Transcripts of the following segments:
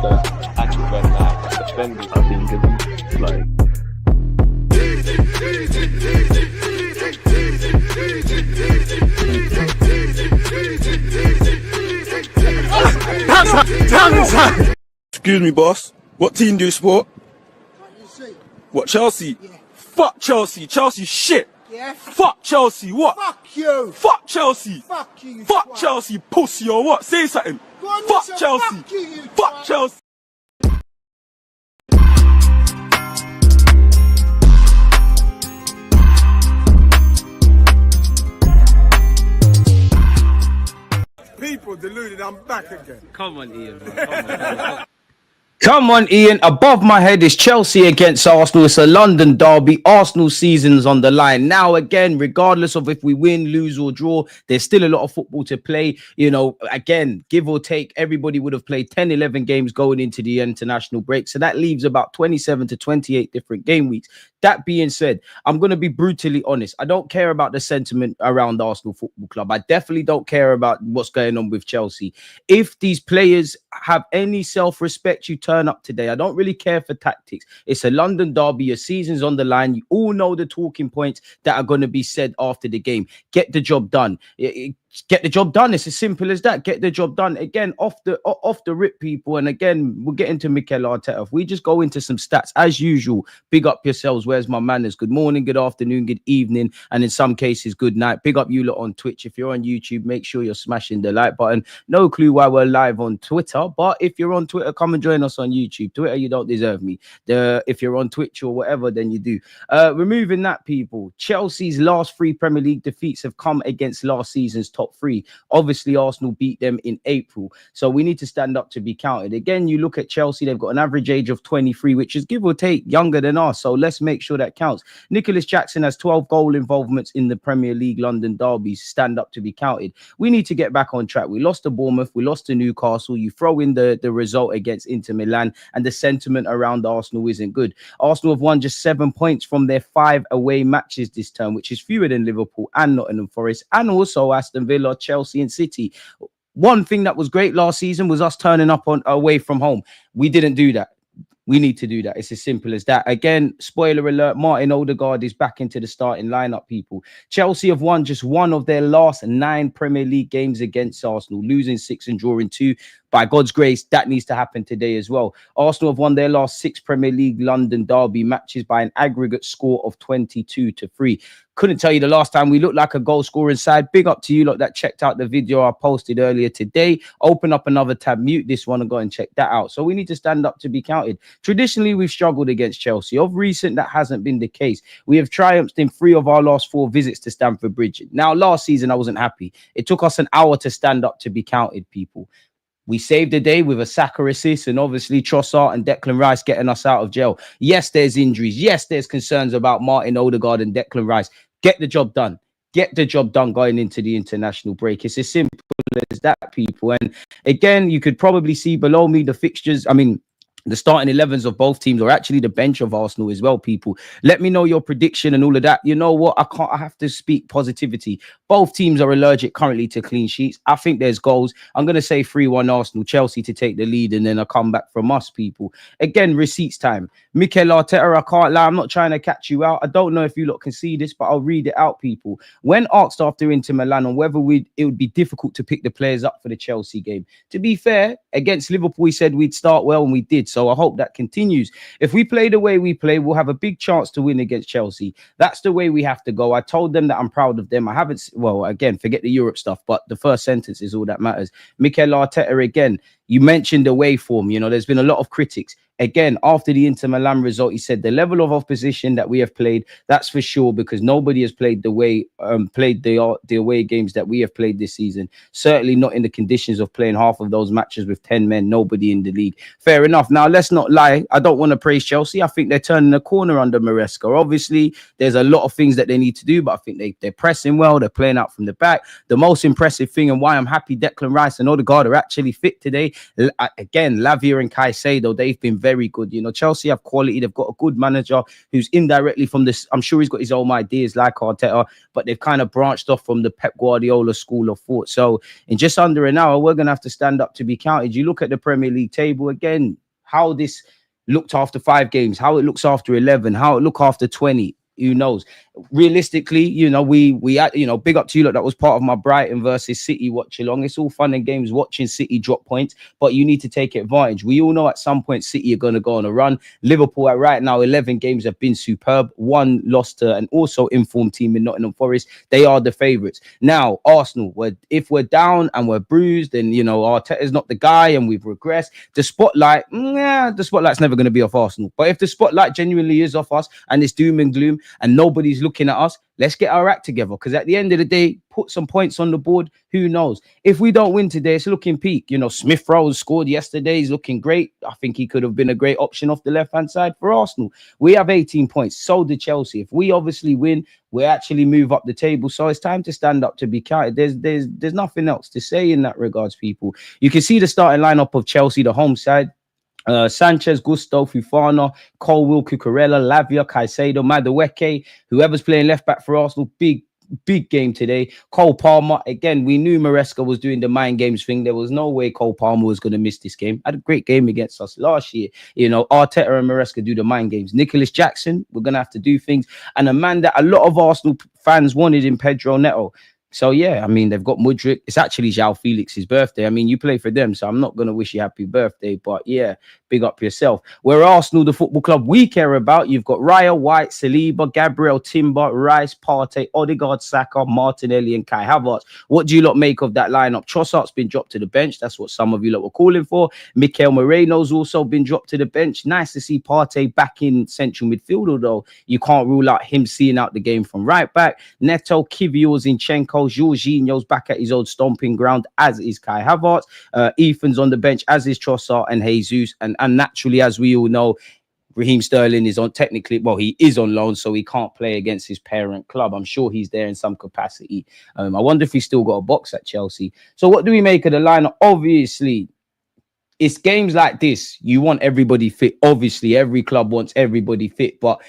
the actual red line, defending. I think it's like. Excuse me, boss. What team do you support? What, Chelsea? Yeah. Fuck Chelsea. Chelsea shit. Yeah. Fuck Chelsea. What? Fuck you. Fuck Chelsea. Fuck you. Fuck twat. Chelsea, pussy or what? Say something. Go on, Fuck listen, Chelsea. Fuck you, Fuck twat. Chelsea. People deluded, I'm back again. Come on, Ian. Man. Come on, Ian. Above my head is Chelsea against Arsenal. It's a London derby. Arsenal season's on the line. Now, again, regardless of if we win, lose or draw, there's still a lot of football to play. You know, again, give or take, everybody would have played 10, 11 games going into the international break. So that leaves about 27 to 28 different game weeks. That being said, I'm going to be brutally honest. I don't care about the sentiment around Arsenal Football Club. I definitely don't care about what's going on with Chelsea. If these players have any self-respect, you turn up today. I don't really care for tactics. It's a London derby. Your season's on the line. You all know the talking points that are going to be said after the game. Get the job done. Get the job done. It's as simple as that. Get the job done. Again, off the rip, people. And again, we'll get into Mikel Arteta. If we just go into some stats as usual, big up yourselves. Where's my manners? Good morning, good afternoon, good evening, and in some cases, good night. Big up you lot on Twitch. If you're on YouTube, make sure you're smashing the like button. No clue why we're live on Twitter, but if you're on Twitter, come and join us on YouTube. Twitter, you don't deserve me. If you're on Twitch or whatever, then you do. Removing that, people. Chelsea's last 3 Premier League defeats have come against last season's top 3. Obviously, Arsenal beat them in April, so we need to stand up to be counted. Again, you look at Chelsea, they've got an average age of 23, which is give or take younger than us, so let's make sure that counts. Nicholas Jackson has 12 goal involvements in the Premier League London derbies. Stand up to be counted. We need to get back on track. We lost to Bournemouth, we lost to Newcastle. You throw in the result against Inter Milan, and the sentiment around Arsenal isn't good. Arsenal have won just 7 points from their 5 away matches this term, which is fewer than Liverpool and Nottingham Forest, and also Aston Villa, Chelsea and City. One thing that was great last season was us turning up on away from home. We didn't do that. We need to do that. It's as simple as that. Again, spoiler alert, Martin Odegaard is back into the starting lineup, people. Chelsea have won just 1 of their last 9 Premier League games against Arsenal, losing 6 and drawing 2. By God's grace, that needs to happen today as well. Arsenal have won their last 6 Premier League London derby matches by an aggregate score of 22-3. Couldn't tell you the last time we looked like a goal scoring side. Big up to you lot that checked out the video I posted earlier today. Open up another tab, mute this one and go and check that out. So we need to stand up to be counted. Traditionally, we've struggled against Chelsea. Of recent, that hasn't been the case. We have triumphed in 3 of our last 4 visits to Stamford Bridge. Now, last season, I wasn't happy. It took us an hour to stand up to be counted, people. We saved the day with a Saka assist and obviously Trossard and Declan Rice getting us out of jail. Yes, there's injuries. Yes, there's concerns about Martin Odegaard and Declan Rice. Get the job done. Get the job done going into the international break. It's as simple as that, people. And again, you could probably see below me the fixtures. The starting 11s of both teams, or actually the bench of Arsenal as well, people. Let me know your prediction and all of that. You know what? I have to speak positivity. Both teams are allergic currently to clean sheets. I think there's goals. I'm going to say 3-1 Arsenal, Chelsea to take the lead, and then a comeback from us, people. Again, receipts time. Mikel Arteta, I can't lie. I'm not trying to catch you out. I don't know if you lot can see this, but I'll read it out, people. When asked after Inter Milan on whether it would be difficult to pick the players up for the Chelsea game. To be fair, against Liverpool, we said we'd start well, and we did. So I hope that continues. If we play the way we play, we'll have a big chance to win against Chelsea. That's the way we have to go. I told them that I'm proud of them. I haven't, well, again, forget the Europe stuff, but the first sentence is all that matters. Mikel Arteta, again, you mentioned the way form. You know, there's been a lot of critics. Again, after the Inter Milan result, he said the level of opposition that we have played, that's for sure, because nobody has played the way, the away games that we have played this season. Certainly not in the conditions of playing half of those matches with 10 men, nobody in the league. Fair enough. Now, let's not lie. I don't want to praise Chelsea. I think they're turning a corner under Maresca. Obviously, there's a lot of things that they need to do, but I think they're pressing well. They're playing out from the back. The most impressive thing, and why I'm happy Declan Rice and Odegaard are actually fit today, again, Lavia and Caicedo, they've been very good. You know, Chelsea have quality. They've got a good manager who's indirectly from this. I'm sure he's got his own ideas like Arteta, but they've kind of branched off from the Pep Guardiola school of thought. So in just under an hour, we're going to have to stand up to be counted. You look at the Premier League table again, how this looked after 5 games, how it looks after 11, how it look after 20. Who knows? Realistically, you know, we you know, big up to you. Look, that was part of my Brighton versus City watch along. It's all fun and games watching City drop points, but you need to take advantage. We all know at some point City are going to go on a run. Liverpool at right now, 11 games have been superb. 1 lost to an also informed team in Nottingham Forest. They are the favourites. Now, Arsenal, if we're down and we're bruised, and you know Arteta's not the guy and we've regressed, the spotlight's never going to be off Arsenal. But if the spotlight genuinely is off us and it's doom and gloom and nobody's looking at us, let's get our act together, because at the end of the day, put some points on the board. Who knows? If we don't win today, it's looking peak. You know, Smith Rowe scored yesterday. He's looking great. I think he could have been a great option off the left-hand side for Arsenal. We have 18 points. So did Chelsea. If we obviously win, we actually move up the table. So it's time to stand up to be counted. There's nothing else to say in that regards, people. You can see the starting lineup of Chelsea, the home side. Sanchez, Gusto, Fofana, Colwill, Cucurella, Lavia, Caicedo, Madueke, whoever's playing left back for Arsenal. Big game today. Cole Palmer, again, we knew Maresca was doing the mind games thing. There was no way Cole Palmer was going to miss this game. Had a great game against us last year. You know, Arteta and Maresca do the mind games. Nicholas Jackson, we're going to have to do things. And a man that a lot of Arsenal fans wanted in Pedro Neto. So, yeah, I mean, they've got Mudryk. It's actually João Felix's birthday. I mean, you play for them, so I'm not going to wish you happy birthday. But, yeah, big up yourself. Where Arsenal, the football club we care about, you've got Raya, White, Saliba, Gabriel, Timber, Rice, Partey, Odegaard, Saka, Martinelli, and Kai Havertz. What do you lot make of that lineup? Trossard's been dropped to the bench. That's what some of you lot were calling for. Mikel Moreno's also been dropped to the bench. Nice to see Partey back in central midfield, although you can't rule out him seeing out the game from right back. Neto, Kivior, Zinchenko, Jorginho's back at his old stomping ground, as is Kai Havertz. Ethan's on the bench, as is Trossard and Jesus. And naturally, as we all know, Raheem Sterling is on he is on loan, so he can't play against his parent club. I'm sure he's there in some capacity. I wonder if he's still got a box at Chelsea. So what do we make of the lineup? Obviously, it's games like this. You want everybody fit. Obviously, every club wants everybody fit, but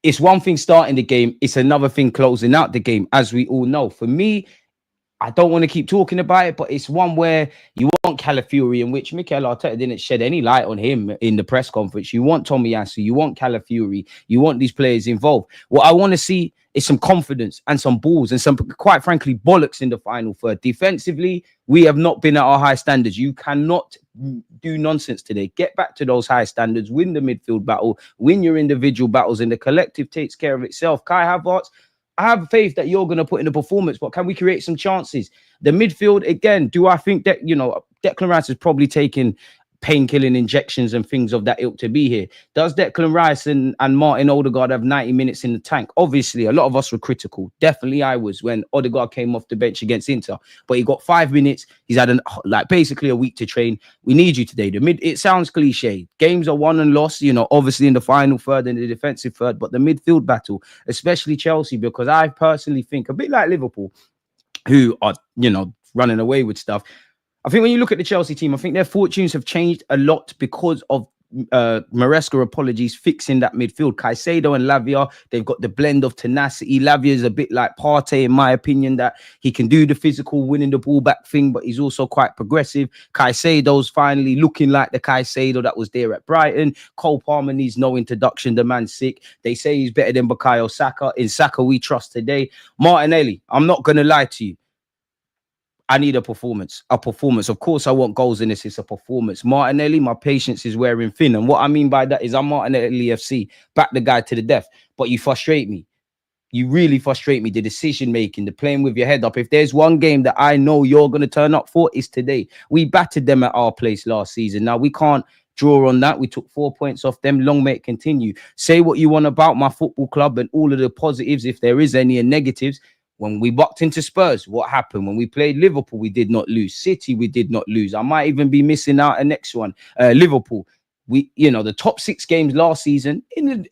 it's one thing starting the game. It's another thing closing out the game, as we all know. For me, I don't want to keep talking about it, but it's one where you want Calafiori, in which Mikel Arteta didn't shed any light on him in the press conference. You want Tomiyasu, you want Calafiori, you want these players involved. What I want to see is some confidence and some balls and some, quite frankly, bollocks in the final third. Defensively, we have not been at our high standards. You cannot do nonsense today. Get back to those high standards, win the midfield battle, win your individual battles, and the collective takes care of itself. Kai Havertz, I have faith that you're going to put in a performance, but can we create some chances? The midfield, again, do I think that, you know, Declan Rice has probably taken painkilling injections and things of that ilk to be here? Does Declan Rice and Martin Odegaard have 90 minutes in the tank? Obviously, a lot of us were critical. Definitely I was when Odegaard came off the bench against Inter. But he got 5 minutes. He's had basically a week to train. We need you today. It sounds cliche. Games are won and lost, you know, obviously in the final third and the defensive third. But the midfield battle, especially Chelsea, because I personally think, a bit like Liverpool, who are, you know, running away with stuff, I think when you look at the Chelsea team, I think their fortunes have changed a lot because of Maresca, apologies, fixing that midfield. Caicedo and Lavia, they've got the blend of tenacity. Lavia is a bit like Partey, in my opinion, that he can do the physical, winning the ball back thing, but he's also quite progressive. Caicedo's finally looking like the Caicedo that was there at Brighton. Cole Palmer needs no introduction. The man's sick. They say he's better than Bukayo Saka. In Saka, we trust today. Martinelli, I'm not going to lie to you. I need a performance. Of course, I want goals in this. It's a performance. Martinelli, my patience is wearing thin. And what I mean by that is I'm Martinelli FC. Back the guy to the death. But you frustrate me. You really frustrate me. The decision-making, the playing with your head up. If there's one game that I know you're going to turn up for, it's today. We battered them at our place last season. Now, we can't draw on that. We took 4 points off them. Long may it continue. Say what you want about my football club and all of the positives, if there is any, and negatives. When we bucked into Spurs, what happened? When we played Liverpool, we did not lose. City, we did not lose. I might even be missing out a next one. Liverpool, the top 6 games last season,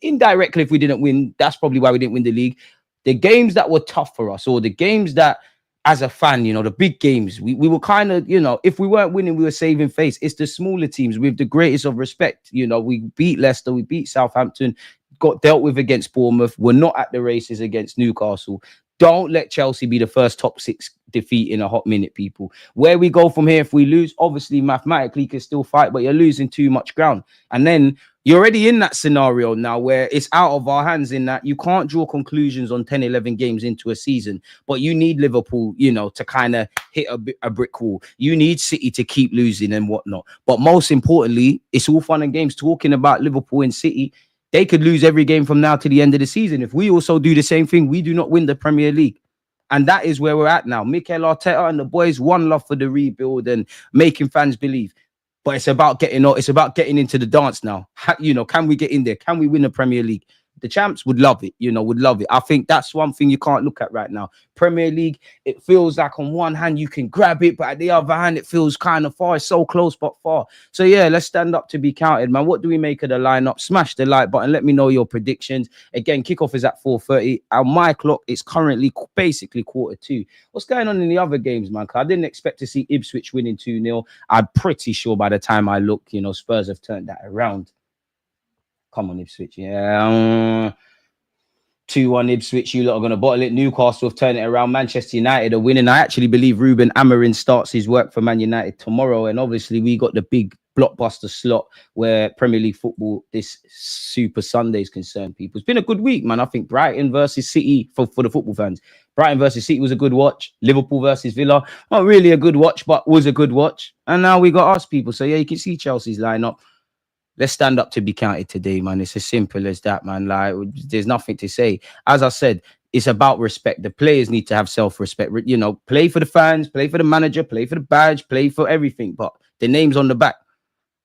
indirectly, if we didn't win, that's probably why we didn't win the league. The games that were tough for us, or the games that as a fan, the big games, we were kind of, if we weren't winning, we were saving face. It's the smaller teams with the greatest of respect. We beat Leicester, we beat Southampton, got dealt with against Bournemouth. We're not at the races against Newcastle. Don't let Chelsea be the first top 6 defeat in a hot minute, people. Where we go from here, if we lose, obviously mathematically you can still fight, but you're losing too much ground. And then you're already in that scenario now where it's out of our hands, in that you can't draw conclusions on 10, 11 games into a season, but you need Liverpool, to kind of hit a brick wall. You need City to keep losing and whatnot. But most importantly, it's all fun and games talking about Liverpool and City. They could lose every game from now to the end of the season. If we also do the same thing, we do not win the Premier League. And that is where we're at now. Mikel Arteta and the boys, one love for the rebuild and making fans believe. But it's about getting into the dance now. Can we get in there? Can we win the Premier League? The champs would love it, would love it. I think that's one thing you can't look at right now. Premier League, it feels like on one hand you can grab it, but at the other hand, it feels kind of far. It's so close, but far. So yeah, let's stand up to be counted, man. What do we make of the lineup? Smash the like button. Let me know your predictions. Again, kickoff is at 4:30. On my clock, it's currently basically 1:45. What's going on in the other games, man? I didn't expect to see Ipswich winning 2-0. I'm pretty sure by the time I look, Spurs have turned that around. Come on, Ipswich. Yeah. 2-1 Ipswich. You lot are going to bottle it. Newcastle have turned it around. Manchester United are winning. I actually believe Ruben Amorim starts his work for Man United tomorrow. And obviously, we got the big blockbuster slot where Premier League football this Super Sunday is concerned, people. It's been a good week, man. I think Brighton versus City, for the football fans, Brighton versus City was a good watch. Liverpool versus Villa, not really a good watch, but was a good watch. And now we got us, people. So yeah, you can see Chelsea's lineup. Let's stand up to be counted today, man. It's as simple as that, man. Like, there's nothing to say. As I said, it's about respect. The players need to have self-respect. Play for the fans, play for the manager, play for the badge, play for everything. But the name's on the back.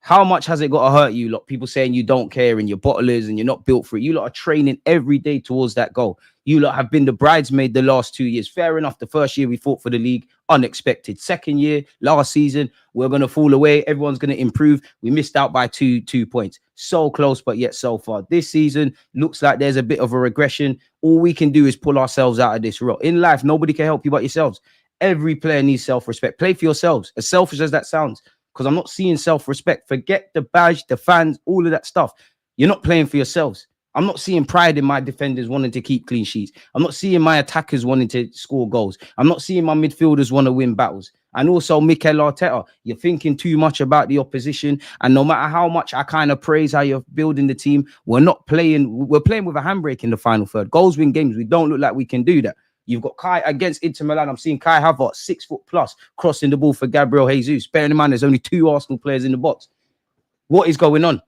How much has it got to hurt you lot? People saying you don't care and you're bottlers and you're not built for it. You lot are training every day towards that goal. You lot have been the bridesmaid the last 2 years. Fair enough. The first year we fought for the league, unexpected. Second year, last season, we're going to fall away. Everyone's going to improve. We missed out by two points. So close, but yet so far. This season looks like there's a bit of a regression. All we can do is pull ourselves out of this rut. In life, nobody can help you but yourselves. Every player needs self-respect. Play for yourselves, as selfish as that sounds. Because I'm not seeing self-respect. Forget the badge, the fans, all of that stuff. You're not playing for yourselves. I'm not seeing pride in my defenders wanting to keep clean sheets. I'm not seeing my attackers wanting to score goals. I'm not seeing my midfielders want to win battles. And also Mikel Arteta, you're thinking too much about the opposition. And no matter how much I kind of praise how you're building the team, we're playing with a handbrake in the final third. Goals win games. We don't look like we can do that. You've got Kai against Inter Milan. I'm seeing Kai Havertz, 6 foot plus, crossing the ball for Gabriel Jesus. Bearing in mind, there's only 2 Arsenal players in the box. What is going on?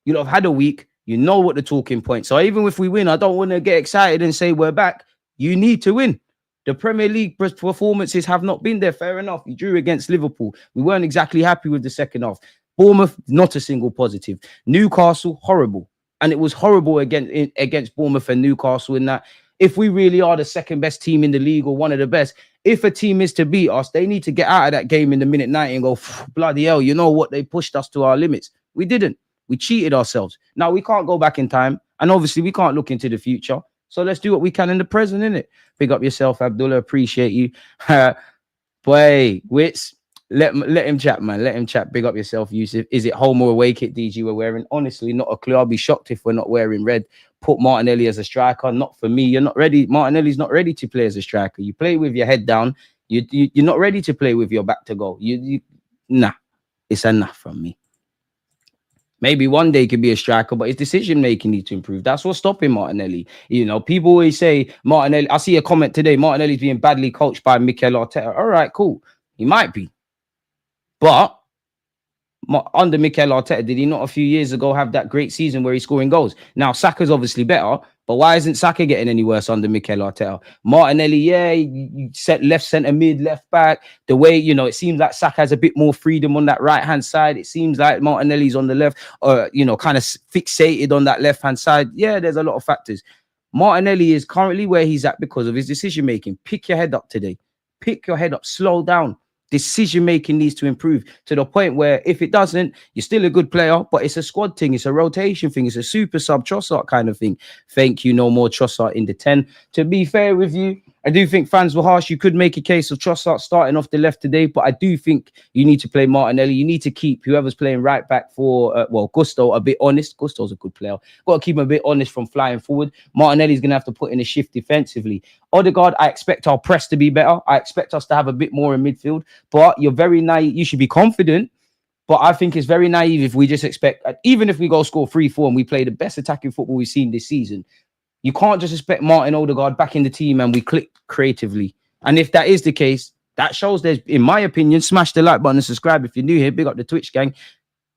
You lot have had a week. You know what the talking points are. Even if we win, I don't want to get excited and say we're back. You need to win. The Premier League performances have not been there. Fair enough. You drew against Liverpool. We weren't exactly happy with the second half. Bournemouth, not a single positive. Newcastle, horrible. And it was horrible against Bournemouth and Newcastle in that. If we really are the second best team in the league or one of the best, if a team is to beat us, they need to get out of that game in the minute 90 and go, bloody hell, you know what? They pushed us to our limits. We didn't. We cheated ourselves. Now, we can't go back in time. And obviously, we can't look into the future. So let's do what we can in the present, innit? Big up yourself, Abdullah. Appreciate you. Boy, Wits, let him chat, man. Let him chat. Big up yourself, Yusuf. Is it home or away kit, DG, we're wearing? Honestly, not a clue. I'll be shocked if we're not wearing red. Put Martinelli as a striker. Not for me. You're not ready. Martinelli's not ready to play as a striker. You play with your head down. You're not ready to play with your back to goal. Nah, it's enough from me. Maybe one day he could be a striker, but his decision making needs to improve. That's what's stopping Martinelli. People always say Martinelli. I see a comment today. Martinelli's being badly coached by Mikel Arteta. All right, cool. He might be, but under Mikel Arteta, did he not a few years ago have that great season where he's scoring goals? Now, Saka's obviously better, but why isn't Saka getting any worse under Mikel Arteta? Martinelli, yeah, you set left centre mid, left back. The way, it seems like Saka has a bit more freedom on that right-hand side. It seems like Martinelli's on the left, kind of fixated on that left-hand side. Yeah, there's a lot of factors. Martinelli is currently where he's at because of his decision-making. Pick your head up today. Pick your head up. Slow down. Decision making needs to improve to the point where if it doesn't, you're still a good player, but it's a squad thing, it's a rotation thing, it's a super sub Trossard kind of thing. Thank you, no more Trossard in the 10. To be fair with you, I do think fans were harsh. You could make a case of Trossard starting off the left today, but I do think you need to play Martinelli. You need to keep whoever's playing right back for, Gusto a bit honest. Gusto's a good player. Got to keep him a bit honest from flying forward. Martinelli's going to have to put in a shift defensively. Odegaard, I expect our press to be better. I expect us to have a bit more in midfield, but you're very naive. You should be confident, but I think it's very naive if we just expect, even if we go score 3-4 and we play the best attacking football we've seen this season, you can't just expect Martin Odegaard back in the team and we click creatively. And if that is the case, that shows there's, in my opinion, smash the like button and subscribe if you're new here. Big up the Twitch gang.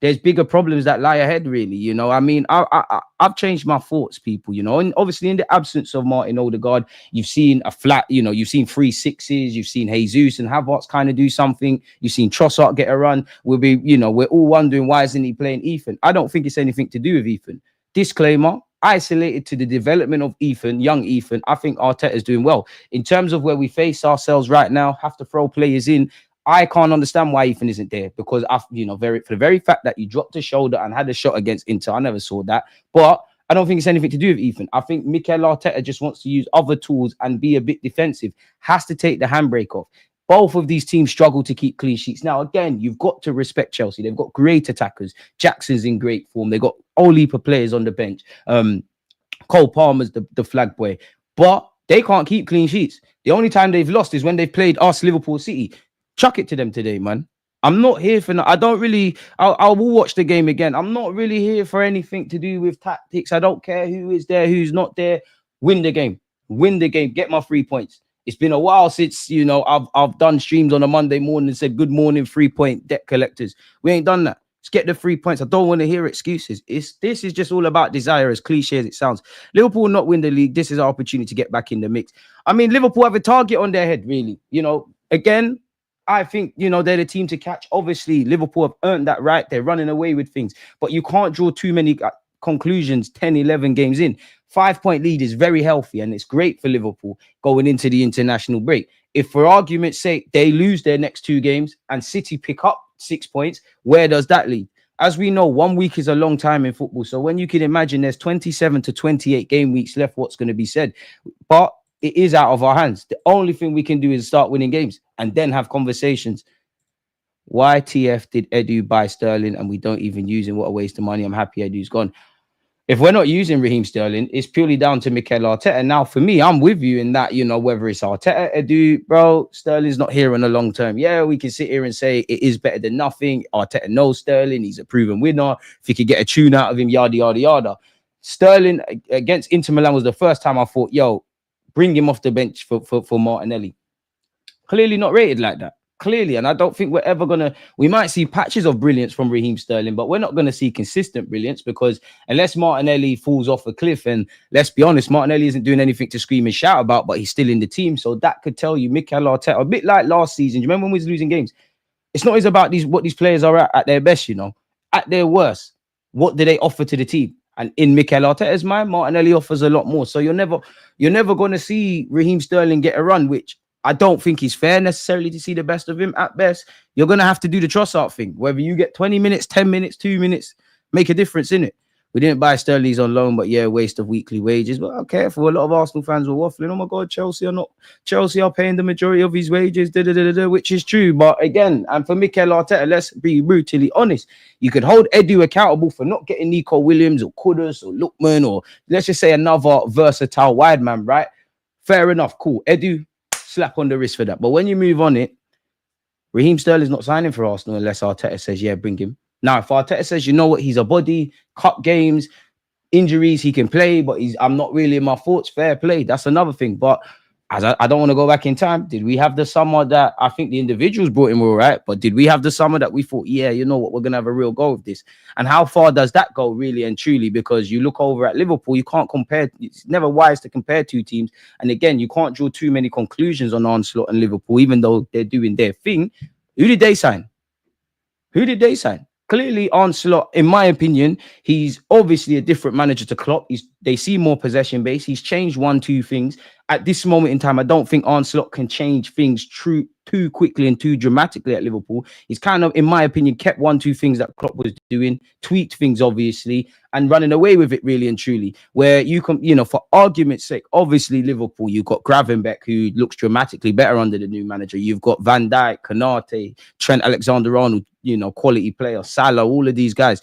There's bigger problems that lie ahead, really. You know, I mean, I've changed my thoughts, people, you know, and obviously in the absence of Martin Odegaard, you've seen a flat, you know, you've seen 3 6s, you've seen Jesus and Havertz kind of do something. You've seen Trossard get a run. We're all wondering, why isn't he playing Ethan? I don't think it's anything to do with Ethan. Disclaimer, isolated to the development of Ethan, young Ethan, I think Arteta is doing well. In terms of where we face ourselves right now, have to throw players in, I can't understand why Ethan isn't there, because for the very fact that you dropped a shoulder and had a shot against Inter, I never saw that. But I don't think it's anything to do with Ethan. I think Mikel Arteta just wants to use other tools and be a bit defensive, has to take the handbrake off. Both of these teams struggle to keep clean sheets. Now, again, you've got to respect Chelsea. They've got great attackers. Jackson's in great form. They've got all heap of players on the bench. Cole Palmer's the flag boy. But they can't keep clean sheets. The only time they've lost is when they've played us, Liverpool City. Chuck it to them today, man. I'm not here for... I don't really... I will watch the game again. I'm not really here for anything to do with tactics. I don't care who is there, who's not there. Win the game. Win the game. Get my 3 points. It's been a while since, you know, I've done streams on a Monday morning and said, good morning, 3-point debt collectors. We ain't done that. Let's get the 3 points. I don't want to hear excuses. This is just all about desire, as cliche as it sounds. Liverpool will not win the league. This is our opportunity to get back in the mix. I mean, Liverpool have a target on their head, really. You know, again, I think, you know, they're the team to catch. Obviously, Liverpool have earned that right. They're running away with things. But you can't draw too many conclusions 10, 11 games in. 5-point lead is very healthy, and it's great for Liverpool going into the international break. If, for argument's sake, they lose their next 2 games and City pick up 6 points, where does that lead? As we know, 1 week is a long time in football. So when you can imagine there's 27 to 28 game weeks left, what's going to be said? But it is out of our hands. The only thing we can do is start winning games and then have conversations. Why TF did Edu buy Sterling and we don't even use him? What a waste of money. I'm happy Edu's gone. If we're not using Raheem Sterling, it's purely down to Mikel Arteta. Now, for me, I'm with you in that, you know, whether it's Arteta, Edu, bro, Sterling's not here in the long term. Yeah, we can sit here and say it is better than nothing. Arteta knows Sterling. He's a proven winner. If he could get a tune out of him, yada, yada, yada. Sterling against Inter Milan was the first time I thought, yo, bring him off the bench for Martinelli. Clearly not rated like that. Clearly, and I don't think we're ever going to... We might see patches of brilliance from Raheem Sterling, but we're not going to see consistent brilliance, because unless Martinelli falls off a cliff, and let's be honest, Martinelli isn't doing anything to scream and shout about, but he's still in the team. So that could tell you Mikel Arteta, a bit like last season. Do you remember when we was losing games? It's not always about what these players are at their best, you know. At their worst, what do they offer to the team? And in Mikel Arteta's mind, Martinelli offers a lot more. So you're never going to see Raheem Sterling get a run, which I don't think it's fair necessarily to see the best of him. At best, you're going to have to do the Trossard thing. Whether you get 20 minutes, 10 minutes, 2 minutes, make a difference in it. We didn't buy Sterling, he's on loan, but yeah, waste of weekly wages. But I'm careful. A lot of Arsenal fans were waffling. Oh my God, Chelsea are paying the majority of his wages, which is true. But again, and for Mikel Arteta, let's be brutally honest. You could hold Edu accountable for not getting Nico Williams or Kudus or Lookman, or let's just say another versatile wide man, right? Fair enough, cool. Edu, slap on the wrist for that. But when you move on it, Raheem Sterling's not signing for Arsenal unless Arteta says, yeah, bring him. Now, if Arteta says, you know what, he's a body, cup games, injuries, he can play, but I'm not really in my thoughts, fair play. That's another thing. But as I don't want to go back in time. Did we have the summer that I think the individuals brought him all right? But did we have the summer that we thought, yeah, you know what, we're going to have a real go with this? And how far does that go really and truly? Because you look over at Liverpool, you can't compare. It's never wise to compare two teams. And again, you can't draw too many conclusions on Onslaught and Liverpool, even though they're doing their thing. Who did they sign? Who did they sign? clearly Arne Slot, in my opinion, he's obviously a different manager to Klopp. They see more possession base. He's changed 1-2 things. At this moment in time, I don't think Arne Slot can change things too quickly and too dramatically at Liverpool. He's kind of, in my opinion, kept 1-2 things that Klopp was doing, tweaked things, obviously, and running away with it, really and truly. Where you can, for argument's sake, obviously, Liverpool, you've got Gravenberch, who looks dramatically better under the new manager. You've got Van Dijk, Konate, Trent Alexander-Arnold, quality player, Salah, all of these guys.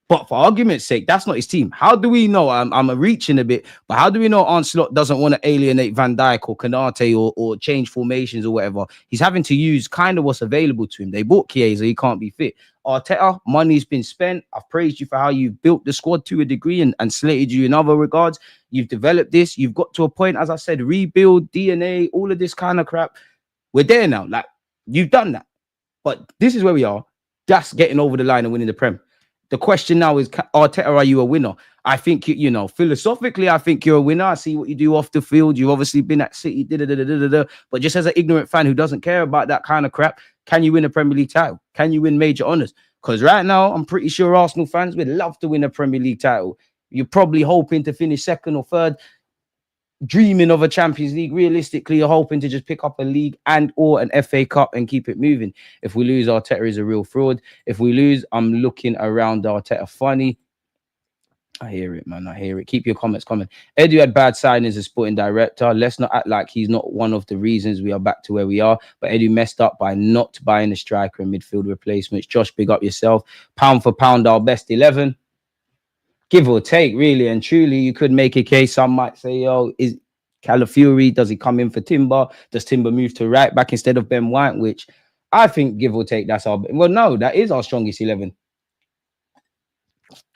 But for argument's sake, that's not his team. How do we know? I'm reaching a bit, but how do we know Arne Slot doesn't want to alienate Van Dijk or Konate or change formations or whatever? He's having to use kind of what's available to him. They bought Chiesa, he can't be fit. Arteta, money's been spent. I've praised you for how you've built the squad to a degree and slated you in other regards. You've developed this. You've got to a point, as I said, rebuild, DNA, all of this kind of crap. We're there now. Like, you've done that. But this is where we are. That's getting over the line and winning the Prem. The question now is, Arteta, are you a winner? I think, philosophically, I think you're a winner. I see what you do off the field. You've obviously been at City, but just as an ignorant fan who doesn't care about that kind of crap, can you win a Premier League title? Can you win major honours? Because right now, I'm pretty sure Arsenal fans would love to win a Premier League title. You're probably hoping to finish second or third, dreaming of a Champions League. Realistically, you're hoping to just pick up a league and or an FA Cup and keep it moving. If we lose, Arteta is a real fraud. If we lose, I'm looking around Arteta funny. I hear it, man. I hear it. Keep your comments coming. Edu had bad signings as sporting director. Let's not act like he's not one of the reasons we are back to where we are. But Edu messed up by not buying a striker and midfield replacements. Josh, big up yourself. Pound for pound, our best 11. Give or take, really and truly, you could make a case. Some might say, is Calafiori, does he come in for Timber? Does Timber move to right back instead of Ben White? Which I think, give or take, that's our... Well, no, that is our strongest 11.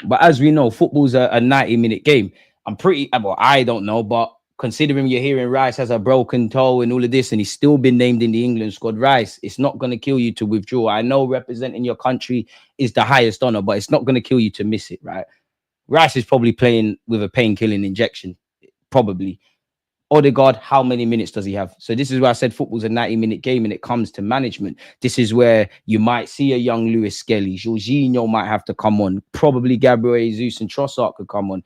But as we know, football's a 90-minute game. I don't know, but considering you're hearing Rice has a broken toe and all of this, and he's still been named in the England squad, Rice, it's not going to kill you to withdraw. I know representing your country is the highest honor, but it's not going to kill you to miss it, right? Rice is probably playing with a pain-killing injection, probably. Odegaard, how many minutes does he have? So this is where I said football's a 90-minute game and it comes to management. This is where you might see a young Lewis Skelly. Jorginho might have to come on. Probably Gabriel Jesus and Trossard could come on.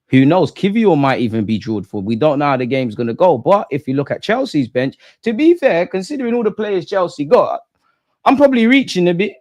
Who knows? Kivior might even be drawed for. We don't know how the game's going to go. But if you look at Chelsea's bench, to be fair, considering all the players Chelsea got, I'm probably reaching a bit.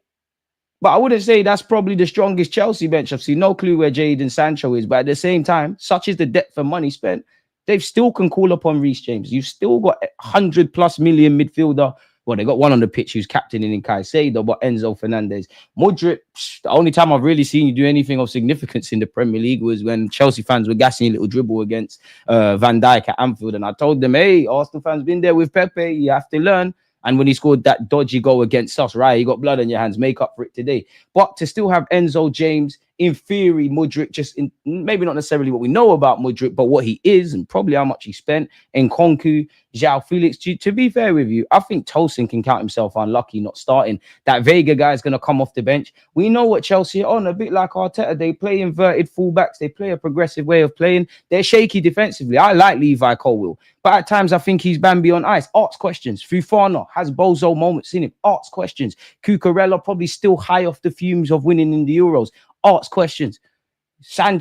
But I wouldn't say that's probably the strongest Chelsea bench I've seen. No clue where Jadon Sancho is. But at the same time, such is the depth of money spent, they still can call upon Reece James. You've still got 100+ million midfielder. Well, they got one on the pitch who's captaining in Caicedo, but Enzo Fernandez. Modric, the only time I've really seen you do anything of significance in the Premier League was when Chelsea fans were gassing a little dribble against Van Dijk at Anfield. And I told them, hey, Arsenal fans been there with Pepe. You have to learn. And when he scored that dodgy goal against us, right, you got blood on your hands. Make up for it today. But to still have Enzo, James, in theory, Modric, maybe not necessarily what we know about Modric, but what he is and probably how much he spent. Nkunku, João Felix. To be fair with you, I think Tosin can count himself unlucky not starting. That Vega guy is going to come off the bench. We know what Chelsea are on, a bit like Arteta. They play inverted fullbacks. They play a progressive way of playing. They're shaky defensively. I like Levi Colwill, but at times I think he's Bambi on ice. Asks questions. Fufana has bozo moments in him. Asks questions. Cucurella probably still high off the fumes of winning in the Euros. Asks questions.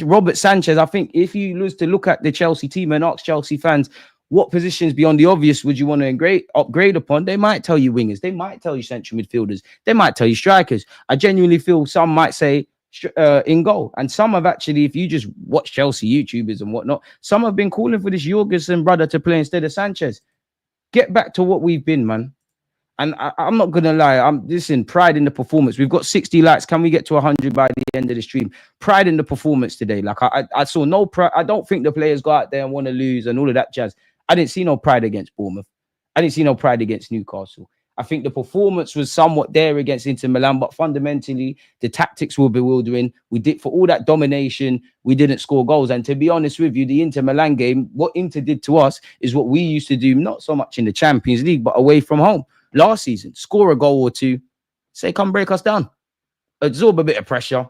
Robert Sanchez, I think if you lose to look at the Chelsea team and ask Chelsea fans what positions beyond the obvious would you want to upgrade upon, they might tell you wingers, they might tell you central midfielders, they might tell you strikers. I genuinely feel some might say in goal, and some have actually, if you just watch Chelsea YouTubers and whatnot, some have been calling for this Jorgensen brother to play instead of Sanchez. Get back to what we've been, man. And I'm not going to lie. Listen, pride in the performance. We've got 60 likes. Can we get to 100 by the end of the stream? Pride in the performance today. Like I saw no pride. I don't think the players go out there and want to lose and all of that jazz. I didn't see no pride against Bournemouth. I didn't see no pride against Newcastle. I think the performance was somewhat there against Inter Milan, but fundamentally, the tactics were bewildering. We did, for all that domination, we didn't score goals. And to be honest with you, the Inter Milan game, what Inter did to us is what we used to do, not so much in the Champions League, but away from home. Last season, score a goal or two, say, come break us down, absorb a bit of pressure,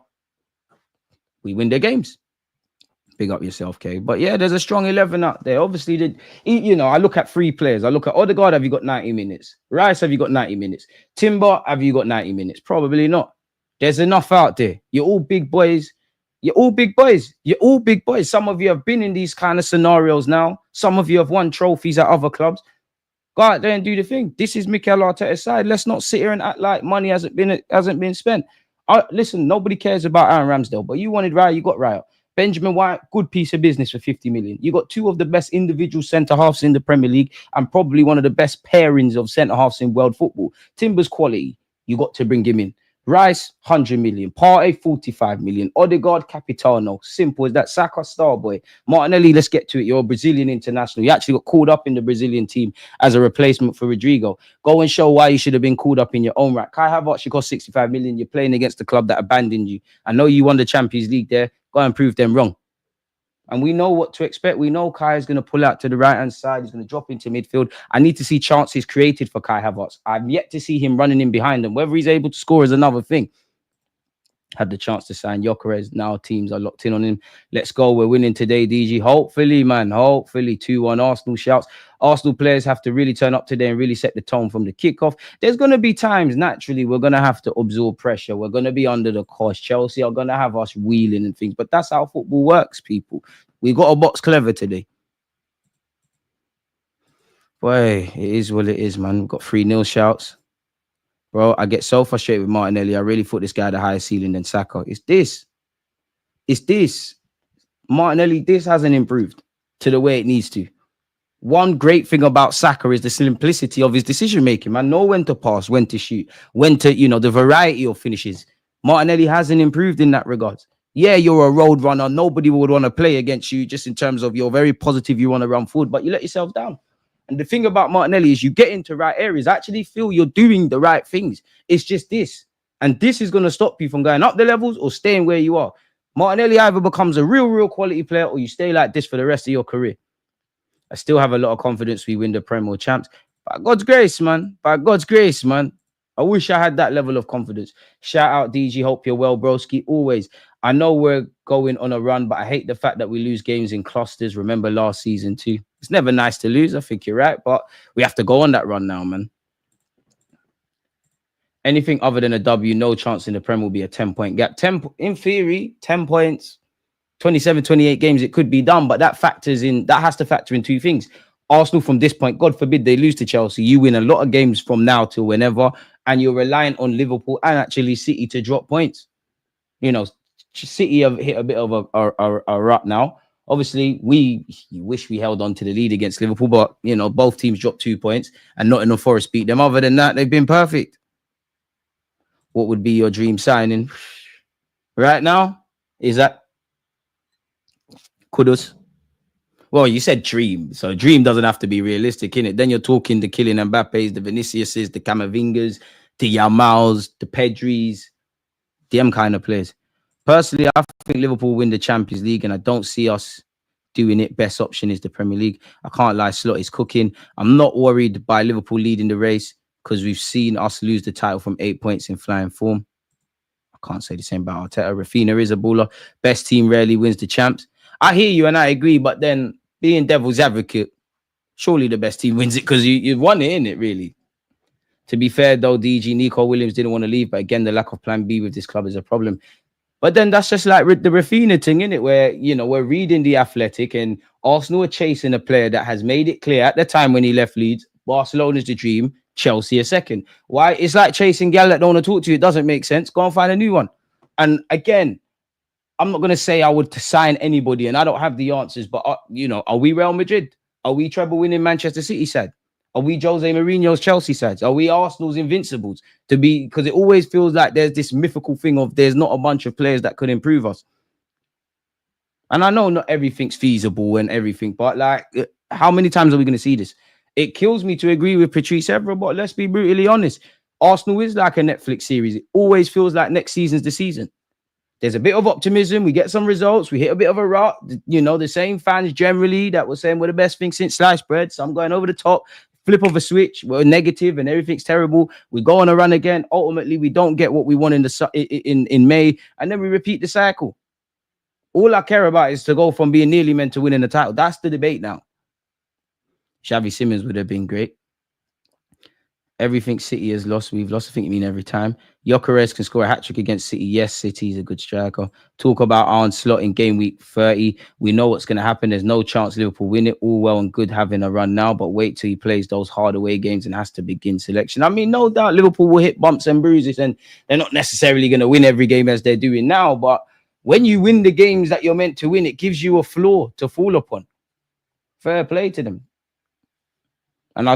we win their games. Big up yourself, Kay. But yeah, there's a strong 11 out there. Obviously, I look at 3 players. I look at Odegaard, have you got 90 minutes? Rice, have you got 90 minutes? Timber, have you got 90 minutes? Probably not. There's enough out there. You're all big boys. You're all big boys. You're all big boys. Some of you have been in these kind of scenarios now. Some of you have won trophies at other clubs. Go out there and do the thing. This is Mikel Arteta's side. Let's not sit here and act like money hasn't been spent. Listen, nobody cares about Aaron Ramsdale, but you wanted Raya, you got Raya. Benjamin White, good piece of business for 50 million. You got two of the best individual centre-halves in the Premier League and probably one of the best pairings of centre-halves in world football. Timber's quality, you got to bring him in. Rice, 100 million. Partey, 45 million. Odegaard, Capitano. Simple as that. Saka, star boy. Martinelli, let's get to it. You're a Brazilian international. You actually got called up in the Brazilian team as a replacement for Rodrigo. Go and show why you should have been called up in your own right. Kai Havertz, you cost 65 million. You're playing against the club that abandoned you. I know you won the Champions League there. Go and prove them wrong. And we know what to expect. We know Kai is going to pull out to the right-hand side. He's going to drop into midfield. I need to see chances created for Kai Havertz. I've yet to see him running in behind them. Whether he's able to score is another thing. Had the chance to sign Gyökeres. Now teams are locked in on him. Let's go. We're winning today, DG. Hopefully, man. Hopefully, 2-1 Arsenal shouts. Arsenal players have to really turn up today and really set the tone from the kickoff. There's going to be times, naturally, we're going to have to absorb pressure. We're going to be under the cosh. Chelsea are going to have us wheeling and things. But that's how football works, people. We got a box clever today. Boy, it is what it is, man. We've got 3-0 shouts. Bro, I get so frustrated with Martinelli. I really thought this guy had a higher ceiling than Saka. It's this. It's this. Martinelli, this hasn't improved to the way it needs to. One great thing about Saka is the simplicity of his decision-making, man. Know when to pass, when to shoot, when to, the variety of finishes. Martinelli hasn't improved in that regard. Yeah, you're a road runner. Nobody would want to play against you just in terms of you're very positive, you want to run forward, but you let yourself down. And the thing about Martinelli is you get into right areas, actually feel you're doing the right things. It's just this. And this is going to stop you from going up the levels or staying where you are. Martinelli either becomes a real quality player or you stay like this for the rest of your career. I still have a lot of confidence we win the Premier Champs. By God's grace, man. By God's grace, man. I wish I had that level of confidence. Shout out, DG. Hope you're well, broski. Always. I know we're going on a run, but I hate the fact that we lose games in clusters. Remember last season too. It's never nice to lose. I think you're right, but we have to go on that run now, man. Anything other than a W, no chance in the Prem will be a 10-point gap. In theory, 10 points, 27, 28 games, it could be done, but that has to factor in two things. Arsenal from this point, God forbid they lose to Chelsea, you win a lot of games from now till whenever, and you're reliant on Liverpool and actually City to drop points. City have hit a bit of a rut now. Obviously, we wish we held on to the lead against Liverpool, but, both teams dropped 2 points and Nottingham Forest beat them. Other than that, they've been perfect. What would be your dream signing right now? Is that Kudus? Well, you said dream. So dream doesn't have to be realistic, innit? Then you're talking the Kylian Mbappe's, the Vinicius's, the Camavingas, the Yamals, the Pedris, them kind of players. Personally, I think Liverpool win the Champions League, and I don't see us doing it. Best option is the Premier League. I can't lie, Slot is cooking. I'm not worried by Liverpool leading the race because we've seen us lose the title from 8 points in flying form. I can't say the same about Arteta. Rafinha is a baller. Best team rarely wins the champs. I hear you and I agree, but then being devil's advocate, surely the best team wins it because you've won it, innit, really? To be fair, though, DG, Nico Williams didn't want to leave, but again, the lack of plan B with this club is a problem. But then that's just like the Rafinha thing, innit? Where, we're reading The Athletic and Arsenal are chasing a player that has made it clear at the time when he left Leeds, Barcelona's the dream, Chelsea a second. Why? It's like chasing gal that don't want to talk to you. It doesn't make sense. Go and find a new one. And again, I'm not going to say I would sign anybody and I don't have the answers, but, are we Real Madrid? Are we treble winning Manchester City side? Are we Jose Mourinho's Chelsea sides? Are we Arsenal's Invincibles? Because it always feels like there's this mythical thing of there's not a bunch of players that could improve us. And I know not everything's feasible and everything, but like, how many times are we going to see this? It kills me to agree with Patrice Evra, but let's be brutally honest. Arsenal is like a Netflix series. It always feels like next season's the season. There's a bit of optimism. We get some results. We hit a bit of a rut. The same fans generally that were saying we're the best thing since sliced bread. Some going over the top. Flip of a switch, we're negative and everything's terrible. We go on a run again. Ultimately, we don't get what we want in May, and then we repeat the cycle. All I care about is to go from being nearly meant to winning the title. That's the debate now. Xavi Simons would have been great. Everything City has lost, we've lost. I think you mean every time. Gyökeres can score a hat-trick against City. Yes, City's a good striker. Talk about Arne Slot in game week 30. We know what's going to happen. There's no chance Liverpool win it. All well and good having a run now, but wait till he plays those hard away games and has to begin selection. I mean, no doubt Liverpool will hit bumps and bruises, and they're not necessarily going to win every game as they're doing now, but when you win the games that you're meant to win, it gives you a floor to fall upon. Fair play to them. And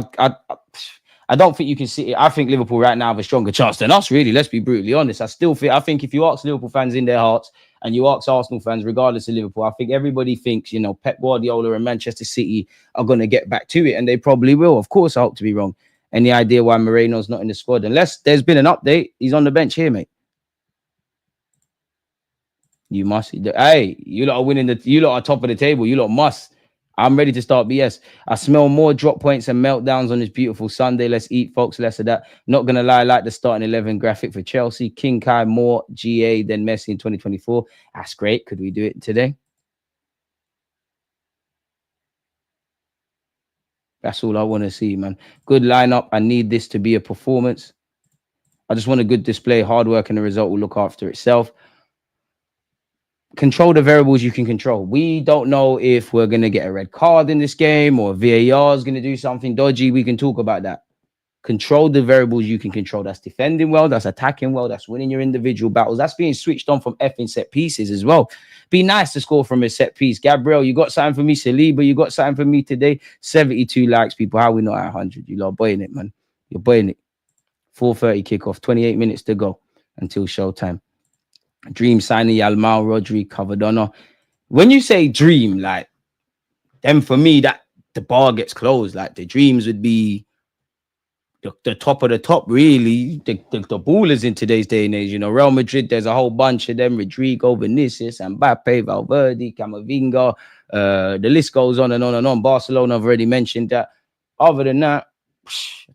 I don't think you can see it. I think Liverpool right now have a stronger chance than us, really. Let's be brutally honest. I think if you ask Liverpool fans in their hearts and you ask Arsenal fans, regardless of Liverpool, I think everybody thinks, you know, Pep Guardiola and Manchester City are going to get back to it, and they probably will. Of course, I hope to be wrong. Any idea why Moreno's not in the squad? Unless there's been an update, he's on the bench here, mate. You must. Hey, you lot are winning. You lot are top of the table. You lot must. I'm ready to start BS. I smell more drop points and meltdowns on this beautiful Sunday. Let's eat, folks. Less of that. Not going to lie, like the starting 11 graphic for Chelsea. King Kai more GA than Messi in 2024. That's great. Could we do it today? That's all I want to see, man. Good lineup. I need this to be a performance. I just want a good display. Hard work and the result will look after itself. Control the variables you can control. We don't know if we're going to get a red card in this game or VAR is going to do something dodgy. We can talk about that. Control the variables you can control. That's defending well. That's attacking well. That's winning your individual battles. That's being switched on from effing set pieces as well. Be nice to score from a set piece. Gabriel, you got something for me? Saliba, you got something for me today? 72 likes, people. How are we not at 100? You lot boying it, man. You're boying it. 4:30 kickoff. 28 minutes to go until showtime. Dream signing Yalmao, Rodri, Cavadonna. When you say dream, like, then for me, that the bar gets closed. Like, the dreams would be the top of the top, really. The ballers in today's day and age. You know, Real Madrid, there's a whole bunch of them. Rodrigo, Vinicius, Mbappe, Valverde, Camavinga. The list goes on and on and on. Barcelona, I've already mentioned that. Other than that,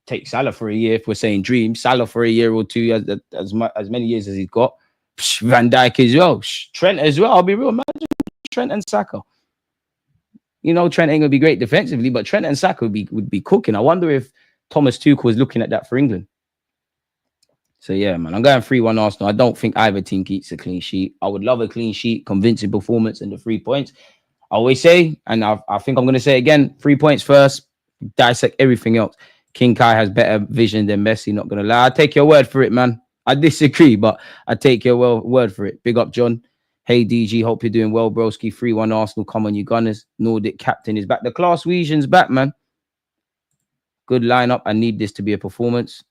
take Salah for a year if we're saying dream. Salah for a year or two, as many years as he's got. Van Dijk as well. Trent as well. I'll be real. Imagine Trent and Saka. You know, Trent ain't gonna be great defensively, but Trent and Saka would be cooking. I wonder if Thomas Tuchel was looking at that for England. So yeah, man, I'm going 3-1 Arsenal. I don't think either team keeps a clean sheet. I would love a clean sheet, convincing performance, and the 3 points. I always say, and I think I'm gonna say it again: 3 points first. Dissect everything else. King Kai has better vision than Messi. Not gonna lie. I take your word for it, man. I disagree, but I take your word for it. Big up, John. Hey, DG. Hope you're doing well, broski. 3-1 Arsenal. Come on, you Gunners. Nordic captain is back. The class Weasian's back, man. Good lineup. I need this to be a performance.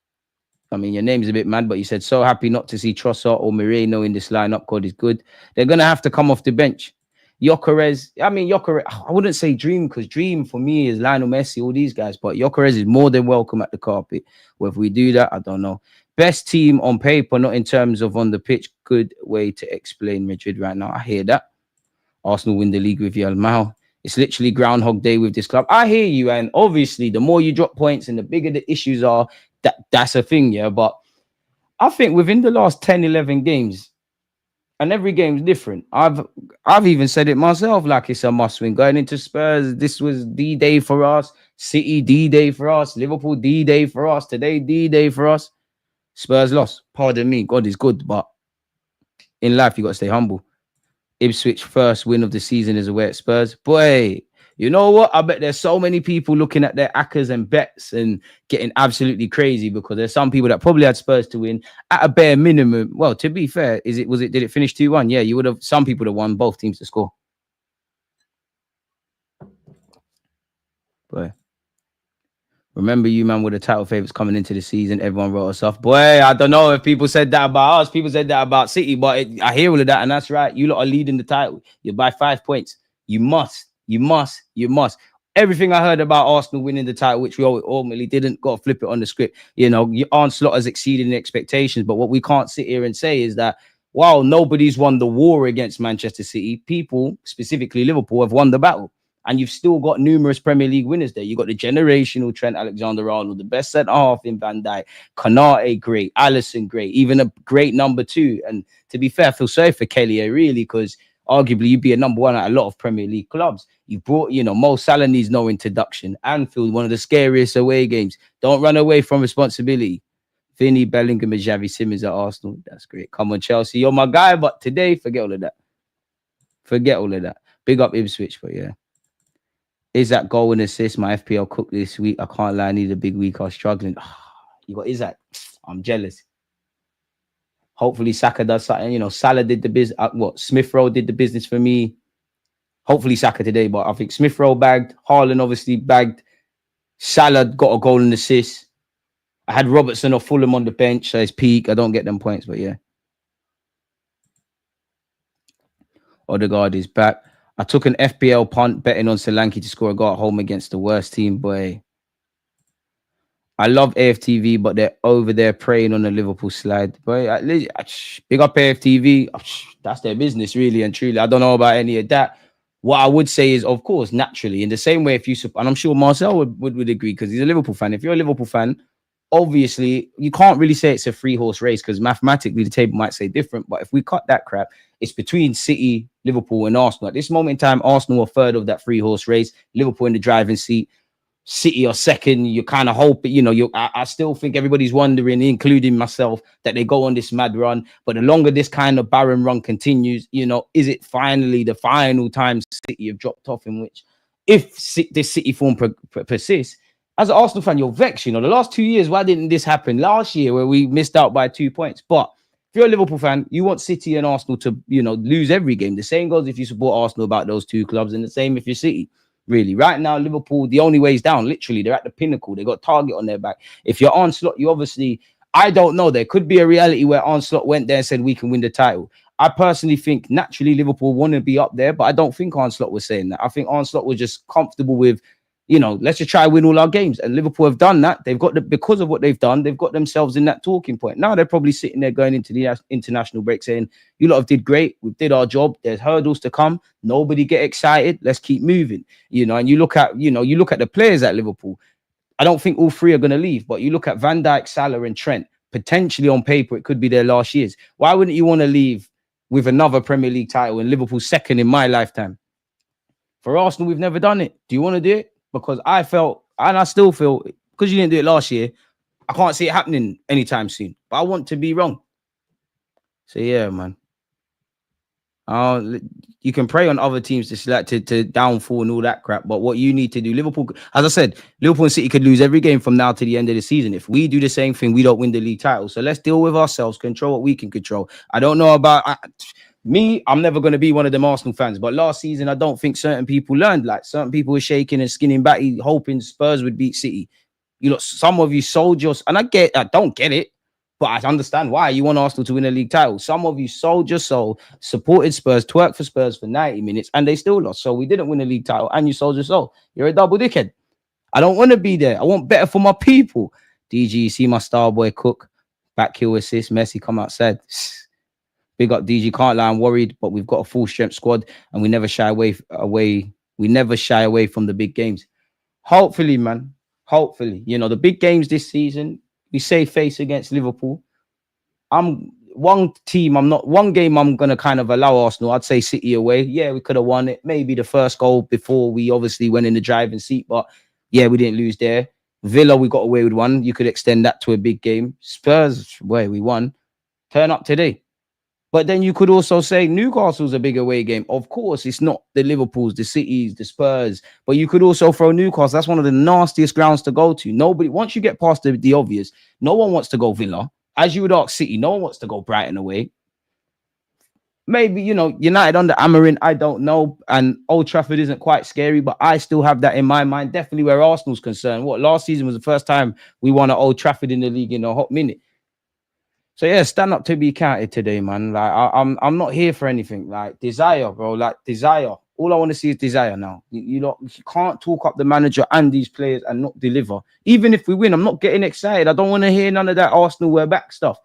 I mean, your name's a bit mad, but you said so happy not to see Trossard or Moreno in this lineup. God is good. They're going to have to come off the bench. Gyökeres, I wouldn't say dream, because dream for me is Lionel Messi, all these guys, but Gyökeres is more than welcome at the carpet. Whether we do that, I don't know. Best team on paper, not in terms of on the pitch. Good way to explain Madrid right now. I hear that. Arsenal win the league with Yalmao. It's literally Groundhog Day with this club. I hear you, and obviously the more you drop points and the bigger the issues are, that's a thing, yeah. But I think within the last 10, 11 games, and every game's different. I've even said it myself, like it's a must-win. Going into Spurs, this was D-Day for us. City, D-Day for us. Liverpool, D-Day for us. Today, D-Day for us. Spurs lost. Pardon me. God is good, but in life, you got to stay humble. Ipswich first win of the season is away at Spurs. Boy, you know what? I bet there's so many people looking at their accas and bets and getting absolutely crazy, because there's some people that probably had Spurs to win at a bare minimum. Well, to be fair, did it finish 2-1? Yeah, some people would have won both teams to score. Boy. Remember you, man, were the title favourites coming into the season. Everyone wrote us off. Boy, I don't know if people said that about us. People said that about City, but I hear all of that, and that's right. You lot are leading the title. You're by 5 points. You must. Everything I heard about Arsenal winning the title, which we ultimately didn't, got to flip it on the script. You know, Arne Slot has exceeded expectations, but what we can't sit here and say is that while nobody's won the war against Manchester City, people, specifically Liverpool, have won the battle. And you've still got numerous Premier League winners there. You've got the generational Trent Alexander-Arnold, the best centre-half in Van Dijk, Konate, great, Alisson, great, even a great number 2. And to be fair, I feel sorry for Kelly, really, because arguably you'd be a number one at a lot of Premier League clubs. You brought, Mo Salah needs no introduction. Anfield, one of the scariest away games. Don't run away from responsibility. Vinny, Bellingham, and Xavi Simons at Arsenal. That's great. Come on, Chelsea. You're my guy, but today, forget all of that. Forget all of that. Big up Ipswich, but yeah. Is that goal and assist? My FPL cook this week. I can't lie. I need a big week. I was struggling. You got Isaac. I'm jealous. Hopefully Saka does something. Salah did the business. Smith Rowe did the business for me. Hopefully Saka today, but I think Smith Rowe bagged. Haaland obviously bagged. Salah got a goal and assist. I had Robertson or Fulham on the bench, so it's peak. I don't get them points, but yeah. Odegaard is back. I took an FPL punt betting on Solanke to score a goal at home against the worst team, boy. I love AFTV, but they're over there preying on the Liverpool slide. Boy, big up AFTV. That's their business, really and truly. I don't know about any of that. What I would say is, of course, naturally, in the same way, and I'm sure Marcel would agree because he's a Liverpool fan. If you're a Liverpool fan, obviously, you can't really say it's a three-horse race because mathematically the table might say different. But if we cut that crap, it's between City, Liverpool, and Arsenal. At this moment in time, Arsenal are third of that three-horse race. Liverpool in the driving seat. City are second. You kind of hope, I still think everybody's wondering, including myself, that they go on this mad run. But the longer this kind of barren run continues, is it finally the final time City have dropped off? In which, if this City form persists, as an Arsenal fan, you're vexed. The last 2 years, why didn't this happen last year where we missed out by 2 points? But if you're a Liverpool fan, you want City and Arsenal to, lose every game. The same goes if you support Arsenal about those two clubs, and the same if you're City. Really, right now, Liverpool, the only way is down. Literally, they're at the pinnacle. They got Target on their back. If you're Arne Slot, you obviously, I don't know. There could be a reality where Arne Slot went there and said we can win the title. I personally think naturally Liverpool want to be up there, but I don't think Arne Slot was saying that. I think Arne Slot was just comfortable with, let's just try and win all our games. And Liverpool have done that. They've got because of what they've done, they've got themselves in that talking point. Now they're probably sitting there going into the international break saying, you lot have did great. We did our job. There's hurdles to come. Nobody get excited. Let's keep moving. And you look at the players at Liverpool. I don't think all three are going to leave, but you look at Van Dijk, Salah, and Trent. Potentially on paper, it could be their last years. Why wouldn't you want to leave with another Premier League title and Liverpool second in my lifetime? For Arsenal, we've never done it. Do you want to do it? Because I felt, and I still feel, because you didn't do it last year, I can't see it happening anytime soon. But I want to be wrong. So yeah, man. You can pray on other teams to downfall and all that crap. But what you need to do, Liverpool, as I said, Liverpool and City could lose every game from now to the end of the season. If we do the same thing, we don't win the league title. So let's deal with ourselves, control what we can control. I don't know about me. I'm never going to be one of them Arsenal fans. But last season, I don't think certain people learned. Like certain people were shaking and skinning back, hoping Spurs would beat City. Some of you sold your, and I don't get it. But I understand why you want Arsenal to win a league title. Some of you sold your soul, supported Spurs, twerked for Spurs for 90 minutes, and they still lost. So we didn't win a league title, and you sold your soul. You're a double dickhead. I don't want to be there. I want better for my people. DG, see my star boy Cook. Back heel assist. Messi come outside. Big up DG. Can't lie, I'm worried, but we've got a full strength squad, and we never shy away. We never shy away from the big games. Hopefully, man. Hopefully, the big games this season. We save face against Liverpool. One game I'm going to kind of allow Arsenal. I'd say City away. Yeah, we could have won it. Maybe the first goal before we obviously went in the driving seat. But yeah, we didn't lose there. Villa, we got away with one. You could extend that to a big game. Spurs, where we won. Turn up today. But then you could also say Newcastle's a big away game. Of course, it's not the Liverpools, the Cities, the Spurs. But you could also throw Newcastle. That's one of the nastiest grounds to go to. Nobody, once you get past the obvious, no one wants to go Villa. As you would ask City, no one wants to go Brighton away. Maybe, United under Amarin, I don't know. And Old Trafford isn't quite scary, but I still have that in my mind. Definitely where Arsenal's concerned. Last season was the first time we won at Old Trafford in the league in a hot minute. So yeah, stand up to be counted today, man. Like I'm not here for anything. Like desire, bro. Like desire. All I want to see is desire now. You can't talk up the manager and these players and not deliver. Even if we win, I'm not getting excited. I don't want to hear none of that Arsenal we're back stuff.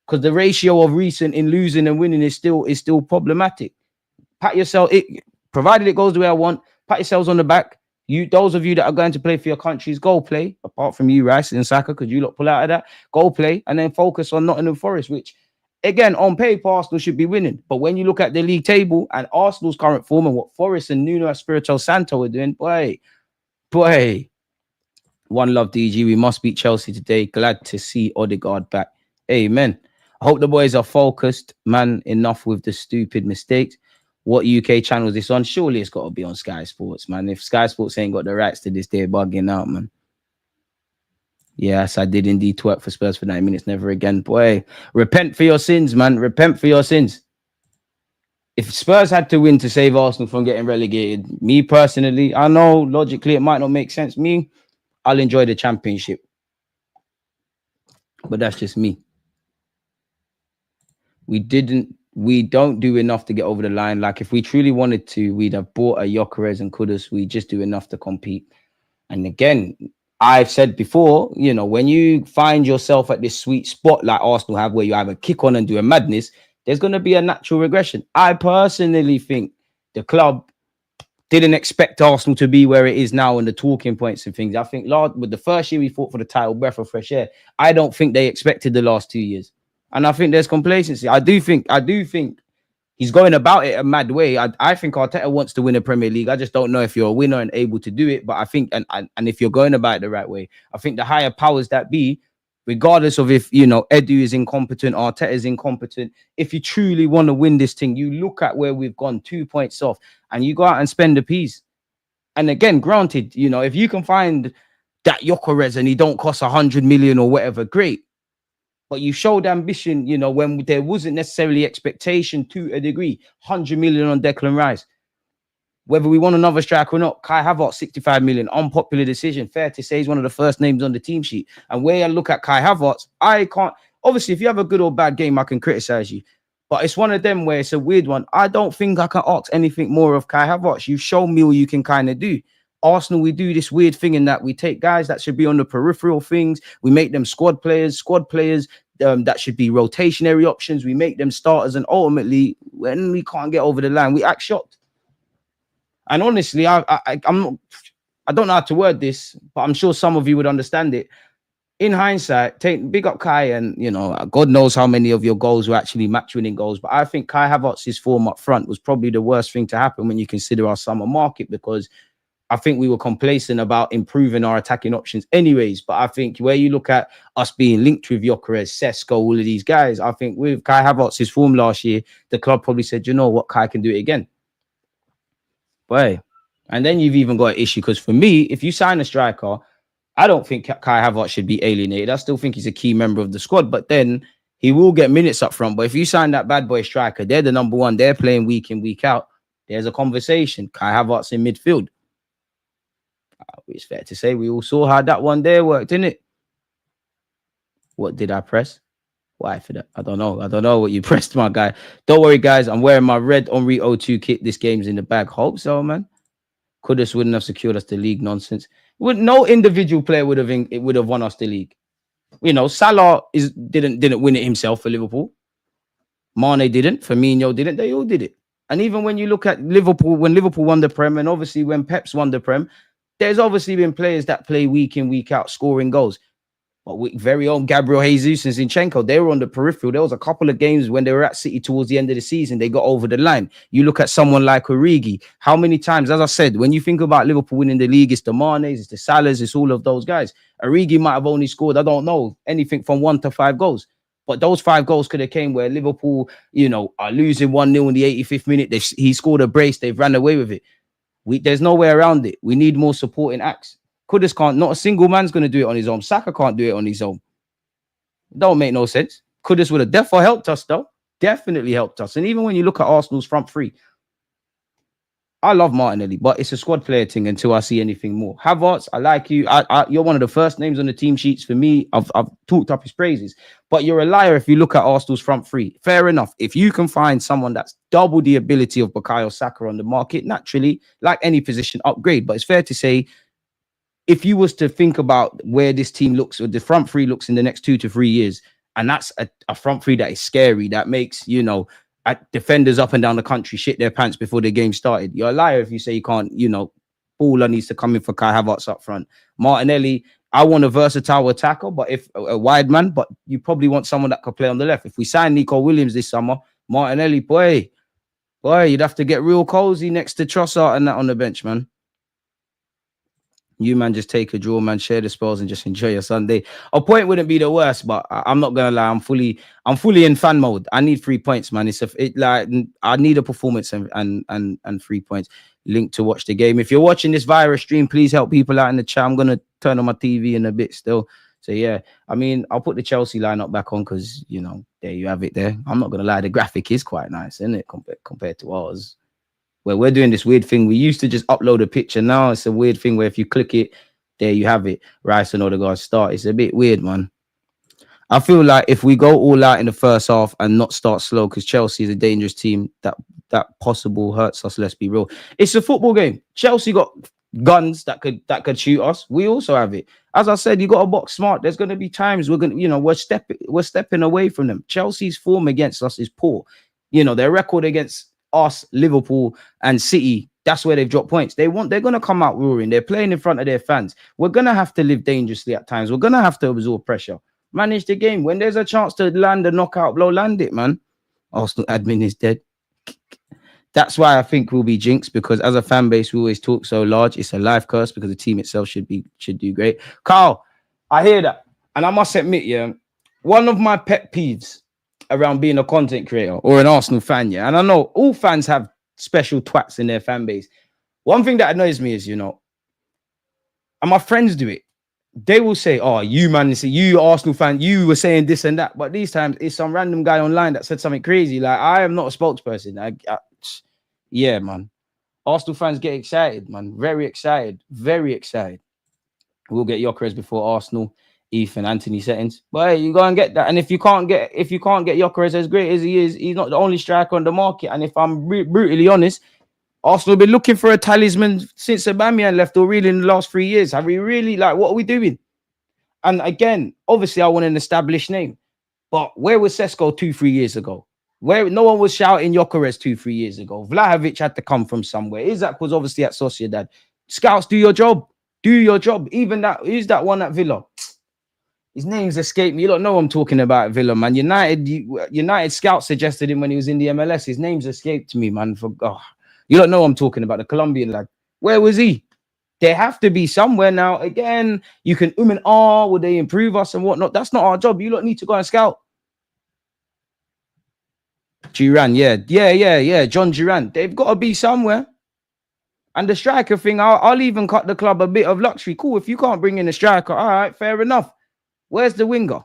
Because the ratio of recent in losing and winning is still problematic. Pat yourself, provided it goes the way I want, pat yourselves on the back. Those of you that are going to play for your countries, go play. Apart from you, Rice and Saka, because you lot pull out of that. Go play and then focus on Nottingham Forest, which Again, on paper, Arsenal should be winning. But when you look at the league table and Arsenal's current form and what Forest and Nuno Espirito Santo are doing, boy. One love, DG. We must beat Chelsea today. Glad to see Odegaard back. Amen. I hope the boys are focused, man. Enough with the stupid mistakes. What UK channel is this on? Surely it's got to be on Sky Sports, man. If Sky Sports ain't got the rights to this, they're bugging out, man. Yes, I did indeed twerk for Spurs for 9 minutes. Never again. Boy, repent for your sins, man. Repent for your sins. If Spurs had to win to save Arsenal from getting relegated, me personally, I know logically it might not make sense. I'll enjoy the championship. But that's just me. We don't do enough to get over the line. Like, if we truly wanted to, we'd have bought a Gyökeres and Kudus. We just do enough to compete. And again, I've said before, you know, when you find yourself at this sweet spot like Arsenal have, where you have a kick on and do a madness, there's going to be a natural regression. I personally think the club didn't expect Arsenal to be where it is now and the talking points and things. I think with the first year we fought for the title, breath of fresh air, I don't think they expected the last 2 years. And I think there's complacency. I do think he's going about it a mad way. I think Arteta wants to win a Premier League. I just don't know if you're a winner and able to do it. But I think, and if you're going about it the right way, I think the higher powers that be, regardless of if, you know, Edu is incompetent, Arteta is incompetent, if you truly want to win this thing, you look at where we've gone 2 points off and you go out and spend a piece. And again, granted, you know, if you can find that Gyökeres and he don't cost 100 million or whatever, great. But you showed ambition, you know, when there wasn't necessarily expectation to a degree. 100 million on Declan Rice. Whether we want another striker or not, Kai Havertz, 65 million. Unpopular decision. Fair to say he's one of the first names on the team sheet. And where I look at Kai Havertz, I can't... Obviously, if you have a good or bad game, I can criticize you. But it's one of them where it's a weird one. I don't think I can ask anything more of Kai Havertz. You've shown me what you can kind of do. Arsenal, we do this weird thing in that we take guys that should be on the peripheral things. We make them squad players that should be rotationary options. We make them starters. And ultimately, when we can't get over the line, we act shocked. And honestly, I don't know how to word this, but I'm sure some of you would understand it. In hindsight, big up Kai, and you know, God knows how many of your goals were actually match-winning goals. But I think Kai Havertz's form up front was probably the worst thing to happen when you consider our summer market, because I think we were complacent about improving our attacking options anyways. But I think where you look at us being linked with Gyökeres, Sesko, all of these guys, I think with Kai Havertz's form last year, the club probably said, you know what, Kai can do it again. Boy. And then you've even got an issue, because for me, if you sign a striker, I don't think Kai Havertz should be alienated. I still think he's a key member of the squad, but then he will get minutes up front. But if you sign that bad boy striker, they're the number one, they're playing week in, week out. There's a conversation. Kai Havertz in midfield. It's fair to say we all saw how that one there worked, didn't it? What did I press? Why for that? I don't know. I don't know what you pressed, my guy. Don't worry, guys. I'm wearing my red Henry O2 kit. This game's in the bag. Hope so, man. Kudus wouldn't have secured us the league. Nonsense. No individual player would have won us the league. You know, Salah didn't win it himself for Liverpool. Mane didn't. Firmino didn't. They all did it. And even when you look at Liverpool, when Liverpool won the Prem, and obviously when Pep's won the Prem, there's obviously been players that play week in, week out, scoring goals. But very own Gabriel Jesus and Zinchenko, they were on the peripheral. There was a couple of games when they were at City towards the end of the season, they got over the line. You look at someone like Origi. How many times, as I said, when you think about Liverpool winning the league, it's the Manes, it's the Salahs, it's all of those guys. Origi might have only scored, I don't know, anything from 1 to 5 goals. But those 5 goals could have came where Liverpool, you know, are losing 1-0 in the 85th minute. He scored a brace. They've ran away with it. There's no way around it. We need more supporting acts. Kudus can't. Not a single man's going to do it on his own. Saka can't do it on his own. Don't make no sense. Kudus would have definitely helped us, though. Definitely helped us. And even when you look at Arsenal's front three, I love Martinelli, but it's a squad player thing until I see anything more. Havertz, I like you. You're one of the first names on the team sheets for me. I've talked up his praises, but you're a liar if you look at Arsenal's front three. Fair enough. If you can find someone that's double the ability of Bukayo Saka on the market, naturally, like any position, upgrade. But it's fair to say, if you was to think about where this team looks, or the front three looks in the next 2 to 3 years, and that's a front three that is scary, that makes, you know, defenders up and down the country shit their pants before the game started. You're a liar if you say you can't, you know, Baller needs to come in for Kai Havertz up front. Martinelli, I want a versatile attacker, but if a wide man, but you probably want someone that could play on the left. If we sign Nico Williams this summer, Martinelli, boy, you'd have to get real cozy next to Trossard and that on the bench, man. You, man, just take a draw, man, share the spoils and just enjoy your Sunday. A point wouldn't be the worst, but I'm not gonna lie, I'm fully in fan mode. I need 3 points, man. I need a performance and 3 points. Link to watch the game. If you're watching this via a stream, please help people out in the chat. I'm gonna turn on my TV in a bit still. So yeah, I mean, I'll put the Chelsea lineup back on because there you have it. There, I'm not gonna lie, the graphic is quite nice, isn't it, compared to ours? Where we're doing this weird thing. We used to just upload a picture. Now it's a weird thing where if you click it, there you have it. Rice and Odegaard start. It's a bit weird, man. I feel like if we go all out in the first half and not start slow, because Chelsea is a dangerous team, that possible hurts us. Let's be real. It's a football game. Chelsea got guns that could shoot us. We also have it. As I said, you got to box smart. There's going to be times we're stepping away from them. Chelsea's form against us is poor. Their record against us, Liverpool and City, that's where they've dropped points. They're going to come out roaring. They're playing in front of their fans. We're going to have to live dangerously at times. We're going to have to absorb pressure. Manage the game. When there's a chance to land a knockout blow, land it, man. Arsenal admin is dead. That's why I think we'll be jinxed, because as a fan base, we always talk so large. It's a life curse because the team itself should do great. Carl, I hear that. And I must admit, yeah, one of my pet peeves around being a content creator or an Arsenal fan, yeah, and I know all fans have special twats in their fan base. One thing that annoys me is, and my friends do it. They will say, "Oh, you man, you Arsenal fan, you were saying this and that," but these times it's some random guy online that said something crazy. Like, I am not a spokesperson. Yeah, man. Arsenal fans get excited, man. Very excited. Very excited. We'll get Gyökeres before Arsenal. Ethan Anthony settings, but hey, you go and get that. And if you can't get Gyökeres, as great as he is, he's not the only striker on the market. And if I'm brutally honest, Arsenal have been looking for a talisman since Aubameyang left, or really in the last 3 years. Have we really, what are we doing? And again, obviously I want an established name, but where was Sesko 2-3 years ago? Where no one was shouting Gyökeres 2-3 years ago. Vlahovic had to come from somewhere. Isaac was obviously at Sociedad. Scouts, do your job. Do your job. Even that, who's that one at Villa? His name's escaped me. You don't know I'm talking about, Villa, man. United scouts suggested him when he was in the MLS. His name's escaped me, man. You don't know I'm talking about, the Colombian lad. Where was he? They have to be somewhere now. Again, you can would they improve us and whatnot? That's not our job. You don't need to go and scout. Duran, yeah. John Duran. They've got to be somewhere. And the striker thing, I'll even cut the club a bit of luxury. Cool, if you can't bring in a striker, all right, fair enough. Where's the winger?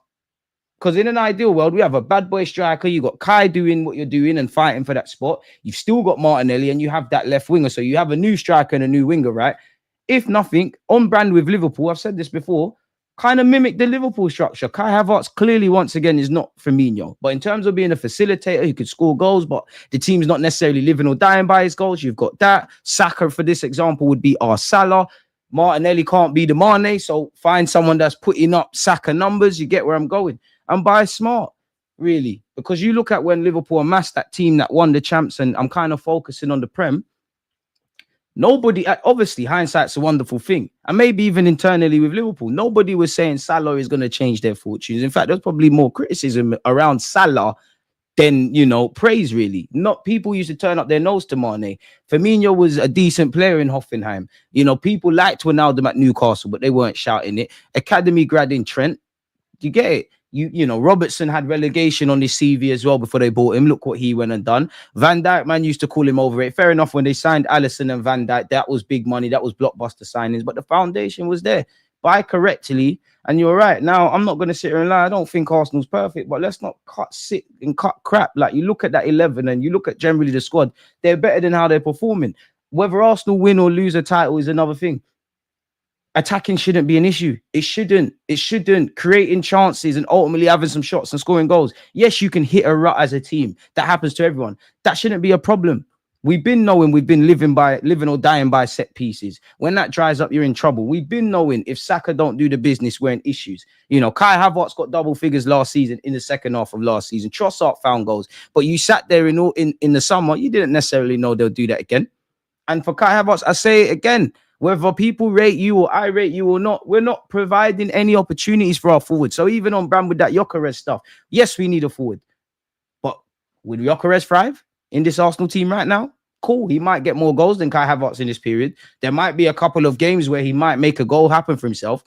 Because in an ideal world, we have a bad boy striker. You got Kai doing what you're doing and fighting for that spot. You've still got Martinelli and you have that left winger. So you have a new striker and a new winger, right? If nothing, on brand with Liverpool, I've said this before, kind of mimic the Liverpool structure. Kai Havertz clearly, once again, is not Firmino. But in terms of being a facilitator, he could score goals, but the team's not necessarily living or dying by his goals. You've got that. Saka, for this example, would be our Salah. Martinelli can't be the Mane, so find someone that's putting up Saka numbers. You get where I'm going. And buy smart, really. Because you look at when Liverpool amassed that team that won the champs, and I'm kind of focusing on the Prem. Nobody, obviously, hindsight's a wonderful thing. And maybe even internally with Liverpool, nobody was saying Salah is going to change their fortunes. In fact, there's probably more criticism around Salah than, praise, really. Not people used to turn up their nose to Mane. Firmino was a decent player in Hoffenheim. People liked Ronaldo at Newcastle, but they weren't shouting it. Academy grad in Trent. You get it? Robertson had relegation on his CV as well before they bought him. Look what he went and done. Van Dijk, man, used to call him over it. Fair enough, when they signed Alisson and Van Dijk, that was big money. That was blockbuster signings, but the foundation was there. Buy correctly, and you're right. Now, I'm not going to sit here and lie. I don't think Arsenal's perfect, but let's not sit and cut crap. Like, you look at that 11 and you look at generally the squad, they're better than how they're performing. Whether Arsenal win or lose a title is another thing. Attacking shouldn't be an issue. It shouldn't. Creating chances and ultimately having some shots and scoring goals. Yes, you can hit a rut as a team. That happens to everyone. That shouldn't be a problem. We've been living or dying by set pieces. When that dries up, you're in trouble. We've been knowing if Saka don't do the business, we're in issues. Kai Havertz got double figures last season in the second half of last season. Trossard found goals, but you sat there in the summer. You didn't necessarily know they'll do that again. And for Kai Havertz, I say it again. Whether people rate you or I rate you or not, we're not providing any opportunities for our forward. So even on brand with that Gyökeres stuff, yes, we need a forward. But would Gyökeres thrive in this Arsenal team right now? Cool. He might get more goals than Kai Havertz in this period. There might be a couple of games where he might make a goal happen for himself.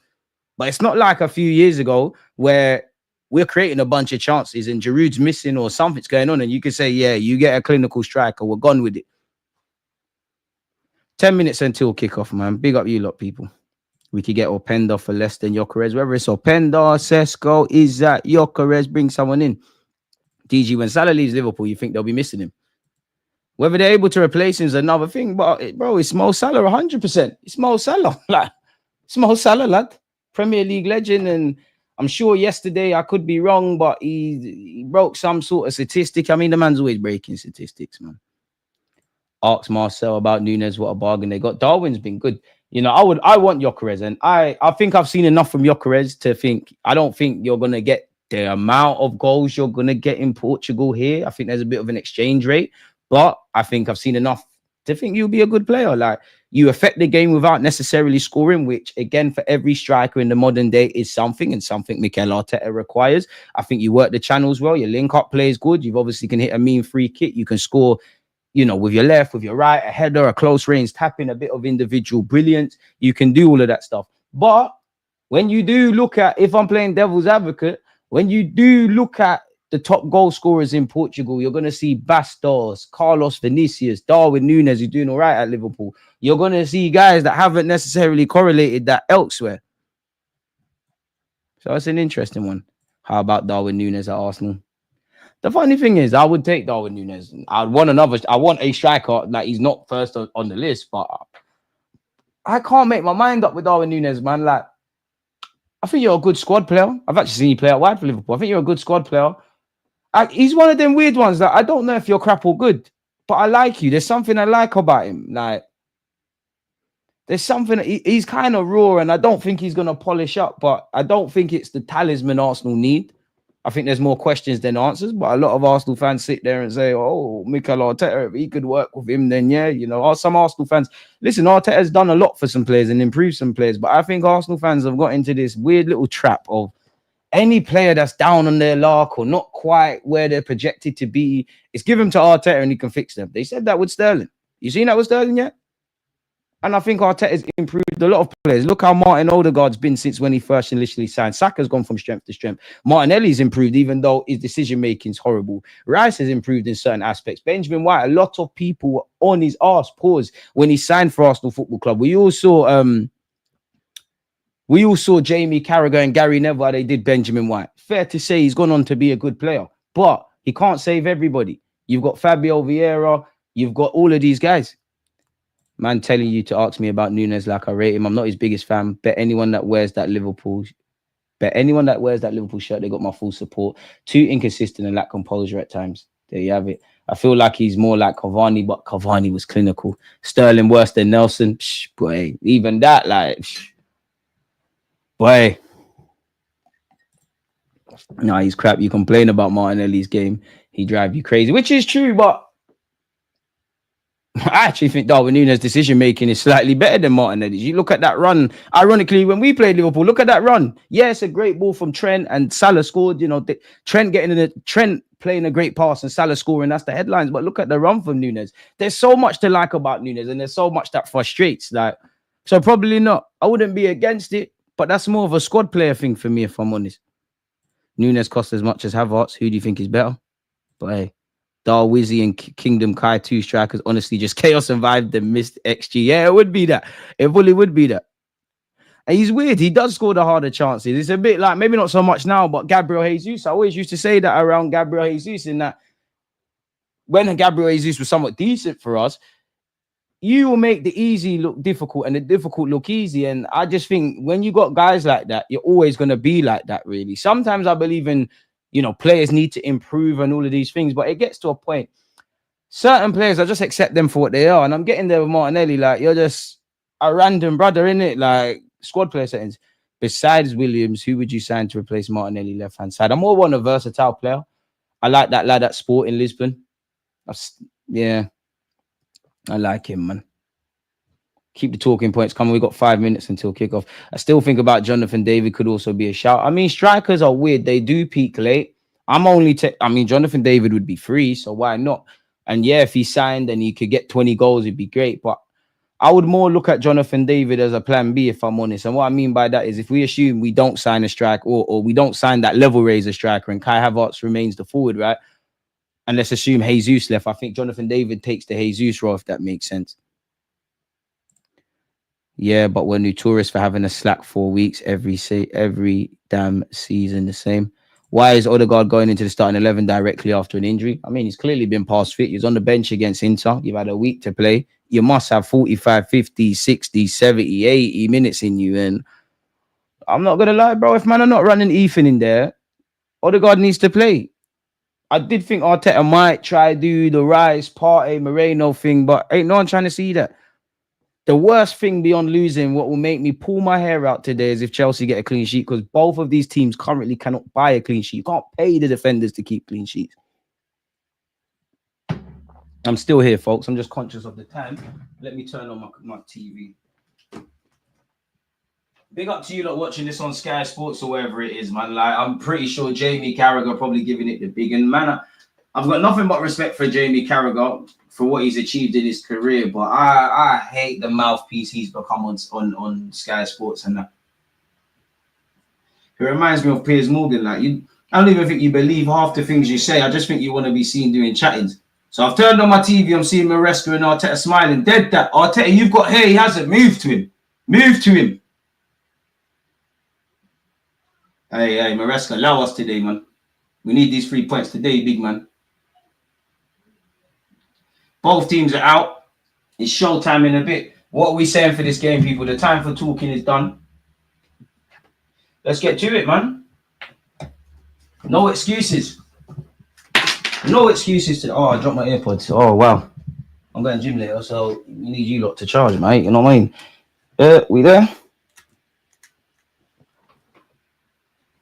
But it's not like a few years ago where we're creating a bunch of chances and Giroud's missing or something's going on. And you can say, yeah, you get a clinical striker. We're gone with it. 10 minutes until kickoff, man. Big up you lot, people. We could get Openda for less than Gyökeres. Whether it's Openda, Sesko, Isak, Gyökeres, bring someone in. DG, when Salah leaves Liverpool, you think they'll be missing him. Whether they're able to replace him is another thing. But, bro, it's Mo Salah 100%. It's Mo Salah. Like, it's Mo Salah, lad. Premier League legend. And I'm sure yesterday, I could be wrong, but he broke some sort of statistic. I mean, the man's always breaking statistics, man. Ask Marcel about Núñez, what a bargain they got. Darwin's been good. You know, I want Gyökeres, and I think I've seen enough from Gyökeres to think I don't think you're gonna get the amount of goals you're gonna get in Portugal here. I think there's a bit of an exchange rate, but I think I've seen enough to think you'll be a good player. Like, you affect the game without necessarily scoring, which again for every striker in the modern day is something, and something Mikel Arteta requires. I think you work the channels well. Your link up play is good. You obviously can hit a mean free kick. You can score, you know, with your left, with your right, a header, a close range tapping, a bit of individual brilliance. You can do all of that stuff. But when you do look at, if I'm playing devil's advocate, when you do look at the top goal scorers in Portugal, you're going to see Bastos, Carlos Vinicius, Darwin Núñez, who's doing all right at Liverpool. You're going to see guys that haven't necessarily correlated that elsewhere. So it's an interesting one. How about Darwin Núñez at Arsenal? The funny thing is, I would take Darwin Núñez. I want a striker. Like, he's not first on the list, but I can't make my mind up with Darwin Núñez, man. Like, I think you're a good squad player. I've actually seen you play out wide for Liverpool. I think you're a good squad player. He's one of them weird ones that I don't know if you're crap or good, but I like you. There's something I like about him. Like, there's something, he's kind of raw, and I don't think he's going to polish up, but I don't think it's the talisman Arsenal need. I think there's more questions than answers, but a lot of Arsenal fans sit there and say, oh, Mikel Arteta, if he could work with him, then yeah, you know, some Arsenal fans, listen, Arteta's done a lot for some players and improved some players, but I think Arsenal fans have got into this weird little trap of any player that's down on their luck or not quite where they're projected to be, it's give them to Arteta and he can fix them. They said that with Sterling. You seen that with Sterling yet? And I think Arteta's improved a lot of players. Look how Martin Odegaard's been since when he first initially signed. Saka's gone from strength to strength. Martinelli's improved, even though his decision-making is horrible. Rice has improved in certain aspects. Benjamin White, a lot of people were on his arse, pause, when he signed for Arsenal Football Club. We all saw Jamie Carragher and Gary Neville, how they did Benjamin White. Fair to say he's gone on to be a good player, but he can't save everybody. You've got Fabio Vieira. You've got all of these guys. Man telling you to ask me about Núñez like I rate him. I'm not his biggest fan. Bet anyone that wears that Liverpool shirt, they got my full support. Too inconsistent and lack composure at times. There you have it. I feel like he's more like Cavani, but Cavani was clinical. Sterling worse than Nelson. Boy, even that, like, boy. No, he's crap. You complain about Martinelli's game. He drive you crazy, which is true, but I actually think Darwin Núñez's decision-making is slightly better than Martinelli's. You look at that run. Ironically, when we played Liverpool, look at that run. Yeah, it's a great ball from Trent and Salah scored. You know, Trent playing a great pass and Salah scoring. That's the headlines. But look at the run from Núñez. There's so much to like about Núñez, and there's so much that frustrates. Like, so probably not. I wouldn't be against it, but that's more of a squad player thing for me, if I'm honest. Núñez costs as much as Havertz. Who do you think is better? But hey, Darwizzy and Kingdom Kai, two strikers, honestly, just chaos and vibe, the missed XG. Yeah, it would be that. It fully would be that. And he's weird. He does score the harder chances. It's a bit like, maybe not so much now, but Gabriel Jesus. I always used to say that around Gabriel Jesus, in that when Gabriel Jesus was somewhat decent for us, you will make the easy look difficult and the difficult look easy. And I just think when you got guys like that, you're always going to be like that, really. Sometimes I believe in, you know, players need to improve and all of these things, but it gets to a point. Certain players, I just accept them for what they are. And I'm getting there with Martinelli. Like, you're just a random brother, innit? Like, squad player settings. Besides Williams, who would you sign to replace Martinelli left-hand side? I'm more one a versatile player. I like that lad at Sport in Lisbon. Yeah. I like him, man. Keep the talking points coming. We got 5 minutes until kickoff. I still think about Jonathan David could also be a shout. I mean, strikers are weird. They do peak late. Jonathan David would be free, so why not? And yeah, if he signed and he could get 20 goals, it'd be great. But I would more look at Jonathan David as a plan B, if I'm honest. And what I mean by that is if we assume we don't sign a striker or we don't sign that level raiser striker and Kai Havertz remains the forward, right? And let's assume Jesus left. I think Jonathan David takes the Jesus role, if that makes sense. Yeah, but we're notorious for having a slack 4 weeks every damn season the same. Why is Odegaard going into the starting 11 directly after an injury? I mean, he's clearly been past fit. He's on the bench against Inter. You've had a week to play. You must have 45, 50, 60, 70, 80 minutes in you. And I'm not going to lie, bro. If man are not running Ethan in there, Odegaard needs to play. I did think Arteta might try do the Rice, Partey, Moreno thing, but ain't no one trying to see that. The worst thing beyond losing, what will make me pull my hair out today, is if Chelsea get a clean sheet, because both of these teams currently cannot buy a clean sheet. You can't pay the defenders to keep clean sheets. I'm still here, folks. I'm just conscious of the time. Let me turn on my TV. Big up to you lot watching this on Sky Sports or wherever it is, man. Like, I'm pretty sure Jamie Carragher probably giving it the big. And man, I've got nothing but respect for Jamie Carragher for what he's achieved in his career, but I hate the mouthpiece he's become on Sky Sports and that. It reminds me of Piers Morgan. Like, I don't even think you believe half the things you say. I just think you want to be seen doing chattings. So I've turned on my TV. I'm seeing Maresca and Arteta smiling. Dead that. Arteta, you've got hair. He hasn't. Move to him. Move to him. Hey, Maresca, allow us today, man. We need these 3 points today, big man. Both teams are out. It's showtime in a bit. What are we saying for this game, people? The time for talking is done. Let's get to it, man. No excuses. No excuses to... Oh, I dropped my AirPods. Oh, wow. I'm going to gym later, so we need you lot to charge, mate. You know what I mean? We there?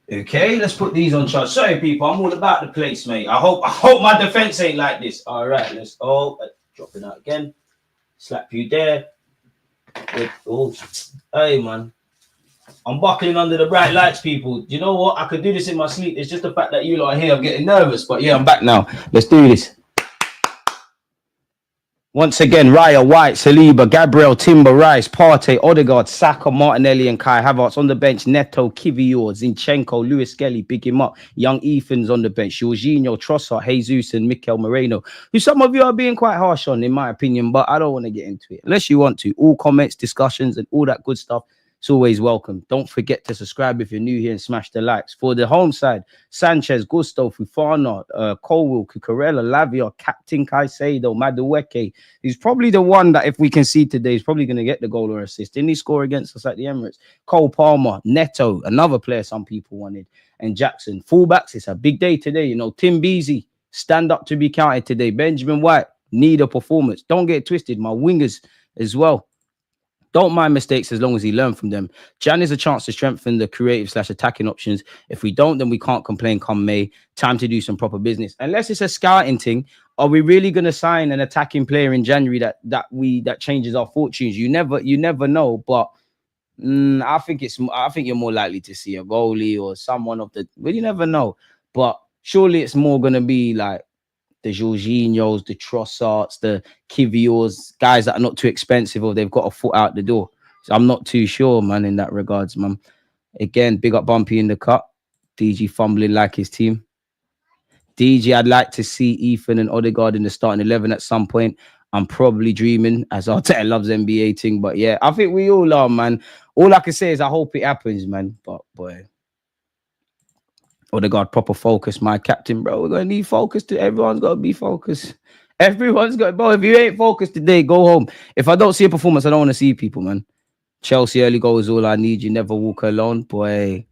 Okay, let's put these on charge. Sorry, people. I'm all about the place, mate. I hope my defense ain't like this. All right, let's go. Drop it out again. Slap you there. Oh, hey, man. I'm buckling under the bright lights, people. Do you know what? I could do this in my sleep. It's just the fact that you lot are here. I'm getting nervous. But yeah, I'm back now. Let's do this. Once again, Raya, White, Saliba, Gabriel, Timber, Rice, Partey, Odegaard, Saka, Martinelli, and Kai Havertz on the bench. Neto, Kivior, Zinchenko, Lewis Skelly, pick him up. Young Ethan's on the bench. Jorginho, Trossard, Jesus, and Mikel Moreno, who some of you are being quite harsh on, in my opinion, but I don't want to get into it. Unless you want to. All comments, discussions, and all that good stuff, it's always welcome. Don't forget to subscribe if you're new here and smash the likes. For the home side, Sanchez, Gusto, Fufana, Colwill, Cucurella, Lavia, Captain Caicedo, Madueke. He's probably the one that, if we can see today, he's probably going to get the goal or assist. Didn't he score against us at the Emirates? Cole Palmer, Neto, another player some people wanted, and Jackson. Fullbacks, it's a big day today. You know, Tim Beasy, stand up to be counted today. Benjamin White, need a performance. Don't get twisted. My wingers as well. Don't mind mistakes as long as he learned from them. Jan is a chance to strengthen the creative/attacking options. If we don't, then we can't complain come May. Time to do some proper business. Unless it's a scouting thing, are we really going to sign an attacking player in January that changes our fortunes? You never know. But I think you're more likely to see a goalie or someone of the. Well, you never know. But surely it's more going to be like the Jorginhos, the Trossards, the Kiviors, guys that are not too expensive or they've got a foot out the door. So I'm not too sure, man, in that regards, man. Again, big up Bumpy in the cut. DG fumbling like his team. DG, I'd like to see Ethan and Odegaard in the starting 11 at some point. I'm probably dreaming, as Arteta loves NBA thing. But yeah, I think we all are, man. All I can say is I hope it happens, man. But boy, Odegaard, proper focus, my captain, bro. We're gonna need focus. Everyone's got to be focused. Everyone's got, bro. If you ain't focused today, go home. If I don't see a performance, I don't want to see people, man. Chelsea early goal is all I need. You never walk alone, boy.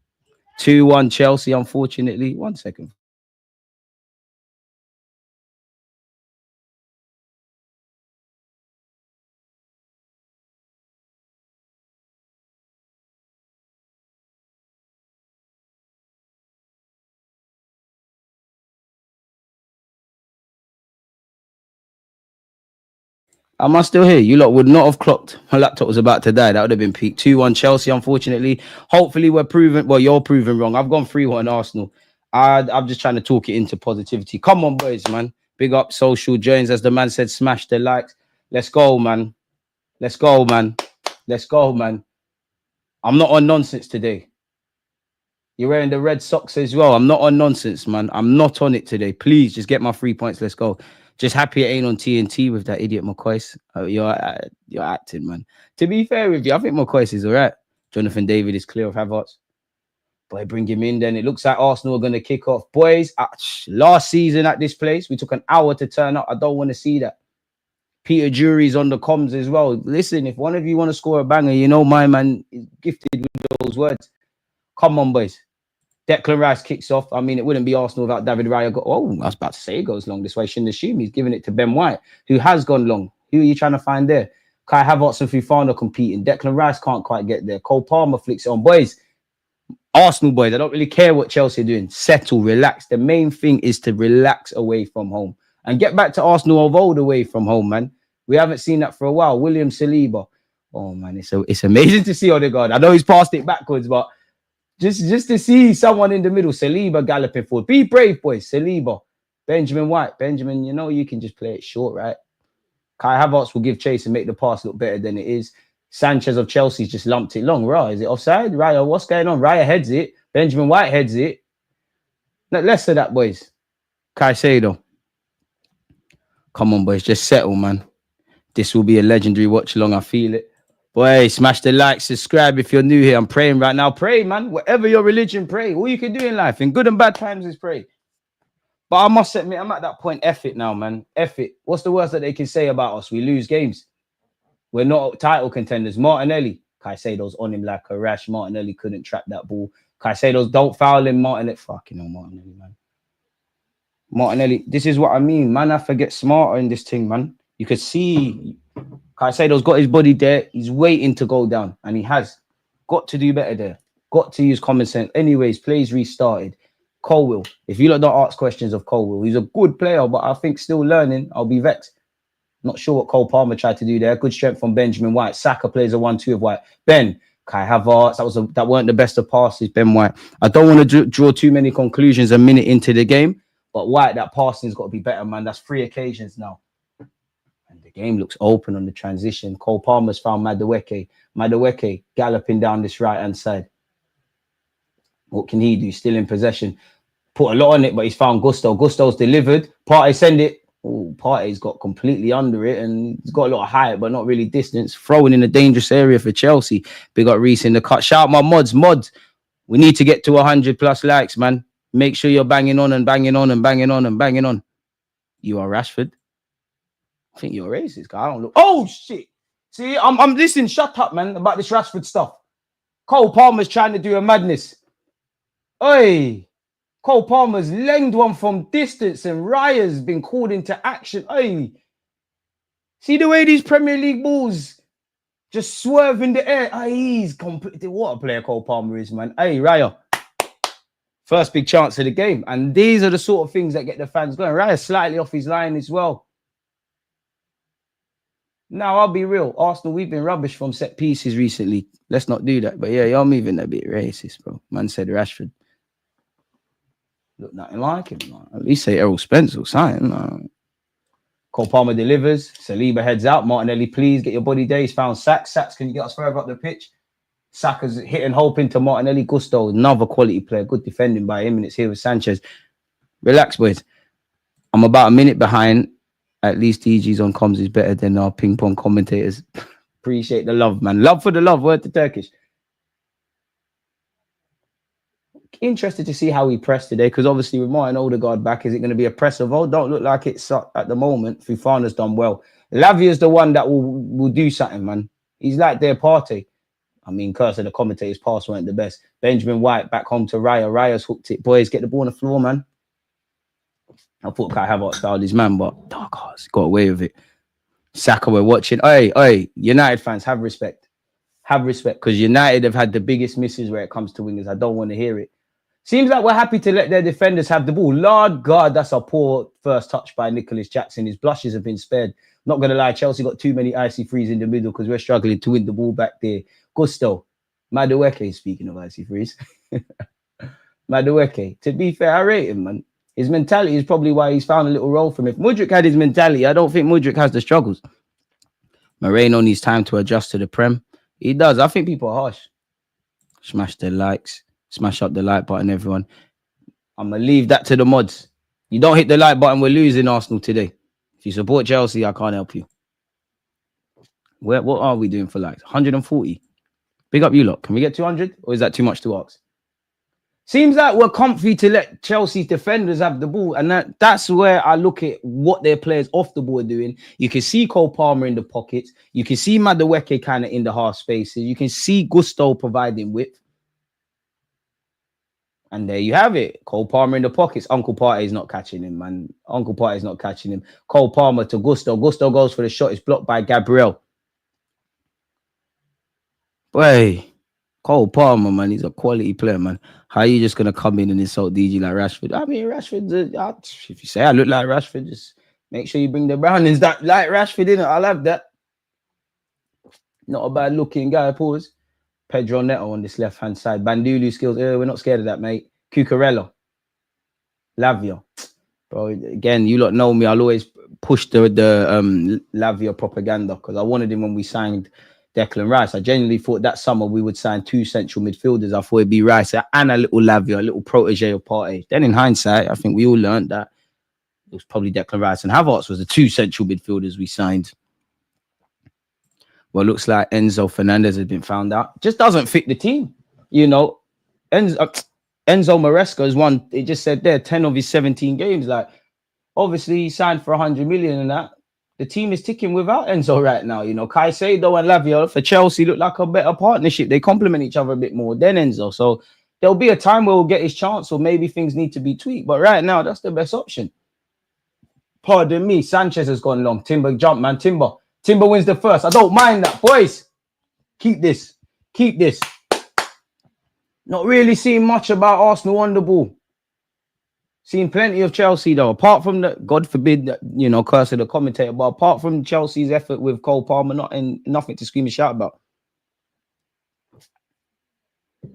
2-1 Chelsea, unfortunately. 1 second. Am I still here? You lot would not have clocked. My laptop was about to die. That would have been peak. 2-1 Chelsea, unfortunately. Hopefully, we're proven. Well, you're proven wrong. I've gone 3-1 Arsenal. I'm just trying to talk it into positivity. Come on, boys, man. Big up Social Jones. As the man said, smash the likes. Let's go, man. Let's go, man. Let's go, man. I'm not on nonsense today. You're wearing the red socks as well. I'm not on nonsense, man. I'm not on it today. Please, just get my 3 points. Let's go. Just happy it ain't on TNT with that idiot McCoy. You're acting, man. To be fair with you, I think McCoy is all right. Jonathan David is clear of Havertz. Boy, bring him in then. It looks like Arsenal are going to kick off. Boys, last season at this place, we took an hour to turn up. I don't want to see that. Peter Jury's on the comms as well. Listen, if one of you want to score a banger, you know my man is gifted with those words. Come on, boys. Declan Rice kicks off. I mean, it wouldn't be Arsenal without David Raya. I was about to say he goes long this way. Shouldn't assume he's giving it to Ben White, who has gone long. Who are you trying to find there? Kai Havertz and Fofana competing. Declan Rice can't quite get there. Cole Palmer flicks it on. Boys, Arsenal boys, I don't really care what Chelsea are doing. Settle, relax. The main thing is to relax away from home and get back to Arsenal of old away from home, man. We haven't seen that for a while. William Saliba. Oh, man, it's amazing to see Odegaard. I know he's passed it backwards, but just to see someone in the middle, Saliba galloping forward. Be brave, boys. Saliba, Benjamin White. Benjamin, you know you can just play it short, right? Kai Havertz will give chase and make the pass look better than it is. Sanchez of Chelsea's just lumped it long. Right, is it offside? Raya, what's going on? Raya heads it. Benjamin White heads it. Less of that, boys. Caicedo. Come on, boys. Just settle, man. This will be a legendary watch along. I feel it. Boy, smash the like, subscribe if you're new here. I'm praying right now. Pray, man. Whatever your religion, pray. All you can do in life, in good and bad times, is pray. But I must admit, I'm at that point. F it now, man. F it. What's the worst that they can say about us? We lose games. We're not title contenders. Martinelli. Caicedo's on him like a rash. Martinelli couldn't trap that ball. Caicedo's don't foul him. Martinelli. Fucking hell, Martinelli, man. Martinelli. This is what I mean, man. I forget smarter in this thing, man. You could see Caicedo's got his body there. He's waiting to go down. And he has got to do better there. Got to use common sense. Anyways, plays restarted. Colwill. If you don't ask questions of Colwill, he's a good player, but I think still learning. I'll be vexed. Not sure what Cole Palmer tried to do there. Good strength from Benjamin White. Saka plays a 1-2 of White. Ben, Kai Havertz. That weren't the best of passes, Ben White. I don't want to draw too many conclusions a minute into the game, but White, that passing's got to be better, man. That's 3 occasions now. And the game looks open on the transition. Cole Palmer's found Madueke. Madueke galloping down this right-hand side. What can he do? Still in possession. Put a lot on it, but he's found Gusto. Gusto's delivered. Partey send it. Oh, Partey's got completely under it and he's got a lot of height, but not really distance. Throwing in a dangerous area for Chelsea. Big up Reece in the cut. Shout out my mods. Mods, we need to get to 100+ likes, man. Make sure you're banging on and banging on and banging on and banging on. You are Rashford. I think you're racist, guy. I don't look. Oh, shit. See, I'm listening. Shut up, man, about this Rashford stuff. Cole Palmer's trying to do a madness. Oi. Cole Palmer's lenged one from distance and Raya's been called into action. Hey, see the way these Premier League balls just swerve in the air. Hey, he's completely what a player Cole Palmer is, man. Hey, Raya, first big chance of the game. And these are the sort of things that get the fans going. Raya's slightly off his line as well. Now, I'll be real. Arsenal, we've been rubbish from set pieces recently. Let's not do that. But yeah, you're moving a bit racist, bro. Man said Rashford. Look nothing like him. Man. At least say Errol Spence or something. Man. Cole Palmer delivers. Saliba heads out. Martinelli, please get your body there. He's found Saks. Saks, can you get us further up the pitch? Saka's hitting hope into Martinelli. Gusto, another quality player. Good defending by him. And it's here with Sanchez. Relax, boys. I'm about a minute behind. At least DG's on comms is better than our ping pong commentators. Appreciate the love, man. Love for the love. Word to Turkish. Interested to see how we press today, because obviously with Martin Odegaard back, is it going to be a press of all? Don't look like it's at the moment. Fofana's done well. Lavia's the one that will do something, man. He's like their party. I mean, curse of the commentators' pass weren't the best. Benjamin White back home to Raya. Raya's hooked it. Boys, get the ball on the floor, man. I thought Kai Havertz styled his man, but dark hearts got away with it. Saka, we're watching. Hey, United fans, have respect. Have respect, because United have had the biggest misses where it comes to wingers. I don't want to hear it. Seems like we're happy to let their defenders have the ball. Lord God, that's a poor first touch by Nicholas Jackson. His blushes have been spared. Not going to lie, Chelsea got too many icy frees in the middle because we're struggling to win the ball back there. Gusto. Madueke, speaking of icy frees. Madueke. To be fair, I rate him, man. His mentality is probably why he's found a little role from it. If Mudryk had his mentality, I don't think Mudryk has the struggles. Moreno needs time to adjust to the Prem. He does. I think people are harsh. Smash the likes. Smash up the like button, everyone. I'm going to leave that to the mods. You don't hit the like button, we're losing Arsenal today. If you support Chelsea, I can't help you. What are we doing for likes? 140. Big up you lot. Can we get 200? Or is that too much to ask? Seems like we're comfy to let Chelsea's defenders have the ball. And that's where I look at what their players off the ball are doing. You can see Cole Palmer in the pockets. You can see Madueke kind of in the half spaces. You can see Gusto providing width. And there you have it. Cole Palmer in the pockets. Uncle Partey's not catching him, man. Uncle Partey's not catching him. Cole Palmer to Gusto. Gusto goes for the shot. It's blocked by Gabriel. Boy, Cole Palmer, man. He's a quality player, man. How are you just going to come in and insult DG like Rashford? I mean, Rashford, if you say I look like Rashford, just make sure you bring the Brownings that like Rashford in it. I'll have that. Not a bad looking guy, pause. Pedro Neto on this left-hand side. Bandulu skills. We're not scared of that, mate. Cucurella. Lavia. Bro, again, you lot know me. I'll always push the Lavia propaganda because I wanted him when we signed Declan Rice. I genuinely thought that summer we would sign 2 central midfielders. I thought it'd be Rice and a little Lavia, a little protege of Partey. Then in hindsight, I think we all learned that it was probably Declan Rice and Havertz was the 2 central midfielders we signed. Well, looks like Enzo Fernandez has been found out. Just doesn't fit the team. You know, Enzo Maresca is one. It just said there, 10 of his 17 games. Like, obviously, he signed for 100 million and that. The team is ticking without Enzo right now. You know, Caicedo and Lavia for Chelsea look like a better partnership. They complement each other a bit more than Enzo. So there'll be a time where we'll get his chance or maybe things need to be tweaked. But right now, that's the best option. Pardon me. Sanchez has gone long. Timber jump, man. Timber wins the first. I don't mind that, boys. Keep this. Keep this. Not really seeing much about Arsenal on the ball. Seeing plenty of Chelsea, though. Apart from the, God forbid, you know, curse of the commentator, but apart from Chelsea's effort with Cole Palmer, nothing to scream and shout about.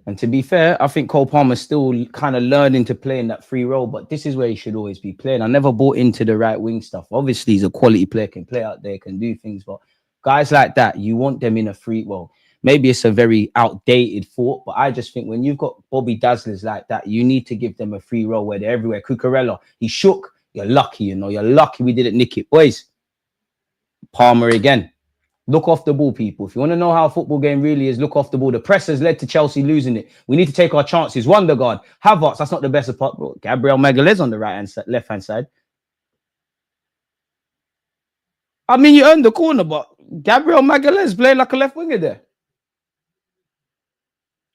And to be fair, I think Cole Palmer's still kind of learning to play in that free role, but this is where he should always be playing. I never bought into the right wing stuff. Obviously, he's a quality player, can play out there, can do things, but guys like that, you want them in a free role. Maybe it's a very outdated thought, but I just think when you've got Bobby Dazzlers like that, you need to give them a free role where they're everywhere. Cucurella, he shook. You're lucky, you know. You're lucky we didn't nick it. Boys, Palmer again. Look off the ball, people. If you want to know how a football game really is, look off the ball. The press has led to Chelsea losing it. We need to take our chances. Wondergaard, Havertz, that's not the best part. Bro. Gabriel Magalhaes on the left-hand side. I mean, you earned the corner, but Gabriel Magalhaes playing like a left winger there.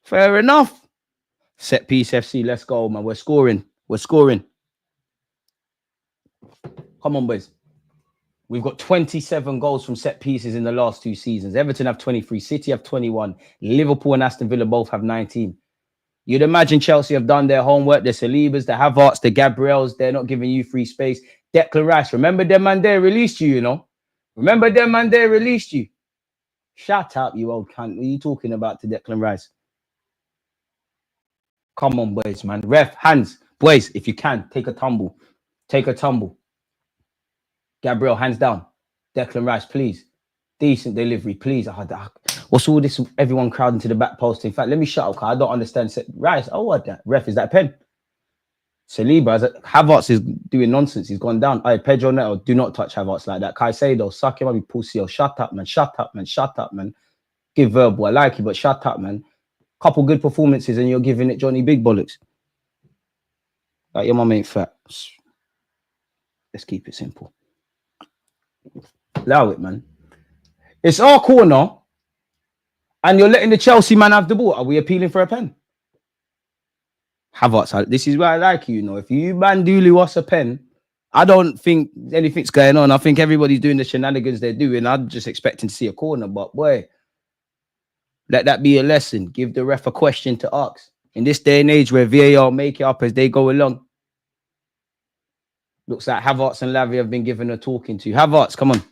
Fair enough. Set piece FC, let's go, man. We're scoring. We're scoring. Come on, boys. We've got 27 goals from set pieces in the last 2 seasons. Everton have 23. City have 21. Liverpool and Aston Villa both have 19. You'd imagine Chelsea have done their homework. The Salibas, the Havertz, the Gabriels, they're not giving you free space. Declan Rice, remember them man they released you, you know? Remember them man they released you? Shut up, you old cunt. What are you talking about to Declan Rice? Come on, boys, man. Ref, hands. Boys, if you can, take a tumble. Take a tumble. Gabriel, hands down. Declan Rice, please. Decent delivery, please. What's all this? Everyone crowding to the back post. In fact, let me shut up, because I don't understand. Rice, oh, what that? Ref, is that a pen? Saliba, Havertz is doing nonsense. He's gone down. Hey, Pedro Neto, do not touch Havertz like that. Caicedo, suck him up, you pussy. Oh, shut up, man. Shut up, man. Shut up, man. Give verbal. I like you, but shut up, man. Couple good performances and you're giving it Johnny Big Bollocks. Like, your mum ain't fat. Let's keep it simple. Allow it, man. It's our corner and you're letting the Chelsea man have the ball. Are we appealing for a pen? Havertz, this is where I like you, you know. If you Bandulu wants a pen, I don't think anything's going on. I think everybody's doing the shenanigans they're doing. I'm just expecting to see a corner, but boy, let that be a lesson. Give the ref a question to ask. In this day and age where VAR make it up as they go along. Looks like Havertz and Lavia have been given a talking to. Havertz, come on.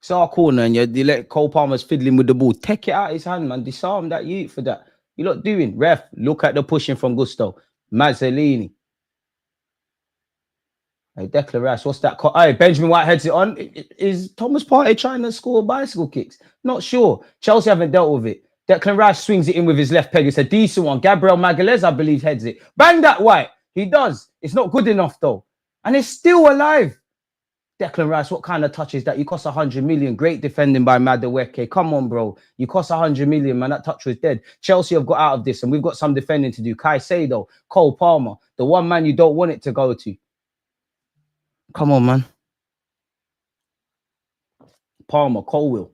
It's our corner and you let Cole Palmer's fiddling with the ball. Take it out his hand, man. Disarm that youth for that. You lot doing? Ref, look at the pushing from Gusto. Mazzolini. Hey, Declan Rice, what's that? Hey, Benjamin White heads it on. Is Thomas Partey trying to score bicycle kicks? Not sure. Chelsea haven't dealt with it. Declan Rice swings it in with his left peg. It's a decent one. Gabriel Magalhaes, I believe, heads it. Bang that White. He does. It's not good enough, though. And it's still alive. Declan Rice, what kind of touch is that? You cost 100 million. Great defending by Madueke. Come on, bro. You cost 100 million, man. That touch was dead. Chelsea have got out of this, and we've got some defending to do. Caicedo, Cole Palmer, the one man you don't want it to go to. Come on, man. Palmer, Colwill.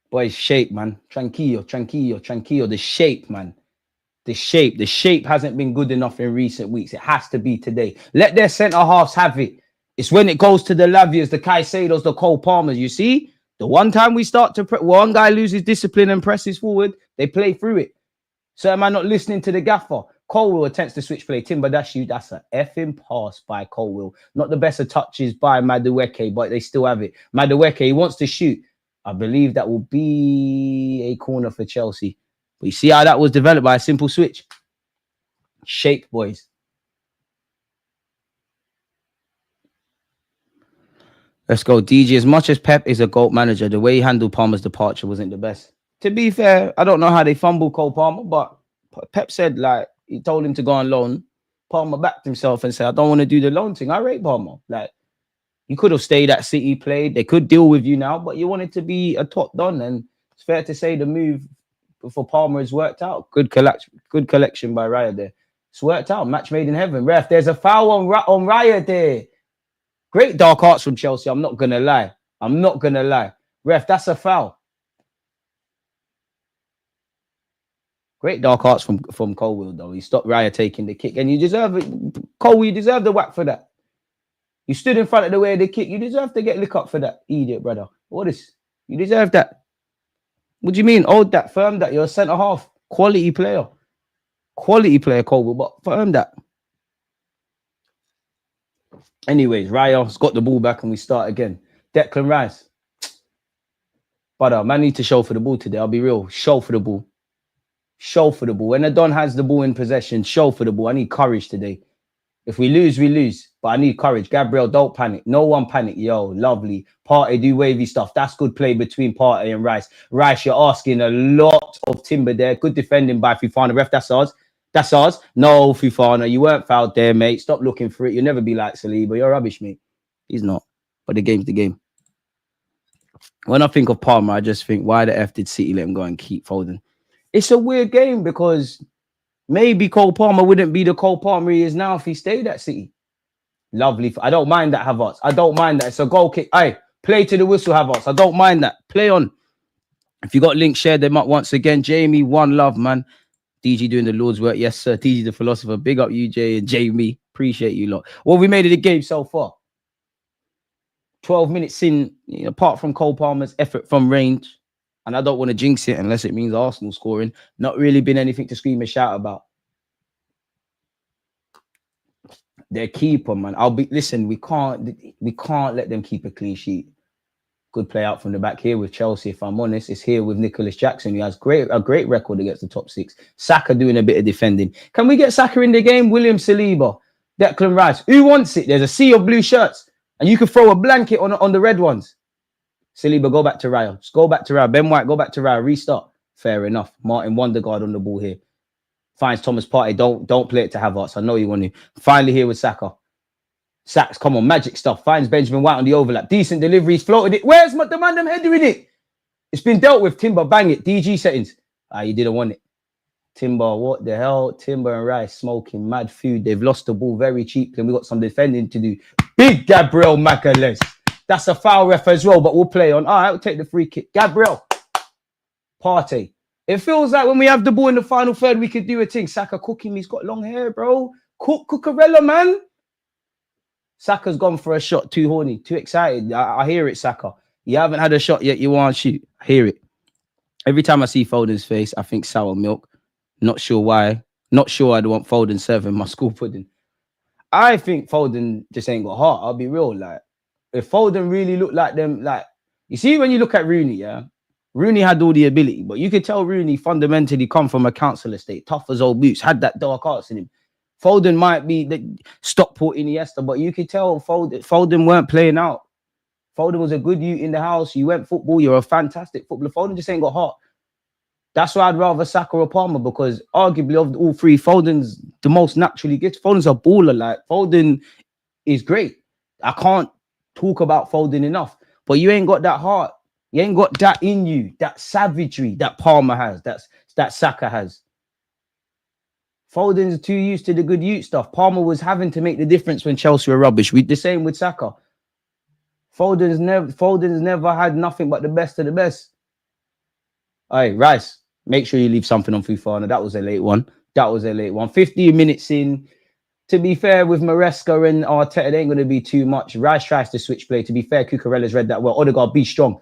Boys, shape, man. Tranquillo. The shape, man. The shape hasn't been good enough in recent weeks. It has to be today. Let their centre-halves have it. It's when it goes to the Lavias, the Caicedos, the Cole Palmers. You see? The one time we start to... one guy loses discipline and presses forward, they play through it. So am I not listening to the gaffer? Colwill attempts to switch play. Timber, that's you. That's a effing pass by Colwill. Not the best of touches by Madueke, but they still have it. Madueke, he wants to shoot. I believe that will be a corner for Chelsea. But you see how that was developed by a simple switch? Shape, boys. Let's go. DG, as much as Pep is a GOAT manager, the way he handled Palmer's departure wasn't the best. To be fair, I don't know how they fumbled Cole Palmer, but Pep said, like, he told him to go on loan. Palmer backed himself and said, I don't want to do the loan thing. I rate Palmer. Like, you could have stayed at City, played. They could deal with you now, but you wanted to be a top don. And it's fair to say the move for Palmer has worked out. Good collection by Raya there. It's worked out. Match made in heaven. Ref, there's a foul on Raya there. Great dark arts from Chelsea. I'm not going to lie. Ref, that's a foul. Great dark arts from Colwill, though. He stopped Raya taking the kick. And you deserve it. Colwill, you deserve the whack for that. You stood in front of the way of the kick. You deserve to get lick up for that. Idiot, brother. What is? You deserve that. What do you mean? Hold that. Firm that. You're a centre-half. Quality player, Colwill. But firm that. Anyways, Raya's got the ball back and we start again. Declan Rice. But man need to show for the ball today. I'll be real. Show for the ball. When the Don has the ball in possession, show for the ball. I need courage today. If we lose, we lose. But I need courage. Gabriel, don't panic. No one panic. Yo, lovely. Partey, do wavy stuff. That's good play between Partey and Rice. Rice, you're asking a lot of timber there. Good defending by Fofana. Ref, that's ours. No, Fofana, you weren't fouled there, mate. Stop looking for it. You'll never be like Saliba. You're rubbish, mate. He's not. But the game's the game. When I think of Palmer, I just think, why the F did City let him go and keep Foden? It's a weird game because maybe Cole Palmer wouldn't be the Cole Palmer he is now if he stayed at City. Lovely. I don't mind that, Havertz. I don't mind that. It's a goal kick. Hey, play to the whistle, Havertz. I don't mind that. Play on. If you got links, share them up once again. Jamie, one love, man. DG doing the Lord's work. Yes, sir. DG the philosopher. Big up you, Jay and Jamie. Appreciate you lot. Well, we made it a game so far. 12 minutes in, apart from Cole Palmer's effort from range, and I don't want to jinx it unless it means Arsenal scoring, not really been anything to scream and shout about. Their keeper, man. Listen, we can't let them keep a clean sheet. Good play out from the back here with Chelsea, if I'm honest. It's here with Nicholas Jackson, who has a great record against the top six. Saka doing a bit of defending. Can we get Saka in the game? William Saliba, Declan Rice. Who wants it? There's a sea of blue shirts. And you can throw a blanket on the red ones. Saliba, go back to Raya. Just go back to Raya. Ben White, go back to Raya. Restart. Fair enough. Martin Wondergaard on the ball here. Finds Thomas Partey. Don't play it to Havertz. I know you want to. Finally here with Saka. Sacks, come on, magic stuff. Finds Benjamin White on the overlap. Decent deliveries, floated it. Where's the man them header in it? It's been dealt with. Timber, bang it. DG settings. You didn't want it. Timber, what the hell? Timber and Rice smoking mad food. They've lost the ball very cheaply and we got some defending to do. Big Gabriel Magalhaes. That's a foul ref as well, but we'll play on. All right, we'll take the free kick. Gabriel. Partey. It feels like when we have the ball in the final third, we could do a thing. Saka cooking. He's got long hair, bro. Cucurella, man. Saka's gone for a shot. Too horny. Too excited. I hear it, Saka. You haven't had a shot yet. You want to shoot. I hear it. Every time I see Foden's face, I think sour milk. Not sure why. Not sure I'd want Foden serving my school pudding. I think Foden just ain't got heart. I'll be real. Like, if Foden really looked like them, like, you see, when you look at Rooney, yeah, Rooney had all the ability, but you could tell Rooney fundamentally come from a council estate, tough as old boots, had that dark arts in him. Foden might be the Stockport Iniesta, but you could tell Foden weren't playing out. Foden was a good youth in the house. You went football. You're a fantastic footballer. Foden just ain't got heart. That's why I'd rather Saka or Palmer, because arguably of all three, Foden's the most naturally gifted. Foden's a baller. Like, Foden is great. I can't talk about Foden enough, but you ain't got that heart. You ain't got that in you, that savagery that Palmer has, that Saka has. Foden's too used to the good youth stuff. Palmer was having to make the difference when Chelsea were rubbish. The same with Saka. Foden's never had nothing but the best of the best. Hey, Rice, make sure you leave something on Fofana. That was a late one. 15 minutes in. To be fair, with Maresca and Arteta, it ain't going to be too much. Rice tries to switch play. To be fair, Cucurella's read that well. Odegaard, be strong.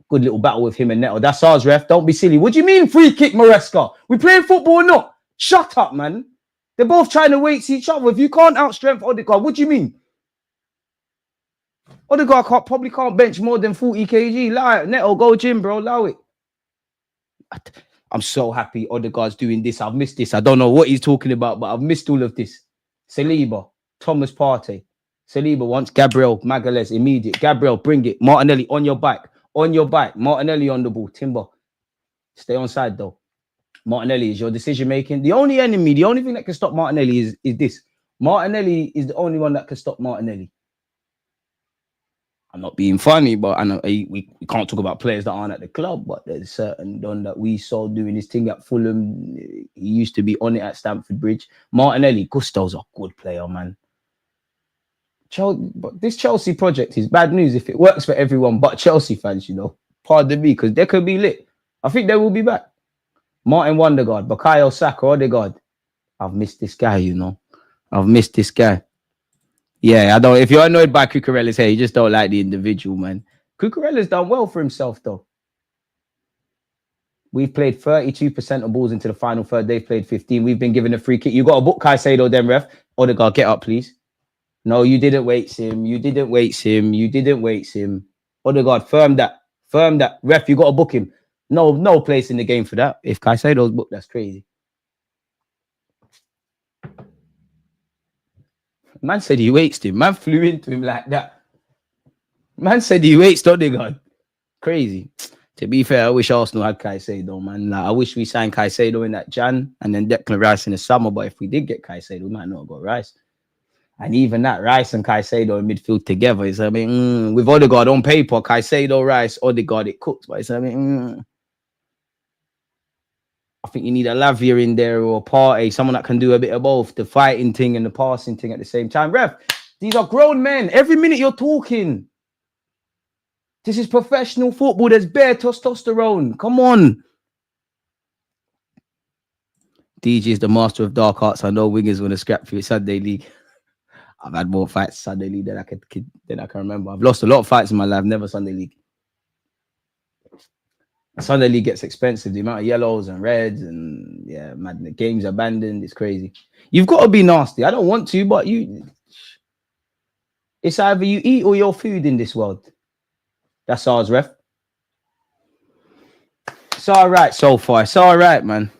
Good little battle with him and Neto. That's ours, ref. Don't be silly. What do you mean free kick, Maresca? We playing football or not? Shut up, man. They're both trying to wait each other. If you can't outstrength Odegaard, what do you mean? Odegaard probably can't bench more than 40 kg. Allow it. Neto, go gym, bro. Allow it. I'm so happy Odegaard's doing this. I've missed this. I don't know what he's talking about, but I've missed all of this. Saliba, Thomas Partey. Saliba wants Gabriel Magalhaes immediate. Gabriel, bring it. Martinelli on your back. On your back. Martinelli on the ball. Timber. Stay on side though. Martinelli is your decision making. The only enemy, the only thing that can stop Martinelli is this. Martinelli is the only one that can stop Martinelli. I'm not being funny, but I know we can't talk about players that aren't at the club, but there's certain one that we saw doing his thing at Fulham. He used to be on it at Stamford Bridge. Martinelli, Gusto's a good player, man. But this Chelsea project is bad news if it works for everyone but Chelsea fans, you know. Pardon me, because they could be lit. I think they will be back. Martin Wondergaard, Bukayo Saka, Odegaard. I've missed this guy, you know. I've missed this guy. Yeah, I don't. If you're annoyed by Cucurella's hair, you just don't like the individual, man. Cucurella's done well for himself, though. We've played 32% of balls into the final third. They've played 15. We've been given a free kick. You got to book Caicedo, then, ref. Odegaard, get up, please. No, you didn't wait him. You didn't wait him. You didn't wait him. Odegaard, firm that. Firm that. Ref, you got to book him. No place in the game for that. If Caicedo's booked, that's crazy. Man said he waits him. Man flew into him like that. Man said he waits Odegaard. Crazy. To be fair, I wish Arsenal had Caicedo, man. Like, I wish we signed Caicedo in that Jan and then Declan Rice in the summer. But if we did get Caicedo, we might not have got Rice. And even that, Rice and Caicedo in midfield together is, I mean, with Odegaard on paper, Caicedo, Rice, Odegaard, it cooks. But it's, I mean, I think you need a Lavia in there or a Partey, someone that can do a bit of both, the fighting thing and the passing thing at the same time. Ref, these are grown men. Every minute you're talking. This is professional football. There's bare testosterone. Come on. DG is the master of dark arts. I know wingers want to scrap for it. Sunday League. I've had more fights Sunday League than I can remember. I've lost a lot of fights in my life, never Sunday League. Sunday League gets expensive. The amount of yellows and reds and yeah, man, the game's abandoned. It's crazy. You've got to be nasty. I don't want to, but it's either you eat or your food in this world. That's ours, ref. It's all right so far. It's all right, man.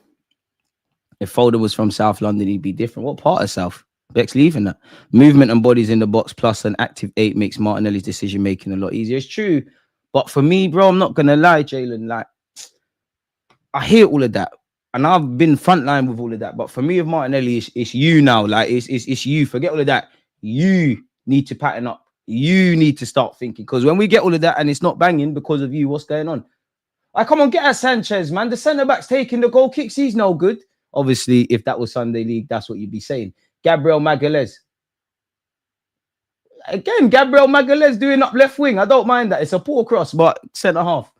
If Foden was from South London, he'd be different. What part of South? Beck's leaving that. Movement and bodies in the box plus an active 8 makes Martinelli's decision making a lot easier. It's true. But for me, bro, I'm not going to lie, Jalen. Like, I hear all of that. And I've been frontline with all of that. But for me, with Martinelli, it's you now. Like, it's you. Forget all of that. You need to pattern up. You need to start thinking. Because when we get all of that and it's not banging because of you, what's going on? Like, come on, get at Sanchez, man. The centre-back's taking the goal kicks. He's no good. Obviously, if that was Sunday League, that's what you'd be saying. Gabriel Magalhaes. Again, Gabriel Magalhaes doing up left wing. I don't mind that. It's a poor cross, but centre half.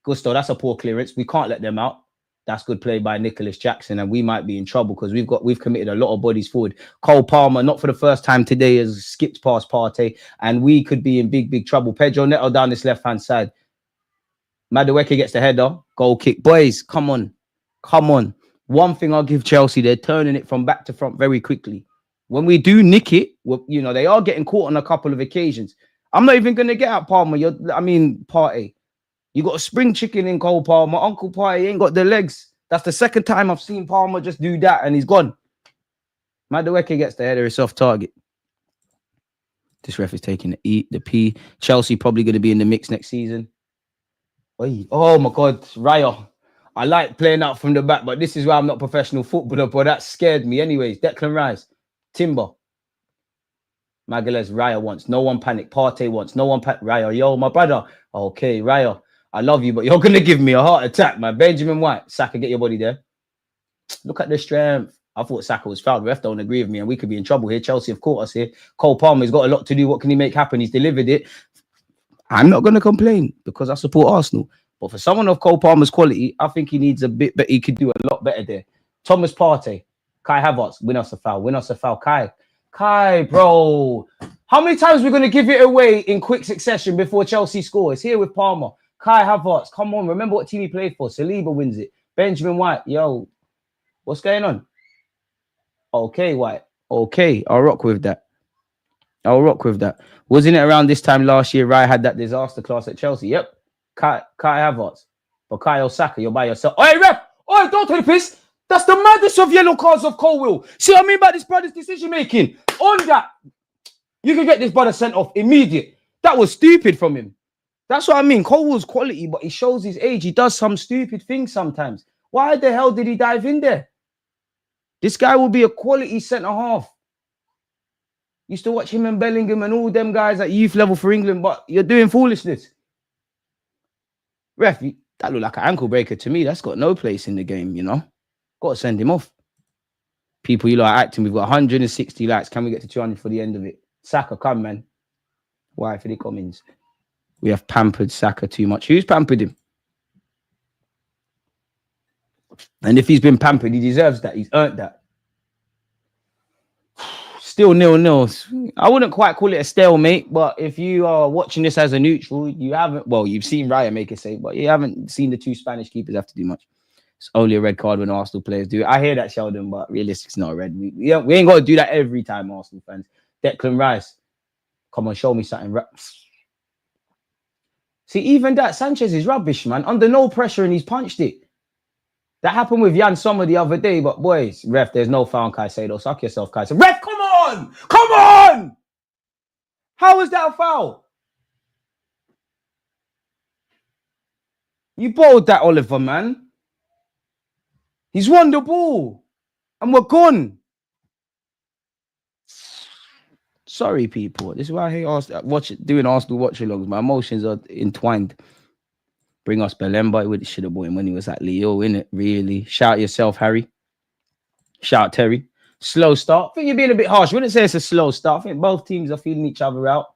Gusto, that's a poor clearance. We can't let them out. That's good play by Nicholas Jackson, and we might be in trouble because we've committed a lot of bodies forward. Cole Palmer, not for the first time today, has skipped past Partey, and we could be in big trouble. Pedro Neto down this left-hand side. Madueke gets the header. Goal kick. Boys, come on. Come on. One thing I'll give Chelsea, they're turning it from back to front very quickly. When we do nick it, you know, they are getting caught on a couple of occasions. I'm not even going to get at Palmer. Partey. You got a spring chicken in Cole Palmer. Uncle Partey ain't got the legs. That's the second time I've seen Palmer just do that and he's gone. Madueke gets the header. It's off target. This ref is taking the P. Chelsea probably going to be in the mix next season. Oh my God, Raya. I like playing out from the back, but this is why I'm not a professional footballer, but that scared me. Anyways, Declan Rice, Timber. Magalhaes, Raya wants. No one panic. Partey wants. No one panic. Raya, yo, my brother. Okay, Raya, I love you, but you're going to give me a heart attack, man. Benjamin White. Saka, get your body there. Look at the strength. I thought Saka was fouled. The ref don't agree with me, and we could be in trouble here. Chelsea have caught us here. Cole Palmer's got a lot to do. What can he make happen? He's delivered it. I'm not going to complain because I support Arsenal. But for someone of Cole Palmer's quality, I think he needs a bit, but he could do a lot better there. Thomas Partey, Kai Havertz, win us a foul. Win us a foul. Kai, bro. How many times are we going to give it away in quick succession before Chelsea scores? Here with Palmer. Kai Havertz, come on. Remember what team he played for. Saliba wins it. Benjamin White, yo. What's going on? Okay, White. Okay, I'll rock with that. Wasn't it around this time last year Raya had that disaster class at Chelsea? Yep. Kai Havertz. But Kai Osaka, you're by yourself. Oi, ref! Oi, don't take the piss! That's the maddest of yellow cards of Colwill. See what I mean about this brother's decision making? On that, you can get this brother sent off immediate. That was stupid from him. That's what I mean. Colwill's quality, but he shows his age. He does some stupid things sometimes. Why the hell did he dive in there? This guy will be a quality centre-half. Used to watch him and Bellingham and all them guys at youth level for England, but you're doing foolishness. Ref, that looked like an ankle breaker to me. That's got no place in the game, you know. Got to send him off. People, you lot are acting. We've got 160 likes. Can we get to 200 for the end of it? Saka, come, man. Why for the comments? We have pampered Saka too much. Who's pampered him? And if he's been pampered, he deserves that. He's earned that. Still 0-0. I wouldn't quite call it a stalemate, but if you are watching this as a neutral, you haven't, well, you've seen Raya make a save, but you haven't seen the two Spanish keepers have to do much. It's only a red card when Arsenal players do it. I hear that, Sheldon, but realistically, it's not a red. We ain't got to do that every time, Arsenal fans. Declan Rice, come on, show me something. See, even that, Sanchez is rubbish, man. Under no pressure, and he's punched it. That happened with Jan Sommer the other day, but boys, ref, there's no foul on Caicedo. Suck yourself, Caicedo. Ref, come on! Come on! How is that a foul? You bowled that, Oliver, man. He's won the ball. And we're gone. Sorry, people. This is why I hate doing Arsenal watch-alongs. My emotions are entwined. Bring us Belemba. We should have bought him when he was at Leo, innit? Really. Shout yourself, Harry. Shout Terry. Slow start. I think you're being a bit harsh. I wouldn't say it's a slow start. I think both teams are feeling each other out.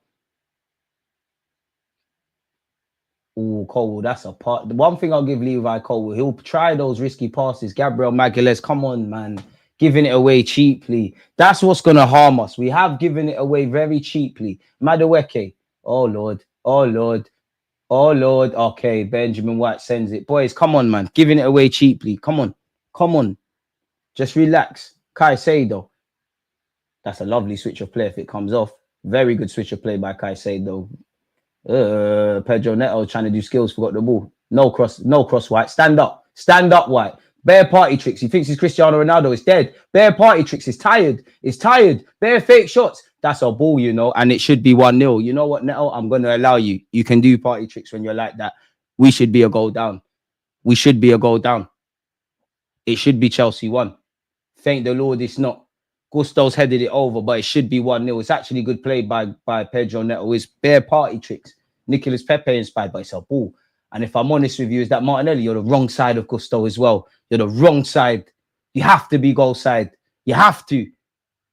Oh, Cole, that's a part. The one thing I'll give Levi Cole, he'll try those risky passes. Gabriel Magalhaes, come on, man. Giving it away cheaply. That's what's going to harm us. We have given it away very cheaply. Madueke. Oh, Lord. Oh, Lord. Oh, Lord. Okay, Benjamin White sends it. Boys, come on, man. Giving it away cheaply. Come on. Come on. Just relax. Caicedo. That's a lovely switch of play if it comes off. Very good switch of play by Caicedo. Pedro Neto trying to do skills, forgot the ball. No cross, White. Stand up, White. Bare party tricks. He thinks he's Cristiano Ronaldo. It's dead. Bare party tricks. It's tired. Bare fake shots. That's a ball, you know, and it should be 1-0. You know what, Neto? I'm going to allow you. You can do party tricks when you're like that. We should be a goal down. It should be Chelsea 1. Thank the Lord it's not. Gusto's headed it over, but it should be 1-0. It's actually good play by Pedro Neto. It's bare party tricks. Nicolas Pepe inspired by it's a ball. And if I'm honest with you, is that Martinelli, you're the wrong side of Gusto as well. You're the wrong side. You have to be goal side. You have to.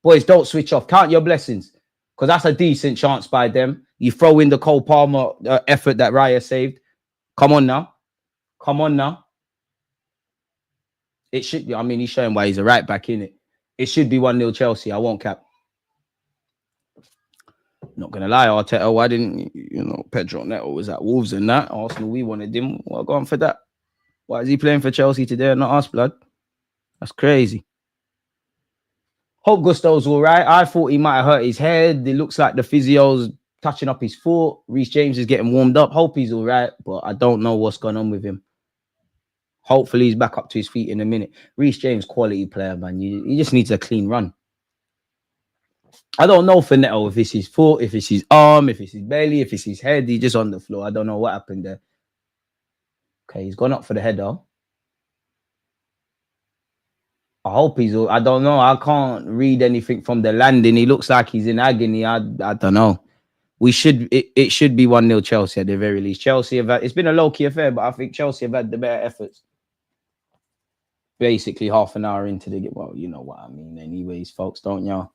Boys, don't switch off. Count your blessings. Because that's a decent chance by them. You throw in the Cole Palmer effort that Raya saved. Come on now. It should be. I mean, he's showing why he's a right back, innit? It should be 1-0 Chelsea. I won't cap. Not gonna lie, Arteta, why didn't Pedro Neto was at Wolves and that? Arsenal, we wanted him. Well, go on for that. Why is he playing for Chelsea today and not us, blood? That's crazy. Hope Gusto's all right. I thought he might have hurt his head. It looks like the physio's touching up his foot. Reece James is getting warmed up. Hope he's all right, but I don't know what's going on with him. Hopefully he's back up to his feet in a minute. Reece James, quality player, man. He just needs a clean run. I don't know for Neto if it's his foot, if it's his arm, if it's his belly, if it's his head. He's just on the floor. I don't know what happened there. Okay, he's gone up for the header. I hope he's all... I don't know. I can't read anything from the landing. He looks like he's in agony. I don't know. It should be 1-0 Chelsea at the very least. Chelsea have had... It's been a low-key affair, but I think Chelsea have had the better efforts. Basically, half an hour into the game. Well, you know what I mean anyways, folks, don't y'all?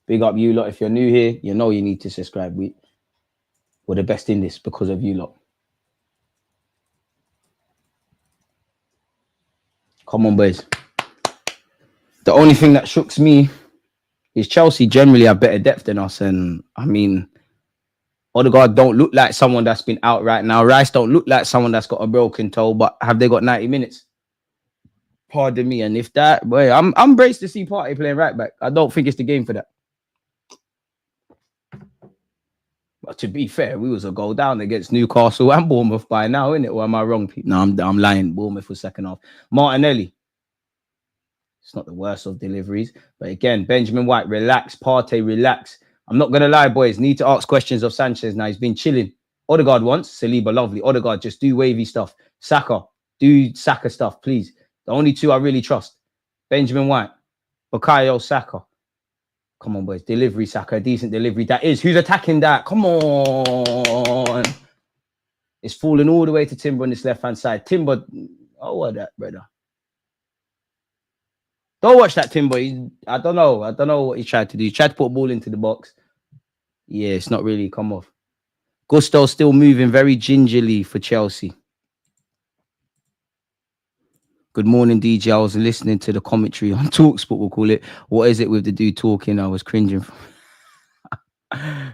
Big up you lot. If you're new here, you know you need to subscribe. We're the best in this because of you lot. Come on, boys. The only thing that shooks me is Chelsea generally have better depth than us. And I mean, Odegaard don't look like someone that's been out right now. Rice don't look like someone that's got a broken toe, but have they got 90 minutes? Pardon me. And if that, boy, I'm braced to see Partey playing right back. I don't think it's the game for that. But to be fair, we was a goal down against Newcastle and Bournemouth by now, innit? Or am I wrong? No, I'm lying. Bournemouth was second half. Martinelli. It's not the worst of deliveries. But again, Benjamin White, relax. Partey, relax. I'm not going to lie, boys. Need to ask questions of Sanchez now. He's been chilling. Odegaard once. Saliba, lovely. Odegaard, just do wavy stuff. Saka, do Saka stuff, please. The only two I really trust. Benjamin White. Bukayo Saka. Come on, boys. Delivery, Saka. Decent delivery. That is. Who's attacking that? Come on. It's falling all the way to Timber on this left-hand side. Timber. Oh, what that, brother? Don't watch that, Timber. I don't know. I don't know what he tried to do. He tried to put a ball into the box. Yeah, it's not really come off. Gusto still moving very gingerly for Chelsea. Good morning, DJ. I was listening to the commentary on TalkSport, we'll call it. What is it with the dude talking? I was cringing.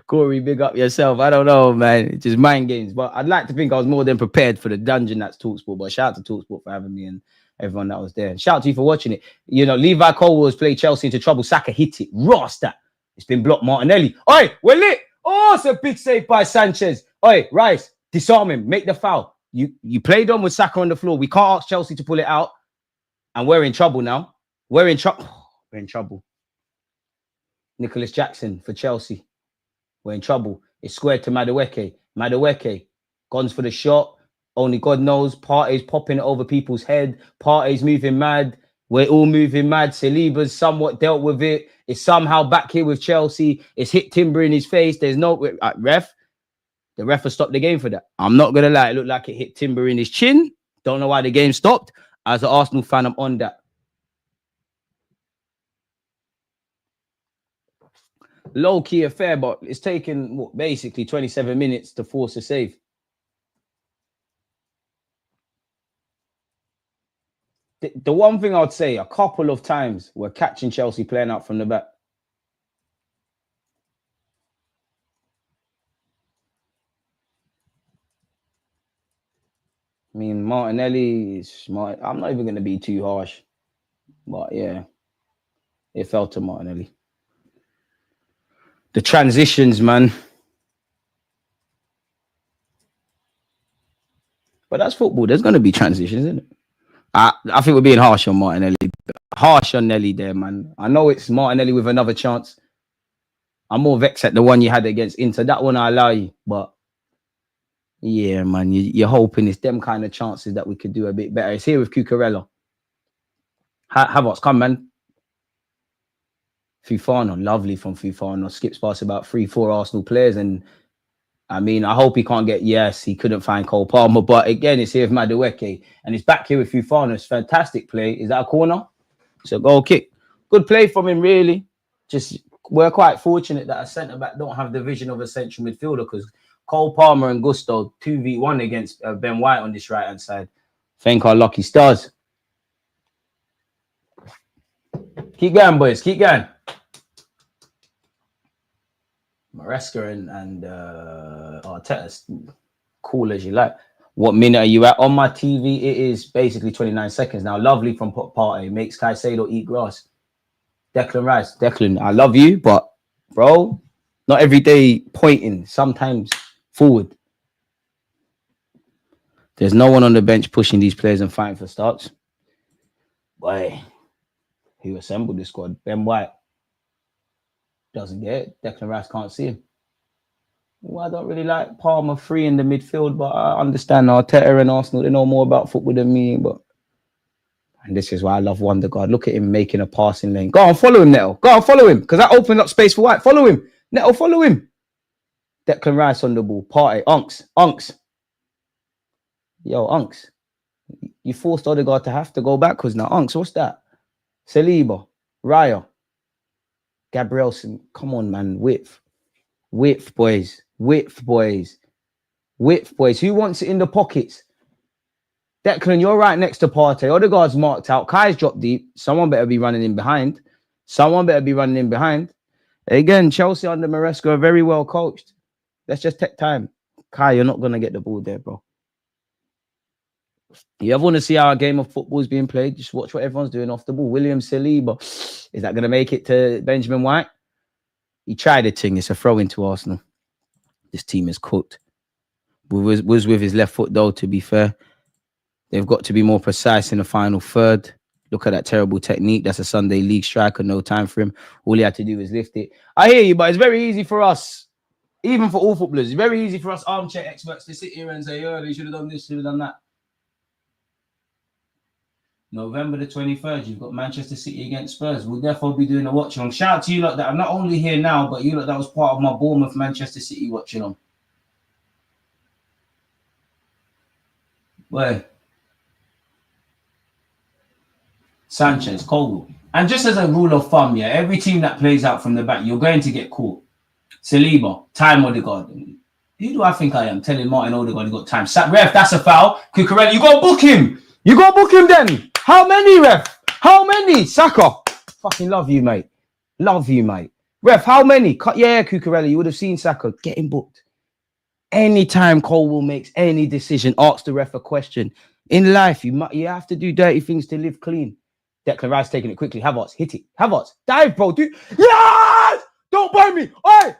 Corey, big up yourself. I don't know, man. It's just mind games. But I'd like to think I was more than prepared for the dungeon that's TalkSport. But shout out to TalkSport for having me and everyone that was there. And shout out to you for watching it. You know, Levi Cole was played Chelsea into trouble. Saka hit it. Ross that. It's been blocked. Martinelli. Oi, we're lit. Oh, it's a big save by Sanchez. Oi, Rice, disarm him. Make the foul. You played on with Saka on the floor. We can't ask Chelsea to pull it out. And we're in trouble now. We're in trouble. We're in trouble. Nicholas Jackson for Chelsea. We're in trouble. It's squared to Madueke. Madueke. Guns for the shot. Only God knows. Partey's popping it over people's head. Partey's moving mad. We're all moving mad. Saliba's somewhat dealt with it. It's somehow back here with Chelsea. It's hit Timber in his face. There's no... ref. The ref has stopped the game for that. I'm not going to lie. It looked like it hit Timber in his chin. Don't know why the game stopped. As an Arsenal fan, I'm on that. Low-key affair, but it's taken basically 27 minutes to force a save. The one thing I'd say, a couple of times we're catching Chelsea playing out from the back. I mean, Martinelli is smart. I'm not even going to be too harsh. But yeah, it fell to Martinelli. The transitions, man. But that's football. There's going to be transitions, isn't it? I think we're being harsh on Martinelli. Harsh on Nelly there, man. I know it's Martinelli with another chance. I'm more vexed at the one you had against Inter. That one I allow you. But yeah, man, you're hoping it's them kind of chances that we could do a bit better. It's here with Cucurella. Havertz, come, man. Fufano, lovely from Fufano. Skips past about 3-4 Arsenal players. And I mean, I hope he can't get... Yes, he couldn't find Cole Palmer. But again, it's here with Madueke. And it's back here with Fufano. It's fantastic play. Is that a corner? It's a goal kick. Good play from him, really. Just, we're quite fortunate that a centre-back don't have the vision of a central midfielder because Cole Palmer and Gusto 2v1 against Ben White on this right-hand side. Thank our lucky stars. Keep going, boys. Keep going. Maresca and Arteta, cool as you like. What minute are you at? On my TV, it is basically 29 seconds now. Lovely from Partey. Makes Caicedo eat grass. Declan Rice. Declan, I love you, but bro, not every day pointing. Sometimes forward. There's no one on the bench pushing these players and fighting for starts. Boy, who assembled the squad? Ben White doesn't get it. Declan Rice can't see him. Well, I don't really like Palmer free in the midfield, but I understand Arteta and Arsenal, they know more about football than me. And this is why I love Wonderguard. Look at him making a passing lane. Go on, follow him, Neto. Go on, follow him, because that opened up space for White. Follow him. Neto, follow him. Declan Rice on the ball. Partey. Unks. Yo, Unks. You forced Odegaard to have to go backwards now. Unks, what's that? Saliba. Raya. Gabrielson. Come on, man. Width, boys. Width, boys. Who wants it in the pockets? Declan, you're right next to Partey. Odegaard's marked out. Kai's dropped deep. Someone better be running in behind. Again, Chelsea under Maresca are very well coached. Let's just take time. Kai, you're not going to get the ball there, bro. You ever want to see how a game of football is being played? Just watch what everyone's doing off the ball. William Saliba. Is that going to make it to Benjamin White? He tried a thing. It's a throw into Arsenal. This team is cooked. Was with his left foot, though, to be fair. They've got to be more precise in the final third. Look at that terrible technique. That's a Sunday league striker. No time for him. All he had to do was lift it. I hear you, but it's very easy for us, even for all footballers, it's very easy for us armchair experts to sit here and say, oh, they should have done this, should have done that. November the 23rd, you've got Manchester City against Spurs. We'll therefore be doing a watch-along. Shout out to you lot that are not only here now, but you lot that was part of my Bournemouth Manchester City watch-along. Where? Sanchez, Colwell. And just as a rule of thumb, yeah, every team that plays out from the back, you're going to get caught. Saliba, time Odegaard. Who do I think I am? Telling Martin Odegaard he got time. Ref, that's a foul. Cucurella, you got to book him. You got to book him then. How many, ref? How many? Saka. Fucking love you, mate. Love you, mate. Ref, how many? Yeah, Cucurella, you would have seen Saka. Get him booked. Anytime Colwell makes any decision, ask the ref a question. In life, you have to do dirty things to live clean. Declan Rice taking it quickly. Havertz, hit it. Havertz, dive, bro. Dude. Yes! Don't bite me. Oi,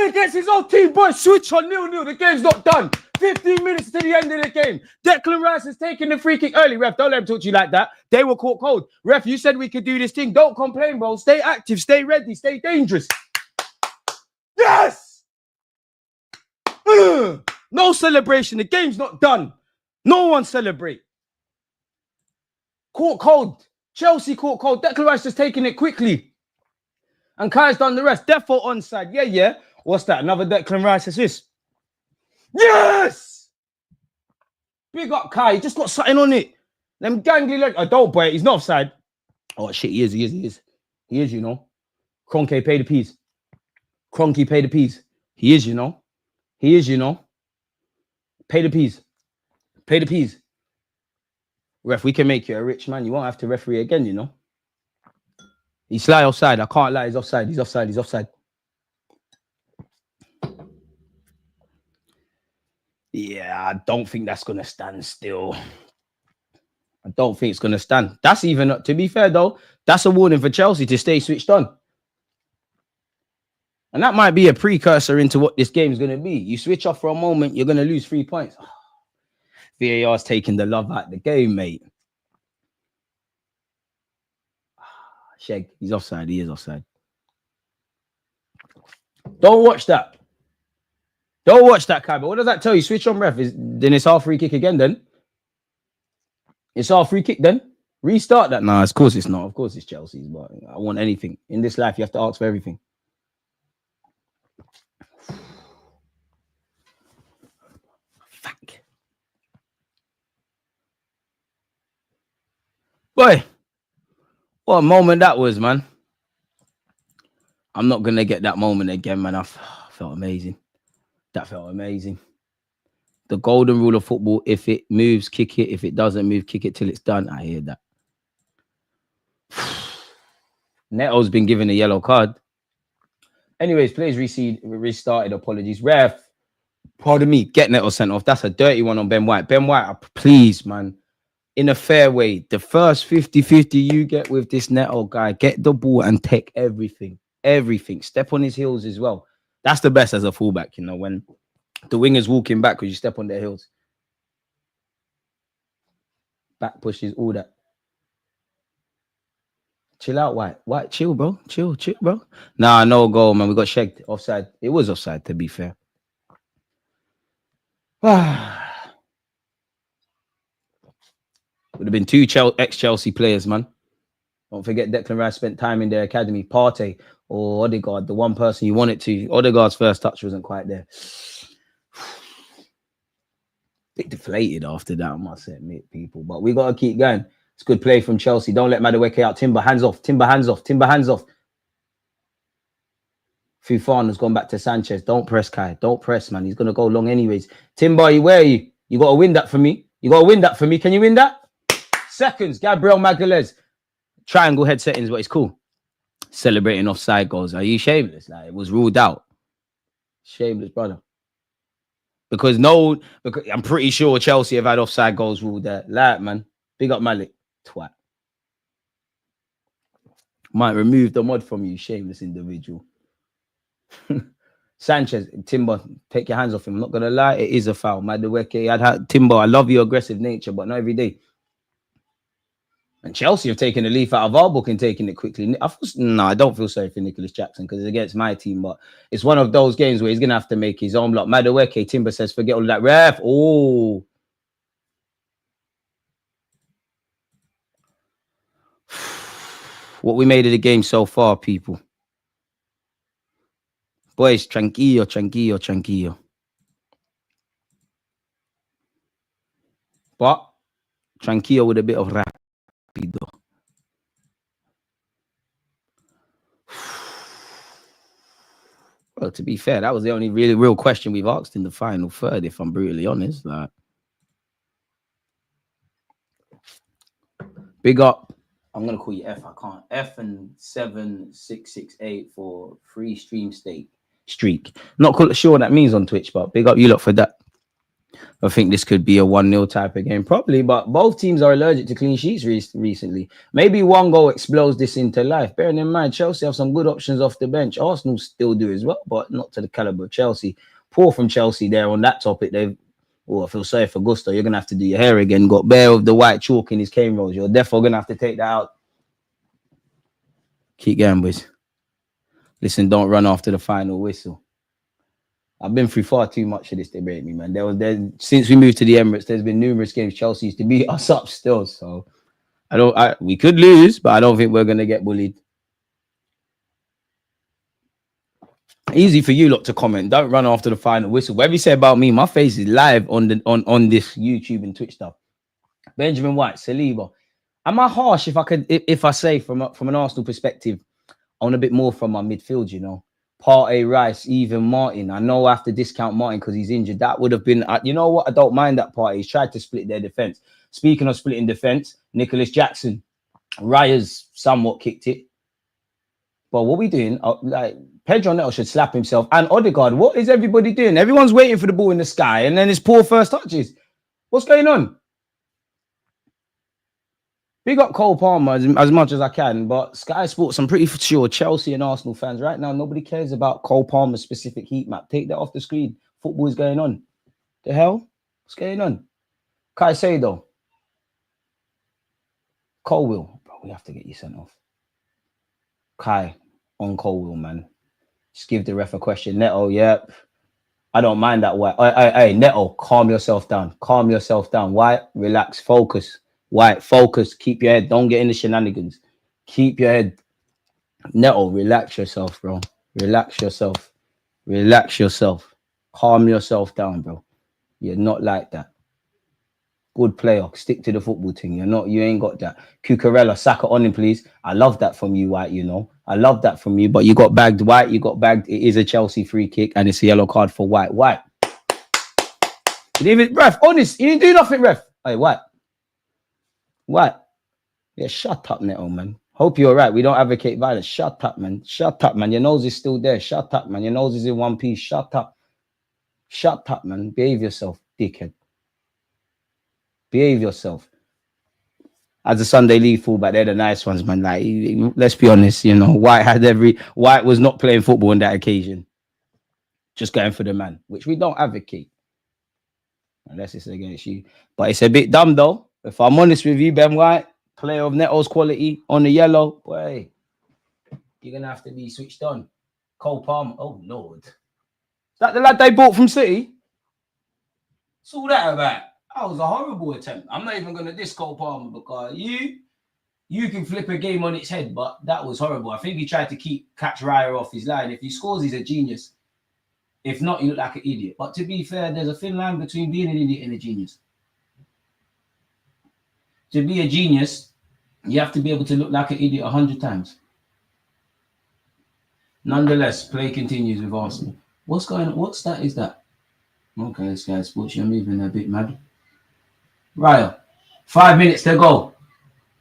against his own team, boy. Switch on 0-0. The game's not done. 15 minutes to the end of the game. Declan Rice is taking the free kick early. Ref, don't let him talk to you like that. They were caught cold. Ref, you said we could do this thing. Don't complain, bro. Stay active, stay ready, stay dangerous. Yes! No celebration. The game's not done. No one celebrate. Caught cold. Chelsea caught cold. Declan Rice just taking it quickly. And Kai's done the rest. Defo onside. Yeah. What's that? Another Declan Rice assist. Yes! Big up Kai. He just got something on it. Them gangly legs. I don't boy. He's not offside. Oh shit, he is, you know. Kroenke pay the peas. Kroenke pay the peas. He is, you know. Pay the peas. Ref, we can make you a rich man. You won't have to referee again, you know. He's sly offside. I can't lie. He's offside. Yeah, I don't think that's going to stand still. I don't think it's going to stand. That's even, to be fair, though, that's a warning for Chelsea to stay switched on. And that might be a precursor into what this game is going to be. You switch off for a moment, you're going to lose 3 points. VAR's taking the love out of the game, mate. Sheg, he's offside. He is offside. Don't watch that. Kai. But what does that tell you? Switch on ref. Then it's our free kick again, then. It's our free kick, then. Restart that. Nah, of course it's not. Of course it's Chelsea's. But I want anything. In this life, you have to ask for everything. Fuck. Boy, what a moment that was, man. I'm not going to get that moment again, man. I felt amazing. That felt amazing. The golden rule of football, if it moves, kick it. If it doesn't move, kick it till it's done. I hear that. Neto's been given a yellow card. Anyways, players restarted. Apologies. Ref, pardon me, get Neto sent off. That's a dirty one on Ben White. Ben White, please, man. In a fair way, the first 50-50 you get with this Neto guy, get the ball and take everything. Everything. Step on his heels as well. That's the best as a fullback, you know, when the wingers walking back because you step on their heels. Back pushes, all that. Chill out, White. White, chill, bro. Chill, bro. Nah, no goal, man. We got shagged. Offside. It was offside, to be fair. Would have been two ex-Chelsea players, man. Don't forget Declan Rice spent time in their academy. Partey or Odegaard, the one person you wanted to. Odegaard's first touch wasn't quite there. Bit deflated after that, I must admit, people. But we got to keep going. It's good play from Chelsea. Don't let Madueke out. Timber, hands off. Timber, hands off. Timber, hands off. Fofana's gone back to Sanchez. Don't press, Kai. Don't press, man. He's going to go long anyways. Timber, where are you? You got to win that for me. You got to win that for me. Can you win that? Seconds. Gabriel Magalhaes. Triangle head settings, but it's cool. Celebrating offside goals. Are you shameless? Like, it was ruled out. Shameless, brother. Because I'm pretty sure Chelsea have had offside goals ruled out. Like, man. Big up Malik. Twat. Might remove the mod from you, shameless individual. Sanchez, Timber, take your hands off him. I'm not going to lie, it is a foul. Madueke, Timber, I love your aggressive nature, but not every day. And Chelsea have taken a leaf out of our book and taken it quickly. I don't feel sorry for Nicholas Jackson because it's against my team, but it's one of those games where he's going to have to make his own block. Madueke, Timber says, forget all that. Ref, oh. What we made of the game so far, people. Boys, tranquillo. But tranquillo with a bit of rapido. Well, to be fair, that was the only really real question we've asked in the final third, if I'm brutally honest. Like, big up. I'm going to call you F. I can't. F and 7668 for free stream streak. Not sure what that means on Twitch, but big up you lot for that. I think this could be a 1-0 type of game, probably, but both teams are allergic to clean sheets recently. Maybe one goal explodes this into life. Bearing in mind, Chelsea have some good options off the bench. Arsenal still do as well, but not to the caliber of Chelsea. Poor from Chelsea there on that topic. I feel sorry for Gusto. You're going to have to do your hair again. Got bare of the white chalk in his cane rolls. You're definitely going to have to take that out. Keep going, boys. Listen, don't run after the final whistle. I've been through far too much of this debate, me, man. Since we moved to the Emirates, there's been numerous games Chelsea used to beat us up still. So we could lose, but I don't think we're going to get bullied. Easy for you lot to comment. Don't run after the final whistle. Whatever you say about me, my face is live on this YouTube and Twitch stuff. Benjamin White, Saliba. Am I harsh if I say from an Arsenal perspective, I want a bit more from my midfield, you know? Partey, Rice, even Martin. I know I have to discount Martin because he's injured. That would have been, you know what? I don't mind that part. He's tried to split their defense. Speaking of splitting defense, Nicholas Jackson, Raya's somewhat kicked it. But what we doing? Like Pedro Neto should slap himself. And Odegaard, what is everybody doing? Everyone's waiting for the ball in the sky, and then it's poor first touches. What's going on? Big up Cole Palmer as much as I can, but Sky Sports, I'm pretty sure Chelsea and Arsenal fans right now, nobody cares about Cole Palmer's specific heat map. Take that off the screen. Football is going on. The hell? What's going on? Caicedo. Colwill. Bro, we have to get you sent off. Kai on Colwill, man. Just give the ref a question. Neto, yep. I don't mind that. Hey, Neto, calm yourself down. Calm yourself down. Why? Relax. Focus. White, focus. Keep your head. Don't get in the shenanigans. Keep your head. Neto, relax yourself, bro. Relax yourself. Relax yourself. Calm yourself down, bro. You're not like that. Good player. Stick to the football thing. You ain't got that. Cucurella, Saka on him, please. I love that from you, White, you know. I love that from you, but you got bagged, White. You got bagged. It is a Chelsea free kick, and it's a yellow card for White. White. You didn't even, ref, honest. You didn't do nothing, ref. Hey, White. What? Yeah, shut up, Neto, man. Hope you're right. We don't advocate violence. Shut up, man. Shut up, man. Your nose is still there. Shut up, man. Your nose is in one piece. Shut up. Shut up, man. Behave yourself, dickhead. Behave yourself. As a Sunday league fullback, they're the nice ones, man. Like, let's be honest, you know, White was not playing football on that occasion. Just going for the man, which we don't advocate. Unless it's against you. But it's a bit dumb, though. If I'm honest with you, Ben White, player of Neto's quality on the yellow, boy, you're going to have to be switched on. Cole Palmer, oh, Lord. Is that the lad they bought from City? What's all that about? That was a horrible attempt. I'm not even going to diss Cole Palmer because you can flip a game on its head, but that was horrible. I think he tried to catch Raya off his line. If he scores, he's a genius. If not, you look like an idiot. But to be fair, there's a thin line between being an idiot and a genius. To be a genius, you have to be able to look like an idiot 100 times. Nonetheless, play continues with Arsenal. What's going on? What stat is that? Okay, Sky Sports, you're moving a bit mad. Raya, 5 minutes to go.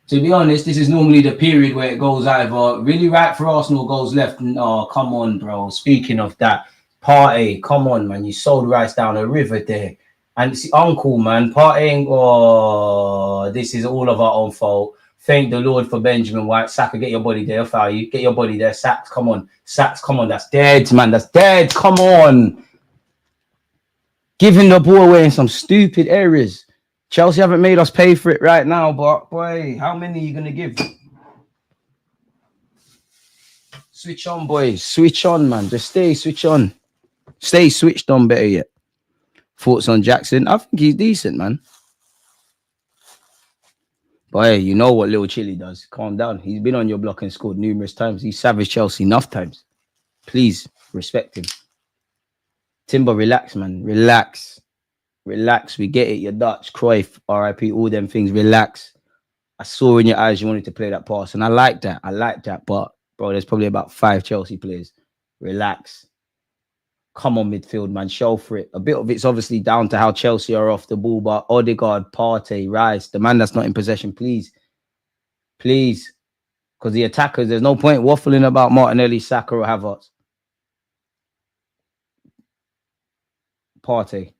To be honest, this is normally the period where it goes either really right for Arsenal, goes left. Oh, come on, bro. Speaking of that, Partey, come on, man. You sold rice down a river there. And it's Uncle, man. Partey, oh, this is all of our own fault. Thank the Lord for Benjamin White. Saka, get your body there. Foul you. Get your body there. Sacks, come on. Sacks, come on. That's dead, man. That's dead. Come on. Giving the ball away in some stupid areas. Chelsea haven't made us pay for it right now, but boy, how many are you going to give? Switch on, boys. Switch on, man. Just stay switch on. Stay switched on, better yet. Thoughts on Jackson? I think he's decent, man. But hey, you know what little Chilly does. Calm down. He's been on your block and scored numerous times. He's savaged Chelsea enough times. Please, respect him. Timber, relax, man. Relax. Relax. We get it. You're Dutch. Cruyff, RIP, all them things. Relax. I saw in your eyes you wanted to play that pass, and I like that. I like that. But, bro, there's probably about 5 Chelsea players. Relax. Come on, midfield, man. Show for it. A bit of it's obviously down to how Chelsea are off the ball, but Odegaard, Partey, Rice, the man that's not in possession, please. Please. Because the attackers, there's no point waffling about Martinelli, Saka, or Havertz. Partey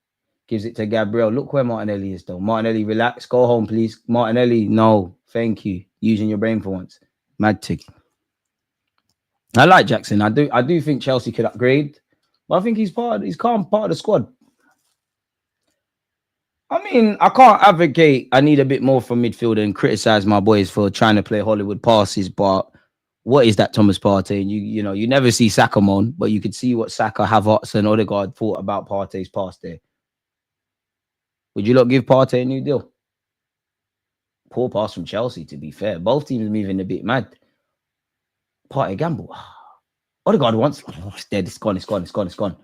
gives it to Gabriel. Look where Martinelli is, though. Martinelli, relax. Go home, please. Martinelli, no. Thank you. Using your brain for once. Mad tick. I like Jackson. I do think Chelsea could upgrade. But I think he's part of the squad. I mean, I can't advocate I need a bit more from midfield and criticize my boys for trying to play Hollywood passes, but what is that Thomas Partey? And you know, you never see Saka moan, but you could see what Saka, Havertz, and Odegaard thought about Partey's pass there. Would you not give Partey a new deal? Poor pass from Chelsea, to be fair. Both teams moving a bit mad. Partey gamble. Odegaard once. Oh, it's dead. It's gone. It's gone. It's gone. It's gone.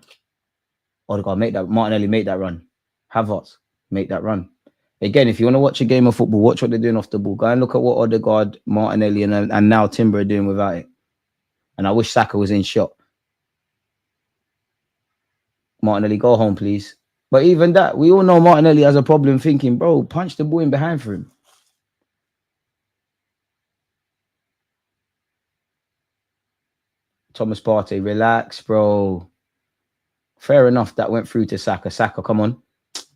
Odegaard, make that. Martinelli, make that run. Havertz, make that run. Again, if you want to watch a game of football, watch what they're doing off the ball. Go and look at what Odegaard, Martinelli, and now Timber are doing without it. And I wish Saka was in shot. Martinelli, go home, please. But even that, we all know Martinelli has a problem thinking, bro, punch the ball in behind for him. Thomas Partey, relax, bro. Fair enough. That went through to Saka. Saka, come on.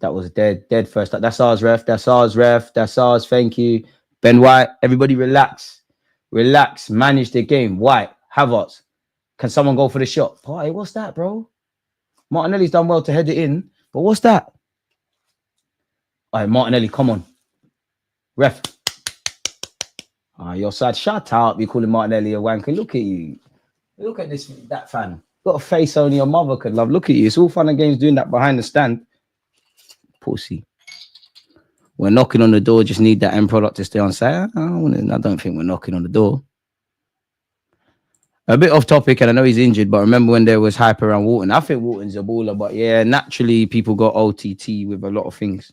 That was dead. Dead first. That's ours, ref. That's ours, ref. That's ours. Thank you. Ben White, everybody relax. Relax. Manage the game. White, Havertz. Can someone go for the shot? Partey, what's that, bro? Martinelli's done well to head it in. But what's that? All right, Martinelli, come on. Ref. You're sad. Shut up. You're calling Martinelli a wanker. Look at you. Look at that fan. Got a face only your mother could love. Look at you. It's all fun and games doing that behind the stand. Pussy. We're knocking on the door. Just need that end product to stay on site. I don't think we're knocking on the door. A bit off topic, and I know he's injured, but remember when there was hype around Walton? I think Walton's a baller, but yeah, naturally people got OTT with a lot of things.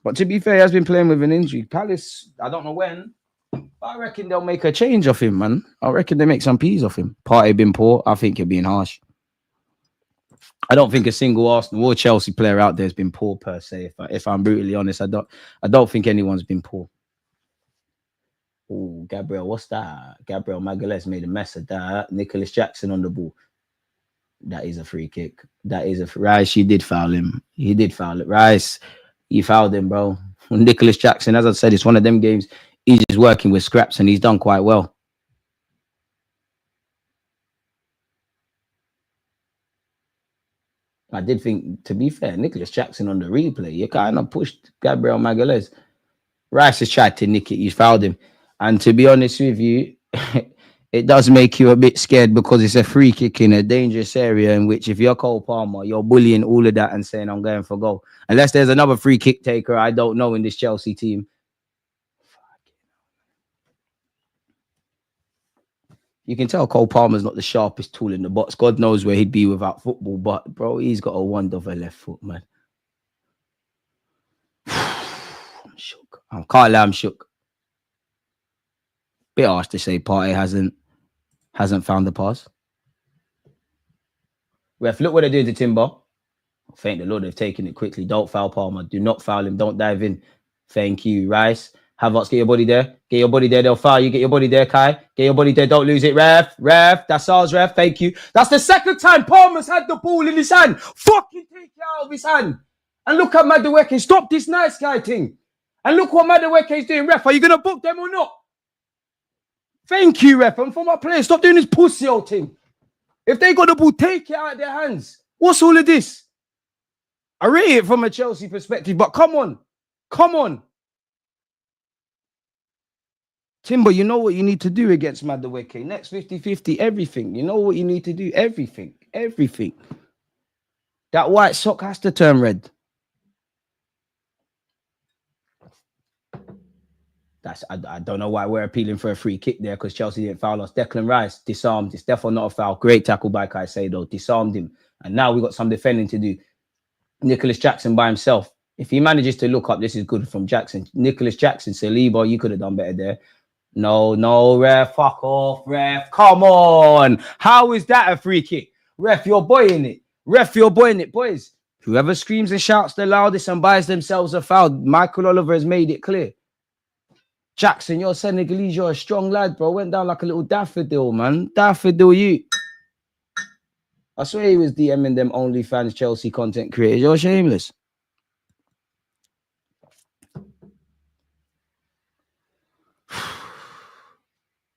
But to be fair, he has been playing with an injury. Palace, I don't know when. I reckon they'll make a change of him, man. I reckon they make some peas of him. Partey been poor. I think you're being harsh. I don't think a single Arsenal or Chelsea player out there has been poor per se. If I'm brutally honest, I don't think anyone's been poor. Oh, Gabriel, what's that? Gabriel Magalhaes made a mess of that. Nicholas Jackson on the ball. That is a free kick. That is a Rice. You did foul him. He did foul it. Rice, you fouled him, bro. Nicholas Jackson, as I said, it's one of them games. He's just working with scraps and he's done quite well. I did think, to be fair, Nicholas Jackson on the replay, you kind of pushed Gabriel Magalhaes. Rice has tried to nick it. You fouled him. And to be honest with you, it does make you a bit scared because it's a free kick in a dangerous area in which if you're Cole Palmer, you're bullying all of that and saying, I'm going for goal. Unless there's another free kick taker, I don't know, in this Chelsea team. You can tell Cole Palmer's not the sharpest tool in the box. God knows where he'd be without football. But, bro, he's got a wonder of a left foot, man. I'm shook. I can't lie, I'm shook. Bit harsh to say Partey hasn't found the pass. Ref, look what they're doing to Timber. Thank the Lord they've taken it quickly. Don't foul Palmer. Do not foul him. Don't dive in. Thank you, Rice. Havertz, get your body there. Get your body there. They'll foul you. Get your body there, Kai. Get your body there. Don't lose it. Ref. That's ours, ref. Thank you. That's the second time Palmer's had the ball in his hand. Fucking take it out of his hand. And look at Madueke. Stop this nice guy thing. And look what Madueke is doing. Ref, are you going to book them or not? Thank you, ref. And for my players, stop doing this pussy old thing. If they got the ball, take it out of their hands. What's all of this? I rate it from a Chelsea perspective, but come on. Come on. Timber, you know what you need to do against Madueke. Next 50-50, everything. You know what you need to do. Everything. Everything. That white sock has to turn red. I don't know why we're appealing for a free kick there because Chelsea didn't foul us. Declan Rice disarmed. It's definitely not a foul. Great tackle by Caicedo. Disarmed him. And now we got some defending to do. Nicholas Jackson by himself. If he manages to look up, this is good from Jackson. Nicholas Jackson, Saliba, you could have done better there. No, ref, fuck off, ref. Come on. How is that a free kick? Ref, you're boying it. Ref, you're boying it. Boys, whoever screams and shouts the loudest and buys themselves a foul, Michael Oliver has made it clear. Jackson, you're Senegalese, you're a strong lad, bro. Went down like a little daffodil, man. Daffodil, you. I swear he was DMing them OnlyFans Chelsea content creators. You're shameless.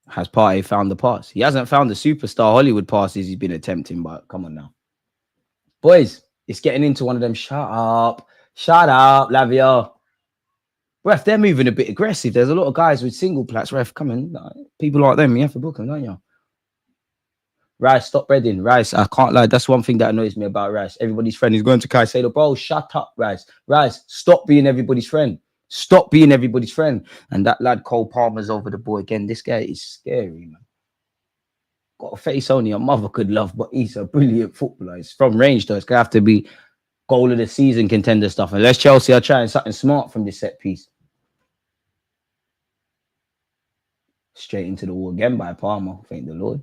Has Partey found the pass? He hasn't found the superstar Hollywood passes he's been attempting, but come on now. Boys, it's getting into one of them. Shut up, Lavia. Ref, they're moving a bit aggressive. There's a lot of guys with single plats. Ref, come on. People like them, you have to book them, don't you? Rice, stop breading. Rice, I can't lie. That's one thing that annoys me about Rice. Everybody's friend is going to Caicedo. Bro, shut up, Rice. Rice, stop being everybody's friend. Stop being everybody's friend. And that lad Cole Palmer's over the ball again. This guy is scary, man. Got a face only a mother could love, but he's a brilliant footballer. He's from range, though. It's going to have to be goal of the season contender stuff. Unless Chelsea are trying something smart from this set piece. Straight into the wall again by Palmer. Thank the Lord.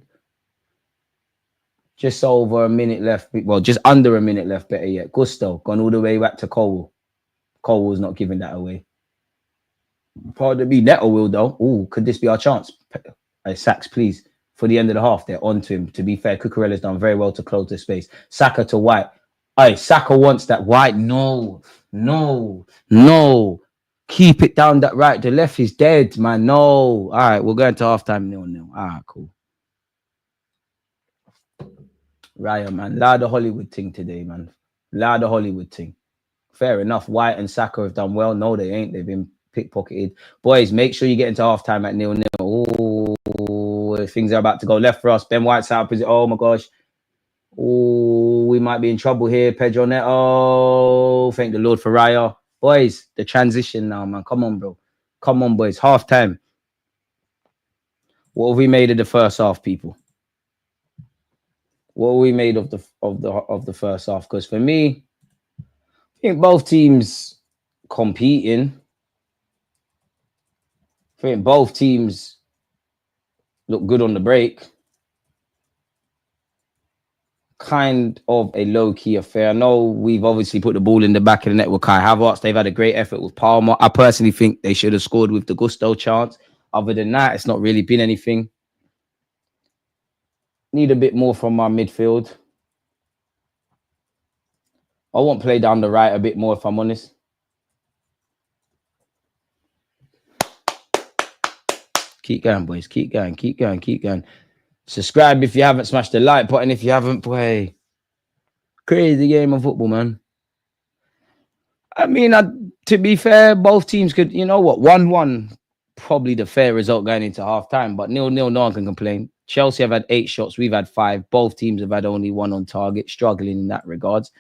Just over a minute left. Well, just under a minute left, better yet. Gusto, gone all the way back to Cole. Cole was not giving that away. Pardon me, Neto will, though. Oh, could this be our chance? Sacks, please. For the end of the half, they're on to him. To be fair, Cucurella's done very well to close the space. Saka to White. Aye, Saka wants that. White, no. Keep it down that right. The left is dead, man. No. All right, we're going to halftime 0-0. All right, cool. Raya, man. Loud the Hollywood thing today, man. Loud the Hollywood thing. Fair enough. White and Saka have done well. No, they ain't. They've been pickpocketed. Boys, make sure you get into halftime at 0-0. Oh, things are about to go left for us. Ben White's out. Oh, my gosh. Oh, we might be in trouble here. Pedro Neto. Thank the Lord for Raya. Boys, the transition now, man. Come on, bro. Come on, boys. Half time. What have we made of the first half, people? What have we made of the first half? Because for me, I think both teams competing. I think both teams look good on the break. Kind of a low-key affair. I know we've obviously put the ball in the back of the net with Kai Havertz. They've had a great effort with Palmer. I personally think they should have scored with the Gusto chance. Other than that, it's not really been anything. Need a bit more from my midfield. I want play down the right a bit more, if I'm honest. Keep going, boys. Keep going, keep going, keep going. Subscribe if you haven't. Smashed the like button if you haven't. Boy, crazy game of football, man. I mean, to be fair, both teams could, you know what, 1-1, probably the fair result going into half-time, but 0-0, no one can complain. Chelsea have had 8 shots, we've had 5. Both teams have had only 1 on target, struggling in that regards.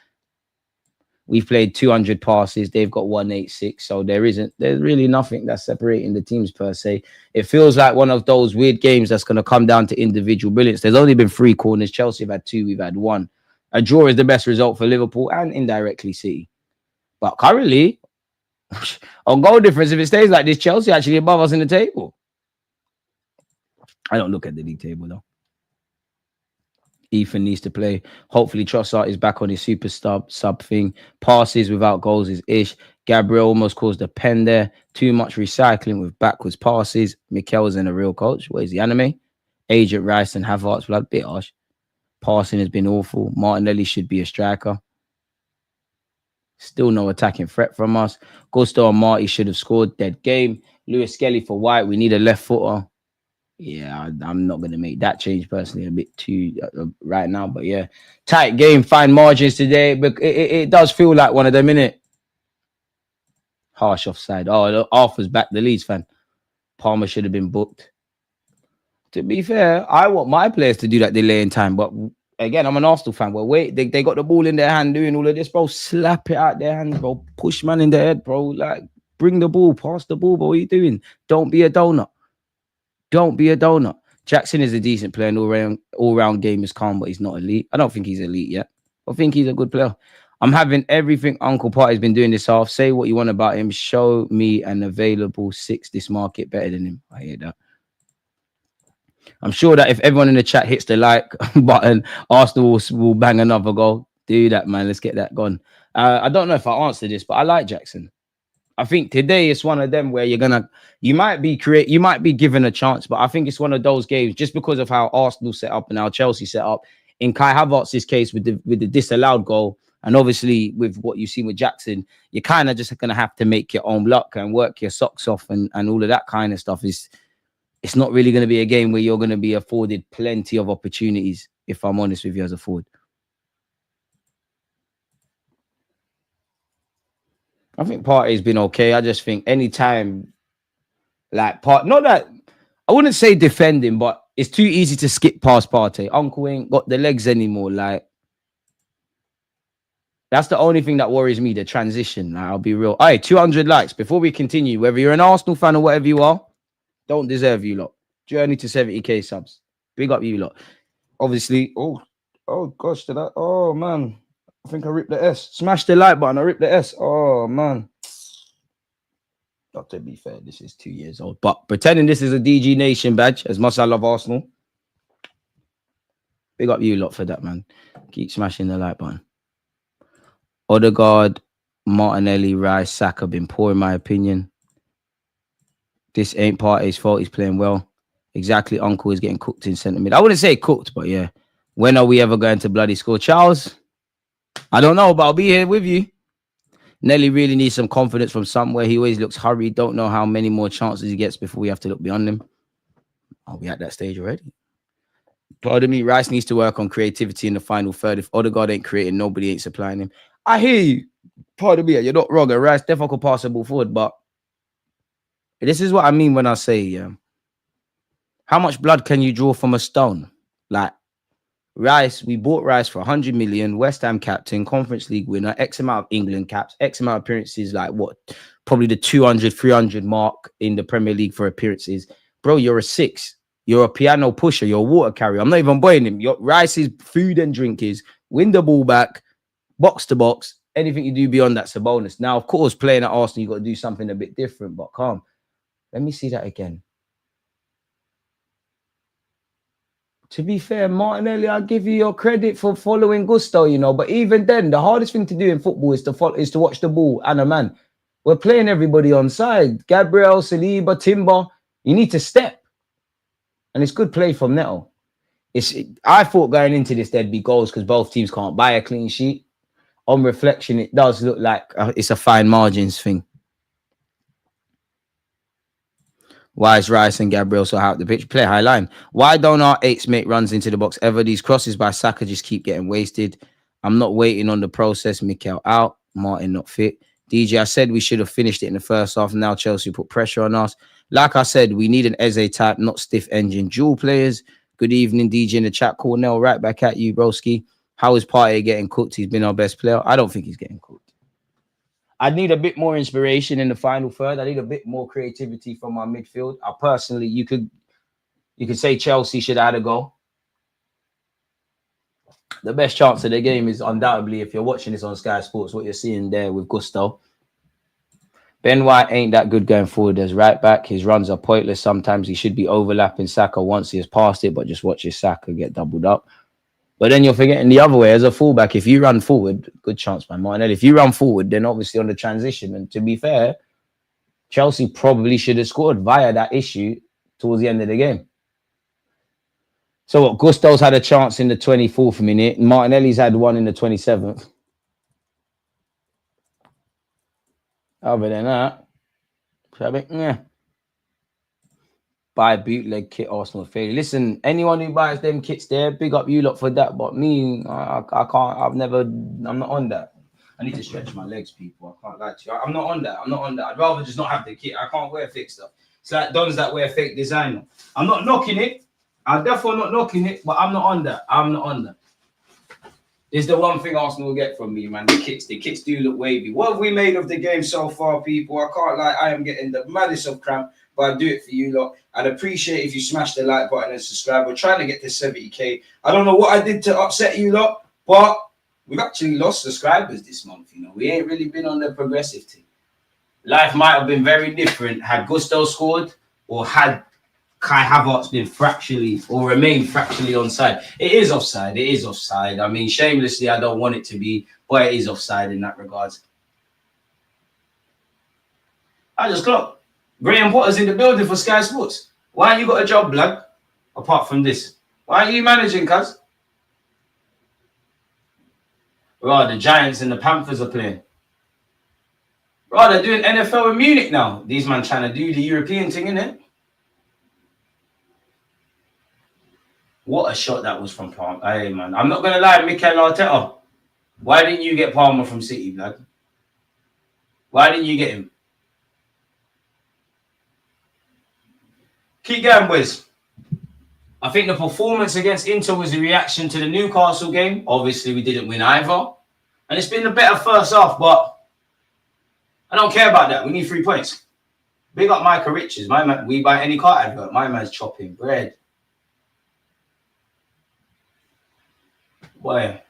We've played 200 passes, they've got 186, so there's really nothing that's separating the teams per se. It feels like one of those weird games that's going to come down to individual brilliance. There's only been 3 corners, Chelsea have had 2, we've had 1. A draw is the best result for Liverpool and indirectly City. But currently, on goal difference, if it stays like this, Chelsea actually above us in the table. I don't look at the league table, though. Ethan needs to play. Hopefully, Trossard is back on his super sub thing. Passes without goals is ish. Gabriel almost caused a pen there. Too much recycling with backwards passes. Mikel's in a real coach. Where's the anime? Agent Rice and Havertz blood bit harsh. Passing has been awful. Martinelli should be a striker. Still no attacking threat from us. Gusto and Marty should have scored. Dead game. Lewis Skelly for White. We need a left footer. Yeah, I'm not going to make that change personally. A bit too right now. But yeah, tight game. Fine margins today. But it does feel like one of them, innit? Harsh offside. Oh, Arthur's back. The Leeds fan. Palmer should have been booked. To be fair, I want my players to do that delay in time. But again, I'm an Arsenal fan. Well, wait, they got the ball in their hand doing all of this, bro. Slap it out their hands, bro. Push man in the head, bro. Like, bring the ball, pass the ball, bro. What are you doing? Don't be a donut. Don't be a donut. Jackson is a decent player. And all-round game is calm, but he's not elite. I don't think he's elite yet. I think he's a good player. I'm having everything Uncle Party's been doing this half. Say what you want about him. Show me an available 6 this market better than him. I hear that. I'm sure that if everyone in the chat hits the like button, Arsenal will bang another goal. Do that, man. Let's get that gone. I don't know if I answered this, but I like Jackson. I think today it's one of them where you might be given a chance, but I think it's one of those games just because of how Arsenal set up and how Chelsea set up. In Kai Havertz's case with the disallowed goal, and obviously with what you've seen with Jackson, you're kind of just going to have to make your own luck and work your socks off and all of that kind of stuff. It's not really going to be a game where you're going to be afforded plenty of opportunities, if I'm honest with you, as a forward. I think Partey's been okay. I just think anytime, not that, I wouldn't say defending, but it's too easy to skip past Partey. Uncle ain't got the legs anymore. Like, that's the only thing that worries me, the transition. Like, I'll be real. All right, 200 likes. Before we continue, whether you're an Arsenal fan or whatever you are, don't deserve you lot. Journey to 70k subs. Big up you lot. Obviously, oh gosh, did I? Oh man, I think I ripped the S. Smash the like button. I ripped the S. Oh man. Not to be fair, this is 2 years old, but pretending this is a DG Nation badge, as much as I love Arsenal. Big up you lot for that, man. Keep smashing the like button. Odegaard, Martinelli, Rice, Saka been poor in my opinion. This ain't Partey's fault. He's playing well. Exactly. Uncle is getting cooked in centre mid. I wouldn't say cooked, but yeah. When are we ever going to bloody score? Charles? I don't know, but I'll be here with you. Nelly really needs some confidence from somewhere. He always looks hurried. Don't know how many more chances he gets before we have to look beyond him. I'll be at that stage already. Pardon me, Rice needs to work on creativity in the final third. If Odegaard ain't creating, nobody ain't supplying him. I hear you. Pardon me, you're not wrong. Rice definitely could pass the ball forward, but this is what I mean when I say, how much blood can you draw from a stone? Like, Rice, we bought Rice for 100 million, West Ham captain, Conference League winner, X amount of England caps, X amount of appearances, like what? Probably the 200, 300 mark in the Premier League for appearances. Bro, you're a 6. You're a piano pusher. You're a water carrier. I'm not even buying him. Rice's food and drink is win the ball back, box to box. Anything you do beyond that's a bonus. Now, of course, playing at Arsenal, you've got to do something a bit different, but calm. Let me see that again. To be fair, Martinelli, I'll give you your credit for following Gusto, you know. But even then, the hardest thing to do in football is to watch the ball and a man. We're playing everybody on side. Gabriel, Saliba, Timber. You need to step. And it's good play from Neto. I thought going into this there'd be goals because both teams can't buy a clean sheet. On reflection, it does look like it's a fine margins thing. Why is Rice and Gabriel so high up the pitch? Play high line. Why don't our eights make runs into the box ever? These crosses by Saka just keep getting wasted. I'm not waiting on the process. Mikel out. Martin not fit. DJ, I said we should have finished it in the first half. Now Chelsea put pressure on us. Like I said, we need an Eze type, not stiff engine. Dual players. Good evening, DJ in the chat. Cornell, right back at you, broski. How is Partey getting cooked? He's been our best player. I don't think he's getting cooked. I need a bit more inspiration in the final third. I need a bit more creativity from our midfield. I personally, you could say Chelsea should have had a goal. The best chance of the game is undoubtedly, if you're watching this on Sky Sports, what you're seeing there with Gusto. Ben White ain't that good going forward as right back. His runs are pointless. Sometimes he should be overlapping Saka once he has passed it, but just watch his Saka get doubled up. But then you're forgetting the other way. As a fullback, if you run forward, good chance by Martinelli. If you run forward, then obviously on the transition. And to be fair, Chelsea probably should have scored via that issue towards the end of the game. So what? Gusto's had a chance in the 24th minute. Martinelli's had one in the 27th. Other than that, I think, yeah. Buy bootleg kit, Arsenal failure. Listen, anyone who buys them kits there, big up you lot for that. But me, I can't, I'm not on that. I need to stretch my legs, people. I can't lie to you. I'm not on that. I'd rather just not have the kit. I can't wear fake stuff. It's like dons that wear fake designer. I'm not knocking it. I'm definitely not knocking it, but I'm not on that. It's the one thing Arsenal will get from me, man. The kits do look wavy. What have we made of the game so far, people? I can't lie. I am getting the maddest of cramp, but I do it for you lot. I'd appreciate if you smash the like button and subscribe. We're trying to get to 70k. I don't know what I did to upset you lot, but we've actually lost subscribers this month. You know, we ain't really been on the progressive team. Life might have been very different had Gusto scored or had Kai Havertz been fractionally or remained fractionally onside. It is offside. I mean, shamelessly, I don't want it to be, but it is offside in that regards. I just clocked. Graham Potter's in the building for Sky Sports. Why ain't you got a job, blood? Apart from this. Why are you managing, cuz? Bro, the Giants and the Panthers are playing. Bro, they're doing NFL in Munich now. These man trying to do the European thing, innit? What a shot that was from Palmer. Hey, man. I'm not going to lie, Mikel Arteta. Why didn't you get Palmer from City, blood? Why didn't you get him? Keep going, boys. I think the performance against Inter was a reaction to the Newcastle game. Obviously, we didn't win either. And it's been a better first half, but I don't care about that. We need 3 points. Big up Micah Richards. My man, we buy any car advert. My man's chopping bread. Boy.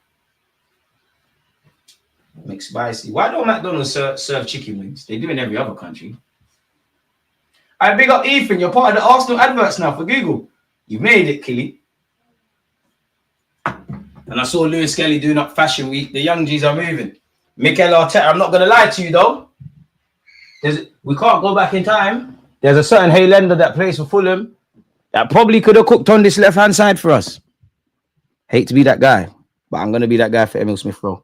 Mixed spicy. Why don't McDonald's serve chicken wings? They do in every other country. All right, big up Ethan. You're part of the Arsenal adverts now for Google. You made it, Killy. And I saw Lewis Skelly doing up Fashion Week. The young G's are moving. Mikel Arteta, I'm not going to lie to you, though. We can't go back in time. There's a certain Haylender that plays for Fulham that probably could have cooked on this left-hand side for us. Hate to be that guy, but I'm going to be that guy for Emil Smith-Rowe.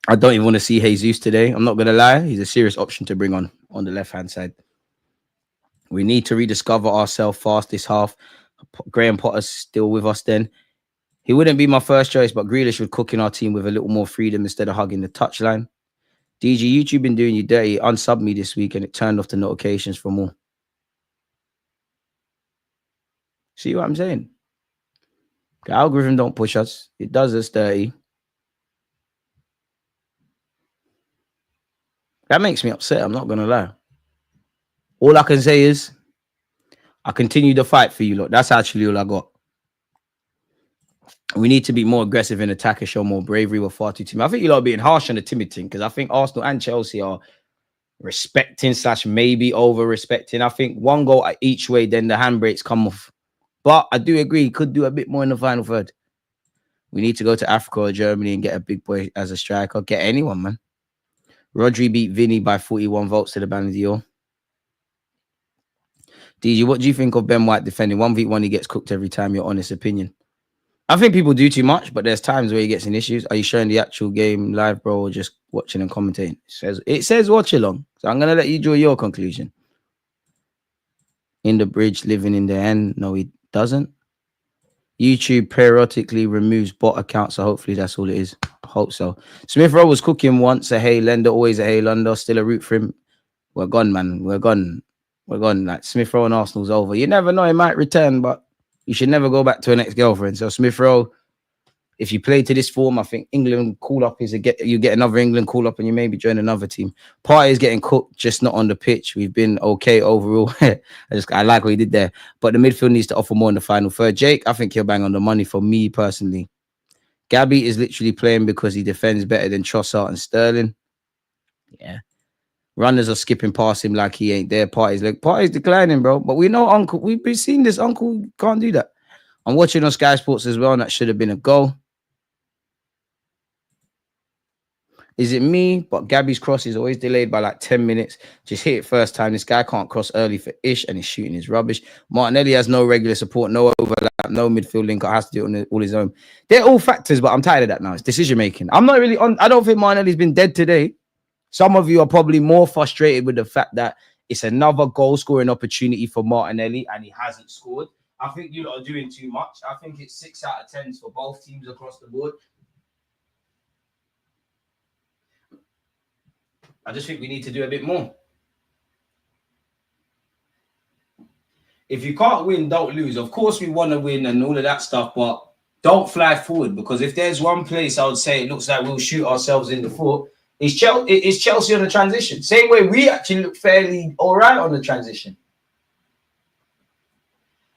I don't even want to see Jesus today. I'm not going to lie. He's a serious option to bring on the left-hand side. We need to rediscover ourselves fast this half. Graham Potter's still with us then. He wouldn't be my first choice, but Grealish would cook in our team with a little more freedom instead of hugging the touchline. DG, YouTube been doing you dirty. Unsubbed me this week and it turned off the notifications for more. See what I'm saying? The algorithm don't push us. It does us dirty. That makes me upset. I'm not going to lie. All I can say is I continue the fight for you, look. That's actually all I got. We need to be more aggressive in attack and show more bravery. We're far too timid. I think you lot are being harsh on the timid thing because I think Arsenal and Chelsea are respecting / maybe over-respecting. I think one goal each way, then the handbrakes come off. But I do agree, he could do a bit more in the final third. We need to go to Africa or Germany and get a big boy as a striker. Get anyone, man. Rodri beat Vinny by 41 votes to the Ballon d'Or. DG, what do you think of Ben White defending? 1v1, he gets cooked every time. Your honest opinion. I think people do too much, but there's times where he gets in issues. Are you showing the actual game live, bro, or just watching and commentating? It says watch along. So I'm gonna let you draw your conclusion. In the bridge, living in the end. No, he doesn't. YouTube periodically removes bot accounts, so hopefully that's all it is. I hope so. Smith Rowe was cooking once, a hey lender, always a hey lender, still a root for him. We're gone, man. We're gone. We're gone. Like Smith Rowe and Arsenal's over. You never know, he might return, but you should never go back to an ex-girlfriend. So Smith Rowe, if you play to this form, I think England call up is you get another England call up and you maybe join another team. Party is getting cooked, just not on the pitch. We've been okay overall. I like what he did there. But the midfield needs to offer more in the final third. Jake, I think he'll bang on the money for me personally. Gabby is literally playing because he defends better than Trossard and Sterling. Yeah. Runners are skipping past him like he ain't there. Party's declining, bro. But we know Uncle. We've been seeing this. Uncle can't do that. I'm watching on Sky Sports as well, and that should have been a goal. Is it me? But Gabby's cross is always delayed by like 10 minutes. Just hit it first time. This guy can't cross early for ish, and his shooting is rubbish. Martinelli has no regular support, no overlap, no midfield link. I has to do it on all his own. They're all factors, but I'm tired of that now. It's decision making. I'm not really on. I don't think Martinelli's been dead today. Some of you are probably more frustrated with the fact that it's another goal scoring opportunity for Martinelli and he hasn't scored. I think you lot are doing too much. I think it's 6 out of 10 for both teams across the board. I just think we need to do a bit more. If you can't win, don't lose. Of course, we want to win and all of that stuff, but don't fly forward, because if there's one place I would say it looks like we'll shoot ourselves in the foot, it's Chelsea on the transition. Same way we actually look fairly all right on the transition.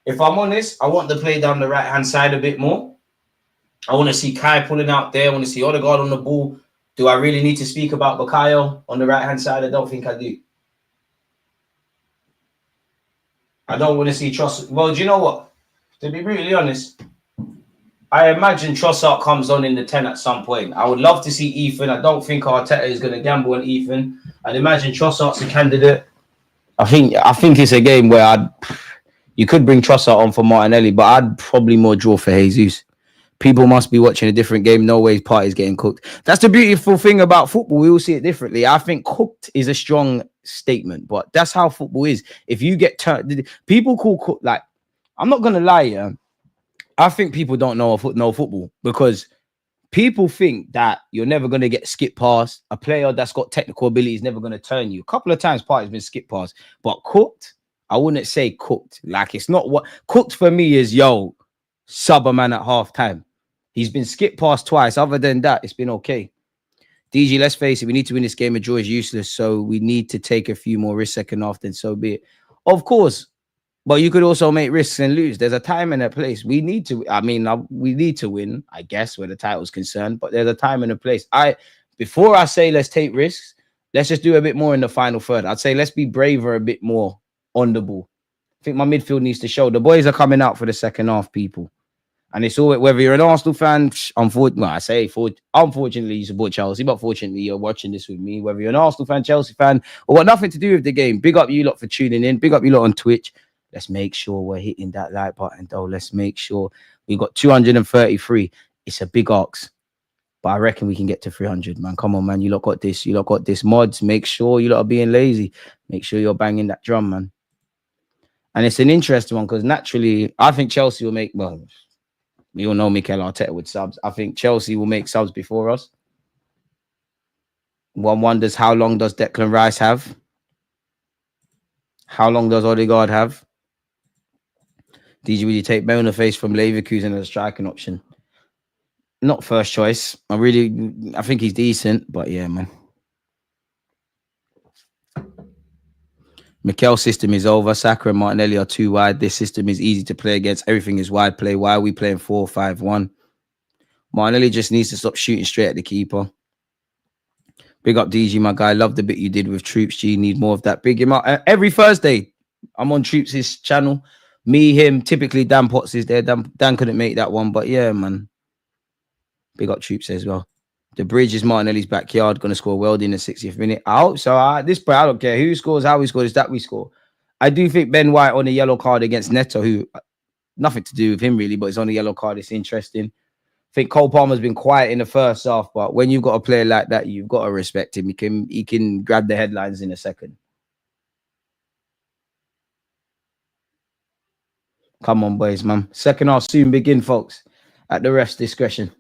If I'm honest, I want to play down the right-hand side a bit more. I want to see Kai pulling out there. I want to see Odegaard on the ball. Do I really need to speak about Bukayo on the right-hand side? I don't think I do. I don't want to see Trossard. Well, do you know what? To be brutally honest, I imagine Trossard comes on in the 10 at some point. I would love to see Ethan. I don't think Arteta is going to gamble on Ethan. I'd imagine Trossard's a candidate. I think it's a game where you could bring Trossard on for Martinelli, but I'd probably more draw for Jesus. People must be watching a different game. No way Party's getting cooked. That's the beautiful thing about football. We all see it differently. I think cooked is a strong statement, but that's how football is. If you get turned, people call cooked, like, I'm not going to lie, yeah. I think people don't know football because people think that you're never going to get skipped past. A player that's got technical ability is never going to turn you. A couple of times Party's been skipped past, but cooked, I wouldn't say cooked. Like, it's not what cooked for me is, yo, sub a man at half time. He's been skipped past twice. Other than that, it's been okay. DG, let's face it, we need to win this game. A draw is useless, so we need to take a few more risks second half, then so be it. Of course, but you could also make risks and lose. There's a time and a place. We need to, we need to win, I guess, where the title's concerned, but there's a time and a place. Before I say let's take risks, let's just do a bit more in the final third. I'd say let's be braver a bit more on the ball. I think my midfield needs to show. The boys are coming out for the second half, people. And it's all, whether you're an Arsenal fan, unfortunately, you support Chelsea, but fortunately, you're watching this with me. Whether you're an Arsenal fan, Chelsea fan, or got nothing to do with the game, big up you lot for tuning in. Big up you lot on Twitch. Let's make sure we're hitting that like button, though. Let's make sure we got 233. It's a big ox, but I reckon we can get to 300, man. Come on, man. You lot got this. You lot got this. Mods, make sure you lot are being lazy. Make sure you're banging that drum, man. And it's an interesting one because naturally, I think Chelsea will make, well, we all know Mikel Arteta with subs. I think Chelsea will make subs before us. One wonders, how long does Declan Rice have? How long does Odegaard have? DG, will you take Boniface from Leverkusen as a striking option? Not first choice. I think he's decent, but yeah, man. Mikel's system is over. Saka and Martinelli are too wide. This system is easy to play against. Everything is wide play. Why are we playing 4-5-1? Martinelli just needs to stop shooting straight at the keeper. Big up DG, my guy. Love the bit you did with Troops G. Need more of that. Big him up. Every Thursday, I'm on Troops' channel. Me, him. Typically, Dan Potts is there. Dan couldn't make that one, but yeah, man. Big up Troops as well. The bridge is Martinelli's backyard. Going to score well in the 60th minute. I hope so. This point, I don't care who scores, how we score. Is that we score. I do think Ben White on a yellow card against Neto, who nothing to do with him really, but it's on a yellow card. It's interesting. I think Cole Palmer's been quiet in the first half, but when you've got a player like that, you've got to respect him. He can grab the headlines in a second. Come on, boys, man. Second half soon begin, folks. At the ref's discretion.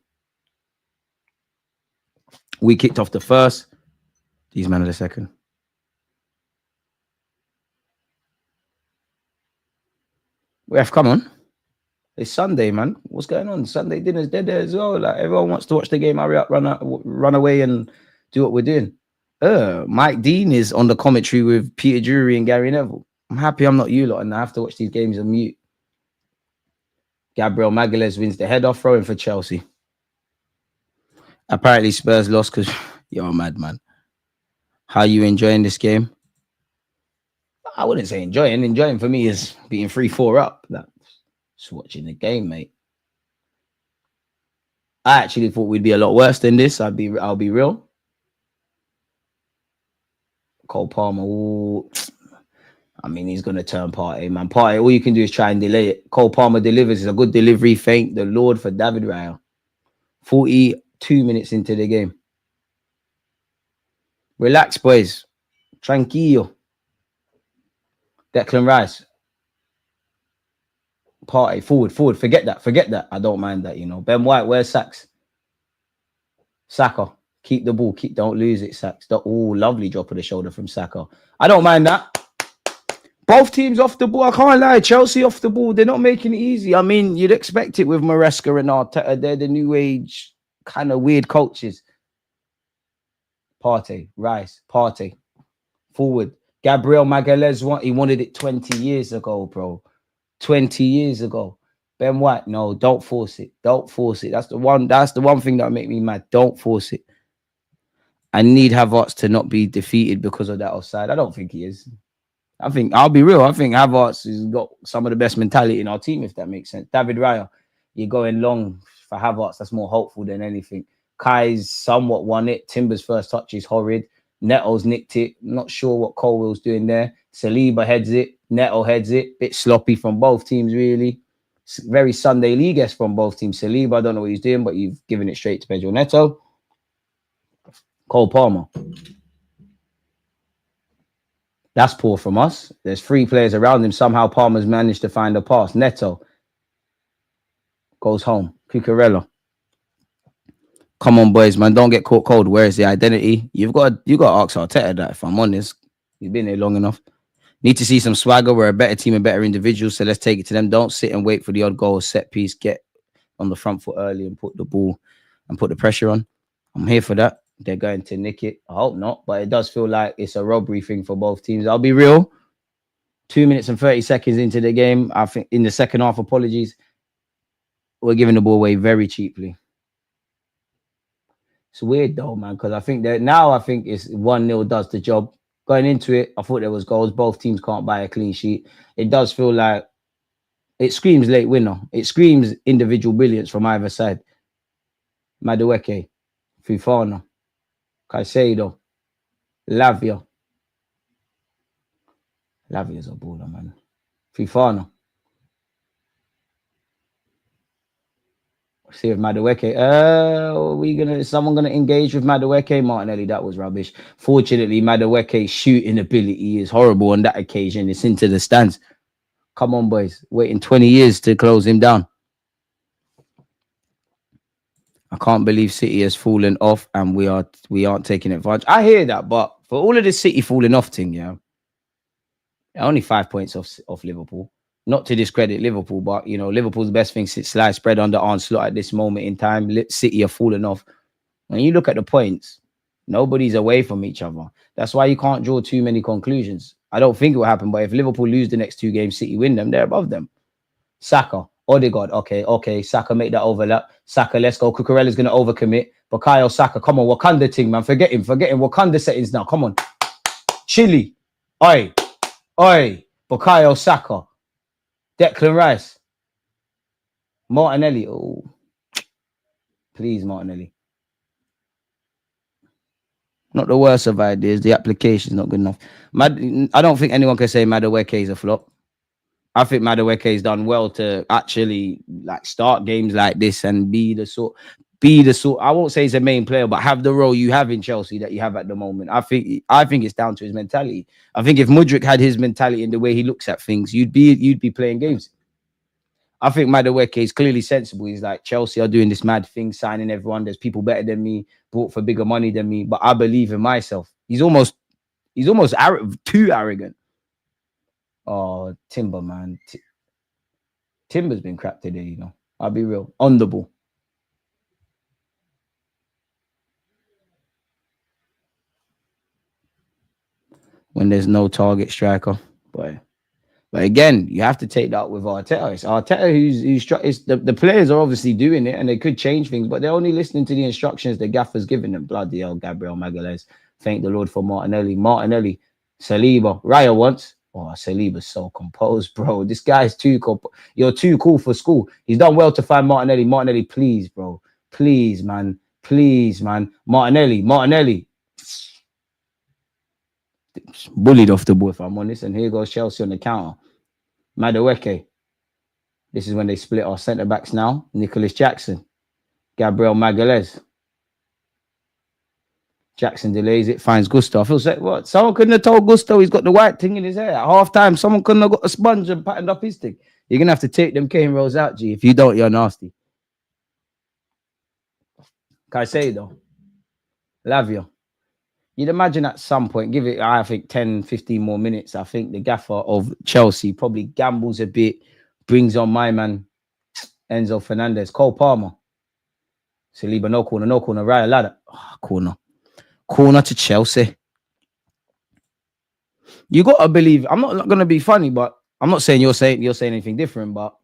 We kicked off the first. These men are the second. Ref, come on. It's Sunday, man. What's going on? Sunday dinner's dead there as well. Like, everyone wants to watch the game. Hurry up, run away and do what we're doing. Mike Dean is on the commentary with Peter Drury and Gary Neville. I'm happy I'm not you lot, and I have to watch these games on mute. Gabriel Magalhaes wins the head-off throwing for Chelsea. Apparently Spurs lost because you're a madman. How you enjoying this game? I wouldn't say enjoying. Enjoying for me is being 3-4 up. That's watching the game, mate. I actually thought we'd be a lot worse than this. I'll be real. Cole Palmer. Ooh. I mean, he's going to turn Partey, man. Partey, all you can do is try and delay it. Cole Palmer delivers. It's a good delivery. Thank the Lord for David Raya. 42 minutes into the game. Relax, boys. Tranquillo. Declan Rice. Partey, forward. Forget that. I don't mind that, you know. Ben White, where's Sacks? Saka. Keep the ball. Don't lose it, Sacks. Oh, lovely drop of the shoulder from Saka. I don't mind that. Both teams off the ball. I can't lie. Chelsea off the ball. They're not making it easy. I mean, you'd expect it with Maresca and Arteta. They're the new age kind of weird coaches. Partey, Rice, Partey. Forward. Gabriel Magalhaes, he wanted it 20 years ago, bro. 20 years ago. Ben White, no, don't force it. Don't force it. That's the one thing that make me mad. Don't force it. I need Havertz to not be defeated because of that offside. I don't think he is. I'll be real. I think Havertz has got some of the best mentality in our team, if that makes sense. David Raya, you're going long for Havertz. That's more hopeful than anything. Kai's somewhat won it. Timber's first touch is horrid. Neto's nicked it. Not sure what Colwell's doing there. Saliba heads it. Neto heads it. Bit sloppy from both teams, really. Very Sunday League-esque from both teams. Saliba, I don't know what he's doing, but you've given it straight to Pedro Neto. Cole Palmer. That's poor from us. There's 3 players around him. Somehow Palmer's managed to find a pass. Neto goes home. Cucurella. Come on, boys, man. Don't get caught cold. Where is the identity? You got to ask Arteta that, if I'm honest. He's been here long enough. Need to see some swagger. We're a better team and better individuals, so let's take it to them. Don't sit and wait for the odd goal set piece. Get on the front foot early and put the ball and put the pressure on. I'm here for that. They're going to nick it. I hope not, but it does feel like it's a robbery thing for both teams. I'll be real. 2 minutes and 30 seconds into the game, I think in the second half, apologies, we're giving the ball away very cheaply. It's weird though, man, because I think it's 1-0 does the job. Going into it, I thought there was goals. Both teams can't buy a clean sheet. It does feel like it screams late winner. It screams individual brilliance from either side. Madueke, Fofana, Caicedo, Lavia. Lavia's a baller, man. Fofana. See if Madueke. Is someone gonna engage with Madueke? Martinelli, that was rubbish. Fortunately, Madueke's shooting ability is horrible on that occasion. It's into the stands. Come on, boys. Waiting 20 years to close him down. I can't believe City has fallen off and we aren't taking advantage. I hear that, but for all of this City falling off thing, yeah, only 5 points off Liverpool. Not to discredit Liverpool, but, you know, Liverpool's best thing since slice spread under onslaught at this moment in time. City are falling off. When you look at the points, nobody's away from each other. That's why you can't draw too many conclusions. I don't think it will happen, but if Liverpool lose the next 2 games, City win them, they're above them. Saka, Odegaard, okay. Saka, make that overlap. Saka, let's go. Cucurella's going to overcommit. Bukayo Saka, come on, Wakanda thing, man. Forget him. Wakanda settings now. Come on. Chile. Oi. Bukayo Saka. Declan Rice. Martinelli. Oh, please, Martinelli. Not the worst of ideas. The application is not good enough. I don't think anyone can say Madueke is a flop. I think Madueke's done well to actually like start games like this and be the sort. I won't say he's a main player, but have the role you have in Chelsea that you have at the moment. I think it's down to his mentality. I think if Mudryk had his mentality and the way he looks at things, you'd be playing games. I think Madueke is clearly sensible. He's like, Chelsea are doing this mad thing, signing everyone. There's people better than me, bought for bigger money than me, but I believe in myself. He's almost too arrogant. Oh, Timber, man. Timber's been crap today, you know. I'll be real. On the ball. When there's no target striker. But again, you have to take that with Arteta. It's Arteta who's the players are obviously doing it and they could change things, but they're only listening to the instructions the gaffer's giving them. Bloody hell, Gabriel Magalhaes. Thank the Lord for Martinelli. Saliba. Raya once. Oh, Saliba's so composed, bro. This guy's you're too cool for school. He's done well to find Martinelli. Martinelli, please, bro. Please, man. Please, man. Martinelli. Bullied off the ball, if I'm honest. And here goes Chelsea on the counter. Madueke. This is when they split our centre backs now. Nicholas Jackson. Gabriel Magalhaes. Jackson delays it, finds Gusto. I feel like, what? Someone couldn't have told Gusto he's got the white thing in his hair at half time. Someone couldn't have got a sponge and patterned up his thing. You're going to have to take them cane rolls out, G. If you don't, you're nasty. Caicedo. Lavia. You'd imagine at some point, give it, I think, 10, 15 more minutes. I think the gaffer of Chelsea probably gambles a bit, brings on my man, Enzo Fernandez. Cole Palmer. Saliba, no corner. Raya Ladder. Oh, corner to Chelsea. You got to believe, I'm not going to be funny, but I'm not saying you're saying anything different, but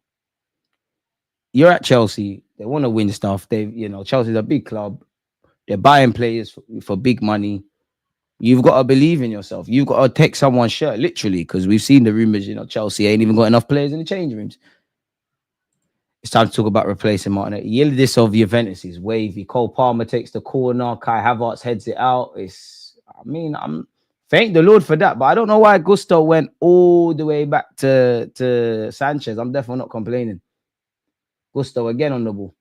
you're at Chelsea. They want to win stuff. Chelsea's a big club. They're buying players for big money. You've got to believe in yourself. You've got to take someone's shirt, literally, because we've seen the rumors, Chelsea ain't even got enough players in the change rooms. It's time to talk about replacing Martinelli. Yildiz of Juventus is wavy. Cole Palmer takes the corner. Kai Havertz heads it out. I'm thank the Lord for that, but I don't know why Gusto went all the way back to Sanchez. I'm definitely not complaining. Gusto again on the ball.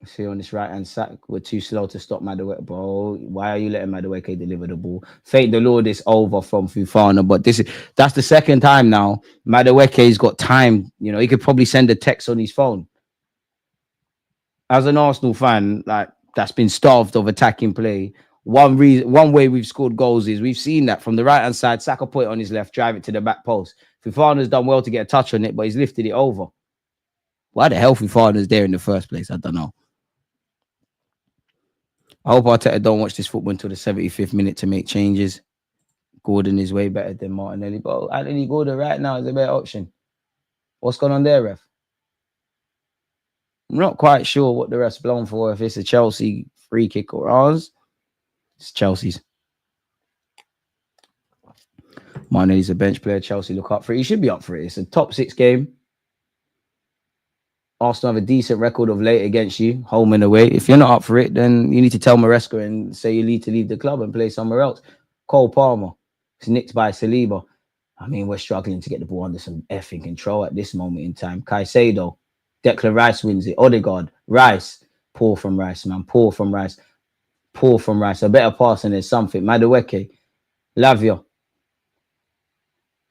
See on this right-hand side, we're too slow to stop Madueke, bro. Why are you letting Madueke deliver the ball? Thank the Lord it's over from Fofana, but that's the second time now. Madueke's got time. He could probably send a text on his phone. As an Arsenal fan, like that's been starved of attacking play. One way we've scored goals is we've seen that from the right-hand side, Saka put it on his left, drive it to the back post. Fofana's done well to get a touch on it, but he's lifted it over. Why the hell Fofana's there in the first place? I don't know. I hope Arteta don't watch this football until the 75th minute to make changes. Gordon is way better than Martinelli, but Anthony Gordon right now is a better option. What's going on there, ref? I'm not quite sure what the ref's blown for, if it's a Chelsea free kick or ours. It's Chelsea's. Martinelli's a bench player. Chelsea look up for it. He should be up for it. It's a top 6 game. Arsenal have a decent record of late against you, home and away. If you're not up for it, then you need to tell Maresca and say you need to leave the club and play somewhere else. Cole Palmer. It's nicked by Saliba. We're struggling to get the ball under some effing control at this moment in time. Caicedo. Declan Rice wins it. Odegaard. Rice. Poor from Rice, man. Poor from Rice. A better pass and there's something. Madueke. Lavia.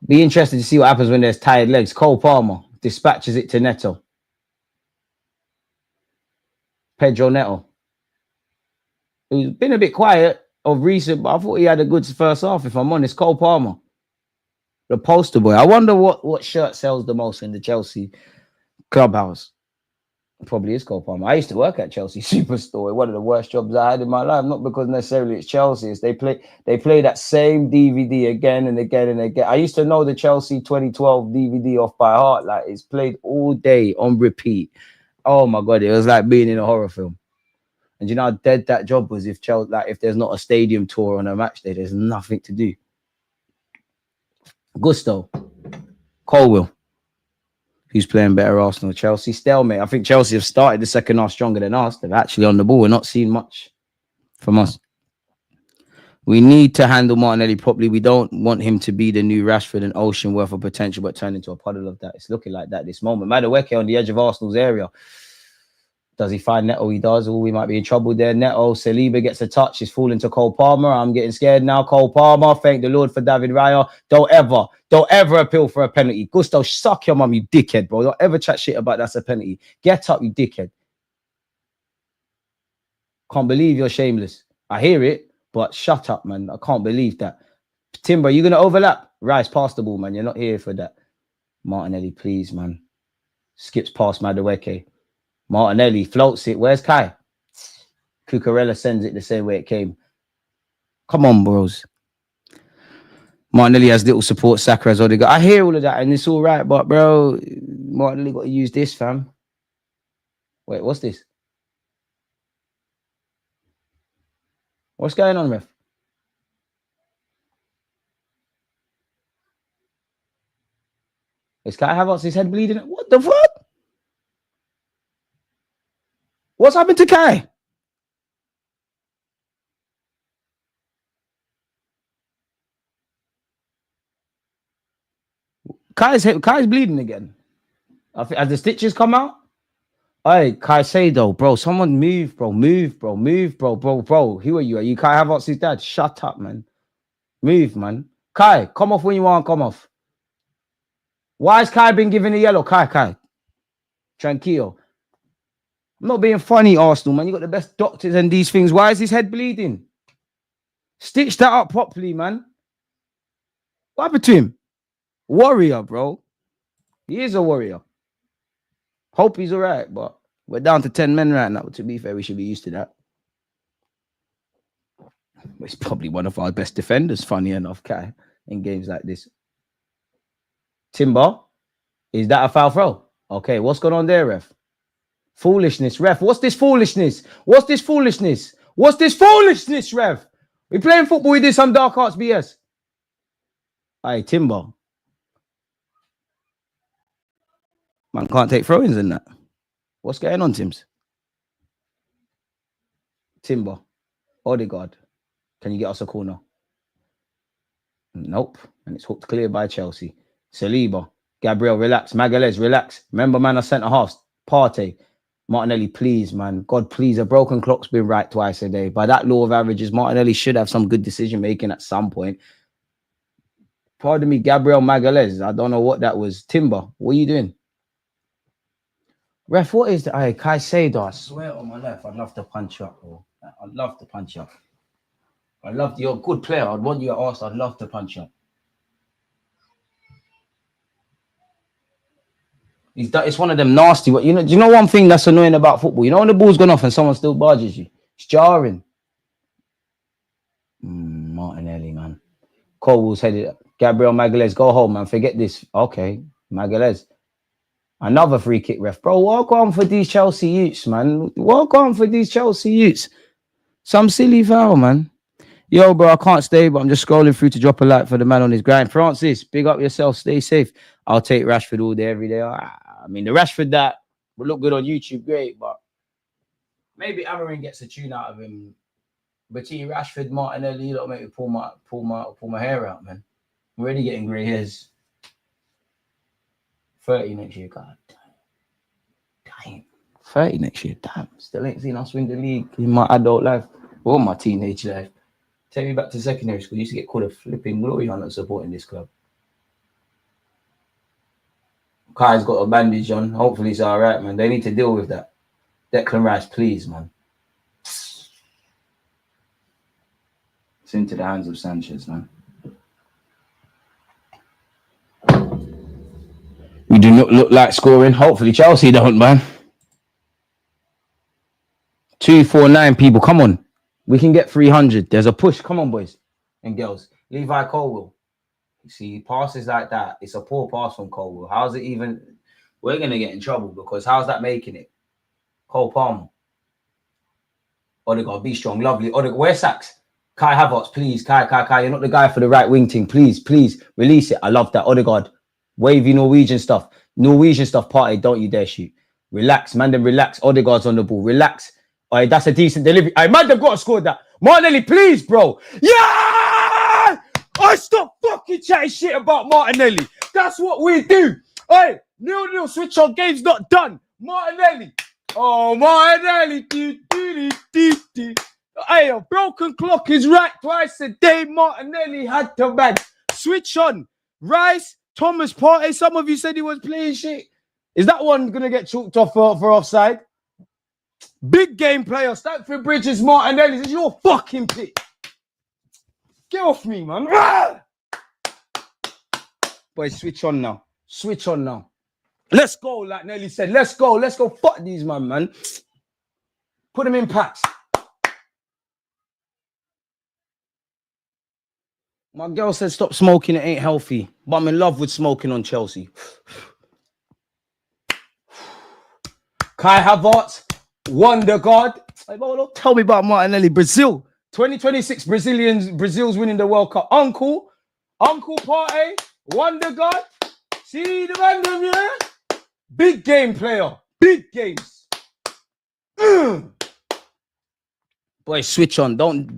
Be interested to see what happens when there's tired legs. Cole Palmer dispatches it to Neto. Pedro Neto. He's been a bit quiet of recent, but I thought he had a good first half, if I'm honest. Cole Palmer. The poster boy. I wonder what shirt sells the most in the Chelsea clubhouse. Probably is Cole Palmer. I used to work at Chelsea Superstore. One of the worst jobs I had in my life. Not because necessarily it's Chelsea. It's they play that same DVD again and again and again. I used to know the Chelsea 2012 DVD off by heart. Like it's played all day on repeat. Oh my God, it was like being in a horror film. And you know how dead that job was if Chelsea, like if there's not a stadium tour on a match day, there's nothing to do. Gusto. Colwill. Who's playing better, Arsenal or Chelsea? Stalemate. I think Chelsea have started the second half stronger than us. They're actually on the ball. We're not seeing much from us. We need to handle Martinelli properly. We don't want him to be the new Rashford, an ocean worth of potential, but turn into a puddle of that. It's looking like that this moment. Madueke on the edge of Arsenal's area. Does he find Neto? He does. Oh, we might be in trouble there. Neto, Saliba gets a touch. He's falling to Cole Palmer. I'm getting scared now. Cole Palmer. Thank the Lord for David Raya. Don't ever appeal for a penalty. Gusto, suck your mum, you dickhead, bro. Don't ever chat shit about that's a penalty. Get up, you dickhead. Can't believe you're shameless. I hear it, but shut up, man. I can't believe that. Timber, you going to overlap? Rice, pass the ball, man. You're not here for that. Martinelli, please, man. Skips past Madueke. Martinelli floats it. Where's Kai? Cucurella sends it the same way it came. Come on, bros. Martinelli has little support. Saka has Odegaard. I hear all of that, and it's all right, but, bro, Martinelli got to use this, fam. Wait, what's this? What's going on, ref? Is Kai Havertz's head bleeding? What the fuck? What's happened to Kai? Kai's bleeding again. As the stitches come out. Hey, Caicedo, bro. Someone move, bro. Move, bro. Move, bro. Bro. Who are you? Are you Kai Havertz's dad? Shut up, man. Move, man. Kai, come off when you want to come off. Why has Kai been given a yellow? Kai. Tranquilo. I'm not being funny, Arsenal, man. You got the best doctors and these things. Why is his head bleeding? Stitch that up properly, man. What happened to him? Warrior, bro. He is a warrior. Hope he's all right, but we're down to 10 men right now. To be fair, we should be used to that. He's probably one of our best defenders, funny enough, Kai, in games like this. Timber, is that a foul throw? Okay, what's going on there, ref? Foolishness, ref. What's this foolishness? What's this foolishness? What's this foolishness, ref? We playing football, we did some dark arts BS. Hey, Timber. Man can't take throw-ins in that. What's going on, Tims? Timber. Odegaard. Can you get us a corner? Nope. And it's hooked clear by Chelsea. Saliba. Gabriel, relax. Magalhaes, relax. Remember, man, I centre half. Partey. Martinelli, please, man. God, please. A broken clock's been right twice a day. By that law of averages, Martinelli should have some good decision-making at some point. Pardon me, Gabriel Magalhaes. I don't know what that was. Timber, what are you doing? Ref, what is that? Hey, Caicedo, I swear on my life, I'd love to punch you up, bro. I'd love to punch you up. You're a good player. I'd want you at Arsenal. I'd love to punch you up. It's one of them nasty. Do you know one thing that's annoying about football? You know when the ball's gone off and someone still barges you? It's jarring. Martinelli, man. Colwell's headed. Gabriel Magalhaes, go home, man. Forget this. Okay, Magalhaes. Another free kick, ref. Bro, walk on for these Chelsea youths, man. Walk on for these Chelsea youths. Some silly foul, man. Yo, bro, I can't stay, but I'm just scrolling through to drop a like for the man on his grind. Francis, big up yourself. Stay safe. I'll take Rashford all day, every day. I mean, the Rashford that would look good on YouTube, great, but maybe Amarin gets a tune out of him. Between Rashford, Martinelli, that'll make me pull my hair out, man. I'm already getting grey hairs. 30 next year, God damn. 30 next year, damn. Still ain't seen us win the league in my adult life or my teenage life. Take me back to secondary school. I used to get called a flipping glory hunter supporting this club. Kai's got a bandage on. Hopefully it's all right, man. They need to deal with that. Declan Rice, please, man. It's into the hands of Sanchez, man. We do not look like scoring. Hopefully Chelsea don't, man. 249 people. Come on. We can get 300. There's a push. Come on, boys and girls. Levi Colwell. You see, passes like that. It's a poor pass from Colwell. How's it even? We're going to get in trouble because how's that making it? Cole Palmer. Odegaard, be strong. Lovely. Odegaard, where's Sachs? Kai Havertz, please. Kai. You're not the guy for the right wing team. Please. Release it. I love that. Odegaard. Wavy Norwegian stuff. Norwegian stuff, party, don't you dare shoot. Relax, man, then relax. Odegaard's on the ball. Relax. All right, that's a decent delivery. I might have got to score that. Martinelli, please, bro. Yeah! I stop fucking chatting shit about Martinelli. That's what we do. Hey, 0-0, switch on, game's not done. Martinelli. Oh, Martinelli. Hey, a broken clock is right twice a day. Martinelli had to bang. Switch on. Rice, Thomas Partey. Some of you said he was playing shit. Is that one going to get chalked off for offside? Big game player. Stamford Bridges, Martinelli. This is your fucking pick. Get off me, man. Boys, switch on now. Switch on now. Let's go, like Nelly said. Let's go. Let's go. Fuck these, man. Put them in packs. My girl said stop smoking. It ain't healthy. But I'm in love with smoking on Chelsea. Kai Havertz, Wonder God. Hey, bro, don't tell me about Martinelli. Brazil. 2026 Brazil's winning the World Cup. Uncle Partey, Wonder God. See the random, yeah? Big game player. Big games. Boy, switch on. Don't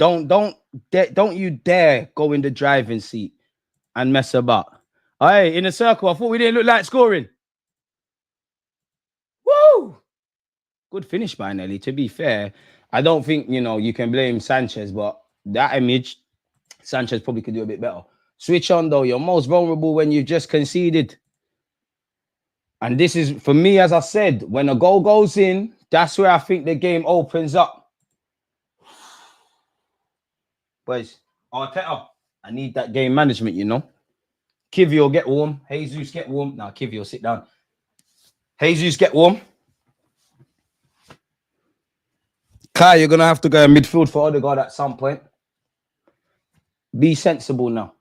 you dare go in the driving seat and mess about. Hey, in a circle. I thought we didn't look like scoring. Woo! Good finish by Nelly. To be fair, I don't think, you can blame Sanchez, but that image, Sanchez probably could do a bit better. Switch on, though. You're most vulnerable when you've just conceded. And this is, for me, as I said, when a goal goes in, that's where I think the game opens up. Boys, Arteta, I need that game management, Kivio, get warm. Jesus, get warm. Now, Kivio, sit down. Jesus, get warm. Kai, you're going to have to go in midfield for Odegaard at some point. Be sensible now.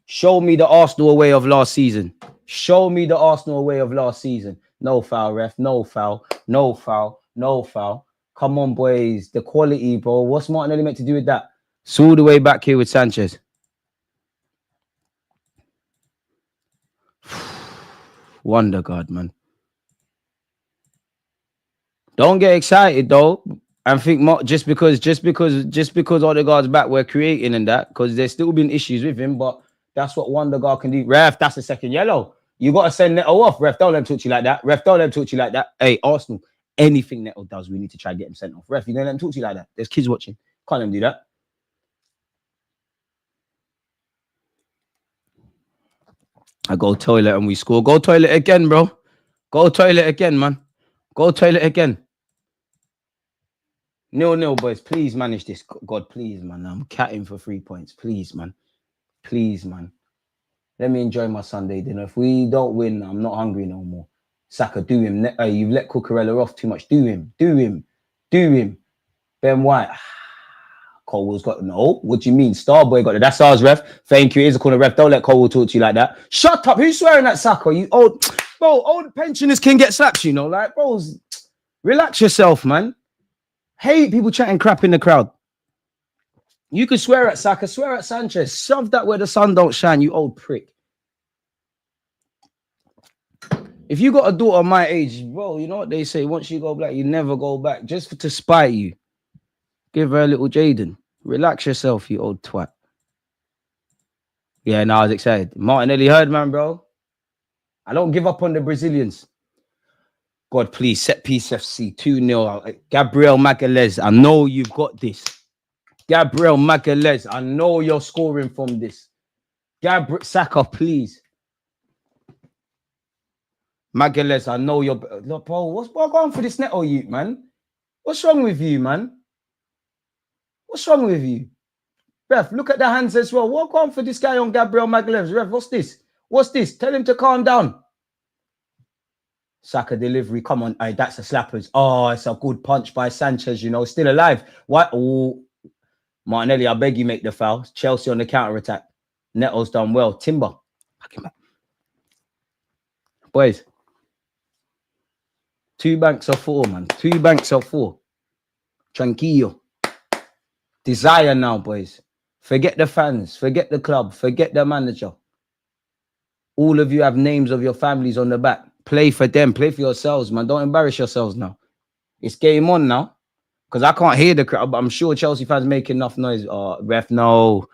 Show me the Arsenal way of last season. Show me the Arsenal way of last season. No foul, ref. No foul. No foul. No foul. Come on, boys. The quality, bro. What's Martinelli meant to do with that? It's all the way back here with Sanchez. Wonder God, man. Don't get excited, though. And think just because Odegaard's back, we're creating and that, because there's still been issues with him, but that's what Wonder God can do. Ref, that's a second yellow. You got to send Neto off. Ref, don't let him talk to you like that. Ref, don't let him talk to you like that. Hey, Arsenal, anything Neto does, we need to try and get him sent off. Ref, you don't let him talk to you like that. There's kids watching. Can't let him do that. I go toilet and we score. Go toilet again, bro. Go toilet again, man. Go toilet again. 0-0, boys. Please manage this. God, please, man. I'm catting for 3 points. Please, man. Please, man. Let me enjoy my Sunday dinner. If we don't win, I'm not hungry no more. Saka, do him. You've let Cucurella off too much. Do him. Do him. Do him. Ben White. Colwell's got no. What do you mean? Starboy got it. That's ours, ref. Thank you. Here's a corner, ref. Don't let Colwell talk to you like that. Shut up. Who's swearing at Saka? You old, bro. Old pensioners can get slapped, Like, bros, relax yourself, man. Hate people chatting crap in the crowd. You can swear at Saka, swear at Sanchez. Shove that where the sun don't shine, you old prick. If you got a daughter my age, bro, you know what they say? Once you go black, you never go back. Just to spite you. Give her a little Jaden. Relax yourself, you old twat. Yeah, no, I was excited. Martinelli heard, man, bro. I don't give up on the Brazilians. God, please, set piece FC 2-0. Gabriel Magalhaes, I know you've got this. Gabriel Magalhaes, I know you're scoring from this. Saka, please. Magalhaes, I know you're... Look, bro, what's going on for this Neto youth, man? What's wrong with you, man? What's wrong with you? Ref, look at the hands as well. What going on for this guy on Gabriel Magalhaes? Ref, what's this? What's this? Tell him to calm down. Saka delivery. Come on. Hey, that's a slappers. Oh, it's a good punch by Sanchez, Still alive. What? Oh, Martinelli, I beg you make the foul. Chelsea on the counter-attack. Neto's done well. Timber. Boys. 2 banks of 4, man. 2 banks of 4. Tranquillo. Desire now, boys. Forget the fans. Forget the club. Forget the manager. All of you have names of your families on the back. Play for them. Play for yourselves, man. Don't embarrass yourselves now. It's game on now. Because I can't hear the crowd, but I'm sure Chelsea fans making enough noise. Ref, no.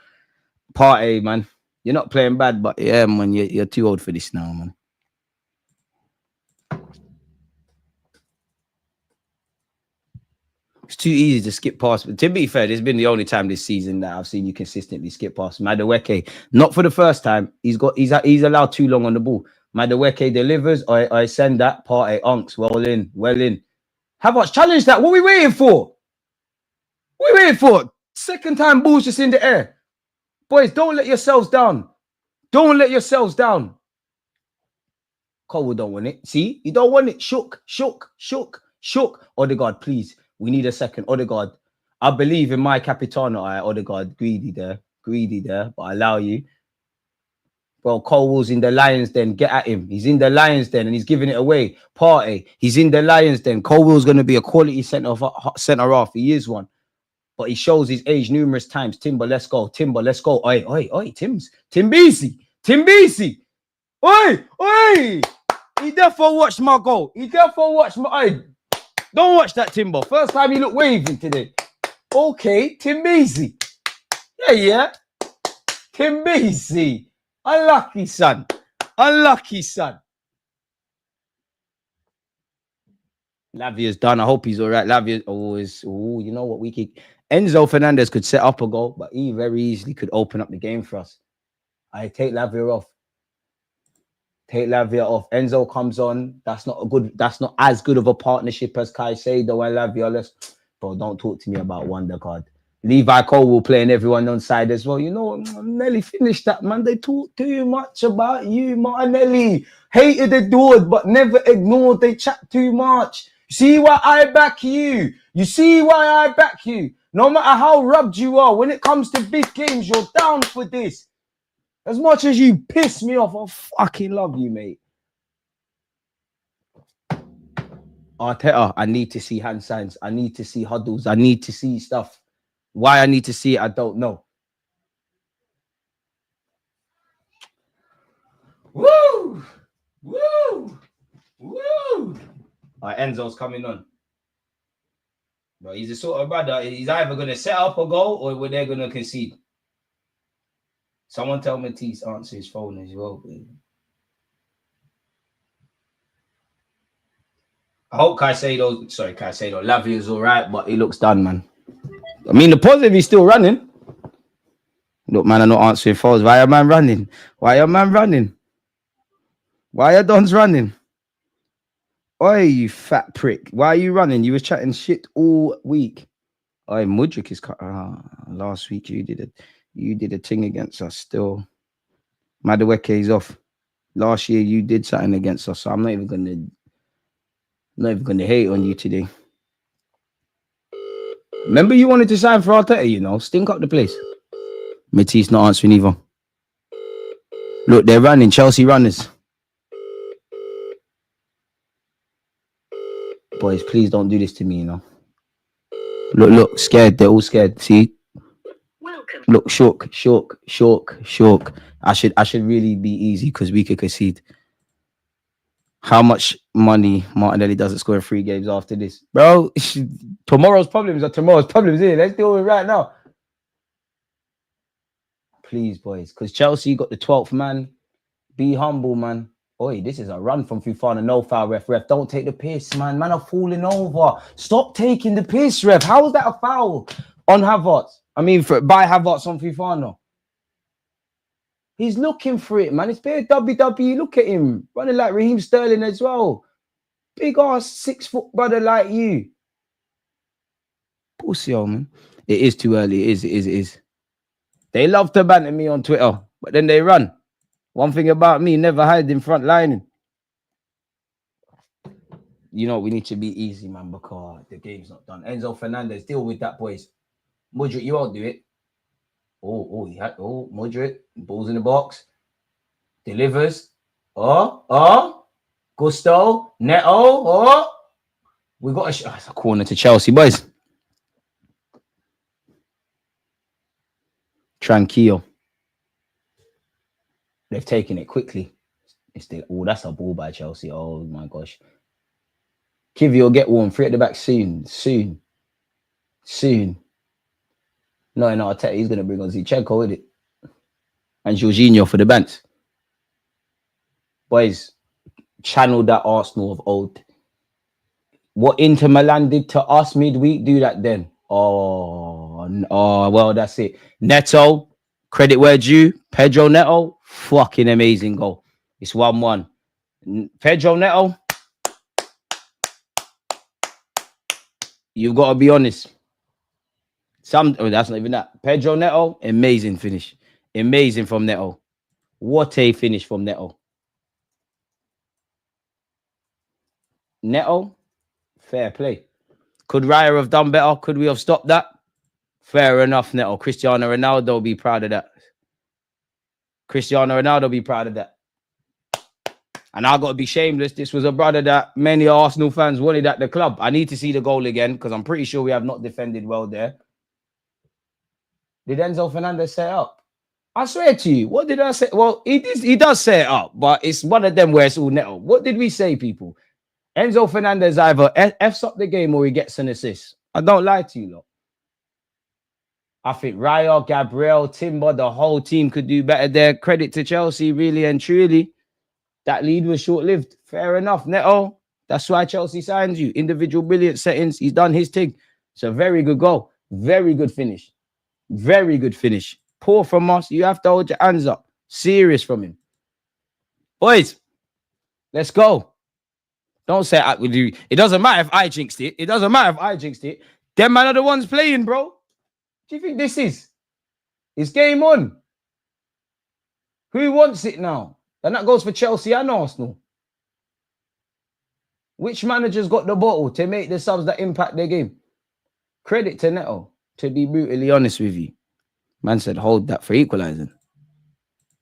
Party, man. You're not playing bad, but yeah, man, you're too old for this now, man. It's too easy to skip past. But to be fair, this has been the only time this season that I've seen you consistently skip past Madueke. Not for the first time. He's allowed too long on the ball. Madueke delivers. I send that. Party, unks, well in. How much challenge that? What are we waiting for? What are we waiting for? Second time ball's just in the air. Boys, don't let yourselves down. Don't let yourselves down. Cole don't want it. See? You don't want it. Shook. Odegaard, please. We need a second. Odegaard. I believe in my Capitano. Odegaard, greedy there, but I allow you. Well, Colwell's in the Lions Den. Get at him. He's in the Lions Den and he's giving it away. Partey, he's in the Lions Den. Colwell's going to be a quality centre half. He is one. But he shows his age numerous times. Timber, let's go. Oi, Timbisi. Oi. He therefore watched my goal. Don't watch that, Timber. First time he looked waving today. Okay, Timbisi. Yeah. Timbisi. Unlucky son. Lavia's done. I hope he's all right. Lavia always. Oh, you know what? Enzo Fernandez could set up a goal, but he very easily could open up the game for us. I take Lavia off. Enzo comes on. That's not as good of a partnership as Caicedo and Lavia. Bro, don't talk to me about Wonder Card. Levi Cole will play and everyone on side as well. You know, Nelly finished that, man. They talk too much about you, Martinelli. Hated the dude, but never ignored. They chat too much. See why I back you. No matter how rubbed you are, when it comes to big games, you're down for this. As much as you piss me off, I fucking love you, mate. Arteta, I need to see hand signs. I need to see huddles. I need to see stuff. Why I need to see it, I don't know. Woo! All right, Enzo's coming on. But he's the sort of brother, he's either going to set up a goal or they're going to concede. Someone tell Matisse to answer his phone as well, baby. I hope Lavia's all right, but he looks done, man. I mean, the positive, he's still running. Look, man, I'm not answering phones. Why are man running? Why are Dons running? Oi, you fat prick. Why are you running? You were chatting shit all week. Oi, Mudrik is... last week, you did a thing against us still. Madueke is off. Last year, you did something against us, so I'm not even going to hate on you today. Remember you wanted to sign for Arteta, you know? Stink up the place. Matisse not answering either. Look, they're running. Chelsea runners. Boys, please don't do this to me, you know? Look, scared. They're all scared. See? Welcome. Look, shook. I should really be easy because we could concede. How much money Martinelli doesn't score in 3 games after this? Bro, tomorrow's problems here. Let's deal with it right now. Please, boys, because Chelsea got the 12th man. Be humble, man. Oi, this is a run from Fofana. No foul, ref. Don't take the piss, man. Man are falling over. Stop taking the piss, ref. How is that a foul on Havertz? I mean, by Havertz on Fofana. He's looking for it, man. It's bare WWE. Look at him. Running like Raheem Sterling as well. Big ass 6 foot brother like you. Pussy, man. It is too early. It is. They love to banter me on Twitter, but then they run. One thing about me, never hide in front lining. You know, we need to be easy, man, because the game's not done. Enzo Fernandez, deal with that, boys. Mudrik, you won't do it. Mudrik, balls in the box. Delivers. Gusto. Neto. We got a corner to Chelsea, boys. Tranquillo. They've taken it quickly. It's the that's a ball by Chelsea. Oh my gosh. Kivy will get one. Free at the back soon. No, Arteta, he's gonna bring on Zinchenko with it. And Jorginho for the bench. Boys, channel that Arsenal of old. What Inter Milan did to us midweek, do that then. Oh, well, that's it. Neto, credit where due. Pedro Neto, fucking amazing goal. It's 1-1. Pedro Neto, you've got to be honest. That's not even that. Pedro Neto, amazing finish. Amazing from Neto. What a finish from Neto. Neto, fair play. Could Raya have done better? Could we have stopped that? Fair enough, Neto. Cristiano Ronaldo will be proud of that. And I got to be shameless. This was a brother that many Arsenal fans wanted at the club. I need to see the goal again because I'm pretty sure we have not defended well there. Did Enzo Fernandez set it up? I swear to you, what did I say? Well, he does set it up, but it's one of them where it's all Neto. What did we say, people? Enzo Fernandez either F's up the game or he gets an assist. I don't lie to you, lot. I think Raya, Gabriel, Timber, the whole team could do better there. Credit to Chelsea, really and truly. That lead was short-lived. Fair enough, Neto. That's why Chelsea signs you. Individual brilliant settings. He's done his thing. It's a very good goal. Very good finish. Very good finish. Poor from us. You have to hold your hands up. Serious from him. Boys, let's go. Don't say I would do. It doesn't matter if I jinxed it. Them man are the ones playing, bro. What do you think this is? It's game on. Who wants it now? And that goes for Chelsea and Arsenal. Which manager's got the bottle to make the subs that impact their game? Credit to Neto, to be brutally honest with you. Man said, hold that for equalizing.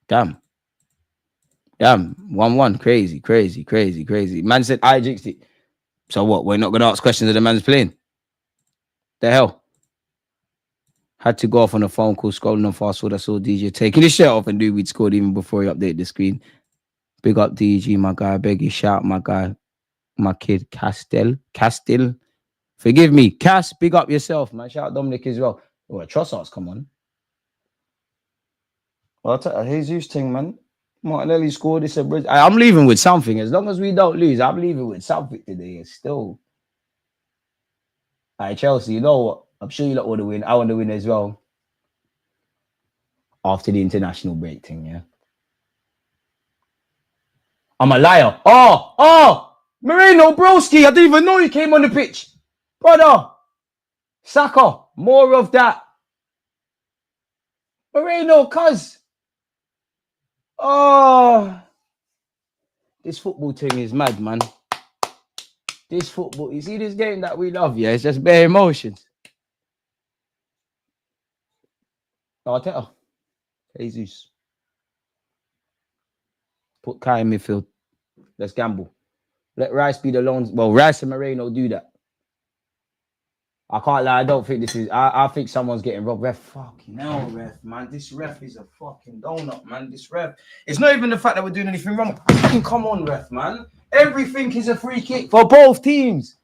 Damn. 1-1. Crazy. Man said, I jinxed it. So what? We're not going to ask questions of the man's playing? The hell? Had to go off on a phone call, scrolling on fast forward. I saw DJ taking his shirt off and knew we'd scored even before he updated the screen. Big up DG, my guy. Beg you, shout, my guy. My kid, Castile. Forgive me. Cass, big up yourself, man. Shout out Dominic as well. Oh, Trossard's come on. Well, I'll tell you, Jesus thing, man. Martinelli scored this. I'm leaving with something. As long as we don't lose, I'm leaving with something today. It's still. All right, Chelsea, you know what? I'm sure you lot want to win. I want to win as well. After the international break thing, yeah. I'm a liar. Oh! Moreno Broski, I didn't even know he came on the pitch. Brother, Saka, more of that. Moreno, cuz. Oh, this football thing is mad, man. This football, you see this game that we love, yeah? It's just bare emotions. Arteta, Jesus. Put Kai in midfield. Let's gamble. Let Rice be the lone. Well, Rice and Moreno do that. I can't lie. I don't think this is. I think someone's getting robbed. Ref, fucking hell, ref, man. This ref is a fucking donut, man. This ref. It's not even the fact that we're doing anything wrong. Fucking come on, ref, man. Everything is a free kick for both teams.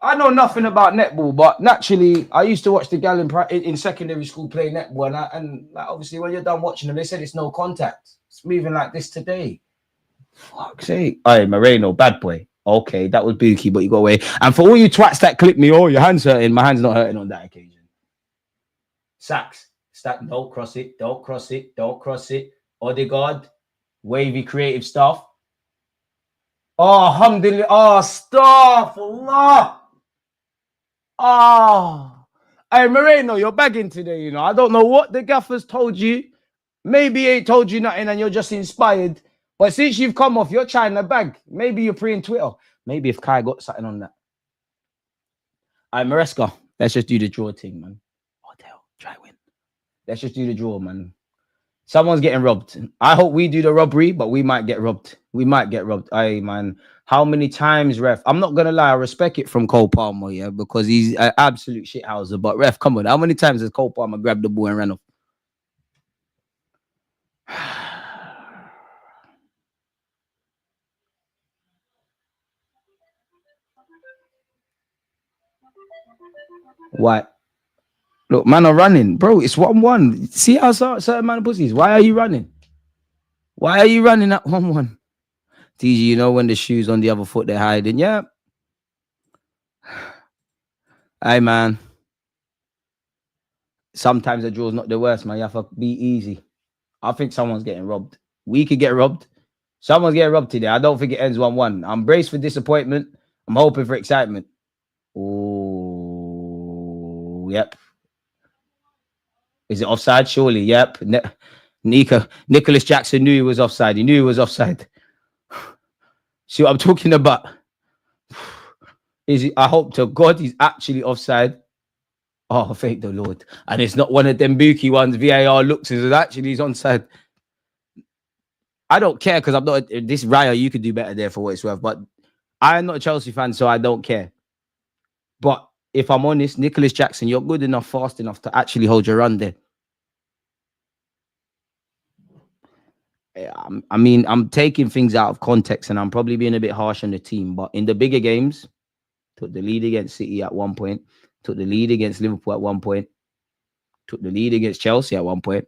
I know nothing about netball, but naturally, I used to watch the gal in secondary school play netball, and like, obviously, when you're done watching them, they said it's no contact. It's moving like this today. Fuck's sake. All right, Moreno, bad boy. Okay, that was Buki, but you got away. And for all you twats that click me, oh, your hand's hurting. My hand's not hurting on that occasion. Sacks. Don't cross it. Odegaard. Wavy creative stuff. Oh, alhamdulillah. Oh, astaghfirullah. Oh. Hey, Moreno, you're bagging today, you know. I don't know what the gaffers told you. Maybe he ain't told you nothing and you're just inspired. But since you've come off, you're trying to bag. Maybe you're pre in Twitter. Maybe if Kai got something on that. All right, Maresca, let's just do the draw thing, man. What the hell? Try win. Let's just do the draw, man. Someone's getting robbed. I hope we do the robbery, but we might get robbed. Hey, man. How many times, ref? I'm not going to lie. I respect it from Cole Palmer, yeah, because he's an absolute shithouser. But, ref, come on. How many times has Cole Palmer grabbed the ball and ran off? Why? Look, man are running. Bro, it's 1-1. See how certain man of pussies. Why are you running? Why are you running at 1-1? TG, you know when the shoes on the other foot they're hiding. Yeah. Hey, man. Sometimes the draw's not the worst, man. You have to be easy. I think someone's getting robbed. We could get robbed. Someone's getting robbed today. I don't think it ends 1-1. I'm braced for disappointment. I'm hoping for excitement. Oh, yep. Is it offside? Surely, yep. Nicholas Jackson knew he was offside. He knew he was offside. See what I'm talking about? Is he? I hope to God he's actually offside. Oh, thank the Lord. And it's not one of them bookie ones. VAR looks as if actually he's onside. I don't care because I'm not this Raya. You could do better there for what it's worth, but I'm not a Chelsea fan, so I don't care. But if I'm honest, Nicholas Jackson, you're good enough, fast enough to actually hold your run there. I mean, I'm taking things out of context and I'm probably being a bit harsh on the team, but in the bigger games, took the lead against City at one point, took the lead against Liverpool at one point, took the lead against Chelsea at one point.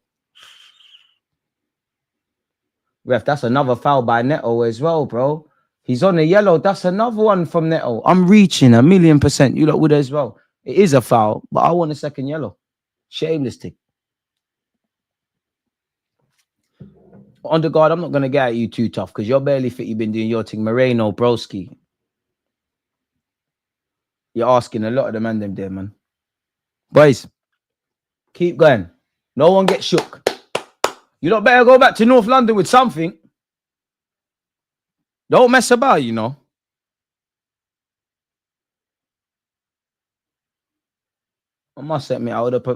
Ref, that's another foul by Neto as well, bro. He's on a yellow. That's another one from Neto. I'm reaching 1,000,000%. You lot would as well. It is a foul, but I want a second yellow. Shameless thing. On the guard, I'm not going to get at you too tough because you're barely fit. You've been doing your thing. Moreno, Broski. You're asking a lot of the man them there, man. Boys, keep going. No one gets shook. You lot better go back to North London with something. Don't mess about, you know. I must admit,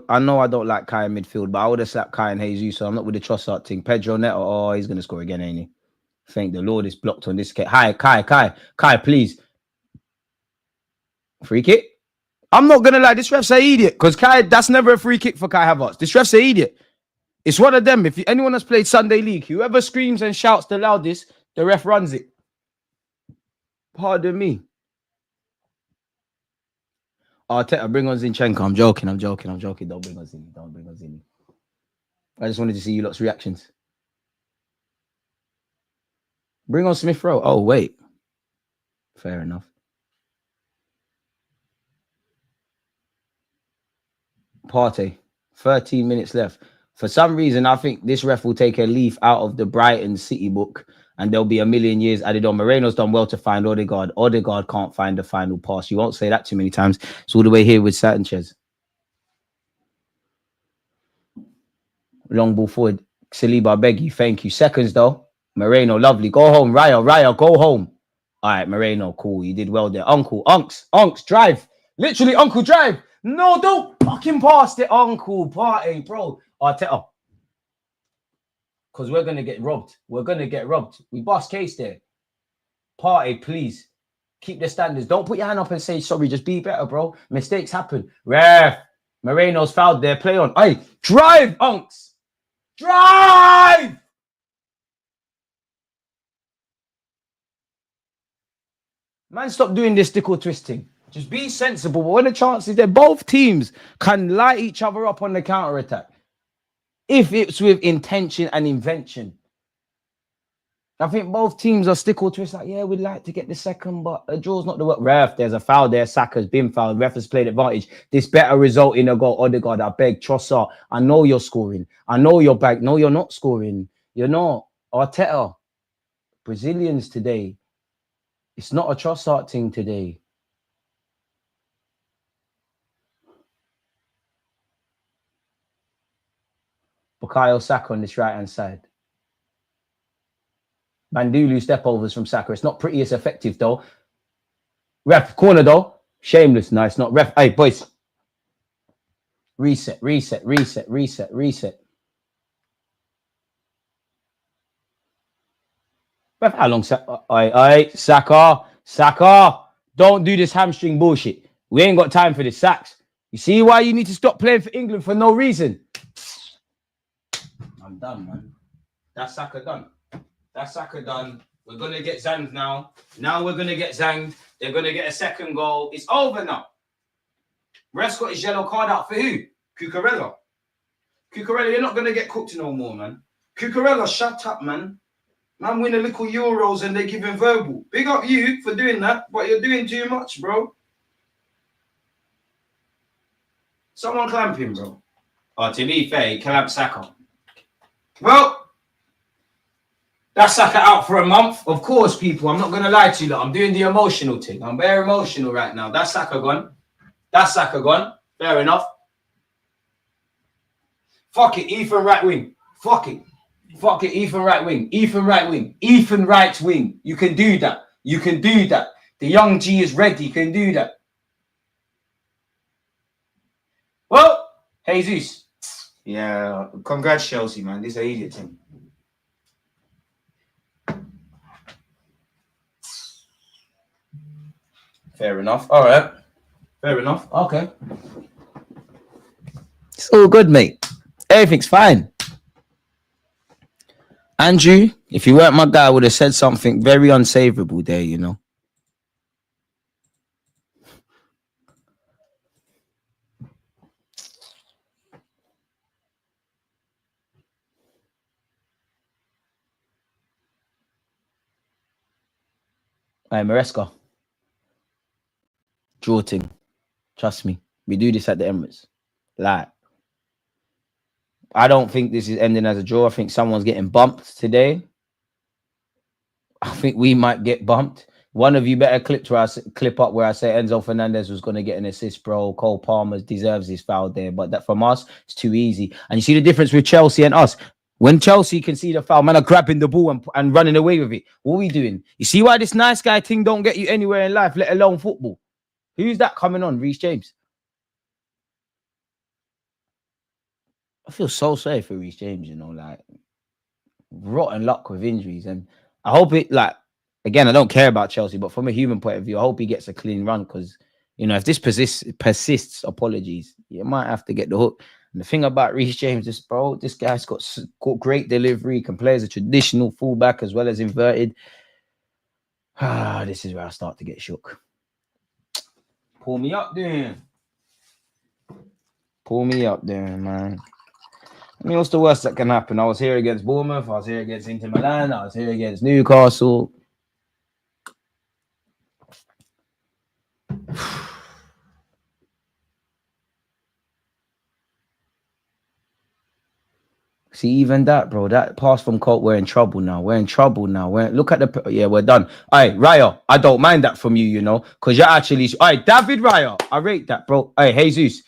I know I don't like Kai in midfield, but I would have slapped Kai and Jesus, so I'm not with the Trossard thing. Pedro Neto, oh, he's going to score again, ain't he? Thank the Lord it's blocked on this kid. Hi, Kai, please. Free kick? I'm not going to lie, this ref's an idiot, because Kai, that's never a free kick for Kai Havertz. This ref's an idiot. It's one of them. If anyone has played Sunday League, whoever screams and shouts the loudest, the ref runs it. Pardon me. Arteta, bring on Zinchenko. I'm joking. Don't bring on Zini. I just wanted to see you lot's reactions. Bring on Smith Rowe. Oh, wait. Fair enough. Partey. 13 minutes left. For some reason, I think this ref will take a leaf out of the Brighton City book and there'll be 1,000,000 years added on. Moreno's done well to find Odegaard. Odegaard can't find the final pass. You won't say that too many times. It's all the way here with Sanchez. Long ball forward. Saliba, I beg you. Thank you. Seconds, though. Moreno, lovely. Go home. Raya, go home. All right, Moreno, cool. You did well there. Unks, drive. Literally, Uncle, drive. No, don't fucking pass it, Uncle. Party, bro. Arteta. Because we're going to get robbed. We bust case there. Party, please. Keep the standards. Don't put your hand up and say sorry. Just be better, bro. Mistakes happen. Ref. Moreno's fouled there. Play on. Hey, drive, Unks. Drive! Man, stop doing this stickle twisting. Just be sensible. But when the chances there, both teams can light each other up on the counter attack. If it's with intention and invention. I think both teams are stickle twist. Like, yeah, we'd like to get the second, but a draw's not the work. Ref, there's a foul there. Saka's been fouled. Ref has played advantage. This better result in a goal. Odegaard, I beg. Trossard, I know you're scoring. I know you're back. No, you're not scoring. You're not. Arteta. Brazilians today. It's not a Trossard thing today. Bukayo Saka on this right-hand side. Bandulu step-overs from Saka. It's not pretty as effective, though. Ref, corner, though. Shameless. No, it's not. Ref, hey, boys. Reset. Ref, how long? Saka. Don't do this hamstring bullshit. We ain't got time for this, Sacks. You see why you need to stop playing for England for no reason? I'm done, man. That's Saka done. We're going to get zanged now. Now we're going to get zanged. They're going to get a second goal. It's over now. Ref got his yellow card out for who? Cucurella. Cucurella, you're not going to get cooked no more, man. Cucurella, shut up, man. Man win a little Euros and they give him verbal. Big up you for doing that, but you're doing too much, bro. Someone clamp him, bro. Oh, to be fair, he clamp Saka. Well, that's Saka out for a month. Of course, people, I'm not going to lie to you. Look, I'm doing the emotional thing. I'm very emotional right now. That's Saka gone. That's Saka gone. Fair enough. Fuck it, Ethan right wing. Fuck it. Fuck it, Ethan right wing. Ethan right wing. Ethan right wing. You can do that. You can do that. The young G is ready. You can do that. Well, Jesus. Yeah, congrats, Chelsea, man. This is an idiot thing. Fair enough. All right. Fair enough. Okay. It's all good, mate. Everything's fine. Andrew, if you weren't my guy, I would have said something very unsavourable there, you know. Hey, Maresca. Draw thing. Trust me. We do this at the Emirates. Like, I don't think this is ending as a draw. I think someone's getting bumped today. I think we might get bumped. One of you better clip up where I say Enzo Fernandez was going to get an assist, bro. Cole Palmer deserves his foul there. But that from us, it's too easy. And you see the difference with Chelsea and us. When Chelsea can see the foul, man are grabbing the ball and running away with it. What are we doing? You see why this nice guy thing don't get you anywhere in life, let alone football? Who's that coming on? Reece James. I feel so sorry for Reece James, you know, like rotten luck with injuries. And I hope it, like, again, I don't care about Chelsea, but from a human point of view, I hope he gets a clean run because, you know, if this persists, apologies, you might have to get the hook. And the thing about Reece James is, bro, this guy's got great delivery, can play as a traditional fullback as well as inverted. This is where I start to get shook. Pull me up there. Pull me up there, man. I mean, what's the worst that can happen? I was here against Bournemouth. I was here against Inter Milan. I was here against Newcastle. See, even that, bro, that pass from Colt, we're in trouble now. We're in trouble now. Look at the... Yeah, we're done. All right, Raya, I don't mind that from you, you know, because you're actually... All right, David Raya, I rate that, bro. All right, Jesus,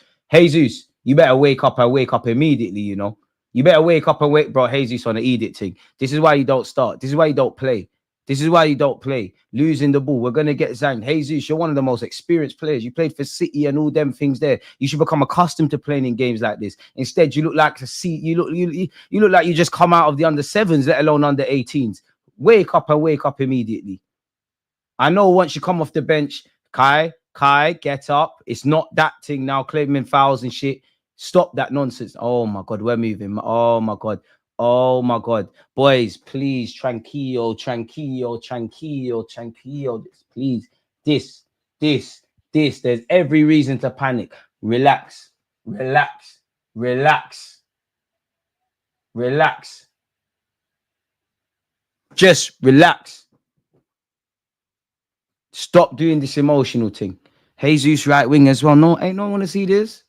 you better wake up and wake up immediately, you know. You better wake up and wake, bro, Jesus on the edict thing. This is why you don't start. This is why you don't play. This is why you don't play. Losing the ball. We're going to get zanged. Jesus, you're one of the most experienced players. You played for City and all them things there. You should become accustomed to playing in games like this. Instead, you look like you look like you just come out of the under 7s, let alone under 18s. Wake up and wake up immediately. I know once you come off the bench, Kai, get up. It's not that thing now, claiming fouls and shit. Stop that nonsense. Oh, my God, we're moving. Oh, my God. Oh, my God. Boys, please, tranquillo. Please, this. There's every reason to panic. Relax. Just relax. Stop doing this emotional thing. Jesus right wing as well. No, ain't no one want to see this.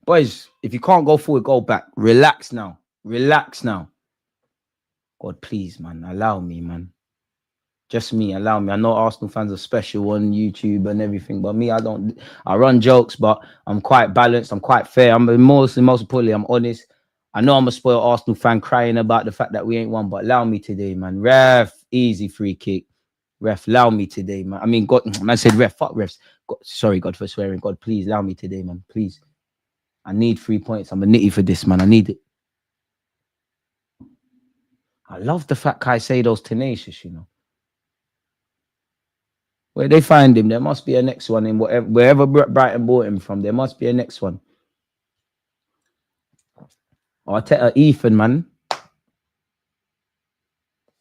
Boys, if you can't go forward, go back. Relax now. God, please, man. Allow me, man. Just me, allow me. I know Arsenal fans are special on YouTube and everything, but me, I run jokes, but I'm quite balanced. I'm quite fair. I'm most importantly, I'm honest. I know I'm a spoiled Arsenal fan crying about the fact that we ain't won, but allow me today, man. Ref, easy free kick. Ref, allow me today, man. I mean, God, man said ref, fuck refs. God, sorry, God, for swearing. God, please allow me today, man. Please. I need 3 points. I'm a nitty for this, man. I need it. I love the fact Caicedo's tenacious, you know. Where they find him, there must be a next one in wherever Brighton bought him from. There must be a next one. Arteta, Ethan, man.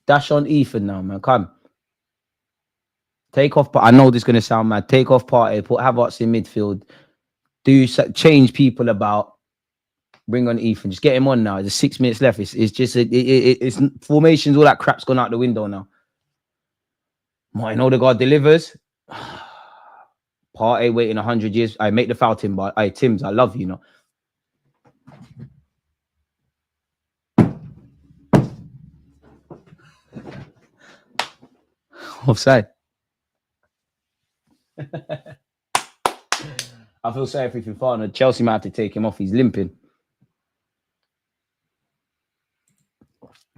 Dash on Ethan now, man. Come. Take off, but I know this is going to sound mad. Take off Partey, put Havertz in midfield. Change people about. Bring on Ethan. Just get him on now. There's 6 minutes left. It's just it's formations. All that crap's gone out the window now. Martin Odegaard delivers. Partey waiting 100 years. I make the foul, Tim, but Tims, I love you, know. Offside. I feel sorry for Fofana. Chelsea might have to take him off. He's limping.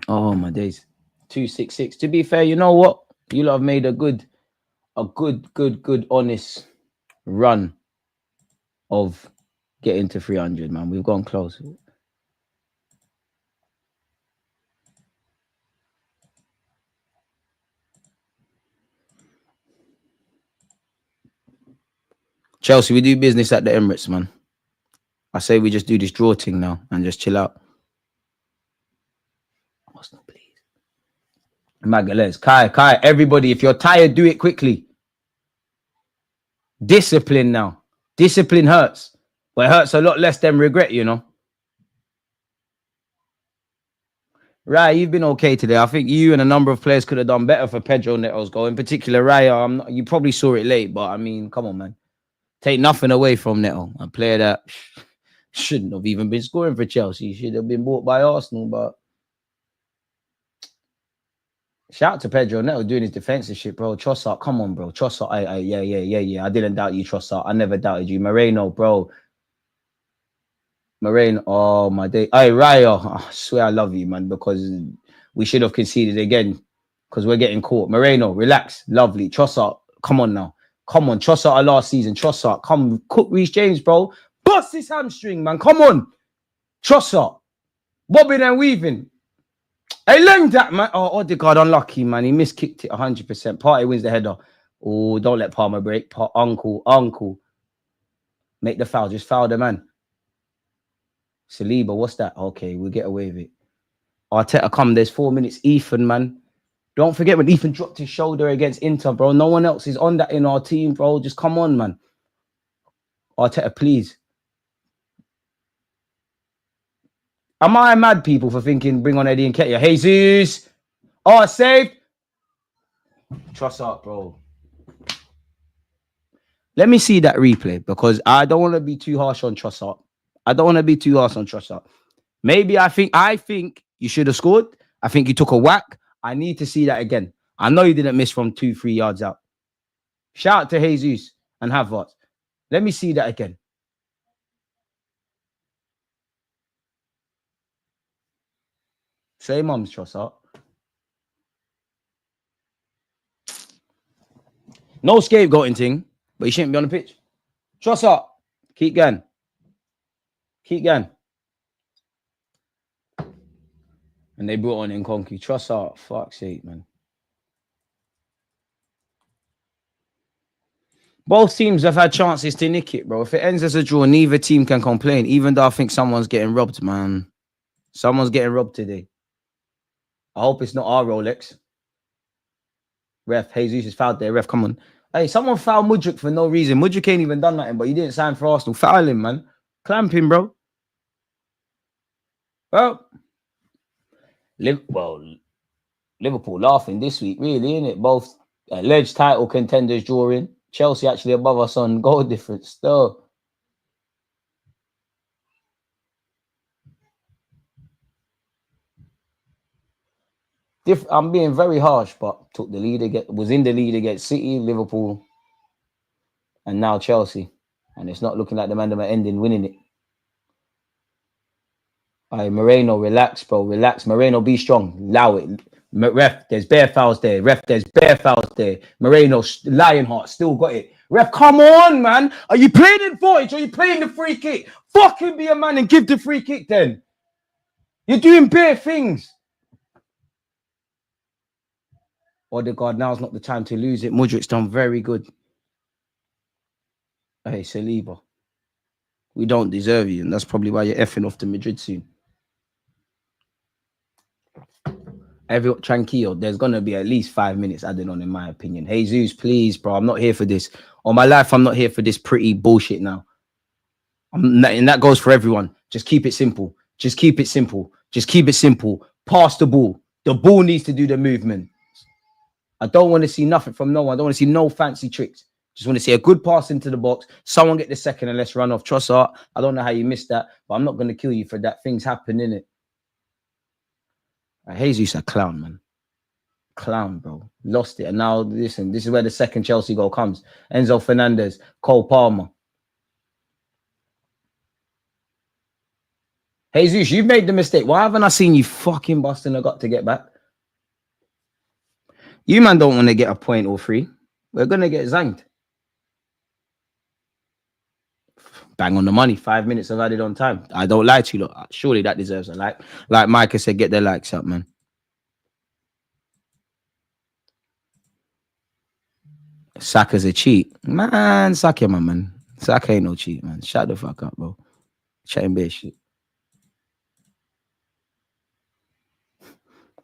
Oh my days. 266. To be fair, you know what? You lot have made a good, honest run of getting to 300, man. We've gone close. Chelsea, we do business at the Emirates, man. I say we just do this draw thing now and just chill out. Arsenal, please. Magalhaes, Kai, everybody, if you're tired, do it quickly. Discipline now. Discipline hurts. But it hurts a lot less than regret, you know. Right, you've been okay today. I think you and a number of players could have done better for Pedro Neto's goal. In particular, Raya, you probably saw it late, but I mean, come on, man. Take nothing away from Neto. A player that shouldn't have even been scoring for Chelsea. Should have been bought by Arsenal, but shout out to Pedro Neto doing his defensive shit, bro. Trossard, come on, bro. Trossard, yeah. I didn't doubt you, Trossard. I never doubted you. Moreno, bro. Moreno, oh my day. Hey, Raya, I swear I love you, man, because we should have conceded again because we're getting caught. Moreno, relax. Lovely. Trossard, come on now. Come on, Trossard last season. Trossard, come cook Reece James, bro. Bust this hamstring, man. Come on. Trossard. Bobbing and weaving. Hey, lend that, man. Oh, Odegaard, unlucky, man. He miskicked it 100%. Partey wins the header. Oh, don't let Palmer break. Uncle. Make the foul. Just foul the man. Saliba, what's that? Okay, we'll get away with it. Arteta, come. There's 4 minutes. Ethan, man. Don't forget when Ethan dropped his shoulder against Inter, bro. No one else is on that in our team, bro. Just come on, man. Arteta, please. Am I mad, people, for thinking bring on Eddie and Nketiah? Jesus. Oh, saved. Trossard, bro. Let me see that replay because I don't want to be too harsh on Trossard. Maybe I think you should have scored. I think you took a whack. I need to see that again. I know you didn't miss from 2-3 yards out. Shout out to Jesus and Havertz. Let me see that again. Say mum's Trossard. No scapegoating thing, but you shouldn't be on the pitch. Trossard, keep going. And they brought on Nkunku. Trossard, fuck's sake, man. Both teams have had chances to nick it, bro. If it ends as a draw, neither team can complain, even though I think someone's getting robbed, man. Someone's getting robbed today. I hope it's not our Rolex. Ref, Jesus is fouled there. Ref, come on. Hey, someone fouled Mudryk for no reason. Mudryk ain't even done nothing, but he didn't sign for Arsenal. Foul him, man. Clamp him, bro. Well, Liverpool laughing this week, really, isn't it? Both alleged title contenders drawing. Chelsea actually above us on goal difference still. I'm being very harsh, but took the lead was in the lead against City, Liverpool, and now Chelsea. And it's not looking like the man that might end in winning it. All right, Moreno, relax, bro. Relax. Moreno, be strong. Allow it. Ref, there's bare fouls there. Moreno, Lionheart, still got it. Ref, come on, man. Are you playing advantage or are you playing the free kick? Fucking be a man and give the free kick then. You're doing bare things. Odegaard, now's not the time to lose it. Mudryk's done very good. Hey, Saliba. We don't deserve you, and that's probably why you're effing off to Madrid soon. Tranquilo. There's gonna be at least 5 minutes added on, in my opinion. Jesus, please, bro. I'm not here for this. On my life, I'm not here for this pretty bullshit now. And that goes for everyone. Just keep it simple. Just keep it simple. Just keep it simple. Pass the ball. The ball needs to do the movement. I don't want to see nothing from no one. I don't want to see no fancy tricks. Just want to see a good pass into the box. Someone get the second and let's run off. Trossard, I don't know how you missed that, but I'm not going to kill you for that. Things happen, innit? Jesus a clown, man. Clown, bro. Lost it. And now, listen, this is where the second Chelsea goal comes. Enzo Fernandez, Cole Palmer. Jesus, you've made the mistake. Why haven't I seen you fucking busting a gut to get back? You, man, don't want to get a point or three. We're going to get zanged. Bang on the money. 5 minutes of added on time. I don't lie to you, look. Surely that deserves a like. Like Micah said, get their likes up, man. Saka's a cheat. Man, Saka, man. Saka ain't no cheat, man. Shut the fuck up, bro. Chatting bare shit.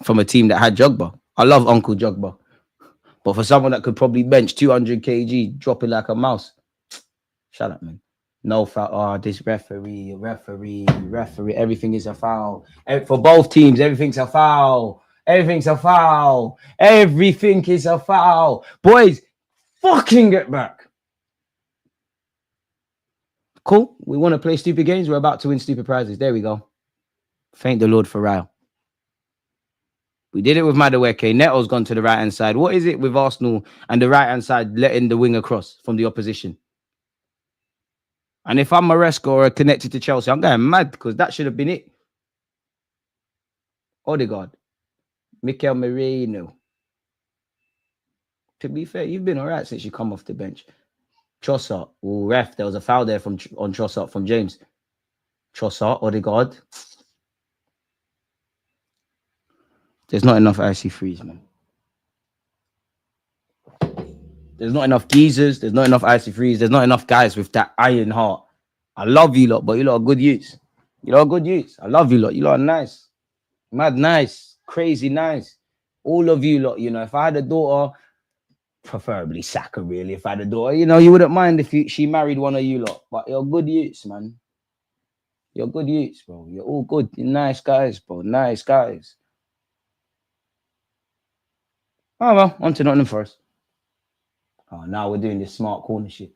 From a team that had Jogba. I love Uncle Jogba. But for someone that could probably bench 200 kg, drop it like a mouse. Shut up, man. No foul. Oh, this referee. Everything is a foul. For both teams, everything's a foul. Everything's a foul. Everything is a foul. Boys, fucking get back. Cool. We want to play stupid games. We're about to win stupid prizes. There we go. Thank the Lord for Ryle. We did it with Madueke. Neto's gone to the right-hand side. What is it with Arsenal and the right-hand side letting the wing across from the opposition? And if I'm Maresca or connected to Chelsea, I'm going mad because that should have been it. Odegaard. Mikel Merino. To be fair, you've been all right since you come off the bench. Trossard. Oh, ref. There was a foul there on Trossard from James. Trossard, Odegaard. There's not enough icy freeze, man. There's not enough geezers. There's not enough icy freeze. There's not enough guys with that iron heart. I love you lot, but you lot are good youths. You lot are good youths. I love you lot. You lot are nice. Mad nice. Crazy nice. All of you lot, you know, if I had a daughter, preferably Saka, really. If I had a daughter, you know, you wouldn't mind if she married one of you lot. But you're good youths, man. You're good youths, bro. You're all good. You're nice guys, bro. Nice guys. Oh, well, on to Nottingham Forest. Oh, now we're doing this smart corner shit.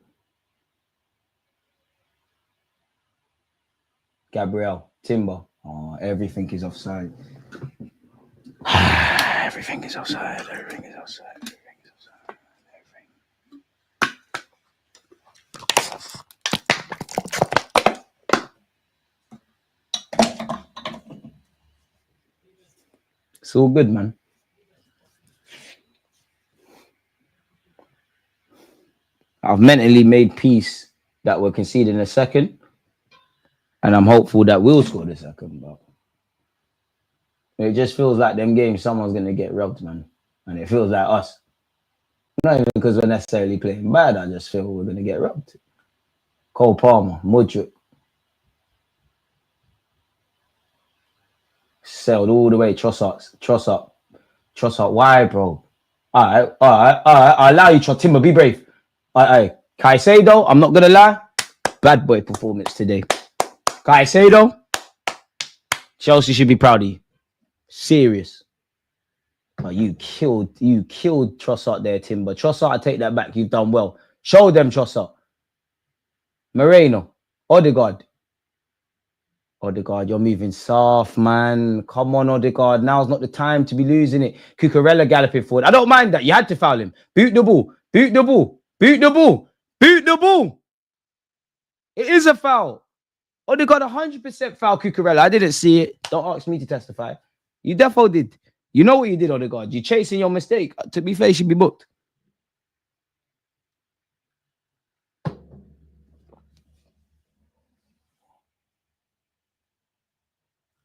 Gabriel, Timber. Oh, everything is offside. Everything is offside. Everything is offside. Everything is offside. Everything. It's all good, man. I've mentally made peace that we're conceding a second. And I'm hopeful that we'll score the second. But it just feels like them games, someone's going to get robbed, man. And it feels like us. Not even because we're necessarily playing bad. I just feel we're going to get robbed. Cole Palmer, Mudryk. Sailed all the way. Trossard. Why, bro? All right. I allow you, Timber. Be brave. All right. Caicedo, I'm not going to lie. Bad boy performance today. Caicedo, Chelsea should be proud of you. Serious. Oh, you killed Trossard there, Timber. Trossard, I take that back. You've done well. Show them, Trossard. Moreno. Odegaard, you're moving soft, man. Come on, Odegaard. Now's not the time to be losing it. Cucurella galloping forward. I don't mind that. You had to foul him. Boot the ball. It is a foul. Odegaard 100% foul Cucurella. I didn't see it. Don't ask me to testify. You defo did. You know what you did, Odegaard. You're chasing your mistake. To be fair, you should be booked.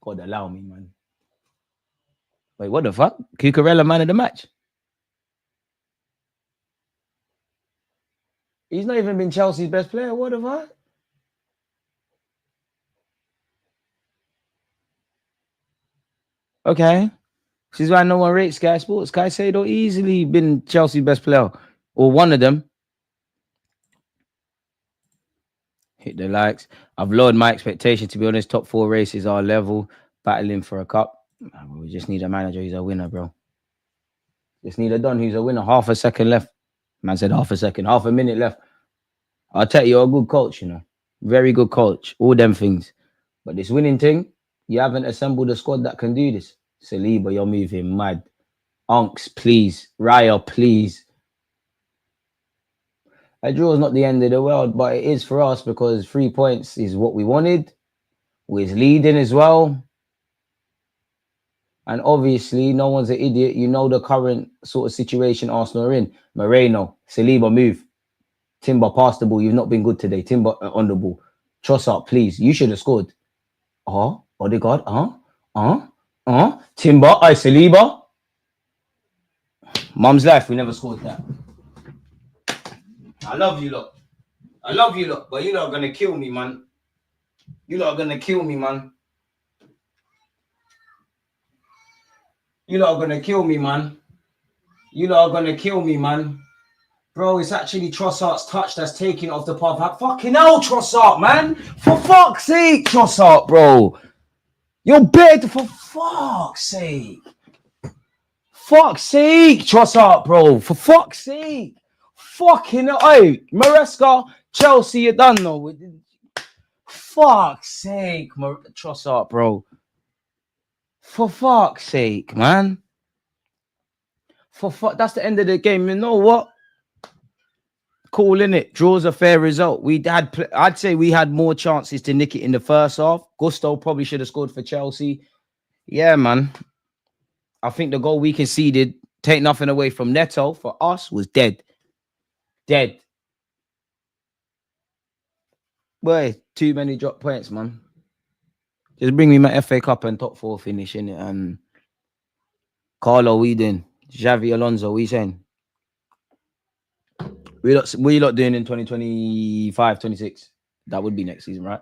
God allow me, man. Wait, what the fuck? Cucurella man of the match. He's not even been Chelsea's best player. What the fuck? Okay. This is why no one rates Sky Sports. Sky Sado easily been Chelsea's best player, or one of them. Hit the likes. I've lowered my expectation, to be honest. Top 4 races are level, battling for a cup. We just need a manager who's a winner, bro. Just need a Don who's a winner. Half a second left. Man said half a second, half a minute left. I'll tell you, you're a good coach, you know. Very good coach. All them things. But this winning thing, you haven't assembled a squad that can do this. Saliba, you're moving mad. Unks, please. Raya, please. A draw is not the end of the world, but it is for us because 3 points is what we wanted. We're leading as well. And obviously, no one's an idiot. You know the current sort of situation Arsenal are in. Moreno, Saliba, move. Timber, pass the ball. You've not been good today. Timber, on the ball. Trossard, please. You should have scored. Odegaard, Timber, Saliba. Mum's life, we never scored that. I love you lot. But you lot are going to kill me, man. You lot are going to kill me, man. Bro, it's actually Trossard's touch that's taking off the path. Fucking hell, Trossard, man. For fuck's sake, Trossard, bro. You're bad for fuck's sake. Trossard, bro. For fuck's sake. Fucking hell. Hey, Maresca, Chelsea, you done though. Fuck's sake, Trossard, bro. For fuck's sake, man. That's the end of the game. You know what? Cool, innit? Draw's a fair result. I'd say we had more chances to nick it in the first half. Gusto probably should have scored for Chelsea. Yeah, man. I think the goal we conceded, take nothing away from Neto, for us, was dead. Dead. Boy, too many drop points, man. Just bring me my FA Cup and top 4 finish, innit? And Carlo, we doing? Xavi Alonso, we saying? What you lot doing in 2025, 26? That would be next season, right?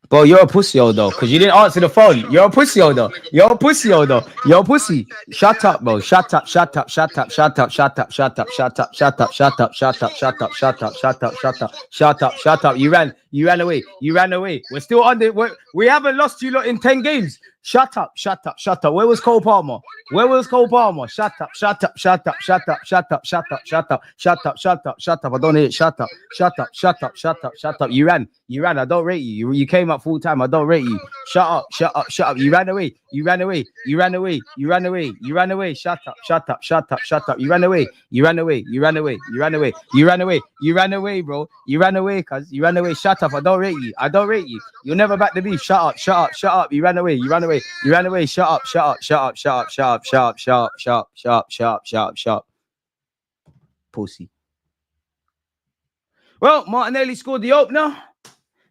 Bro, you're a pussy, though, because you didn't answer the phone. You're a pussy, though. You're a pussy. Shut up, bro. Shut up. You ran away. We're still on we haven't lost you lot in 10 games. Shut up. Where was Cole Palmer? Shut up. I don't hear it. Shut up. You ran. I don't rate you. You came up full time. I don't rate you. Shut up. You ran away. You ran away. Shut up. You ran away, bro. You ran away, cuz. You ran away. Shut up. I don't rate you. You'll never back the beef. Shut up. You ran away. Shut up. Pussy. Well, Martinelli scored the opener.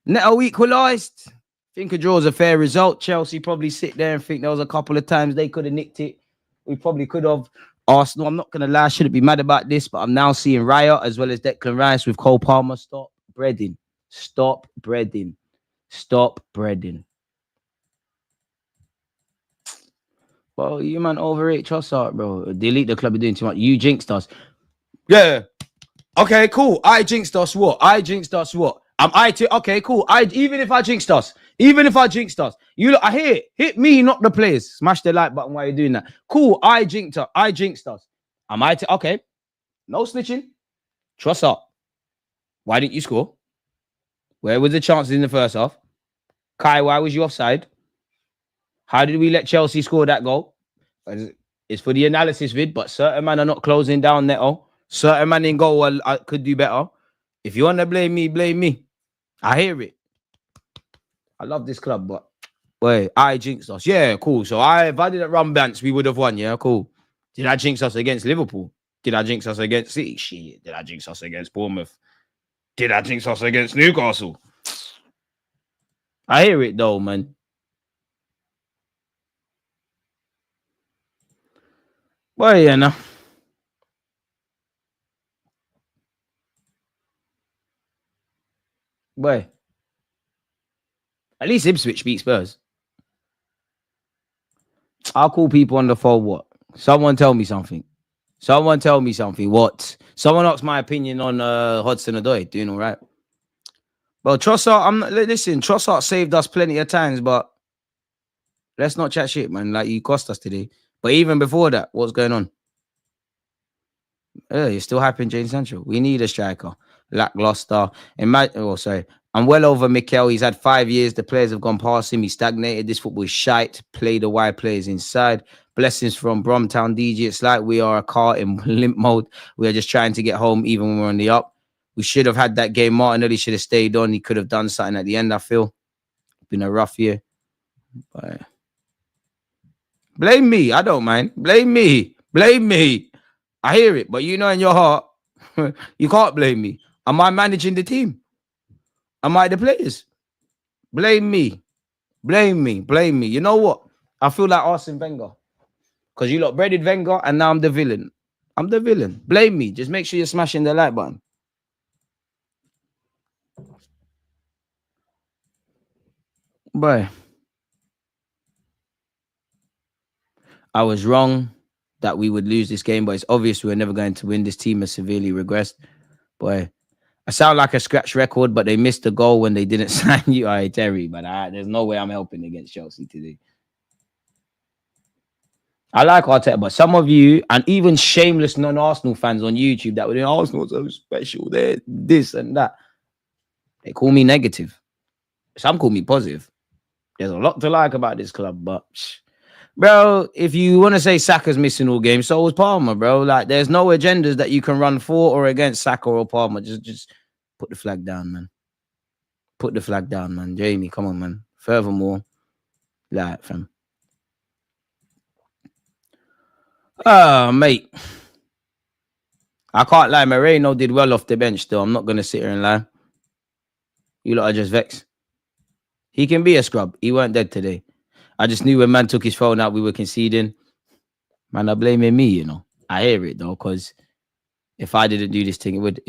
Neto equalised. Think a draw is a fair result. Chelsea probably sit there and think there was a couple of times they could have nicked it. We probably could have. Arsenal, I'm not going to lie, I shouldn't be mad about this, but I'm now seeing Raya as well as Declan Rice with Cole Palmer. Stop breading. Well, you man overrate Trossard, bro. Delete the club, you're doing too much. You jinxed us. Yeah. Okay, cool. I jinxed us what? Okay, cool. Even if I jinxed us, you look, I hear it. Hit me, not the players. Smash the like button while you're doing that. Cool. I jinxed us. Okay. No snitching. Trossard. Why didn't you score? Where were the chances in the first half? Kai, why was you offside? How did we let Chelsea score that goal? It's for the analysis vid, but certain men are not closing down Neto. Certain man in goal could do better. If you want to blame me, blame me. I hear it. I love this club, but wait, I jinxed us. Yeah, cool. So if I didn't run Bants, we would have won. Yeah, cool. Did I jinx us against Liverpool? Did I jinx us against City? Shit. Did I jinx us against Bournemouth? Did I jinx us against Newcastle? I hear it though, man. Well, yeah, no. Boy, At least Ipswich beat Spurs. I'll call people on the phone. What? Someone tell me something. Someone tell me something. What? Someone asked my opinion on Hudson-Odoi doing all right. Well, Trossard, listen, Trossard saved us plenty of times, but let's not chat shit, man. Like, you cost us today. But even before that, what's going on? You're still hyping Jane Sancho. We need a striker. Lackluster. I'm well over Mikel. He's had 5 years. The players have gone past him. He stagnated. This football is shite. Play the wide players inside. Blessings from Bromtown DG. It's like we are a car in limp mode. We are just trying to get home even when we're on the up. We should have had that game. Martinelli should have stayed on. He could have done something at the end, I feel. Been a rough year. But blame me. I don't mind. Blame me. Blame me. I hear it. But you know in your heart, you can't blame me. Am I managing the team? Am I the players? Blame me. Blame me. Blame me. You know what? I feel like Arsene Wenger. Because you lot breaded Wenger and now I'm the villain. I'm the villain. Blame me. Just make sure you're smashing the like button. Boy. I was wrong that we would lose this game, but it's obvious we're never going to win. This team has severely regressed. Boy. I sound like a scratch record, but they missed the goal when they didn't sign you. All right, Terry, but there's no way I'm helping against Chelsea today. I like Arteta, but some of you, and even shameless non-Arsenal fans on YouTube that were in Arsenal so special, they're this and that. They call me negative. Some call me positive. There's a lot to like about this club, but bro, if you want to say Saka's missing all games, so was Palmer, bro. Like, there's no agendas that you can run for or against Saka or Palmer. Just put the flag down, man. Put the flag down, man. Jamie, come on, man. Furthermore, like, fam. Mate. I can't lie. Moreno did well off the bench, though. I'm not going to sit here and lie. You lot are just vexed. He can be a scrub. He weren't dead today. I just knew when man took his phone out, we were conceding. Man, are blaming me, you know. I hear it, though, because if I didn't do this thing, it would...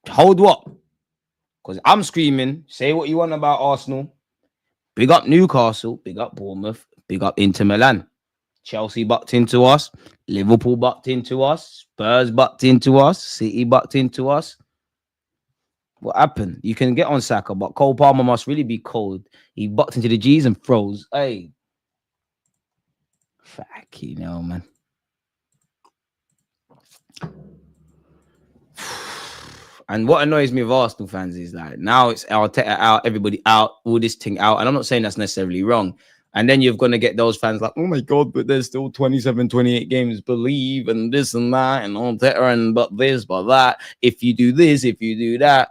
Hold what? Because I'm screaming, say what you want about Arsenal. Big up Newcastle, big up Bournemouth, big up Inter Milan. Chelsea bucked into us. Liverpool bucked into us. Spurs bucked into us. City bucked into us. What happened? You can get on Saka, but Cole Palmer must really be cold. He bucked into the G's and froze. Hey. Fuck, you know, man. And what annoys me with Arsenal fans is like, now it's Arteta out, everybody out, all this thing out. And I'm not saying that's necessarily wrong. And then you're going to get those fans like, oh my God, but there's still 27, 28 games, believe, and this and that, and Arteta, and but this, but that. If you do this, if you do that.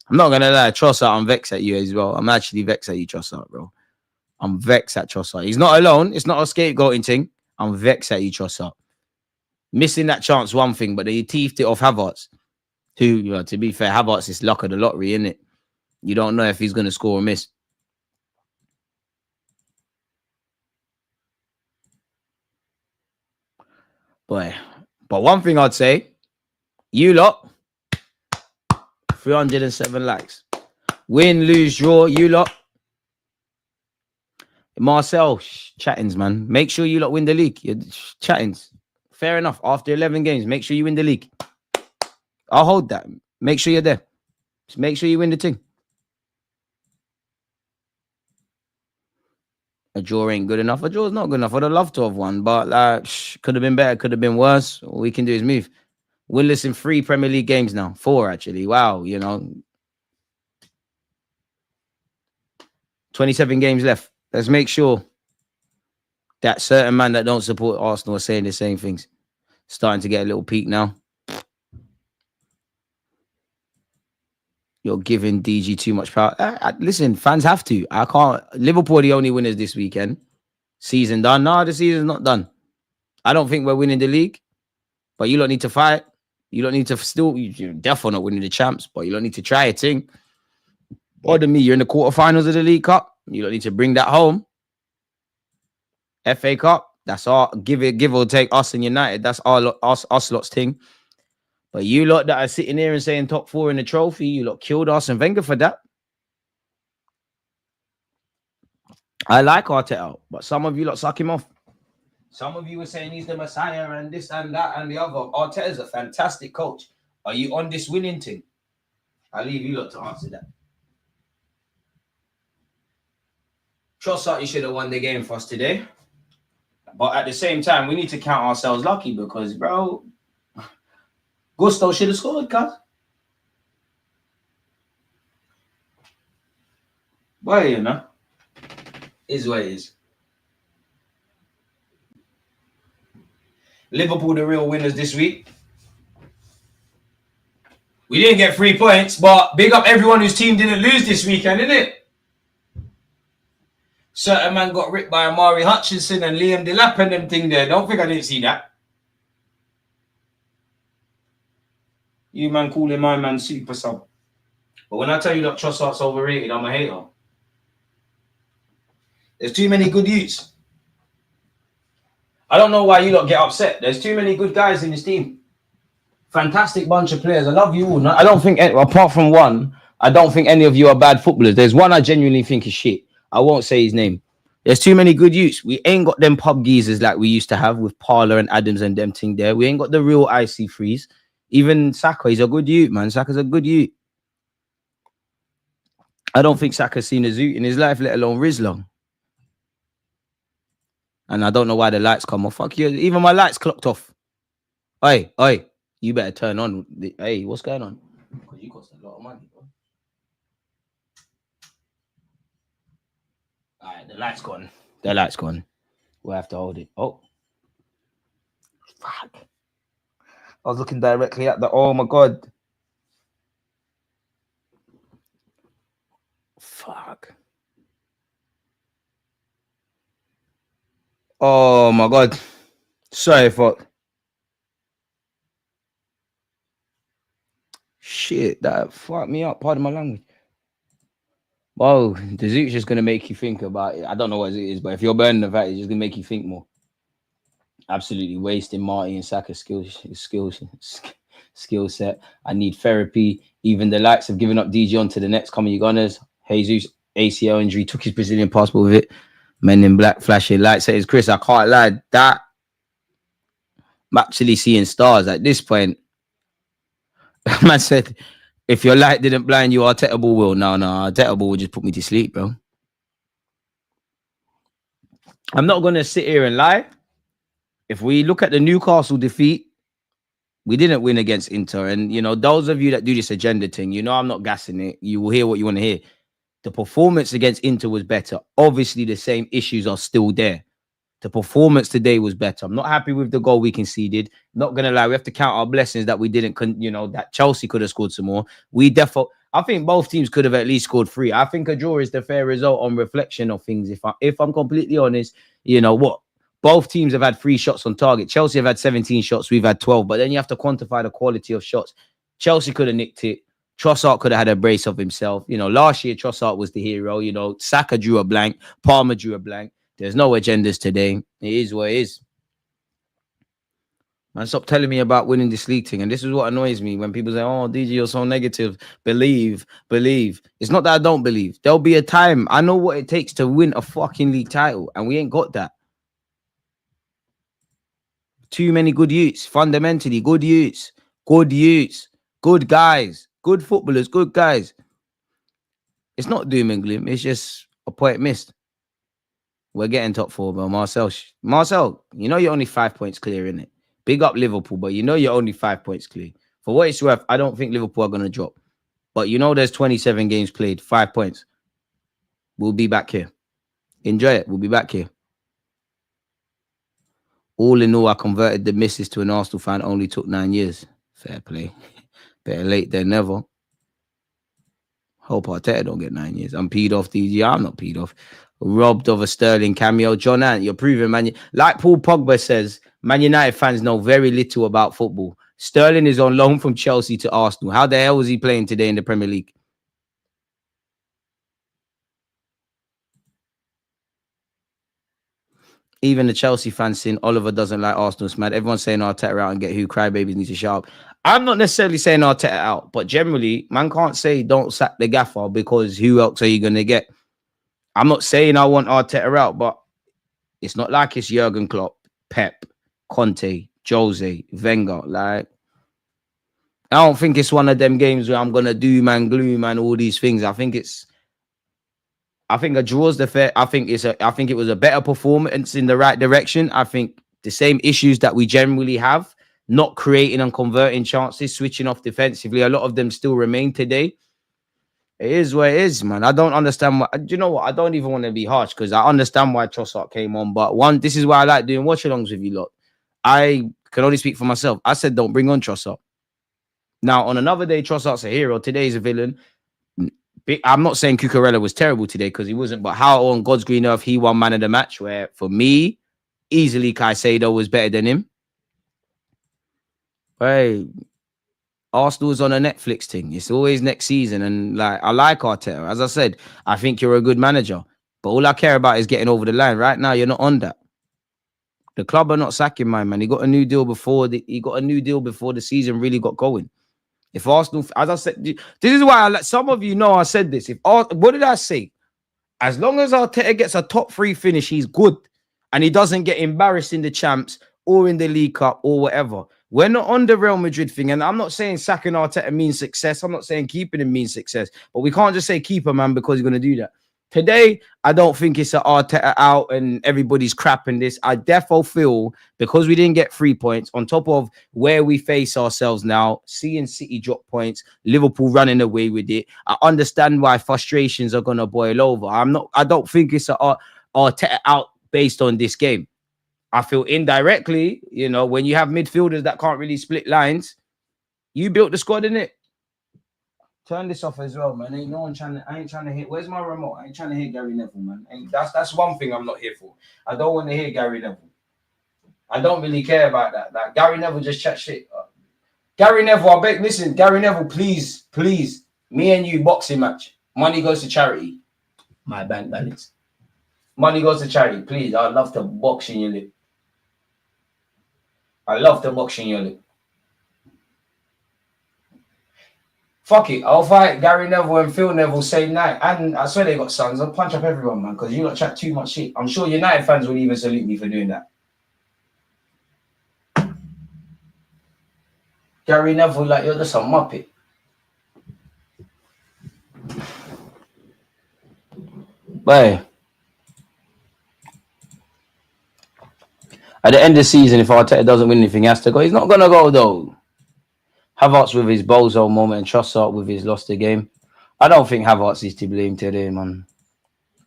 I'm not going to lie, Trossard, I'm vexed at you as well. I'm actually vexed at you, Trossard, bro. I'm vexed at Trossard. He's not alone. It's not a scapegoating thing. I'm vexed at you, Trossard. Missing that chance, one thing, but they teethed it off Havertz. Who, you know, to be fair, Havertz is luck of the lottery, isn't it? You don't know if he's going to score or miss. Boy. But one thing I'd say, you lot, 307 likes. Win, lose, draw, you lot. Marcel, chattings, man. Make sure you lot win the league. You're chattings. Fair enough. After 11 games, make sure you win the league. I'll hold that. Make sure you're there. Just make sure you win the thing. A draw ain't good enough. A draw's not good enough. I'd have loved to have won, but like, could have been better, could have been worse. All we can do is move. Winless in 3 Premier League games now. 4, actually. Wow, you know. 27 games left. Let's make sure that certain man that don't support Arsenal are saying the same things. Starting to get a little peak now. You're giving DG too much power. Listen, fans have to. I can't. Liverpool are the only winners this weekend. Season done. No, the season's not done. I don't think we're winning the league. But you don't need to fight. You don't need to still. You're definitely not winning the champs, but you don't need to try a thing. Pardon me, you're in the quarterfinals of the League Cup. You don't need to bring that home. FA Cup, that's all. Give or take us and United. That's us lot's thing. But you lot that are sitting here and saying top 4 in the trophy, you lot killed Arsene Wenger for that. I like Arteta, but some of you lot suck him off. Some of you were saying he's the Messiah and this and that and the other. Arteta's a fantastic coach. Are you on this winning thing? I'll leave you lot to answer that. Trossard, you should have won the game for us today. But at the same time, we need to count ourselves lucky because, bro, Gusto should have scored, cuz. Well, you know, is what it is. Liverpool, the real winners this week. We didn't get 3 points, but big up everyone whose team didn't lose this weekend, innit? Certain man got ripped by Amari Hutchinson and Liam Delap and them thing there. Don't think I didn't see that. You man calling my man super sub. But when I tell you that Trossard's overrated, I'm a hater. There's too many good youths. I don't know why you lot get upset. There's too many good guys in this team. Fantastic bunch of players. I love you all. I don't think, apart from one, I don't think any of you are bad footballers. There's one I genuinely think is shit. I won't say his name. There's too many good youths. We ain't got them pub geezers like we used to have with Parler and Adams and them thing there. We ain't got the real IC3s. Even Saka, he's a good youth, man. Saka's a good youth. I don't think Saka's seen a Zoot in his life, let alone Rizlong. And I don't know why the lights come off. Fuck you. Even my lights clocked off. Oi, you better turn on. Hey, what's going on? Because you cost a lot of money, bro. All right, the light's gone. The light's gone. We'll have to hold it. Oh. Fuck. I was looking directly at the... Oh, my God. Fuck. Oh, my God. Sorry, fuck. Shit, that fucked me up. Pardon my language. Whoa, the Zoot's just going to make you think about it. I don't know what it is, but if you're burning the fact, it's just going to make you think more. Absolutely wasting Marty and Saka's skill set. I need therapy. Even the likes have given up DG on to the next coming Gunners. Jesus, ACL injury, took his Brazilian passport with it. Men in black, flashing lights. Says Chris, I can't lie. That I'm actually seeing stars at this point. Man said, if your light didn't blind you, Arteta will. No, Arteta will just put me to sleep, bro. I'm not going to sit here and lie. If we look at the Newcastle defeat, we didn't win against Inter. And, you know, those of you that do this agenda thing, you know I'm not gassing it. You will hear what you want to hear. The performance against Inter was better. Obviously, the same issues are still there. The performance today was better. I'm not happy with the goal we conceded. Not going to lie. We have to count our blessings that we didn't, you know, that Chelsea could have scored some more. I think both teams could have at least scored 3. I think a draw is the fair result on reflection of things. If I'm completely honest, you know what? Both teams have had 3 shots on target. Chelsea have had 17 shots. We've had 12. But then you have to quantify the quality of shots. Chelsea could have nicked it. Trossard could have had a brace of himself. You know, last year, Trossard was the hero. You know, Saka drew a blank. Palmer drew a blank. There's no agendas today. It is what it is. Man, stop telling me about winning this league thing. And this is what annoys me when people say, oh, DG, you're so negative. Believe. It's not that I don't believe. There'll be a time. I know what it takes to win a fucking league title. And we ain't got that. Too many good youths. Fundamentally, good youths. Good guys. Good footballers. Good guys. It's not doom and gloom. It's just a point missed. We're getting top 4, bro. Marcel, you know you're only 5 points clear, innit? Big up Liverpool, but you know you're only 5 points clear. For what it's worth, I don't think Liverpool are going to drop. But you know there's 27 games played, 5 points. We'll be back here. Enjoy it. We'll be back here. All in all, I converted the missus to an Arsenal fan. Only took 9 years. Fair play. Better late than never. Hope Arteta don't get 9 years. I'm peed off, DG. I'm not peed off. Robbed of a Sterling cameo. John Ant, you're proving, man. Like Paul Pogba says, Man United fans know very little about football. Sterling is on loan from Chelsea to Arsenal. How the hell was he playing today in the Premier League? Even the Chelsea fans saying Oliver doesn't like Arsenal. Mad. Everyone's saying Arteta out and get who crybabies need to shout up. I'm not necessarily saying Arteta out, but generally, man can't say don't sack the gaffer because who else are you going to get? I'm not saying I want Arteta out, but it's not like it's Jurgen Klopp, Pep, Conte, Jose, Wenger. Like, I don't think it's one of them games where I'm gonna doom and gloom and all these things. I think a draw's the fair. I think it was a better performance in the right direction. I think the same issues that we generally have, not creating and converting chances, switching off defensively, a lot of them still remain today. It is what it is, man. I don't understand why. Do you know what? I don't even want to be harsh because I understand why Trossard came on. But this is why I like doing watch-alongs with you lot. I can only speak for myself. I said don't bring on Trossard. Now, on another day, Trossard's a hero. Today's a villain. I'm not saying Cucurella was terrible today because he wasn't, but how on God's green earth he won man of the match, where for me, easily Caicedo was better than him. Hey, Arsenal's on a Netflix thing. It's always next season. And like, I like Arteta. As I said, I think you're a good manager. But all I care about is getting over the line. Right now, you're not on that. The club are not sacking my man. He got a new deal before the season really got going. If Arsenal, as I said, this is why some of you know I said this. What did I say? As long as Arteta gets a top 3 finish, he's good. And he doesn't get embarrassed in the champs or in the League Cup or whatever. We're not on the Real Madrid thing. And I'm not saying sacking Arteta means success. I'm not saying keeping him means success. But we can't just say keep him, man, because he's going to do that. Today, I don't think it's an Arteta out and everybody's crapping this. I defo feel because we didn't get 3 points on top of where we face ourselves now, seeing City drop points, Liverpool running away with it. I understand why frustrations are going to boil over. I don't think it's an Arteta out based on this game. I feel indirectly, when you have midfielders that can't really split lines, you built the squad, innit? Turn this off as well, man. I ain't trying to hit. Where's my remote? I ain't trying to hit Gary Neville, man. That's one thing I'm not here for. I don't want to hear Gary Neville. I don't really care about that. Like, Gary Neville just chat shit. Gary Neville, I beg, listen, Gary Neville, please, me and you boxing match. Money goes to charity. My bank balance. Money goes to charity, please. I'd love to box in your lip. Fuck it, I'll fight Gary Neville and Phil Neville same night. And I swear they got sons. I'll punch up everyone, man, because you lot chat too much shit. I'm sure United fans would even salute me for doing that. Gary Neville, like, you're just a muppet. But at the end of the season, if Arteta doesn't win anything, he has to go. He's not going to go, though. Havertz with his bozo moment and Trossard with his lost the game. I don't think Havertz is to blame today, man.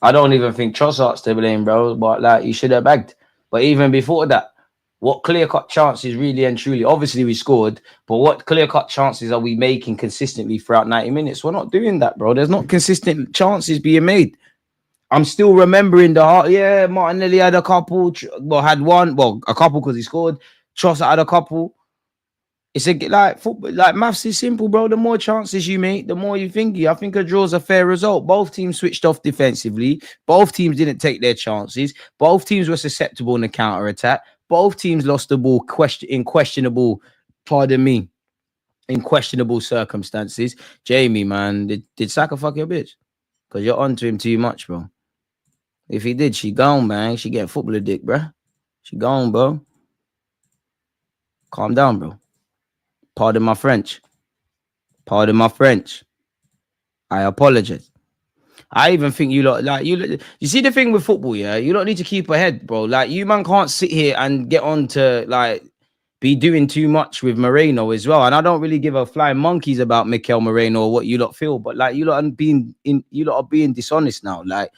I don't even think Trossard's to blame, bro. But like, he should have bagged. But even before that, what clear-cut chances really and truly? Obviously, we scored, but what clear-cut chances are we making consistently throughout 90 minutes? We're not doing that, bro. There's not consistent chances being made. I'm still remembering Martinelli had a couple. Had one. Well, a couple because he scored. Trossard had a couple. It's like football, like maths is simple, bro. The more chances you make, the more you think. I think a draw's a fair result. Both teams switched off defensively. Both teams didn't take their chances. Both teams were susceptible in the counter attack. Both teams lost the ball in questionable circumstances. Jamie, man, did Saka fuck your bitch? Because you're onto him too much, bro. If he did, she gone, man. She getting footballer dick, bro. She gone, bro. Calm down, bro. Pardon my French. I apologize. I even think you see the thing with football, yeah? You don't need to keep ahead, bro. Like, you man can't sit here and get on to like be doing too much with Moreno as well. And I don't really give a flying monkeys about Mikel Moreno or what you lot feel, but like, you lot are being dishonest now. Like,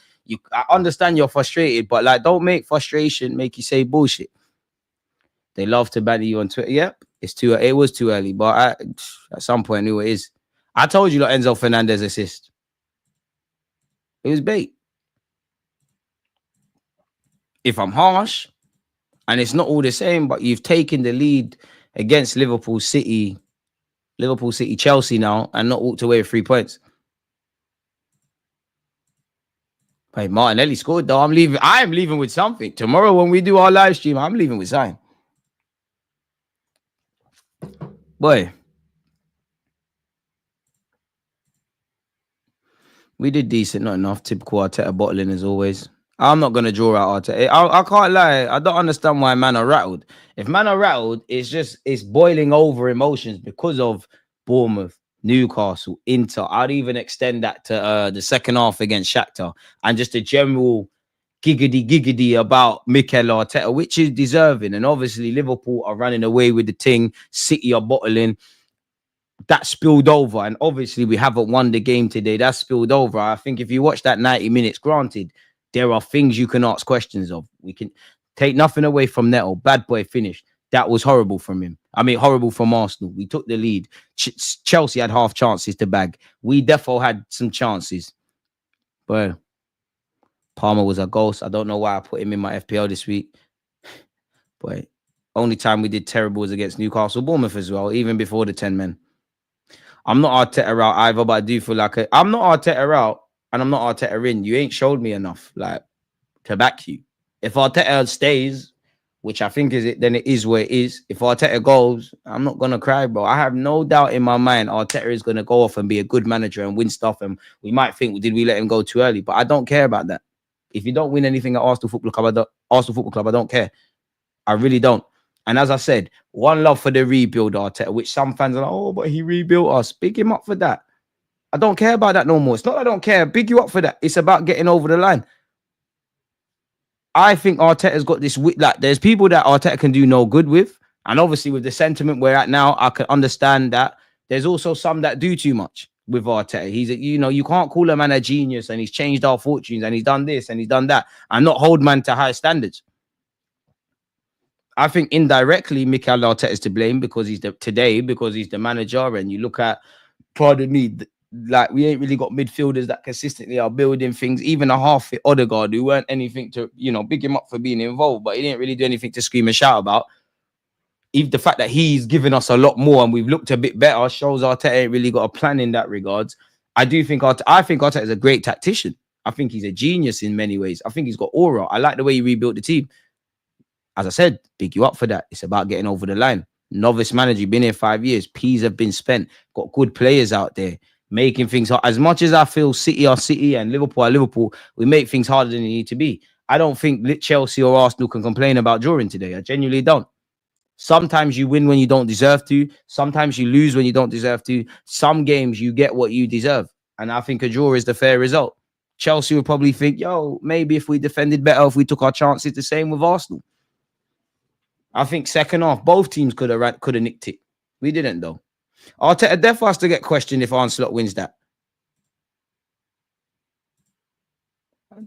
I understand you're frustrated, but like, don't make frustration make you say bullshit. They love to banter you on Twitter. Yep, it was too early, but at some point I knew it is. I told you, like, Enzo Fernandez assist. It was bait. If I'm harsh, and it's not all the same, but you've taken the lead against Liverpool City, Chelsea now, and not walked away with 3 points. Hey, Martinelli scored, though. I am leaving with something. Tomorrow when we do our live stream, I'm leaving with something. Boy. We did decent, not enough. Typical Arteta bottling as always. I'm not gonna draw out Arteta. I can't lie. I don't understand why man are rattled. If man are rattled, it's boiling over emotions because of Bournemouth, Newcastle, Inter. I'd even extend that to the second half against Shakhtar and just a general giggity about Mikel Arteta, which is deserving. And obviously Liverpool are running away with the thing. City are bottling. That spilled over, and obviously we haven't won the game today. That spilled over. I think if you watch that 90 minutes, granted, there are things you can ask questions of. We can take nothing away from Neto. Bad boy finish. That was horrible from him. I mean, horrible from Arsenal. We took the lead. Chelsea had half chances to bag. We defo had some chances. But Palmer was a ghost. I don't know why I put him in my FPL this week. But only time we did terrible was against Newcastle, Bournemouth as well, even before the 10 men. I'm not Arteta out either, but I do feel like I'm not Arteta out and I'm not Arteta in. You ain't showed me enough, like, to back you. If Arteta stays, which I think is it, then it is where it is. If Arteta goes, I'm not gonna cry, bro. I have no doubt in my mind Arteta is gonna go off and be a good manager and win stuff. And we might think, did we let him go too early? But I don't care about that. If you don't win anything at Arsenal Football Club, I don't care. I really don't. And as I said, one love for the rebuild, Arteta, which some fans are like, oh, but he rebuilt us. Big him up for that. I don't care about that no more. It's not that I don't care. Big you up for that. It's about getting over the line. I think Arteta's got this, like, there's people that Arteta can do no good with. And obviously with the sentiment we're at now, I can understand that. There's also some that do too much with Arteta. He's, you can't call a man a genius and he's changed our fortunes and he's done this and he's done that and not hold man to high standards. I think indirectly Mikel Arteta is to blame because he's the manager. And you look at, pardon me, like we ain't really got midfielders that consistently are building things. Even a half-fit Odegaard who weren't anything to, big him up for being involved, but he didn't really do anything to scream and shout about. Even the fact that he's given us a lot more and we've looked a bit better shows Arteta ain't really got a plan in that regards. I think Arteta is a great tactician. I think he's a genius in many ways. I think he's got aura. I like the way he rebuilt the team. As I said, big you up for that. It's about getting over the line. Novice manager, been here 5 years. P's have been spent. Got good players out there making things hard. As much as I feel City are City and Liverpool are Liverpool, we make things harder than they need to be. I don't think Chelsea or Arsenal can complain about drawing today. I genuinely don't. Sometimes you win when you don't deserve to. Sometimes you lose when you don't deserve to. Some games you get what you deserve. And I think a draw is the fair result. Chelsea would probably think, maybe if we defended better, if we took our chances, the same with Arsenal. I think second half, both teams could have nicked it. We didn't, though. Arteta definitely has to get questioned if Arsenal wins that.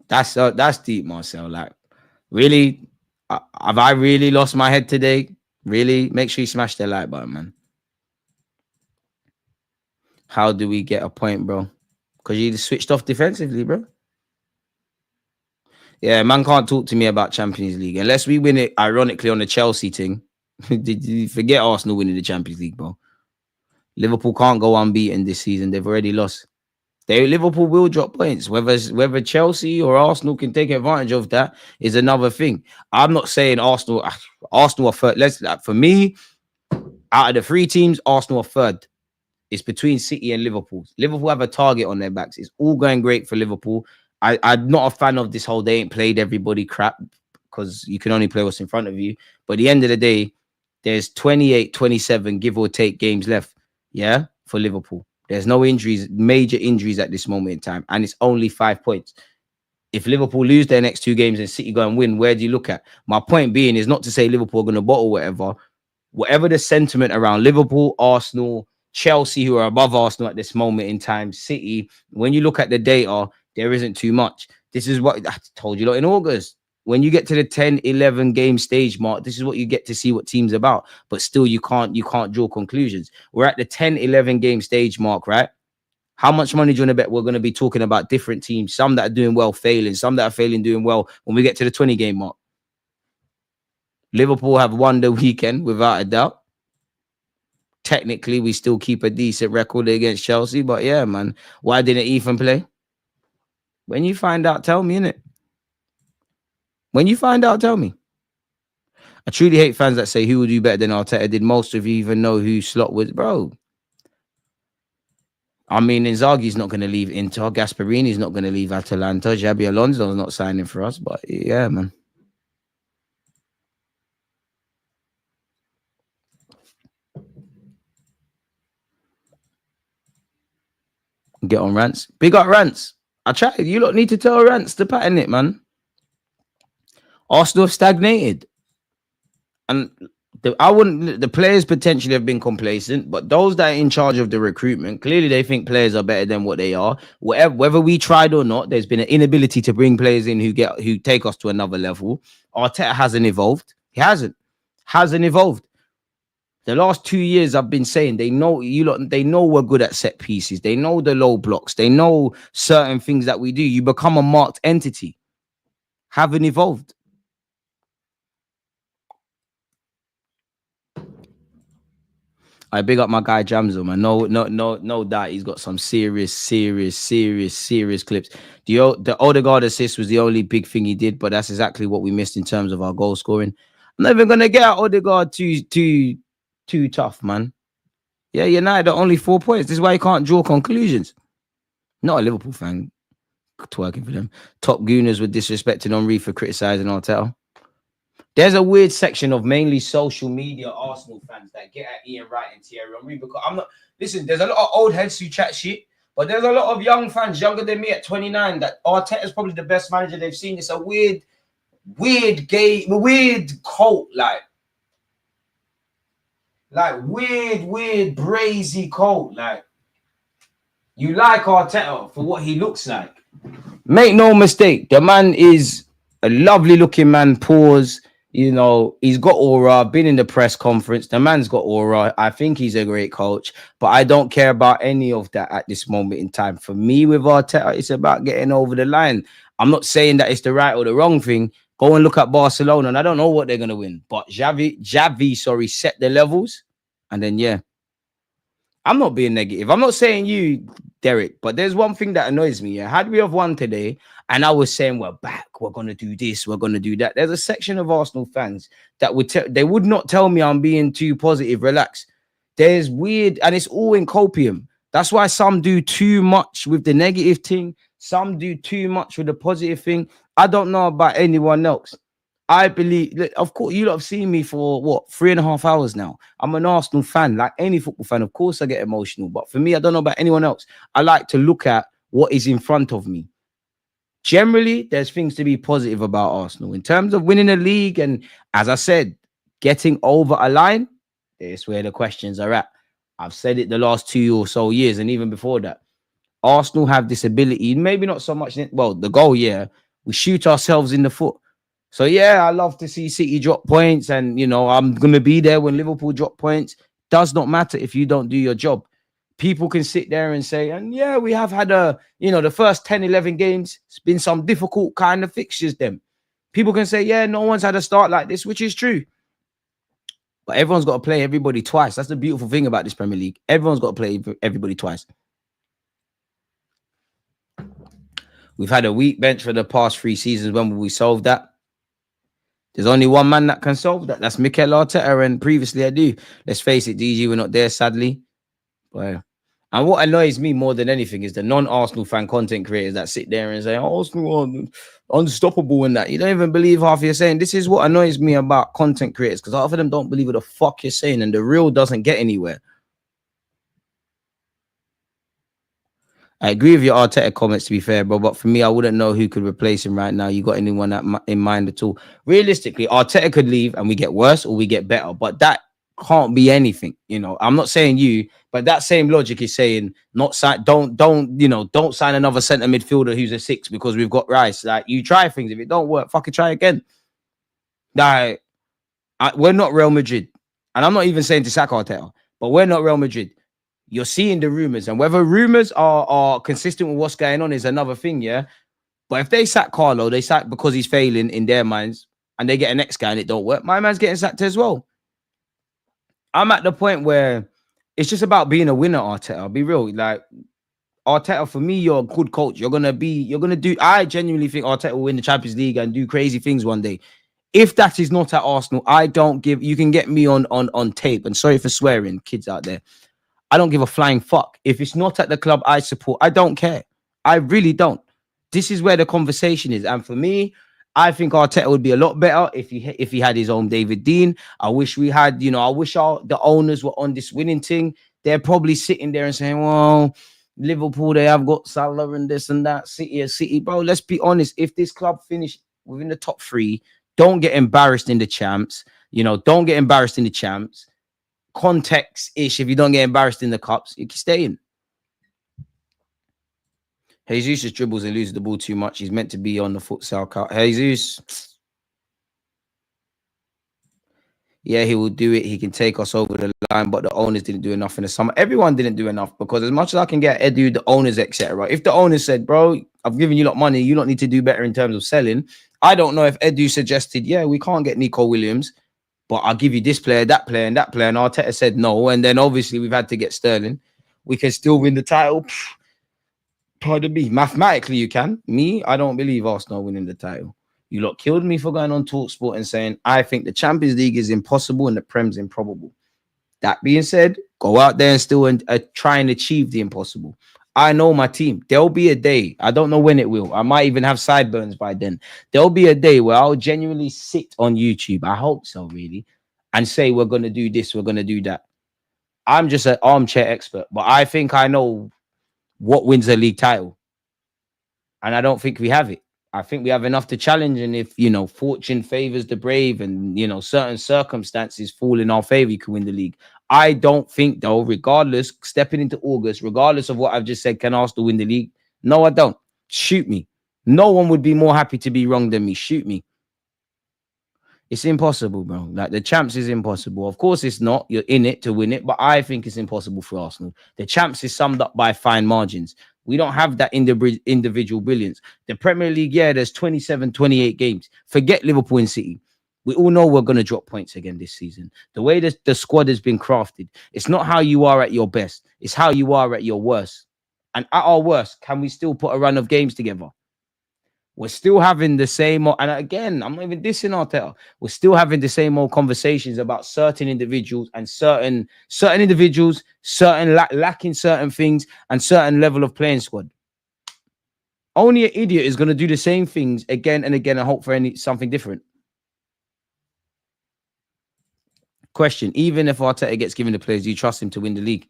That's deep, Marcel. Like, really, have I really lost my head today? Really? Make sure you smash the like button, man. How do we get a point, bro? Because you switched off defensively, bro. Yeah, man can't talk to me about Champions League unless we win it, ironically, on the Chelsea thing. Did you forget Arsenal winning the Champions League, bro? Liverpool can't go unbeaten this season. They've already lost. Liverpool will drop points. Whether Chelsea or Arsenal can take advantage of that is another thing. I'm not saying Arsenal are third. For me, out of the three teams, Arsenal are third. It's between City and Liverpool. Liverpool have a target on their backs. It's all going great for Liverpool. I'm not a fan of this whole they ain't played everybody crap because you can only play what's in front of you. But at the end of the day, there's 28, 27, give or take games left, for Liverpool. There's no injuries, major injuries at this moment in time, and it's only 5 points. If Liverpool lose their next two games and City go and win, where do you look at? My point being is not to say Liverpool are going to bottle whatever the sentiment around Liverpool, Arsenal, Chelsea, who are above Arsenal at this moment in time, City, when you look at the data, there isn't too much. This is what I told you in August. When you get to the 10, 11 game stage mark, this is what you get to see what teams are about. But still, you can't draw conclusions. We're at the 10, 11 game stage mark, right? How much money do you want to bet we're going to be talking about different teams? Some that are doing well, failing. Some that are failing, doing well when we get to the 20 game mark. Liverpool have won the weekend without a doubt. Technically, we still keep a decent record against Chelsea. But yeah, man, why didn't Ethan play? When you find out, tell me, innit? When you find out, tell me. I truly hate fans that say who would do better than Arteta. Did most of you even know who Slot was? Bro, I mean, Inzaghi's not going to leave Inter. Gasperini's not going to leave Atalanta. Xabi Alonso's not signing for us. But yeah, man. Get on Rants. Big up Rants. I tried. You lot need to tell Rants to pattern it, man. Arsenal have stagnated. And the players potentially have been complacent, but those that are in charge of the recruitment, clearly they think players are better than what they are. Whether we tried or not, there's been an inability to bring players in who take us to another level. Arteta hasn't evolved. He hasn't evolved. The last 2 years, I've been saying they know they know we're good at set pieces. They know the low blocks. They know certain things that we do. You become a marked entity. Haven't evolved. I big up my guy Jamzo, man. No doubt he's got some serious clips. The Odegaard assist was the only big thing he did, but that's exactly what we missed in terms of our goal scoring. I'm not even gonna get out Odegaard too tough, man. Yeah, United are only 4 points. This is why you can't draw conclusions. Not a Liverpool fan twerking for them. Top Gooners were disrespecting Henry for criticizing Arteta. There's a weird section of mainly social media Arsenal fans that get at Ian Wright and Thierry Henry because I'm not. Listen, there's a lot of old heads who chat shit, but there's a lot of young fans younger than me at 29 that Arteta is probably the best manager they've seen. It's a weird cult, like weird brazy cult. Like you like Arteta for what he looks like. Make no mistake, the man is a lovely looking man. Pause. You know, he's got aura, been in the press conference. The man's got aura. I think he's a great coach, but I don't care about any of that at this moment in time. For me, with Arteta, it's about getting over the line. I'm not saying that it's the right or the wrong thing. Go and look at Barcelona, and I don't know what they're going to win. But Xavi, set the levels. And then, yeah, I'm not being negative. I'm not saying you, Derek, but there's one thing that annoys me. Yeah, had we have won today, and I was saying we're back, we're gonna do this, we're gonna do that. There's a section of Arsenal fans that they would not tell me I'm being too positive. Relax. There's weird, and it's all in copium. That's why some do too much with the negative thing. Some do too much with the positive thing. I don't know about anyone else. I believe, of course, you lot have seen me for 3.5 hours now. I'm an Arsenal fan, like any football fan. Of course, I get emotional, but for me, I don't know about anyone else. I like to look at what is in front of me. Generally, there's things to be positive about Arsenal in terms of winning a league, and as I said, getting over a line. That's where the questions are at. I've said it the last 2 or so years, and even before that, Arsenal have this ability. Maybe not so much. The goal, yeah, we shoot ourselves in the foot. So, yeah, I love to see City drop points. And, you know, I'm going to be there when Liverpool drop points. Does not matter if you don't do your job. People can sit there and say, and yeah, we have had the first 10, 11 games. It's been some difficult kind of fixtures then. People can say, yeah, no one's had a start like this, which is true. But everyone's got to play everybody twice. That's the beautiful thing about this Premier League. Everyone's got to play everybody twice. We've had a weak bench for the past 3 seasons. When will we solve that? There's only one man that can solve that. That's Mikel Arteta, and previously I do. Let's face it, DG, we're not there, sadly. But, and what annoys me more than anything is the non-Arsenal fan content creators that sit there and say, Arsenal are unstoppable and that. You don't even believe half you're saying. This is what annoys me about content creators, because half of them don't believe what the fuck you're saying, and the real doesn't get anywhere. I agree with your Arteta comments, to be fair, bro. But for me, I wouldn't know who could replace him right now. You got anyone in mind at all? Realistically, Arteta could leave and we get worse or we get better. But that can't be anything. You know, I'm not saying you, but that same logic is saying don't sign another centre midfielder who's a 6 because we've got Rice. Like, you try things. If it don't work, fucking try again. Like, we're not Real Madrid. And I'm not even saying to sack Arteta, but we're not Real Madrid. You're seeing the rumors, and whether rumors are consistent with what's going on is another thing, yeah. But if they sack Carlo, they sack because he's failing in their minds, and they get an next guy and it don't work. My man's getting sacked as well. I'm at the point where it's just about being a winner, Arteta. I'll be real. Like, Arteta, for me, you're a good coach. You're gonna do. I genuinely think Arteta will win the Champions League and do crazy things one day. If that is not at Arsenal, I don't give. You can get me on tape. And sorry for swearing, kids out there. I don't give a flying fuck. If it's not at the club I support, I don't care. I really don't. This is where the conversation is. And for me, I think Arteta would be a lot better if he had his own David Dean. I wish we had, I wish the owners were on this winning thing. They're probably sitting there and saying, well, Liverpool, they have got Salah and this and that. City. Bro, let's be honest. If this club finished within the top 3, don't get embarrassed in the champs. Don't get embarrassed in the champs. Context-ish, if you don't get embarrassed in the cups, you can stay in. Jesus just dribbles and loses the ball too much. He's meant to be on the futsal cut. Jesus. Yeah, he will do it. He can take us over the line, but the owners didn't do enough in the summer. Everyone didn't do enough because as much as I can get Edu, the owners, etc. If the owners said, bro, I've given you lot money, you don't need to do better in terms of selling. I don't know if Edu suggested, yeah, we can't get Nico Williams, but I'll give you this player, that player, and that player. And Arteta said no. And then obviously we've had to get Sterling. We can still win the title. Pardon me. Mathematically, you can. Me, I don't believe Arsenal winning the title. You lot killed me for going on TalkSport and saying, I think the Champions League is impossible and the Prem's improbable. That being said, go out there and still try and achieve the impossible. I know my team. There'll be a day. I don't know when it will. I might even have sideburns by then. There'll be a day where I'll genuinely sit on YouTube. I hope so, really. And say, we're going to do this. We're going to do that. I'm just an armchair expert. But I think I know what wins a league title. And I don't think we have it. I think we have enough to challenge. And if, fortune favors the brave and, certain circumstances fall in our favor, you can win the league. I don't think, though, regardless, stepping into August, regardless of what I've just said, can Arsenal win the league? No, I don't. Shoot me. No one would be more happy to be wrong than me. Shoot me. It's impossible, bro. Like, the champs is impossible. Of course, it's not. You're in it to win it, but I think it's impossible for Arsenal. The champs is summed up by fine margins. We don't have that individual brilliance. The Premier League, yeah, there's 27, 28 games. Forget Liverpool and City. We all know we're going to drop points again this season. The way that the squad has been crafted, it's not how you are at your best. It's how you are at your worst. And at our worst, can we still put a run of games together? We're still having the same, and again, I'm not even dissing Arteta. We're still having the same old conversations about certain individuals and certain individuals, lacking certain things and certain level of playing squad. Only an idiot is going to do the same things again and again and hope for something different. Question: even if Arteta gets given the players, do you trust him to win the league?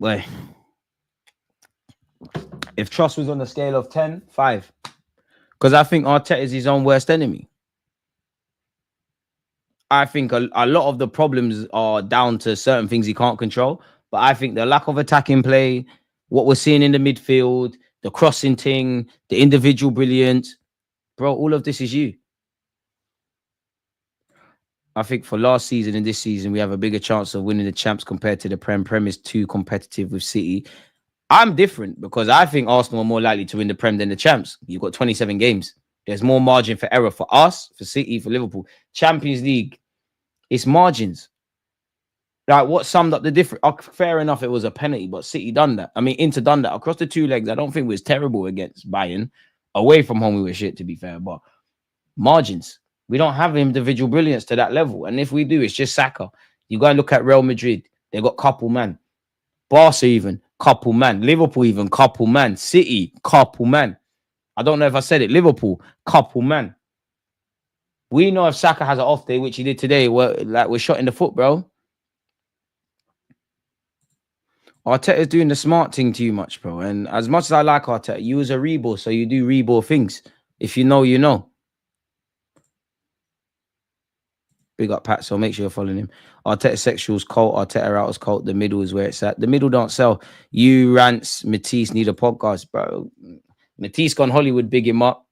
Well, if trust was on the scale of 10, 5. Because I think Arteta is his own worst enemy. I think a lot of the problems are down to certain things he can't control. But I think the lack of attacking play, what we're seeing in the midfield, the crossing thing, the individual brilliance, bro, all of this is you. I think for last season and this season, we have a bigger chance of winning the champs compared to the Prem. Prem is too competitive with City. I'm different because I think Arsenal are more likely to win the Prem than the champs. You've got 27 games. There's more margin for error for us, for City, for Liverpool. Champions League, it's margins. Like, what summed up the difference? Fair enough, it was a penalty, but City done that. I mean, Inter done that. Across the 2 legs, I don't think we was terrible against Bayern. Away from home, we were shit, to be fair. But margins. We don't have individual brilliance to that level. And if we do, it's just Saka. You go and look at Real Madrid. They got couple man. Barca even, couple man. Liverpool even, couple man. City, couple man. I don't know if I said it. Liverpool, couple man. We know if Saka has an off day, which he did today, we're shot in the foot, bro. Arteta's doing the smart thing too much, bro. And as much as I like Arteta, you was a rebel, so you do rebel things. If you know, you know. Big up Pat, so make sure you're following him. Arteta sexuals cult, Arteta out is cult. The middle is where it's at. The middle don't sell. You rants, Matisse need a podcast, bro. Matisse gone Hollywood, big him up.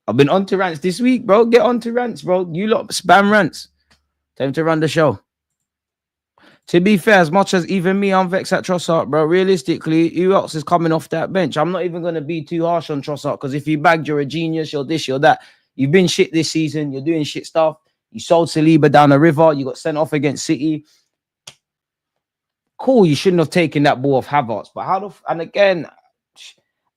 I've been on to rants this week, bro. Get on to rants, bro. You lot spam rants. Time to run the show. To be fair, as much as even me, I'm vexed at Trossard, bro. Realistically, who else is coming off that bench? I'm not even going to be too harsh on Trossard because if you bagged, you're a genius, you're this, you're that. You've been shit this season. You're doing shit stuff. You sold Saliba down the river. You got sent off against City. Cool, you shouldn't have taken that ball off Havertz. But how the... And again,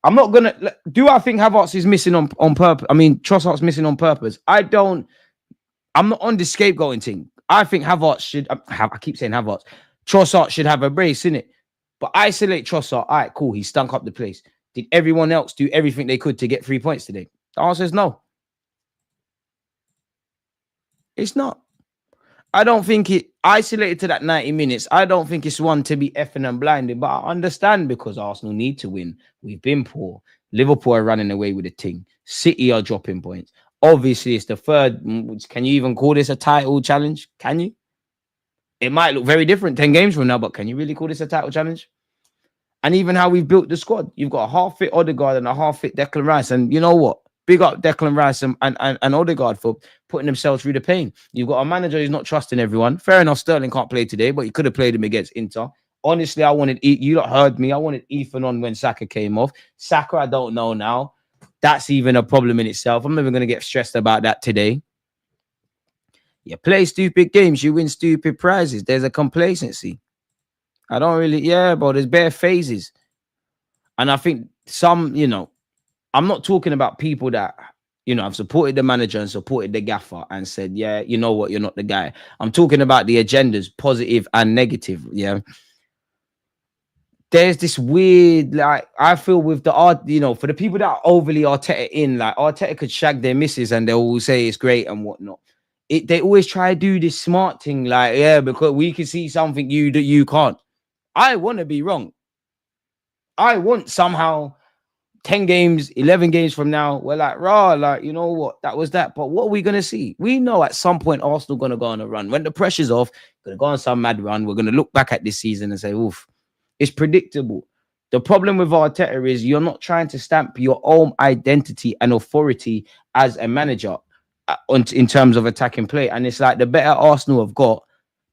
I'm not going to... Do I think Havertz is missing on purpose? I mean, Trossard's missing on purpose. I'm not on the scapegoating thing. I think Havertz should... I keep saying Havertz. Trossard should have a brace, innit? But isolate Trossard. All right, cool. He stunk up the place. Did everyone else do everything they could to get 3 points today? The answer is no. It's not. I don't think it isolated to that 90 minutes. I don't think it's one to be effing and blinded, but I understand because Arsenal need to win. We've been poor. Liverpool are running away with the thing. City are dropping points. Obviously, it's the third. Can you even call this a title challenge? Can you? It might look very different 10 games from now, but can you really call this a title challenge? And even how we've built the squad. You've got a half-fit Odegaard and a half-fit Declan Rice. And you know what? Big up Declan Rice and Odegaard for putting themselves through the pain. You've got a manager who's not trusting everyone. Fair enough, Sterling can't play today, but he could have played him against Inter. Honestly, I wanted... You lot heard me. I wanted Ethan on when Saka came off. Saka, I don't know now. That's even a problem in itself. I'm never going to get stressed about that today. You play stupid games, you win stupid prizes. There's a complacency. I don't really... Yeah, bro, there's bare phases. And I think some, you know... I'm not talking about people that, you know, have supported the manager and supported the gaffer and said, yeah, you know what, you're not the guy. I'm talking about the agendas, positive and negative, yeah. There's this weird, like, I feel with the art, you know, for the people that are overly Arteta in, like, Arteta could shag their misses and they'll all say it's great and whatnot. They always try to do this smart thing, like, yeah, because we can see something that you can't. I want to be wrong. I want somehow... 10 games, 11 games from now, we're like, rah, like, you know what, that was that. But what are we going to see? We know at some point Arsenal going to go on a run. When the pressure's off, going to go on some mad run. We're going to look back at this season and say, oof, it's predictable. The problem with Arteta is you're not trying to stamp your own identity and authority as a manager in terms of attacking play. And it's like the better Arsenal have got,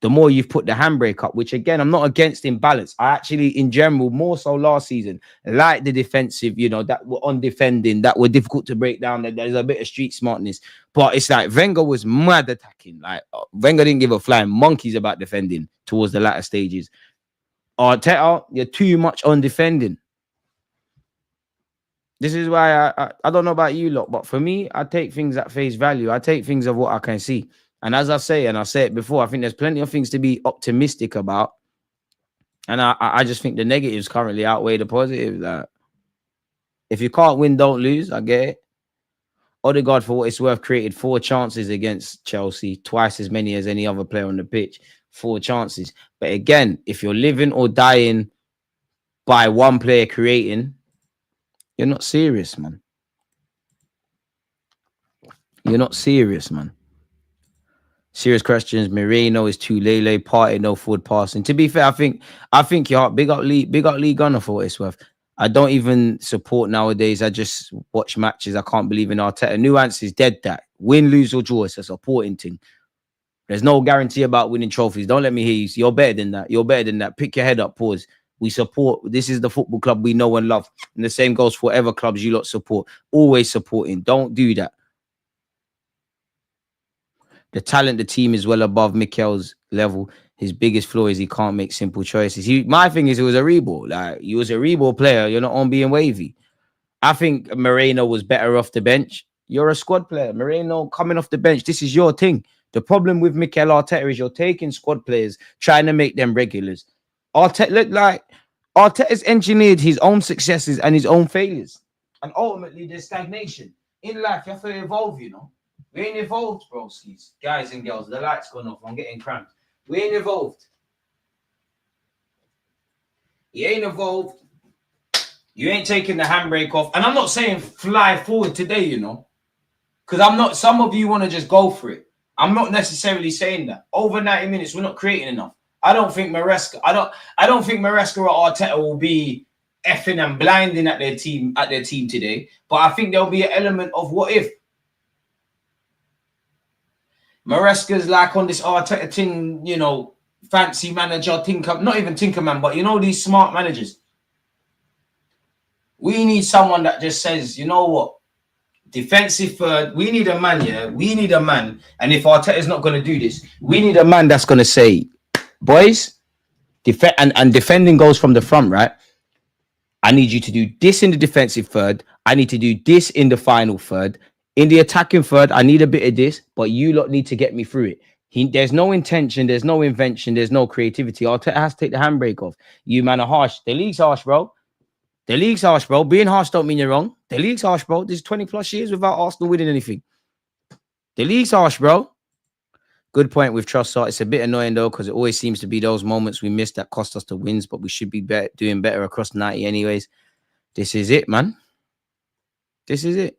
the more you've put the handbrake up, which again, I'm not against imbalance. I actually, in general, more so last season, like the defensive, you know, that were on defending, that were difficult to break down. That there's a bit of street smartness. But it's like Wenger was mad attacking. Like Wenger didn't give a flying monkeys about defending towards the latter stages. Arteta, you're too much on defending. This is why I don't know about you lot, but for me, I take things at face value. I take things of what I can see. And as I say, and I say it before, I think there's plenty of things to be optimistic about. And I just think the negatives currently outweigh the positives. If you can't win, don't lose. I get it. Odegaard, for what it's worth, created 4 chances against Chelsea, twice as many as any other player on the pitch. 4 chances. But again, if you're living or dying by one player creating, you're not serious, man. You're not serious, man. Serious questions. Moreno is too Lele, Partey, no forward passing. To be fair, I think you're big up Lee Gunner for what it's worth. I don't even support nowadays. I just watch matches. I can't believe in Arteta. Nuance is dead that. Win, lose, or draw. It's a supporting thing. There's no guarantee about winning trophies. Don't let me hear you. You're better than that. You're better than that. Pick your head up. Pause. We support. This is the football club we know and love. And the same goes for whatever clubs you lot support. Always supporting. Don't do that. The talent, the team is well above Mikel's level. His biggest flaw is he can't make simple choices. My thing is, he was a reball. Like, he was a reball player. You're not on being wavy. I think Moreno was better off the bench. You're a squad player. Moreno coming off the bench. This is your thing. The problem with Mikel Arteta is you're taking squad players, trying to make them regulars. Arteta's engineered his own successes and his own failures. And ultimately, there's stagnation. In life, you have to evolve, you know. We ain't evolved, broskies. Guys and girls, the light's gone off. I'm getting cramped. We ain't evolved. You ain't evolved. You ain't taking the handbrake off. And I'm not saying fly forward today, you know. Because I'm not, some of you want to just go for it. I'm not necessarily saying that. Over 90 minutes, we're not creating enough. I don't think Maresca, I don't think Maresca or Arteta will be effing and blinding at their team today. But I think there'll be an element of what if. Maresca's like on this Arteta thing, you know, fancy manager, not even Tinkerman, but you know, these smart managers. We need someone that just says, you know what, defensive third, we need a man, yeah, we need a man. And if Arteta's not going to do this, we need a man that's going to say, boys, and defending goes from the front, right? I need you to do this in the defensive third. I need to do this in the final third. In the attacking third, I need a bit of this, but you lot need to get me through it. There's no intention, there's no invention, there's no creativity. Arteta has to take the handbrake off. You man are harsh. The league's harsh, bro. The league's harsh, bro. Being harsh don't mean you're wrong. The league's harsh, bro. There's 20 plus years without Arsenal winning anything. The league's harsh, bro. Good point with Trossard. It's a bit annoying though, because it always seems to be those moments we miss that cost us the wins, but we should be doing better across 90 anyways. This is it, man. This is it.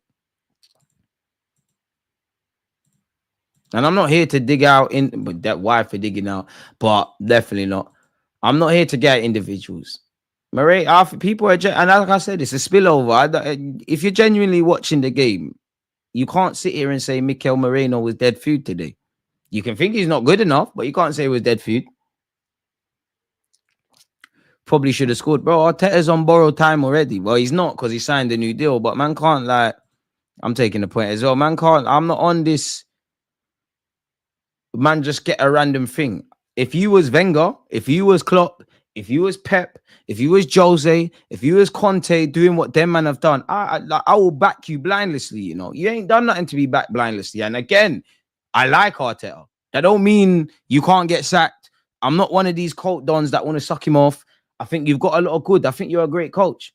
And I'm not here to dig out but that why for digging out, but definitely not. I'm not here to get individuals. Murray, people are, and like I said, it's a spillover. If you're genuinely watching the game, you can't sit here and say Mikel Moreno was dead food today. You can think he's not good enough, but you can't say it was dead food. Probably should have scored. Bro, Arteta's on borrowed time already. Well, he's not because he signed a new deal, but man can't, like, I'm taking the point as well. Man can't, I'm not on this, man, just get a random thing. If you was Wenger, if you was Klopp, if you was Pep, if you was Jose, if you was Conte doing what them man have done, I will back you blindlessly, you know. You ain't done nothing to be backed blindlessly. And again, I like Arteta. That don't mean you can't get sacked. I'm not one of these cult dons that want to suck him off. I think you've got a lot of good. I think you're a great coach.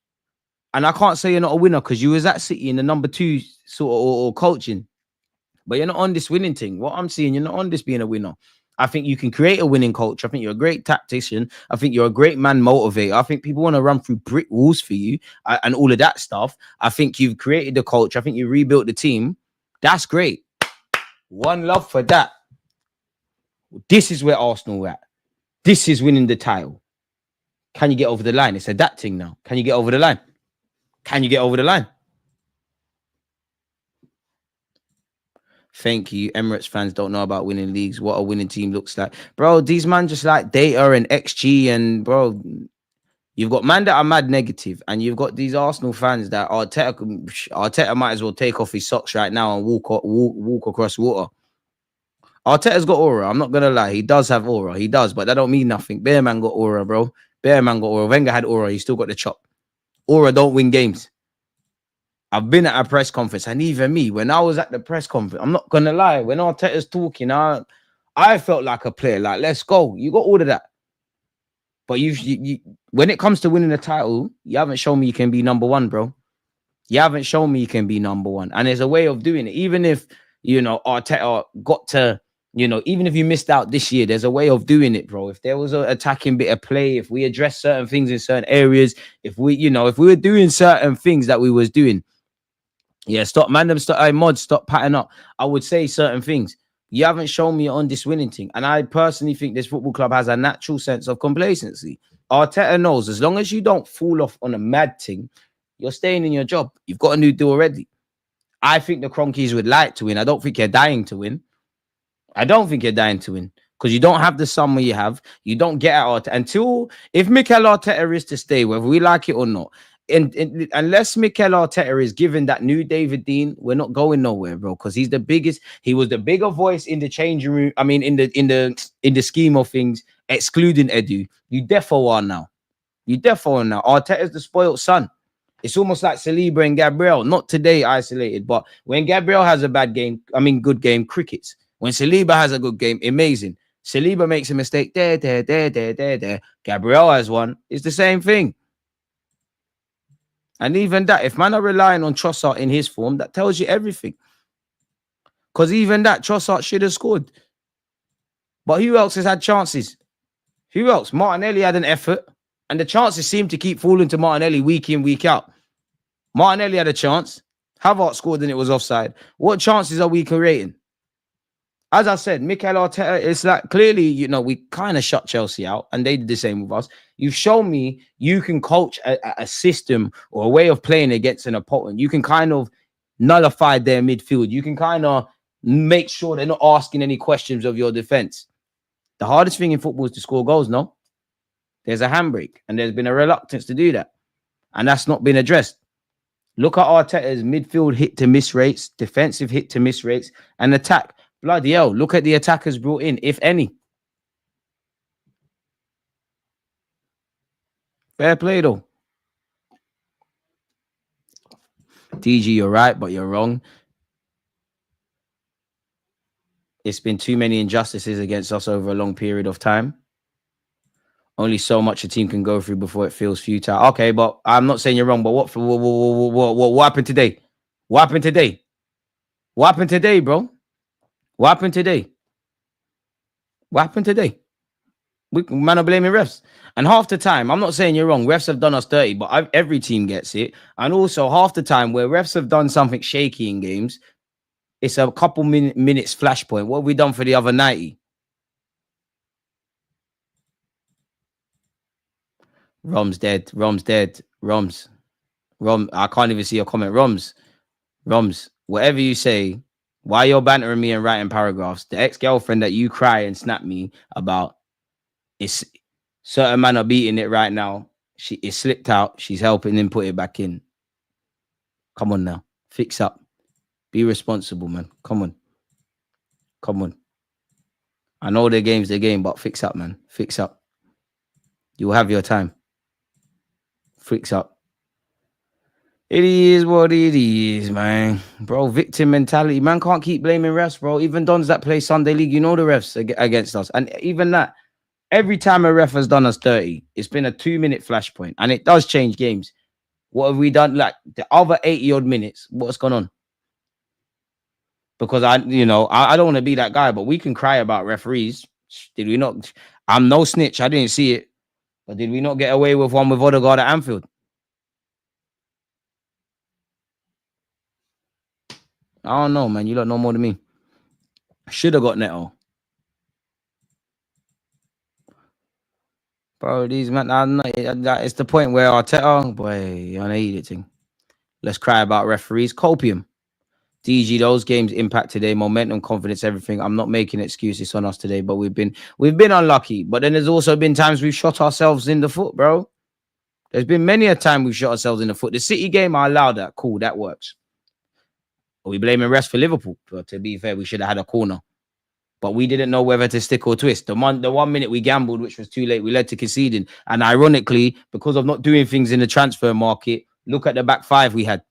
And I can't say you're not a winner because you was at City in the number 2 sort of or coaching. But you're not on this winning thing. What I'm seeing, you're not on this being a winner. I think you can create a winning culture. I think you're a great tactician. I think you're a great man motivator. I think people want to run through brick walls for you and all of that stuff. I think you've created the culture. I think you rebuilt the team. That's great. One love for that. This is where Arsenal are at. This is winning the title. Can you get over the line? It's adapting now. Can you get over the line? Can you get over the line? Thank you. Emirates fans don't know about winning leagues. What a winning team looks like. Bro, these man just like data and XG and, bro, you've got man that are mad negative and you've got these Arsenal fans that Arteta might as well take off his socks right now and walk across water. Arteta's got aura. I'm not going to lie. He does have aura. He does, but that don't mean nothing. Bear man got aura, bro. Bear man got aura. Wenger had aura. He still got the chop. Aura don't win games. I've been at a press conference, and even me, when I was at the press conference, I'm not gonna lie, when Arteta's talking, I felt like a player, like, let's go. You got all of that. But you when it comes to winning a title, you haven't shown me you can be number 1, bro. You haven't shown me you can be number 1. And there's a way of doing it. Even if, you know, Arteta got to, you know, even if you missed out this year, there's a way of doing it, bro. If there was an attacking bit of play, if we address certain things in certain areas, if we were doing certain things that we was doing, yeah, stop patting up. I would say certain things. You haven't shown me on this winning thing. And I personally think this football club has a natural sense of complacency. Arteta knows as long as you don't fall off on a mad thing, you're staying in your job. You've got a new deal already. I think the Cronkies would like to win. I don't think you're dying to win. I don't think you're dying to win because you don't have the summer you have. You don't get out until if Mikel Arteta is to stay, whether we like it or not. Unless Mikel Arteta is given that new David Dean, we're not going nowhere, bro. Because he's the biggest. He was the bigger voice in the changing room. I mean, in the scheme of things, excluding Edu. You defo are now. You defo are now. Arteta's the spoiled son. It's almost like Saliba and Gabriel. Not today isolated, but when Gabriel has a bad game, good game, crickets. When Saliba has a good game, amazing. Saliba makes a mistake there. Gabriel has one. It's the same thing. And even that, if man are relying on Trossard in his form, that tells you everything. Because even that, Trossard should have scored. But who else has had chances? Who else? Martinelli had an effort. And the chances seem to keep falling to Martinelli week in, week out. Martinelli had a chance. Havertz scored and it was offside. What chances are we creating? As I said, Mikel Arteta, it's like clearly, you know, we kind of shut Chelsea out and they did the same with us. You've shown me you can coach a system or a way of playing against an opponent. You can kind of nullify their midfield. You can kind of make sure they're not asking any questions of your defense. The hardest thing in football is to score goals, no? There's a handbrake and there's been a reluctance to do that. And that's not been addressed. Look at Arteta's midfield hit to miss rates, defensive hit to miss rates, and attack. Bloody hell, look at the attackers brought in, if any. Fair play, though. DG, you're right, but you're wrong. It's been too many injustices against us over a long period of time. Only so much a team can go through before it feels futile. Okay, but I'm not saying you're wrong. But what happened today? What happened today? What happened today, bro? What happened today? What happened today? Man are blaming refs. And half the time, I'm not saying you're wrong. Refs have done us dirty, but every team gets it. And also half the time where refs have done something shaky in games, it's a couple minutes flashpoint. What have we done for the other 90? Rom's dead. Rom's dead. Rom, I can't even see your comment. Roms, whatever you say, why you're bantering me and writing paragraphs, the ex-girlfriend that you cry and snap me about, it's certain man are beating it right now. It slipped out. She's helping him put it back in. Come on now. Fix up. Be responsible, man. Come on. I know the game's the game, but fix up, man. Fix up. You'll have your time. Fix up. It is what it is, man. Bro, victim mentality. Man can't keep blaming refs, bro. Even Dons that play Sunday League, you know the refs against us. And even that, every time a ref has done us dirty, it's been a 2-minute flashpoint. And it does change games. What have we done? Like the other 80-odd minutes, what's gone on? Because I don't want to be that guy, but we can cry about referees. Did we not? I'm no snitch. I didn't see it. But did we not get away with one with Odegaard at Anfield? I don't know, man. You don't know more than me. Should have got Neto. Bro, these man, it's the point where Arteta, boy, I need it thing. Let's cry about referees. Copium. DG, those games impact today, momentum, confidence, everything. I'm not making excuses on us today, but we've been unlucky. But then there's also been times we've shot ourselves in the foot, bro. There's been many a time we've shot ourselves in the foot. The City game, I allow that. Cool, that works. Are we blaming refs for Liverpool? But to be fair, we should have had a corner. But we didn't know whether to stick or twist. The 1 minute we gambled, which was too late, we led to conceding. And ironically, because of not doing things in the transfer market, look at the back five we had.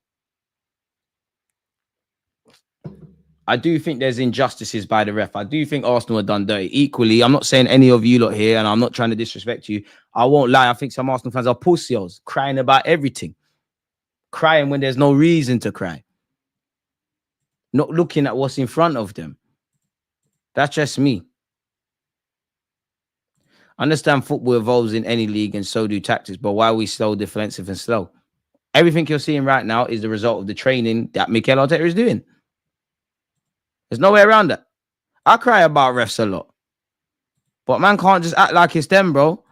I do think there's injustices by the ref. I do think Arsenal are done dirty. Equally, I'm not saying any of you lot here, and I'm not trying to disrespect you. I won't lie. I think some Arsenal fans are pussies, crying about everything. Crying when there's no reason to cry. Not looking at what's in front of them. That's just me. Understand football evolves in any league, and so do tactics, but why are we so defensive and slow? Everything you're seeing right now is the result of the training that Mikel Arteta is doing. There's no way around that. I cry about refs a lot. But man can't just act like it's them, bro.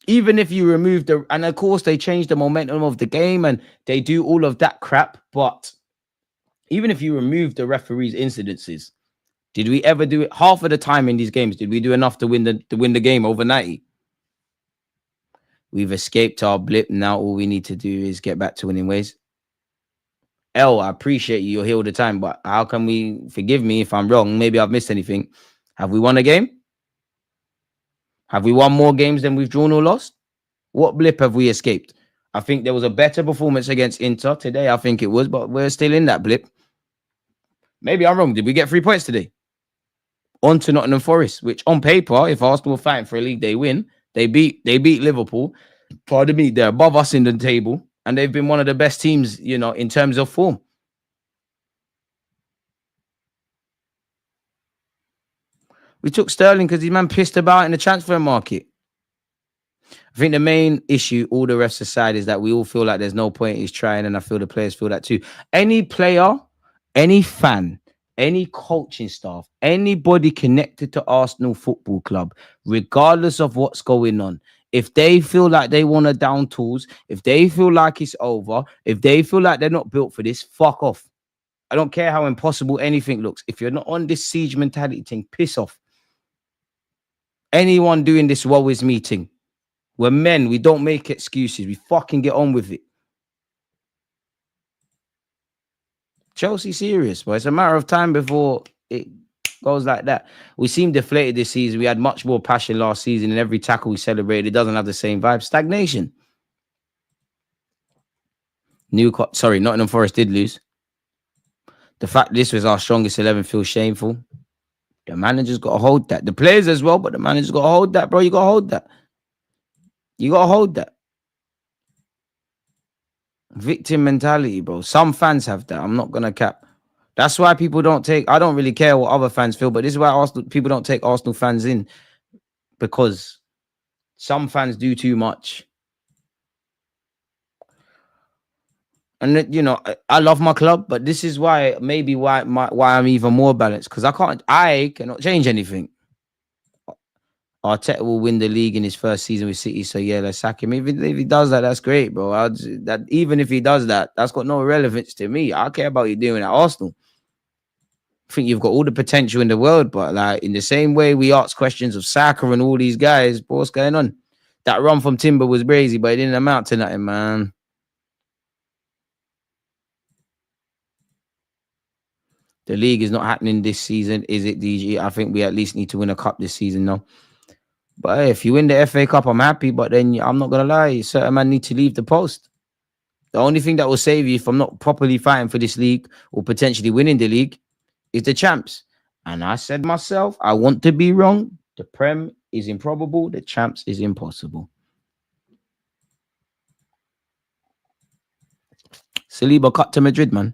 Even if you remove and of course they change the momentum of the game and they do all of that crap. But even if you remove the referees' incidences, did we ever do it half of the time in these games? Did we do enough to win the game over 90? We've escaped our blip. Now all we need to do is get back to winning ways. I appreciate you. You're here all the time, but how can we, forgive me if I'm wrong, maybe I've missed anything. Have we won a game? Have we won more games than we've drawn or lost? What blip have we escaped? I think there was a better performance against Inter today. I think it was, but we're still in that blip. Maybe I'm wrong. Did we get 3 points today? On to Nottingham Forest, which on paper, if Arsenal were fighting for a league, they win. They beat Liverpool. Pardon me, they're above us in the table. And they've been one of the best teams, in terms of form. We took Sterling because his man pissed about in the transfer market. I think the main issue, all the refs aside, is that we all feel like there's no point in trying, and I feel the players feel that too. Any player, any fan, any coaching staff, anybody connected to Arsenal Football Club, regardless of what's going on, if they feel like they want to down tools, if they feel like it's over, if they feel like they're not built for this, fuck off. I don't care how impossible anything looks. If you're not on this siege mentality thing, piss off. Anyone doing this woe is me thing. We're men. We don't make excuses. We fucking get on with it. Chelsea serious, but it's a matter of time before it goes like that. We seem deflated this season. We had much more passion last season, and every tackle we celebrated, it doesn't have the same vibe. Stagnation. Nottingham Forest did lose. The fact this was our strongest 11 feels shameful. The manager's got to hold that. The players as well, but the manager's got to hold that, bro. You got to hold that. You got to hold that. Victim mentality, bro. Some fans have that. I'm not going to cap. That's why people don't take... I don't really care what other fans feel, but this is why people don't take Arsenal fans in, because some fans do too much. And, you know, I love my club, but this is why I'm even more balanced, because I cannot change anything. Arteta will win the league in his first season with City, so yeah, let's sack him. Even if he does that, that's great, bro. Even if he does that, that's got no relevance to me. I care about you doing at Arsenal. I think you've got all the potential in the world, but like in the same way we ask questions of Saka and all these guys, bro, what's going on? That run from Timber was crazy, but it didn't amount to nothing, man. The league is not happening this season, is it, DG? I think we at least need to win a cup this season, no. But hey, if you win the FA Cup, I'm happy. But then I'm not going to lie, certain man need to leave the post. The only thing that will save you from not properly fighting for this league or potentially winning the league is the champs. And I said myself, I want to be wrong. The Prem is improbable. The champs is impossible. Saliba cut to Madrid, man.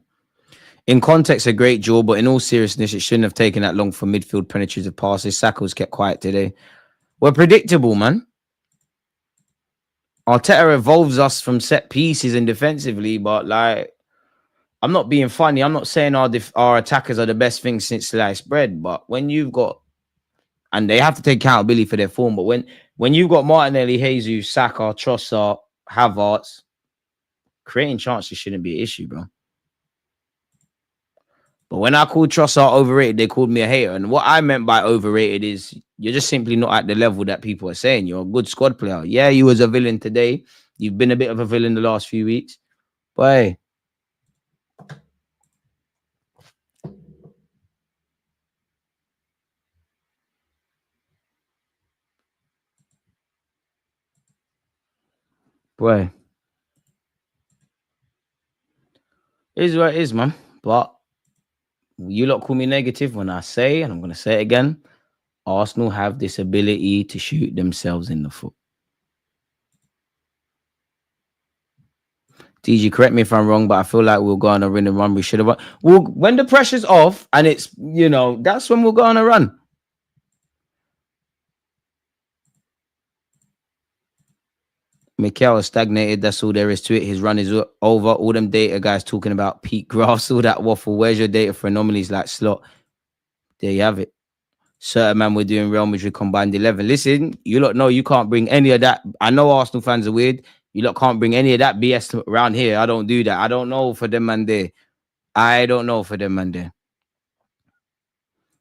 In context, a great draw, but in all seriousness, it shouldn't have taken that long for midfield penetrative passes. Saka was kept quiet today. We're predictable, man. Arteta evolves us from set pieces and defensively, but like, I'm not being funny. I'm not saying our attackers are the best thing since sliced bread, but when you've got, and they have to take accountability for their form, but when you've got Martinelli, Jesus, Saka, Trossard, Havertz, creating chances shouldn't be an issue, bro. But when I called Trossard overrated, they called me a hater. And what I meant by overrated is you're just simply not at the level that people are saying. You're a good squad player. Yeah, you was a villain today. You've been a bit of a villain the last few weeks. But hey. Boy. It is what it is, man. But you lot call me negative when I say, and I'm going to say it again, Arsenal have this ability to shoot themselves in the foot. TG, correct me if I'm wrong, but I feel like we'll go on a run and run. We should have won. When the pressure's off and it's, you know, that's when we'll go on a run. Mikel is stagnated. That's all there is to it. His run is over. All them data guys talking about peak graphs, all that waffle. Where's your data for anomalies like slot? There you have it. Certain man, we're doing Real Madrid combined 11. Listen, you lot know you can't bring any of that. I know Arsenal fans are weird. You lot can't bring any of that BS around here. I don't do that. I don't know for them man there. I don't know for them man there.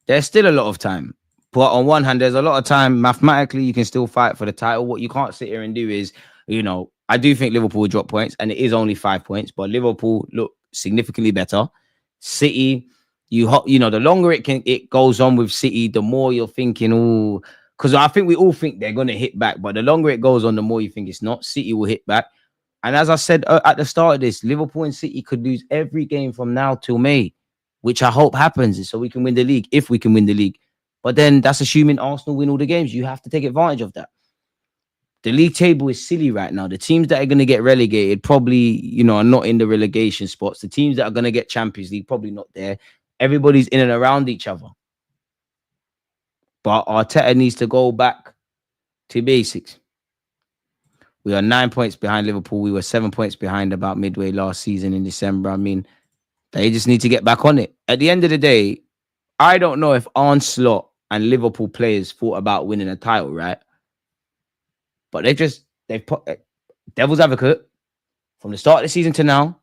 There's still a lot of time. But on one hand, there's a lot of time. Mathematically, you can still fight for the title. What you can't sit here and do is, you know, I do think Liverpool will drop points, and it is only 5 points, but Liverpool look significantly better. City, you know, the longer it goes on with City, the more you're thinking, oh, because I think we all think they're going to hit back, but the longer it goes on, the more you think it's not. City will hit back. And as I said at the start of this, Liverpool and City could lose every game from now till May, which I hope happens so we can win the league, if we can win the league. But then that's assuming Arsenal win all the games. You have to take advantage of that. The league table is silly right now. The teams that are going to get relegated probably, you know, are not in the relegation spots. The teams that are going to get Champions League probably not there. Everybody's in and around each other. But Arteta needs to go back to basics. We are 9 points behind Liverpool. We were 7 points behind about midway last season in December. I mean, they just need to get back on it. At the end of the day, I don't know if Arne Slot and Liverpool players thought about winning a title, right? But they've put devil's advocate from the start of the season to now.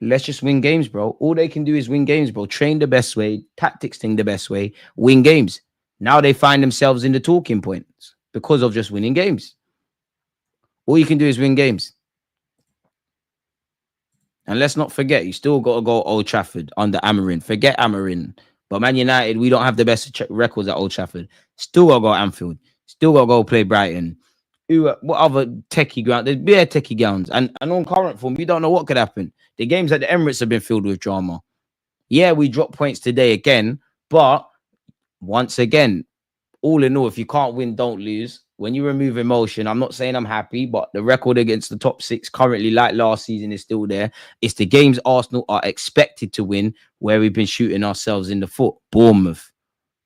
Let's just win games, bro. All they can do is win games, bro. Train the best way, tactics thing the best way, win games. Now they find themselves in the talking points because of just winning games. All you can do is win games. And let's not forget, you still got to go Old Trafford under Amorim. Forget Amorim. But Man United, we don't have the best records at Old Trafford. Still got to go Anfield. Still got to go play Brighton. What other techie ground? There's bare techie grounds. And on current form, we don't know what could happen. The games at the Emirates have been filled with drama. Yeah, we dropped points today again, but once again, all in all, if you can't win, don't lose. When you remove emotion, I'm not saying I'm happy, but the record against the top six currently, like last season, is still there. It's the games Arsenal are expected to win where we've been shooting ourselves in the foot. Bournemouth,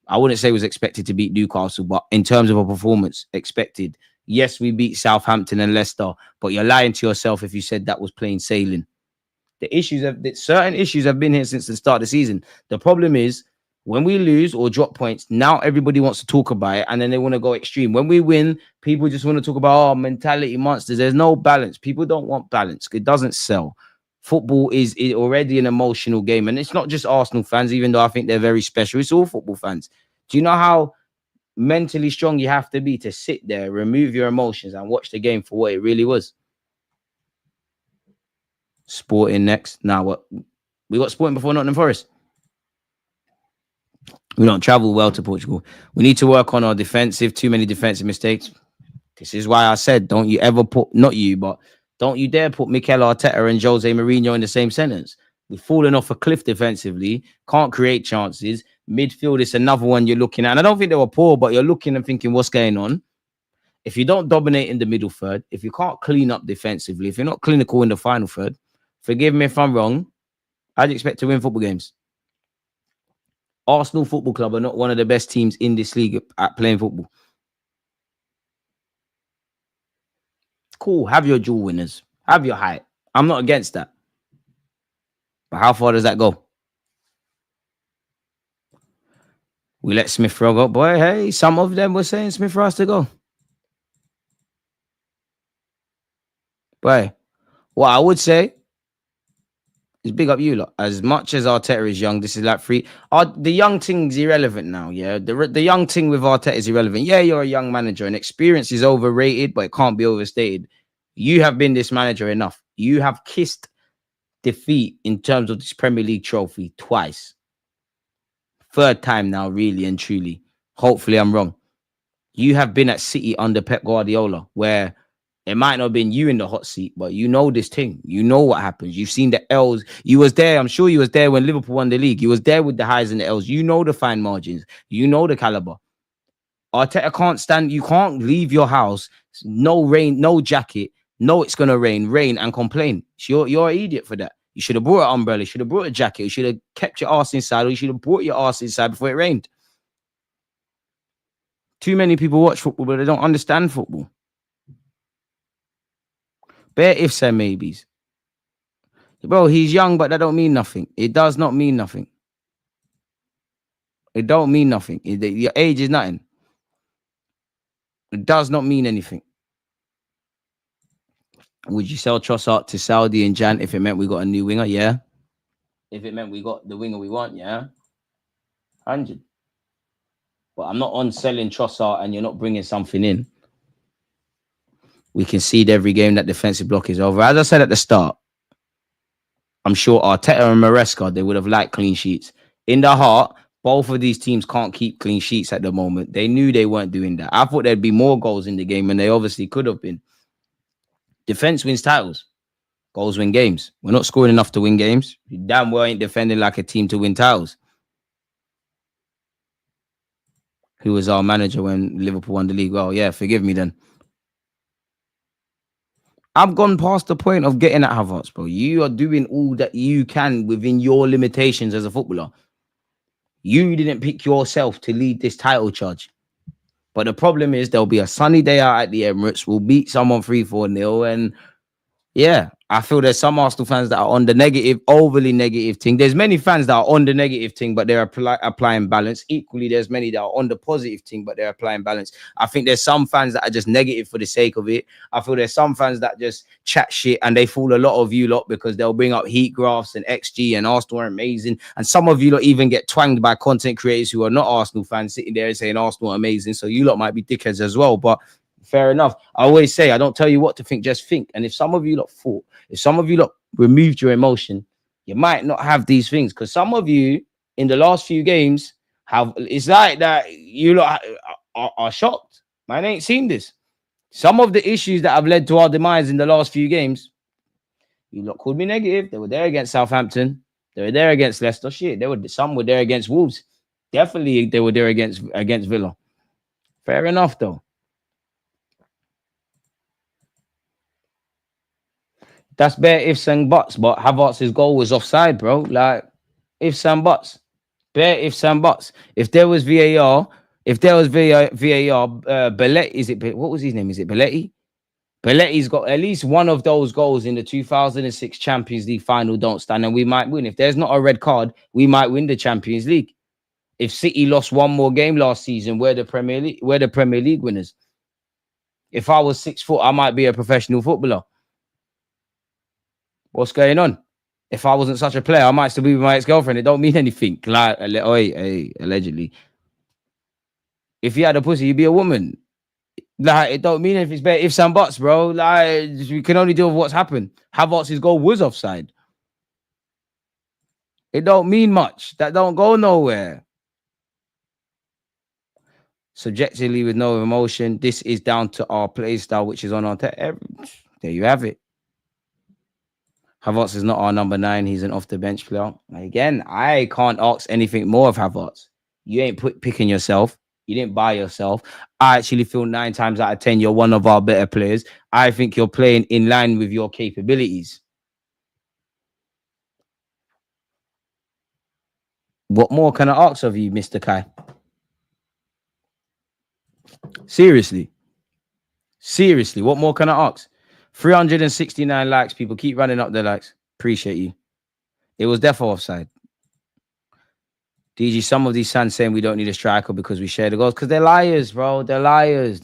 I wouldn't say was expected to beat Newcastle, but in terms of a performance, expected. Yes, we beat Southampton and Leicester, but you're lying to yourself if you said that was plain sailing. Certain issues have been here since the start of the season. The problem is when we lose or drop points, now everybody wants to talk about it and then they want to go extreme. When we win, people just want to talk about mentality monsters. There's no balance. People don't want balance. It doesn't sell. Football is already an emotional game, and it's not just Arsenal fans, even though I think they're very special. It's all football fans. Do you know how mentally strong you have to be to sit there, remove your emotions, and watch the game for what it really was? Sporting next. Now what? We got Sporting before Nottingham Forest. We don't travel well to Portugal. We need to work on our defensive. Too many defensive mistakes. This is why I said, don't you ever put, not you, but don't you dare put Mikel Arteta and Jose Mourinho in the same sentence. We've fallen off a cliff defensively. Can't create chances. Midfield is another one you're looking at. And I don't think they were poor, but you're looking and thinking, what's going on? If you don't dominate in the middle third, if you can't clean up defensively, if you're not clinical in the final third, forgive me if I'm wrong, I'd expect to win football games. Arsenal Football Club are not one of the best teams in this league at playing football. Cool, have your dual winners, have your height. I'm not against that. But how far does that go? We let Smith Rowe go. Boy, hey, some of them were saying Smith Rowe has to go. Boy, what I would say is big up you lot. As much as Arteta is young, this is like free. The young thing's irrelevant now, yeah? The young thing with Arteta is irrelevant. Yeah, you're a young manager and experience is overrated, but it can't be overstated. You have been this manager enough. You have kissed defeat in terms of this Premier League trophy twice. Third time now, really and truly. Hopefully I'm wrong. You have been at City under Pep Guardiola, where it might not have been you in the hot seat, but you know this thing. You know what happens. You've seen the L's. You was there. I'm sure you was there when Liverpool won the league. You was there with the highs and the L's. You know the fine margins. You know the caliber. Arteta can't stand. You can't leave your house. No rain, no jacket. No, it's going to rain and complain. You're an idiot for that. You should have brought an umbrella. You should have brought a jacket. You should have kept your ass inside, or you should have brought your ass inside before it rained. Too many people watch football, but they don't understand football. Bare ifs and maybes. Bro, he's young, but that don't mean nothing. It does not mean nothing. It don't mean nothing. Your age is nothing. It does not mean anything. Would you sell Trossard to Saudi and Jan if it meant we got a new winger? Yeah. If it meant we got the winger we want, yeah. 100. But I'm not on selling Trossard and you're not bringing something in. We concede every game that defensive block is over. As I said at the start, I'm sure Arteta and Maresca, they would have liked clean sheets. In the heart, both of these teams can't keep clean sheets at the moment. They knew they weren't doing that. I thought there'd be more goals in the game, and they obviously could have been. Defense wins titles. Goals win games. We're not scoring enough to win games. You damn well ain't defending like a team to win titles. Who was our manager when Liverpool won the league? Well, yeah, forgive me then. I've gone past the point of getting at Havertz, bro. You are doing all that you can within your limitations as a footballer. You didn't pick yourself to lead this title charge. But the problem is there'll be a sunny day out at the Emirates. We'll beat someone 3-4-0. And yeah, I feel there's some Arsenal fans that are on the negative, overly negative thing. There's many fans that are on the negative thing, but they're applying balance. Equally, there's many that are on the positive thing, but they're applying balance. I think there's some fans that are just negative for the sake of it. I feel there's some fans that just chat shit and they fool a lot of you lot because they'll bring up heat graphs and XG and Arsenal are amazing. And some of you lot even get twanged by content creators who are not Arsenal fans sitting there and saying Arsenal are amazing. So you lot might be dickheads as well, but fair enough. I always say, I don't tell you what to think, just think. And if some of you lot thought, if some of you lot removed your emotion, you might not have these things. Because some of you in the last few games have, it's like that you lot are shocked. Man, I ain't seen this. Some of the issues that have led to our demise in the last few games, you lot called me negative. They were there against Southampton. They were there against Leicester. Shit, some were there against Wolves. Definitely they were there against Villa. Fair enough, though. That's bare ifs and buts, but Havertz's goal was offside, bro. Like, ifs and buts. Bare ifs and buts. If there was VAR, Belletti, what was his name? Is it Belletti? Belletti's got at least one of those goals in the 2006 Champions League final don't stand, and we might win. If there's not a red card, we might win the Champions League. If City lost one more game last season, we're the Premier League winners. If I was 6 foot, I might be a professional footballer. What's going on? If I wasn't such a player, I might still be with my ex-girlfriend. It don't mean anything. Like, allegedly. If you had a pussy, you'd be a woman. Like, it don't mean anything. It's better ifs and buts, bro. Like, we can only deal with what's happened. Havertz's goal was offside. It don't mean much. That don't go nowhere. Subjectively, with no emotion, this is down to our play style, which is on our... There you have it. Havertz is not our number 9. He's an off-the-bench player. Again, I can't ask anything more of Havertz. You ain't picking yourself. You didn't buy yourself. I actually feel 9 times out of 10, you're one of our better players. I think you're playing in line with your capabilities. What more can I ask of you, Mr. Kai? Seriously, what more can I ask? 369 likes, people. Keep running up the likes. Appreciate you. It was defo offside. DG, some of these fans saying we don't need a striker because we share the goals. Because they're liars, bro. They're liars.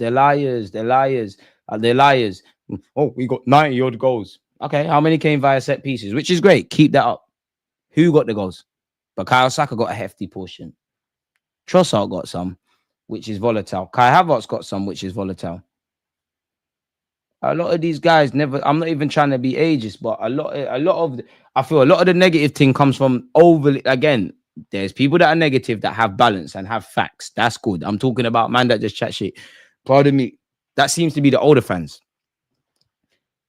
Oh, we got 90-odd goals. Okay, how many came via set pieces? Which is great. Keep that up. Who got the goals? But Kyle Saka got a hefty portion. Trossard got some, which is volatile. Kai Havertz got some, which is volatile. A lot of these guys never... I'm not even trying to be ageist, but I feel a lot of the negative thing comes from overly... Again, there's people that are negative that have balance and have facts. That's good. I'm talking about man that just chat shit. Pardon me. That seems to be the older fans.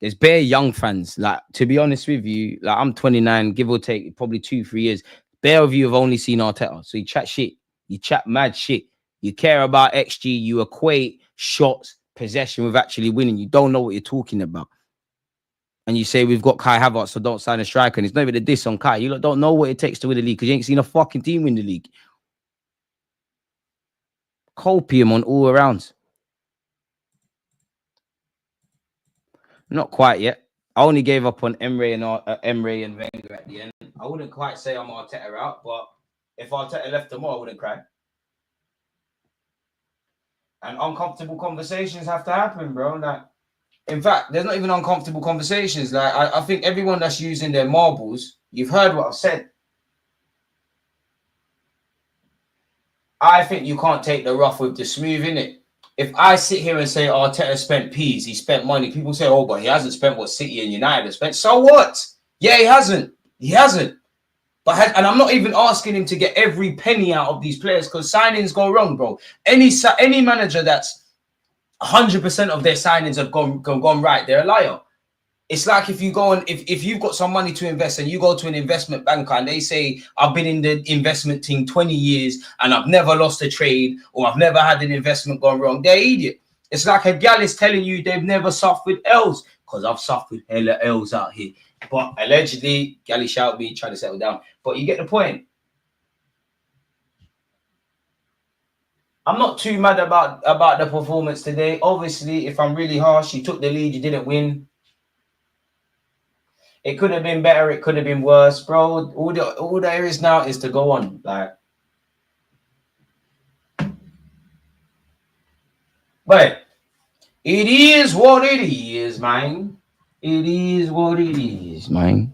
There's bare young fans. Like, to be honest with you, like, I'm 29, give or take probably 2-3 years. Bare of you have only seen Arteta. So you chat shit. You chat mad shit. You care about XG. You equate shots, possession with actually winning. You don't know what you're talking about. And you say, we've got Kai Havertz, so don't sign a striker. And it's not even a diss on Kai. You don't know what it takes to win the league because you ain't seen a fucking team win the league. Copium on all arounds. Not quite yet. I only gave up on Emre and Wenger at the end. I wouldn't quite say I'm Arteta out, but if Arteta left tomorrow, I wouldn't cry. And uncomfortable conversations have to happen, bro. Like, in fact, there's not even uncomfortable conversations. Like, I think everyone that's using their marbles, you've heard what I've said. I think you can't take the rough with the smooth, innit? If I sit here and say Arteta spent peas, he spent money, people say, oh, but he hasn't spent what City and United have spent. So what? Yeah, he hasn't. But and I'm not even asking him to get every penny out of these players because signings go wrong, bro. Any manager that's 100% of their signings have gone right, they're a liar. It's like if you go and if you've got some money to invest and you go to an investment banker and they say, I've been in the investment team 20 years and I've never lost a trade or I've never had an investment gone wrong, they're idiot. It's like a gal is telling you they've never suffered L's because I've suffered hella L's out here. But allegedly, galley shout me, trying to settle down. But you get the point. I'm not too mad about the performance today. Obviously, if I'm really harsh, you took the lead, you didn't win. It could have been better, it could have been worse, bro. All there is now is to go on. Like, but it is what it is, man. It is what it is, man.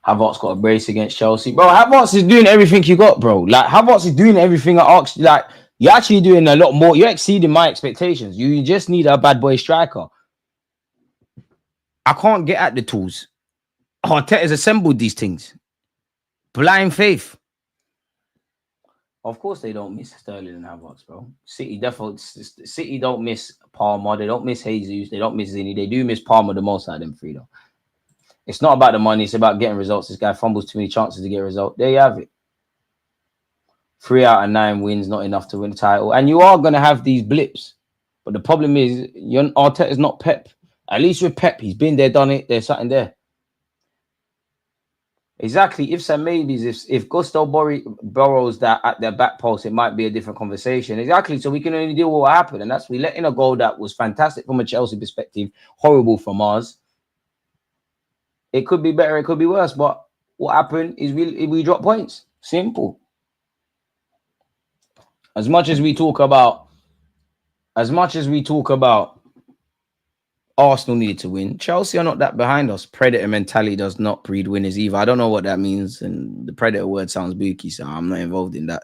Havertz got a brace against Chelsea. Bro, Havertz is doing everything you got, bro. Like, Havertz is doing everything I asked. Like, you're actually doing a lot more. You're exceeding my expectations. You just need a bad boy striker. I can't get at the tools. Arteta's assembled these things. Blind faith. Of course they don't miss Sterling and Havertz, bro. City don't miss Palmer. They don't miss Jesus. They don't miss Zinny. They do miss Palmer the most out of them three, though. It's not about the money. It's about getting results. This guy fumbles too many chances to get a result. There you have it. 3 out of 9 wins, not enough to win the title. And you are going to have these blips. But the problem is, Arteta is not Pep. At least with Pep, he's been there, done it. There's something there. Exactly. Ifs and maybes. If Gusto borrows that at their back post, it might be a different conversation. Exactly. So we can only deal with what happened. And that's we let in a goal that was fantastic from a Chelsea perspective, horrible from ours. It could be better, it could be worse. But what happened is we drop points. Simple. As much as we talk about Arsenal needed to win, Chelsea are not that behind us. Predator mentality does not breed winners either. I don't know what that means, and the predator word sounds booky, so I'm not involved in that.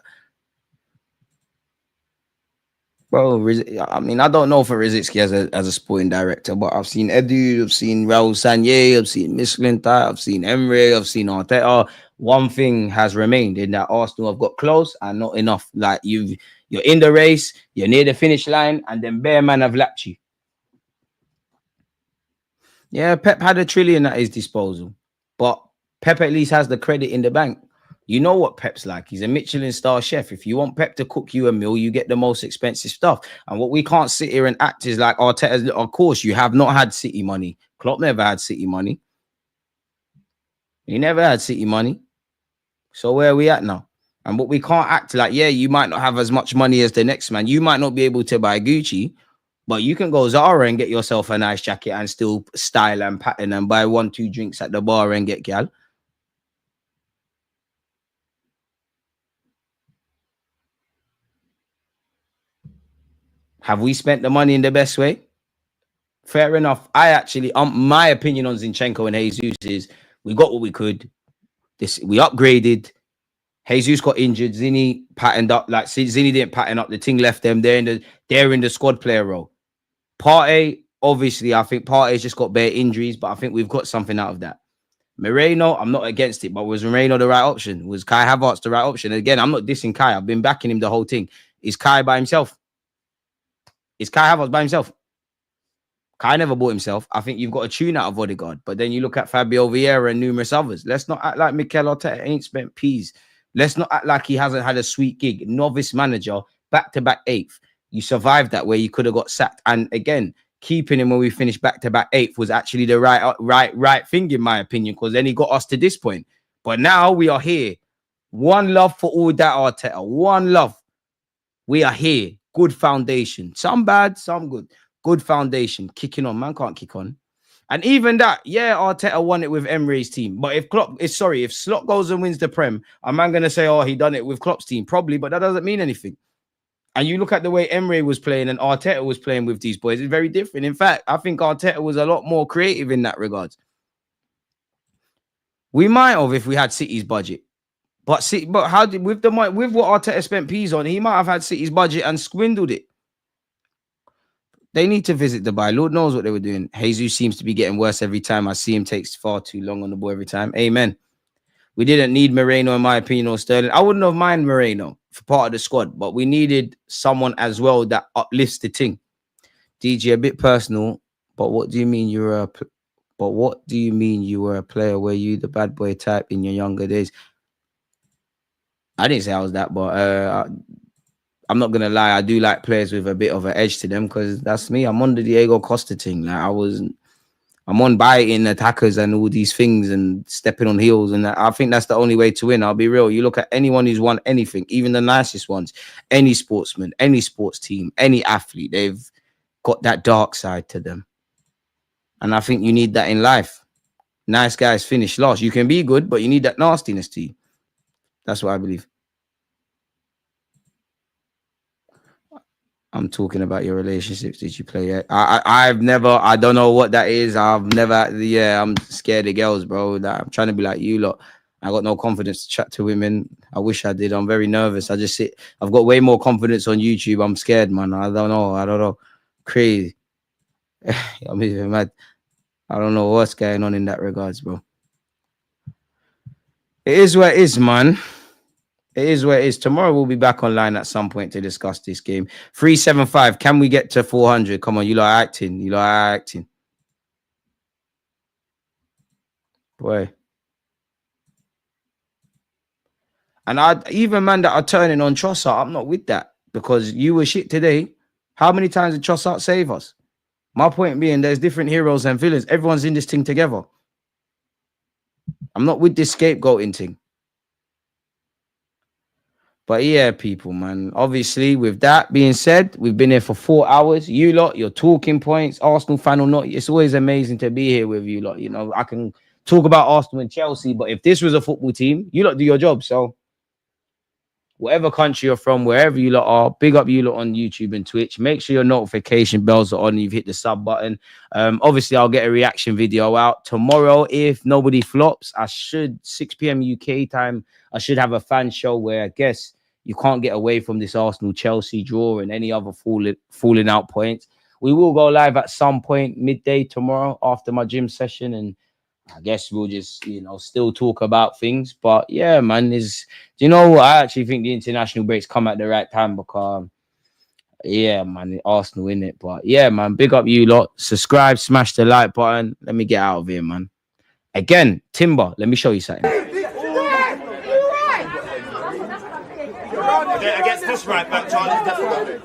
Bro, I mean, I don't know for Rizitsky as a sporting director, but I've seen Edu, I've seen Raul Sanye, I've seen Michelin, I've seen Emre, I've seen Arteta. One thing has remained in that Arsenal have got close and not enough. Like you're in the race, you're near the finish line, and then bare man have lapped you. Yeah, Pep had $1 trillion at his disposal, but Pep at least has the credit in the bank. You know what Pep's like. He's a Michelin star chef. If you want Pep to cook you a meal, you get the most expensive stuff. And what we can't sit here and act is like Arteta. Of course, you have not had City money. Klopp never had City money. He never had City money. So where are we at now? And what we can't act like, yeah, you might not have as much money as the next man. You might not be able to buy Gucci, but you can go Zara and get yourself a nice jacket and still style and pattern and buy 1-2 drinks at the bar and get gal. Have we spent the money in the best way? Fair enough. My opinion on Zinchenko and Jesus is we got what we could. We upgraded. Jesus got injured. Zinni patterned up. Like Zinni didn't pattern up. The thing left them. They're in the squad player role. Partey, obviously, I think Partey's just got bare injuries, but I think we've got something out of that. Moreno, I'm not against it, but was Moreno the right option? Was Kai Havertz the right option? Again, I'm not dissing Kai. I've been backing him the whole thing. Is Kai by himself? Is Kai Havertz by himself? Kai never bought himself. I think you've got a tune out of Odegaard. But then you look at Fabio Vieira and numerous others. Let's not act like Mikel Arteta ain't spent peas. Let's not act like he hasn't had a sweet gig. Novice manager, back-to-back 8th. You survived that where you could have got sacked. And again, keeping him when we finished back-to-back 8th was actually the right thing, in my opinion, because then he got us to this point. But now we are here. One love for all that Arteta. One love. We are here. Good foundation. Some bad, some good. Good foundation. Kicking on. Man can't kick on. And even that, yeah, Arteta won it with Emre's team. But if Slot goes and wins the Prem, a man going to say, oh, he done it with Klopp's team? Probably, but that doesn't mean anything. And you look at the way Emre was playing and Arteta was playing with these boys, it's very different. In fact, I think Arteta was a lot more creative in that regard. We might have if we had City's budget. But how did with what Arteta spent peas on, he might have had City's budget and swindled it. They need to visit Dubai. Lord knows what they were doing. Jesus seems to be getting worse every time. I see him takes far too long on the ball every time. Amen. We didn't need Moreno, in my opinion, or Sterling. I wouldn't have minded Moreno for part of the squad, but we needed someone as well that uplifts the team. DJ, a bit personal, but what do you mean you were a player? Were you the bad boy type in your younger days? I didn't say I was that, but I'm not gonna lie. I do like players with a bit of an edge to them because that's me. I'm on the Diego Costa thing. Like I'm on biting attackers and all these things and stepping on heels, and I think that's the only way to win. I'll be real. You look at anyone who's won anything, even the nicest ones, any sportsman, any sports team, any athlete, they've got that dark side to them, and I think you need that in life. Nice guys finish last. You can be good, but you need that nastiness to you. That's what I believe. I'm talking about your relationships. Did you play it? I've never, I don't know what that is. I've never, yeah, I'm scared of girls, bro. Like, I'm trying to be like you lot. I got no confidence to chat to women. I wish I did. I'm very nervous. I've got way more confidence on YouTube. I'm scared, man. I don't know. Crazy. I'm even mad. I don't know what's going on in that regards, bro. It is what it is, man. It is what it is. Tomorrow we'll be back online at some point to discuss this game. 375. Can we get to 400? Come on, you lot are acting. Boy. And even man that are turning on Trossard, I'm not with that because you were shit today. How many times did Trossard save us? My point being, there's different heroes and villains. Everyone's in this thing together. I'm not with this scapegoating thing. But yeah, people, man. Obviously, with that being said, we've been here for 4 hours. You lot, your talking points, Arsenal fan or not, it's always amazing to be here with you lot. You know, I can talk about Arsenal and Chelsea, but if this was a football team, you lot do your job. So whatever country you're from, wherever you lot are, big up you lot on YouTube and Twitch. Make sure your notification bells are on. You've hit the sub button. Obviously, I'll get a reaction video out tomorrow. If nobody flops, I should, 6 p.m. UK time, I should have a fan show where I guess you can't get away from this Arsenal-Chelsea draw and any other falling out points. We will go live at some point midday tomorrow after my gym session, and I guess we'll just, you know, still talk about things. But yeah, man, you know what? I actually think the international breaks come at the right time because, yeah, man, Arsenal in it. But yeah, man, big up you lot. Subscribe, smash the like button. Let me get out of here, man. Again, Timber, let me show you something. Against this right back, Charlie, definitely.